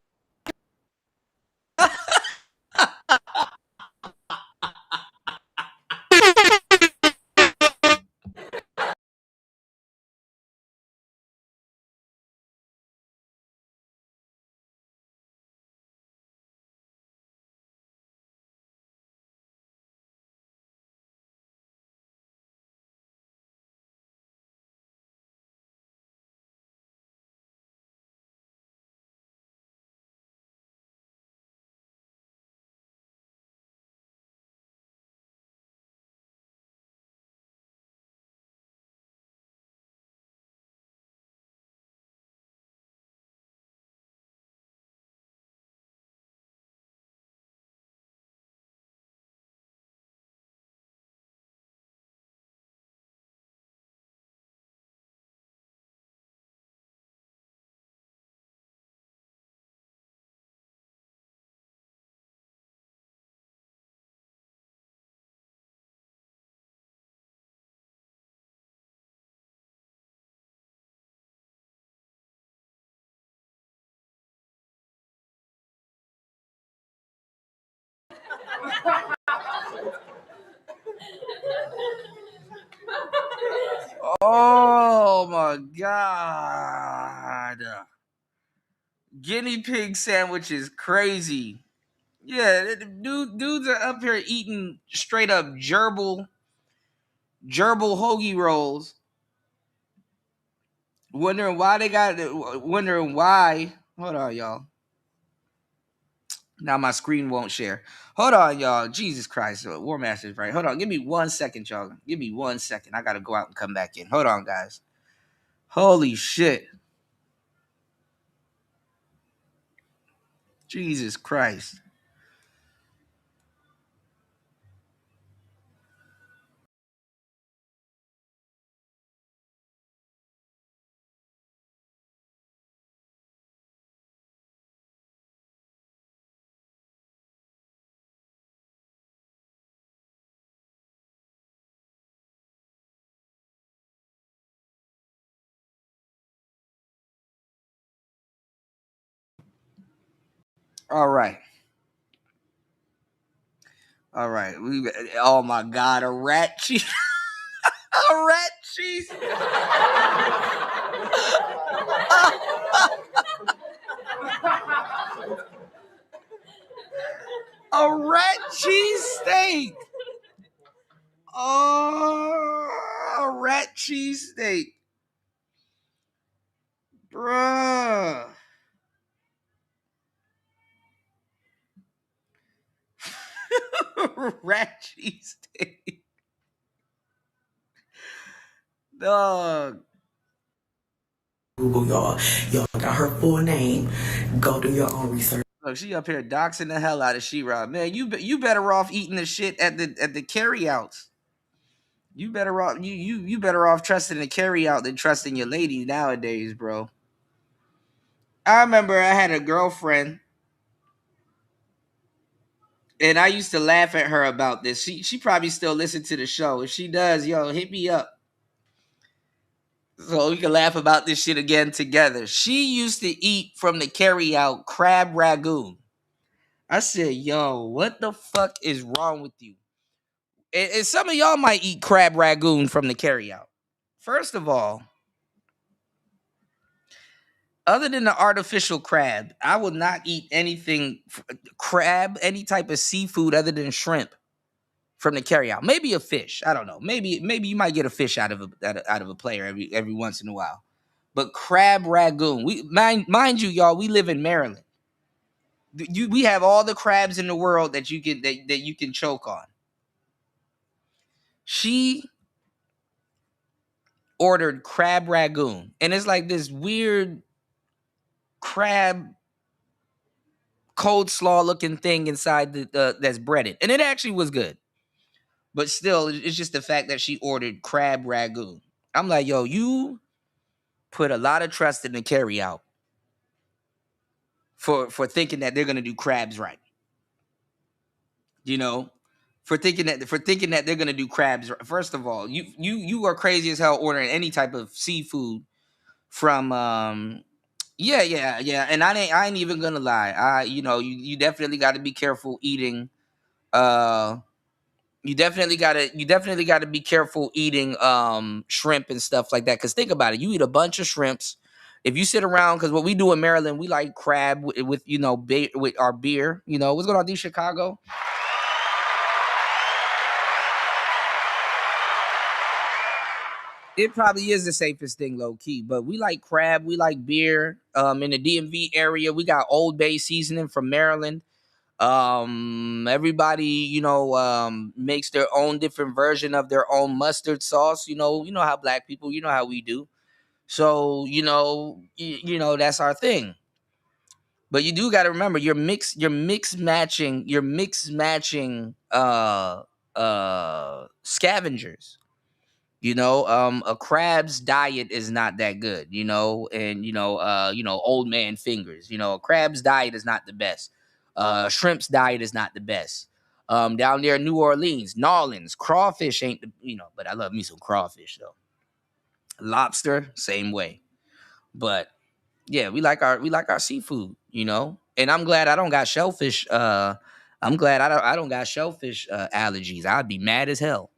Oh my God. Guinea pig sandwich is crazy. Yeah, dudes are up here eating straight up gerbil hoagie rolls. Wondering why. Hold on, y'all. Now my screen won't share. Hold on, y'all. Jesus Christ. War Master's right. Hold on. Give me 1 second, y'all. Give me 1 second. I got to go out and come back in. Hold on, guys. Holy shit. Jesus Christ. All right. All right. Oh my God. A rat cheese. A rat cheese. A rat cheese steak. Oh, a rat cheese steak. Bruh. these days. Dog. Google y'all. Y'all got her full name. Go do your own research. Look, she up here doxing the hell out of She-Ra. Man, you better off eating the shit at the carryouts. You better off trusting the carryout than trusting your lady nowadays, bro. I remember I had a girlfriend, and I used to laugh at her about this. She probably still listen to the show. If she does, yo, hit me up so we can laugh about this shit again together. She used to eat from the carryout crab ragoon. I said, yo, what the fuck is wrong with you? And some of y'all might eat crab ragoon from the carryout. First of all, other than the artificial crab, I will not eat anything crab, any type of seafood other than shrimp from the carryout. Maybe a fish. I don't know. Maybe you might get a fish out of a player every once in a while. But crab ragoon, we mind you, y'all, we live in Maryland. We have all the crabs in the world that you can choke on. She ordered crab ragoon, and it's like this weird crab coleslaw looking thing inside that's breaded, and it actually was good. But still, it's just the fact that she ordered crab ragoon. I'm like, yo, you put a lot of trust in the carryout for thinking that they're gonna do crabs right. You know, for thinking that they're gonna do crabs right. First of all, you are crazy as hell ordering any type of seafood from yeah. And I ain't even gonna lie. You definitely got to be careful eating. You definitely gotta be careful eating shrimp and stuff like that. Because think about it, you eat a bunch of shrimps. If you sit around, because what we do in Maryland, we like crab with with our beer. You know what's going on in Chicago? It probably is the safest thing, low key. But we like crab, we like beer. In the DMV area, we got Old Bay seasoning from Maryland. Everybody, makes their own different version of their own mustard sauce. You know how black people, you know how we do. So, that's our thing. But you do got to remember you're mix matching scavengers. A crab's diet is not that good, and old man fingers. A crab's diet is not the best. Shrimp's diet is not the best. Down there in New Orleans, Nolans, crawfish ain't but I love me some crawfish though. Lobster, same way. But yeah, we like our seafood, And I'm glad I don't got shellfish. I'm glad I don't got shellfish allergies. I'd be mad as hell.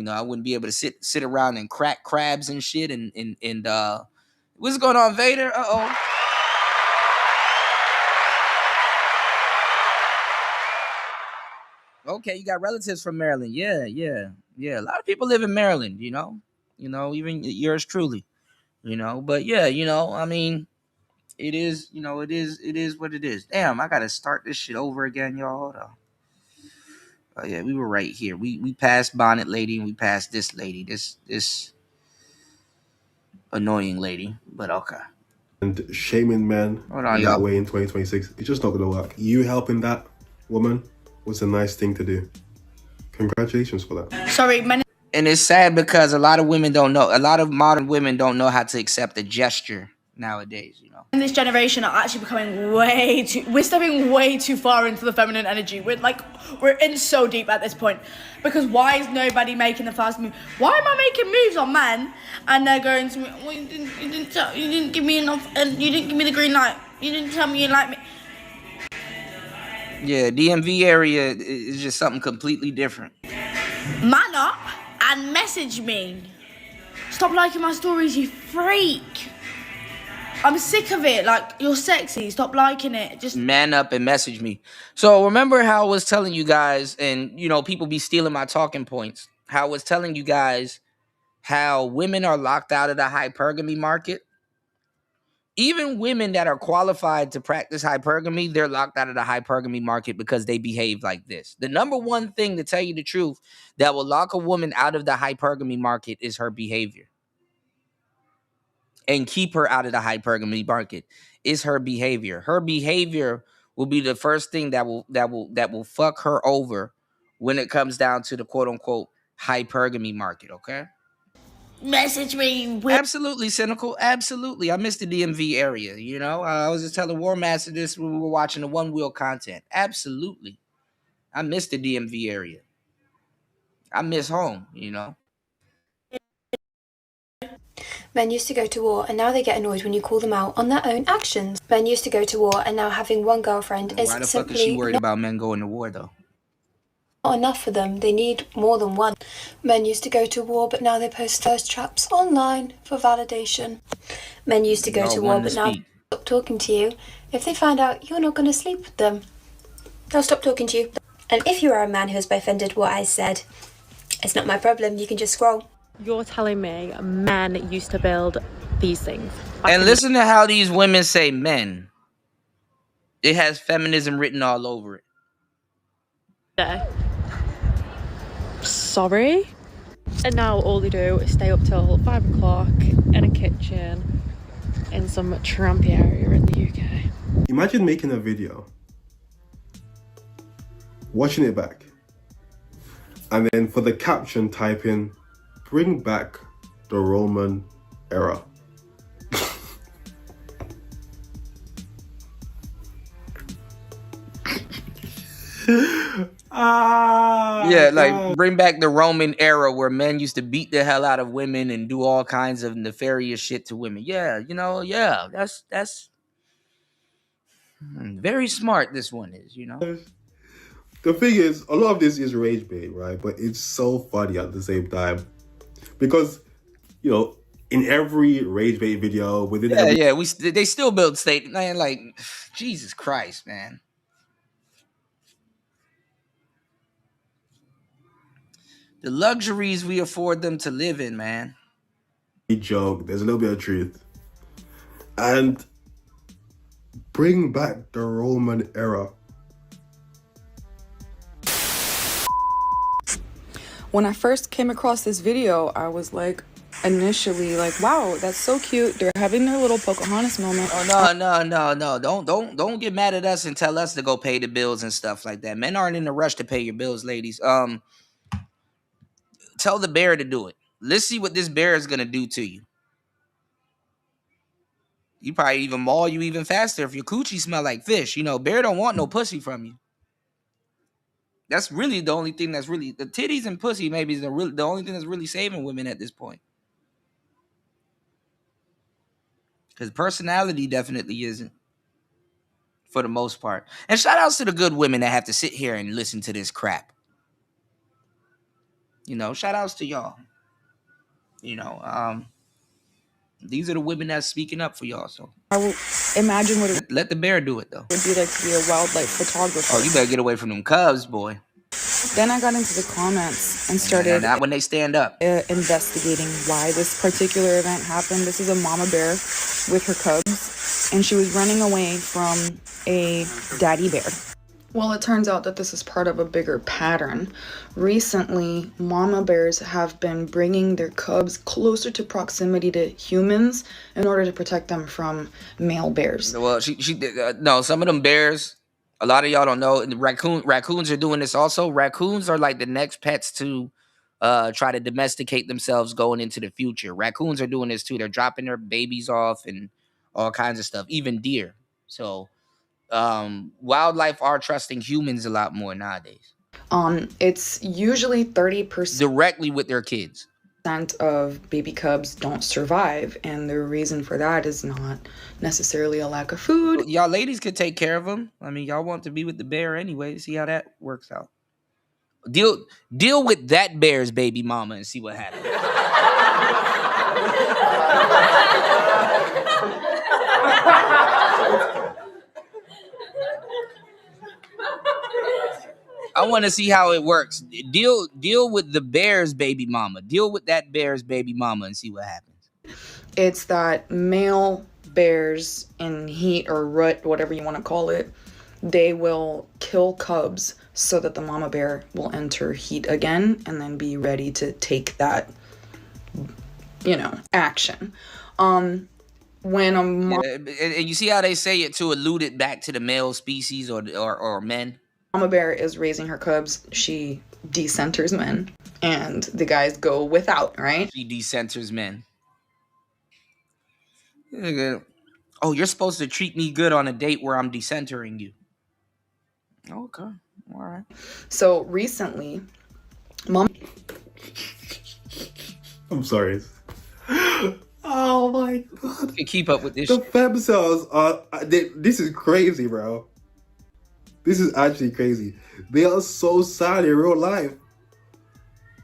I wouldn't be able to sit around and crack crabs and shit and what's going on, Vader? Uh-oh. Okay, you got relatives from Maryland. Yeah. A lot of people live in Maryland, even yours truly, but yeah, I mean, it is what it is. Damn, I gotta start this shit over again, y'all. Hold on. Oh yeah, we were right here. We passed Bonnet Lady and we passed this lady. This annoying lady, but okay. And shaming men that way in 2026, it's just not gonna work. You helping that woman was a nice thing to do. Congratulations for that. Sorry, and it's sad because a lot of modern women don't know how to accept a gesture nowadays, In this generation are actually becoming we're stepping way too far into the feminine energy. We're in so deep at this point. Because why is nobody making the first move? Why am I making moves on men? And they're going to me, well, you didn't give me enough, and you didn't give me the green light. You didn't tell me you like me. Yeah, DMV area is just something completely different. Man up and message me. Stop liking my stories, you freak. I'm sick of it. Like, you're sexy. Stop liking it. Just man up and message me. So remember how I was telling you guys, and people be stealing my talking points. How I was telling you guys how women are locked out of the hypergamy market. even women that are qualified to practice hypergamy, they're locked out of the hypergamy market because they behave like this. The number one thing, to tell you the truth, that will lock a woman out of the hypergamy market is her behavior. And keep her out of the hypergamy market is her behavior. Her behavior will be the first thing that will fuck her over when it comes down to the quote unquote hypergamy market, okay? Message me. Absolutely cynical. Absolutely. I miss the DMV area. You know, I was just telling War Master this when we were watching the One Wheel content. Absolutely. I miss the DMV area. I miss home, you know. Men used to go to war and now they get annoyed when you call them out on their own actions. Men used to go to war and now having one girlfriend is Why the fuck is she simply worried not about men going to war though? enough for them. They need more than one. Men used to go to war but now they post thirst traps online for validation. Men used to go to war but now they stop talking to you if they find out you're not going to sleep with them. They'll stop talking to you. And if you are a man who has offended what I said, it's not my problem. You can just scroll. You're telling me men used to build these things. And listen to how these women say men. It has feminism written all over it. Yeah. Sorry? And now all they do is stay up till 5 o'clock in a kitchen in some trampy area in the UK. Imagine making a video, watching it back, and then for the caption type in, "Bring back the Roman era." Yeah, like bring back the Roman era where men used to beat the hell out of women and do all kinds of nefarious shit to women. Yeah, you know, yeah, that's very smart. This one is, you know. The thing is, a lot of this is rage bait, right? But it's so funny at the same time because, you know, in every rage bait video, within they still build state, man. Like, Jesus Christ, man. The luxuries we afford them to live in, man. Joke. There's a little bit of truth, and bring back the Roman era. When I first came across this video, I was like, initially, like, wow, that's so cute. They're having their little Pocahontas moment. Oh no! Don't get mad at us and tell us to go pay the bills and stuff like that. Men aren't in a rush to pay your bills, ladies. Tell the bear to do it. Let's see what this bear is gonna do to you. You probably even maul you even faster if your coochie smell like fish. You know, bear don't want no pussy from you. That's really the only thing that's really, the titties and pussy maybe is the only thing that's really saving women at this point. Because personality definitely isn't, for the most part. And shout outs to the good women that have to sit here and listen to this crap. You know, shout outs to y'all. You know, these are the women that's speaking up for y'all. So I will imagine what it let the bear do it though. would be like to be a wildlife photographer. Oh, you better get away from them cubs, boy. Then I got into the comments and started not when they stand up investigating why this particular event happened. This is a mama bear with her cubs, and she was running away from a daddy bear. Well, it turns out that this is part of a bigger pattern. Recently, mama bears have been bringing their cubs closer to proximity to humans in order to protect them from male bears. Well, no, some of them bears, a lot of y'all don't know, raccoons are doing this also. Raccoons are like the next pets to try to domesticate themselves going into the future. Raccoons are doing this too. They're dropping their babies off and all kinds of stuff, even deer. So wildlife are trusting humans a lot more nowadays. It's usually 30% directly with their kids of baby cubs don't survive, and the reason for that is not necessarily a lack of food. Well, y'all ladies could take care of them. I mean, y'all want to be with the bear anyway. See how that works out. Deal with that bear's baby mama and see what happens. I want to see how it works. Deal with the bear's baby mama. Deal with that bear's baby mama and see what happens. It's that male bears in heat or rut, whatever you want to call it, they will kill cubs so that the mama bear will enter heat again and then be ready to take that, action. When and you see how they say it to allude it back to the male species or men? Mama bear is raising her cubs, she decenters men, and the guys go without, right? She decenters men. Oh, you're supposed to treat me good on a date where I'm decentering you. Okay, all right. So recently, I'm sorry. Oh my god! You can keep up with this. The femcells are. This is crazy, bro. This is actually crazy. They are so sad in real life.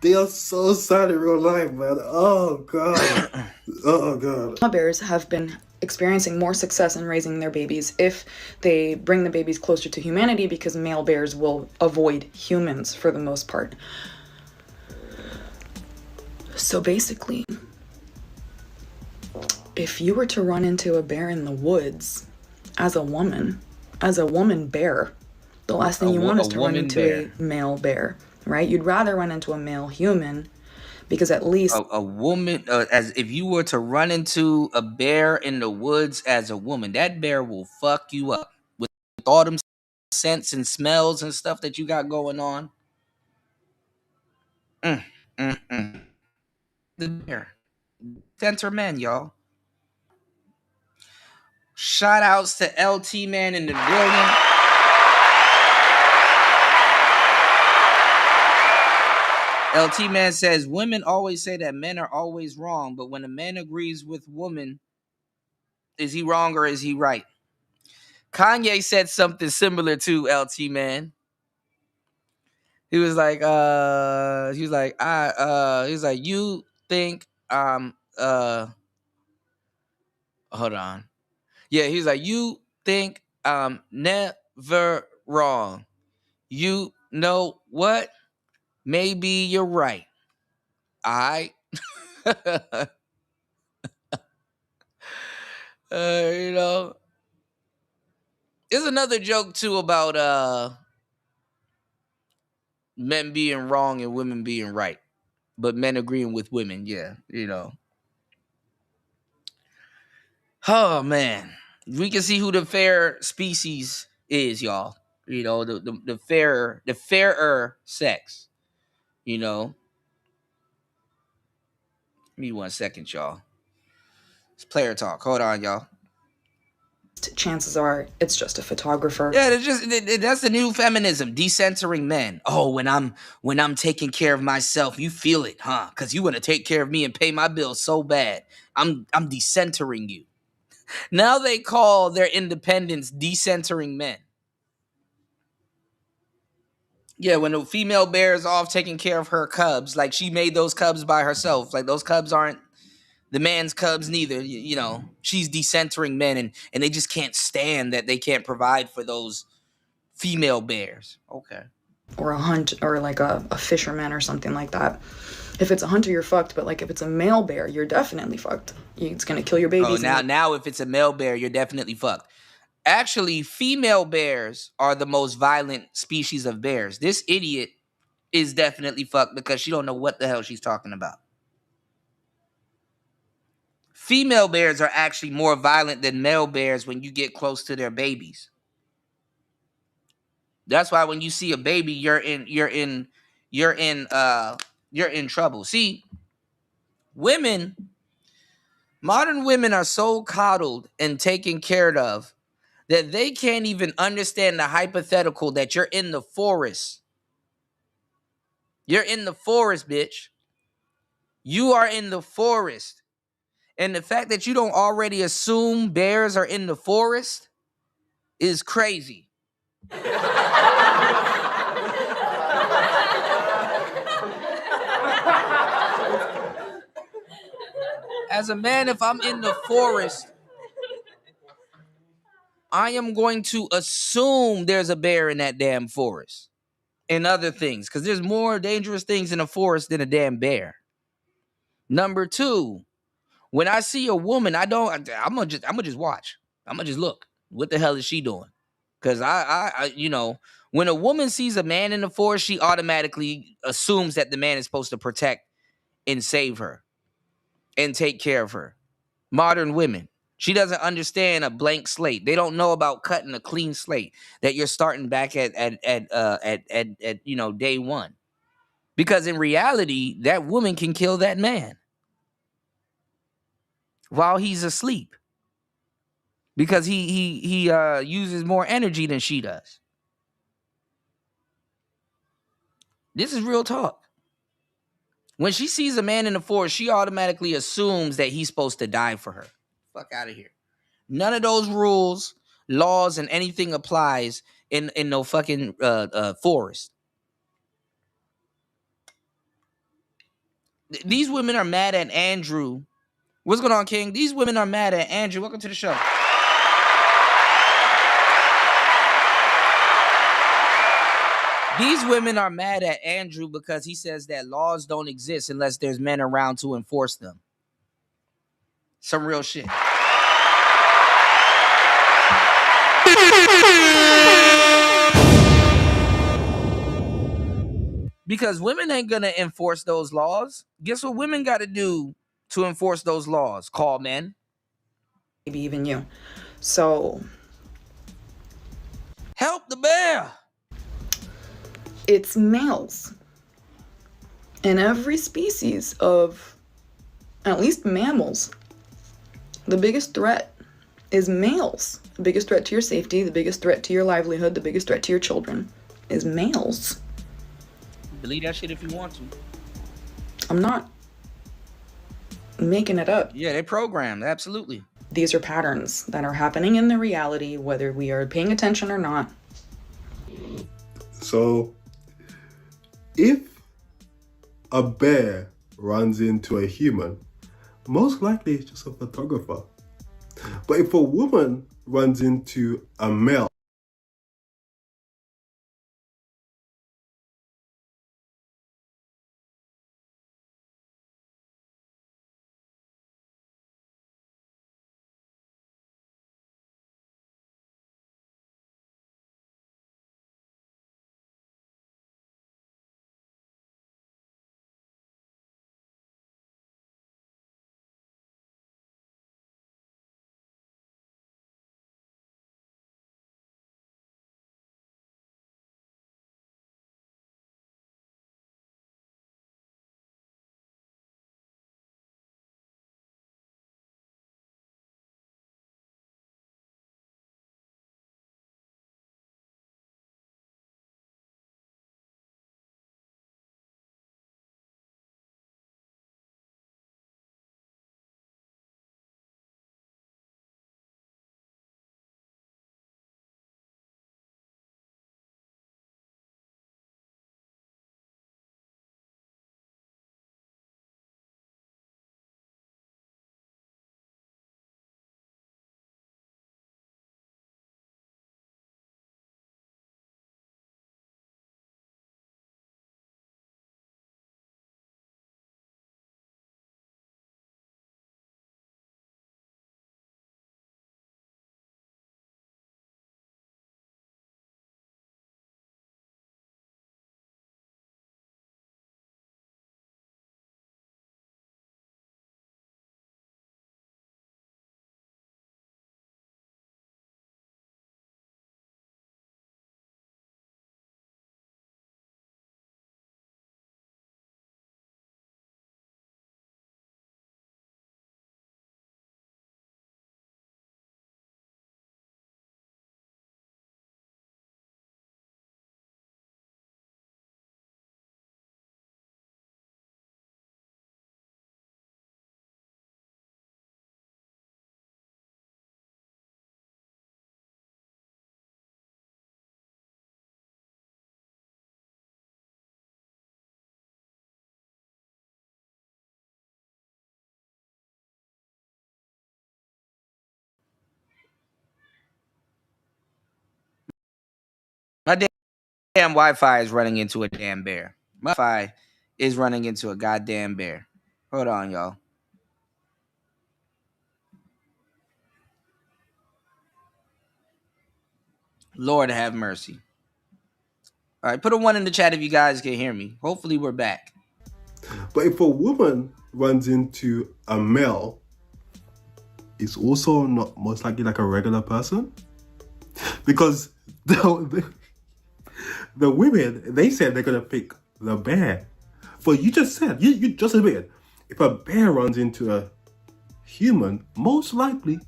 They are so sad in real life, man. Oh god. Oh god. Mama bears have been experiencing more success in raising their babies if they bring the babies closer to humanity, because male bears will avoid humans for the most part. So basically, if you were to run into a bear in the woods as a woman bear, the last thing you want is to run into a male bear, right? You'd rather run into a male human, because at least a woman, as if you were to run into a bear in the woods as a woman, that bear will fuck you up with all them scents and smells and stuff that you got going on. The bear, center man, y'all. Shout outs to LT Man in the building. LT Man says, women always say that men are always wrong, but when a man agrees with woman, is he wrong or is he right? Kanye said something similar to LT Man. He was like, you think hold on. Yeah, he's like, you think I'm never wrong. You know what? Maybe you're right. I there's another joke too about men being wrong and women being right, but men agreeing with women. Yeah, Oh man, we can see who the fair species is, y'all. The fairer sex. Give me 1 second, y'all. It's player talk. Hold on, y'all. chances are it's just a photographer. Yeah, that's the new feminism, decentering men. Oh, when I'm taking care of myself, you feel it, huh? Because you want to take care of me and pay my bills so bad. I'm decentering you. Now they call their independence decentering men. Yeah, when a female bear is off taking care of her cubs, like she made those cubs by herself. Like those cubs aren't the man's cubs neither. She's decentering men, and they just can't stand that they can't provide for those female bears. Okay. Or a hunt, or like a fisherman or something like that. If it's a hunter, you're fucked. But like if it's a male bear, you're definitely fucked. It's gonna kill your babies. Oh, now if it's a male bear, you're definitely fucked. Actually, female bears are the most violent species of bears. This idiot is definitely fucked because she don't know what the hell she's talking about. Female bears are actually more violent than male bears when you get close to their babies. That's why when you see a baby, you're in trouble. See, modern women are so coddled and taken care of that they can't even understand the hypothetical that you're in the forest. You're in the forest, bitch. You are in the forest. And the fact that you don't already assume bears are in the forest is crazy. As a man, if I'm in the forest, I am going to assume there's a bear in that damn forest and other things, because there's more dangerous things in a forest than a damn bear. Number two, When I see a woman, I'm gonna just watch. I'm gonna just look. What the hell is she doing? Because I when a woman sees a man in the forest, she automatically assumes that the man is supposed to protect and save her and take care of her. Modern women. She doesn't understand a blank slate. They don't know about cutting a clean slate, that you're starting back at day one. Because in reality, that woman can kill that man while he's asleep. Because he uses more energy than she does. This is real talk. When she sees a man in the forest, she automatically assumes that he's supposed to die for her. Fuck out of here. None of those rules, laws, and anything applies in no fucking forest. These women are mad at Andrew. What's going on, King? These women are mad at Andrew. Welcome to the show. These women are mad at Andrew because he says that laws don't exist unless there's men around to enforce them. Some real shit. Because women ain't gonna enforce those laws. Guess what women got to do to enforce those laws? Call men. Maybe even you. So help the bear. It's males. In every species of at least mammals, the biggest threat is males. The biggest threat to your safety, the biggest threat to your livelihood, the biggest threat to your children is males. Believe that shit if you want to. I'm not making it up. Yeah, they're programmed. Absolutely. These are patterns that are happening in the reality, whether we are paying attention or not. So, if a bear runs into a human, most likely it's just a photographer. But if a woman runs into a male, My damn Wi-Fi is running into a damn bear. My Wi-Fi is running into a goddamn bear. Hold on, y'all. Lord have mercy. All right, put a 1 in the chat if you guys can hear me. Hopefully we're back. But if a woman runs into a male, it's also not most likely like a regular person. Because the women, they said they're going to pick the bear. But you just said, you just admitted, if a bear runs into a human, most likely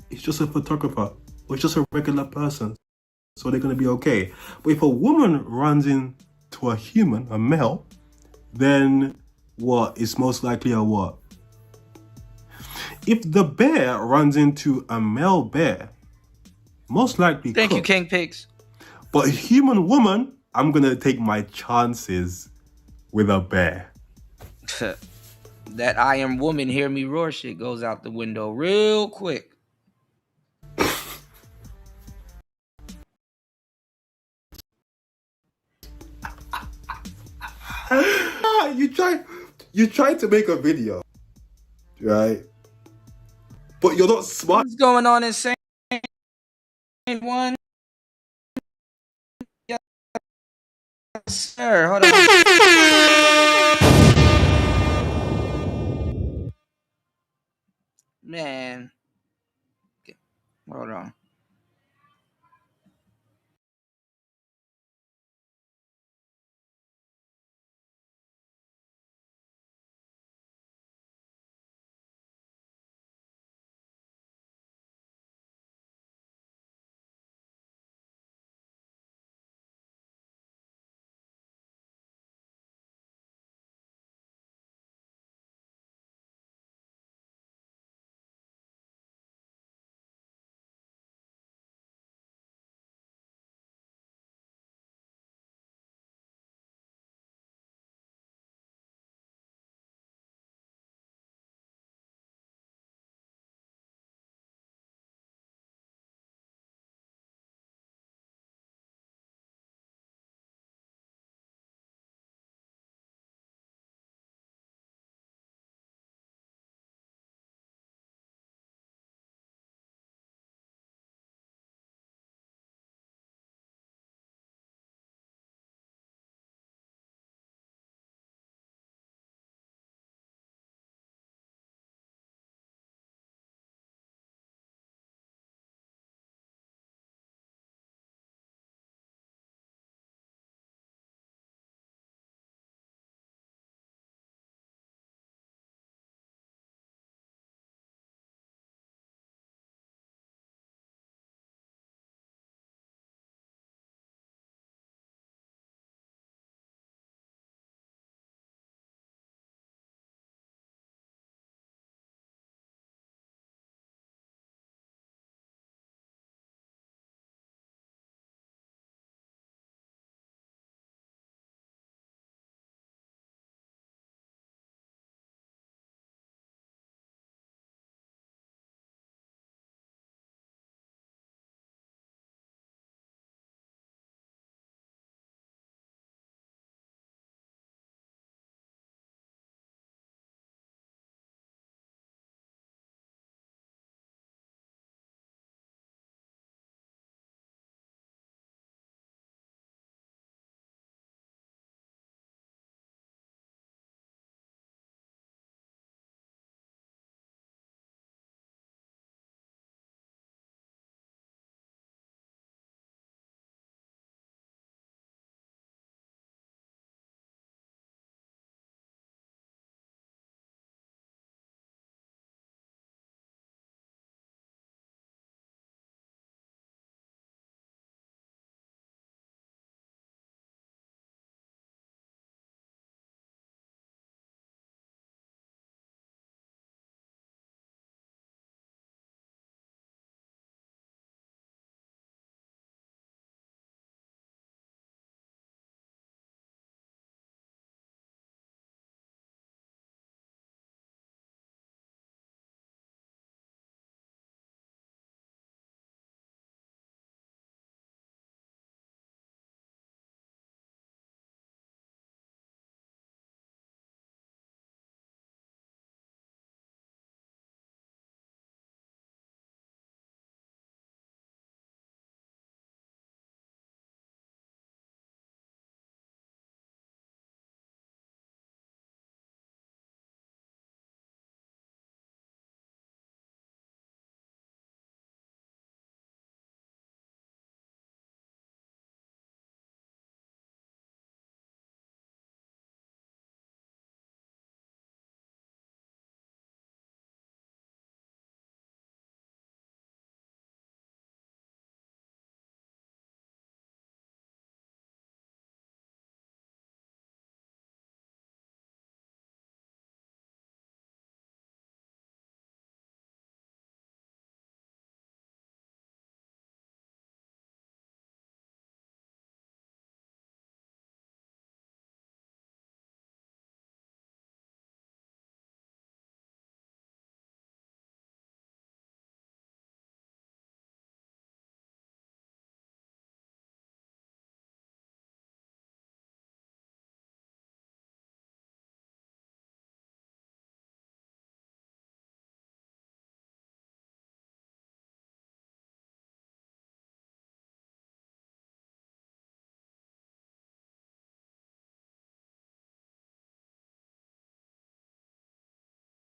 it's just a photographer or it's just a regular person. So they're going to be okay. But if a woman runs into a human, a male, then what? It's most likely a what? If the bear runs into a male bear, most likely Thank you, King Pigs. But a human woman, I'm going to take my chances with a bear. That I am woman, hear me roar shit goes out the window real quick. You try to make a video, right? But you're not smart. What's going on, insane one? Yes, sir. Hold on. Man. Okay. Hold on.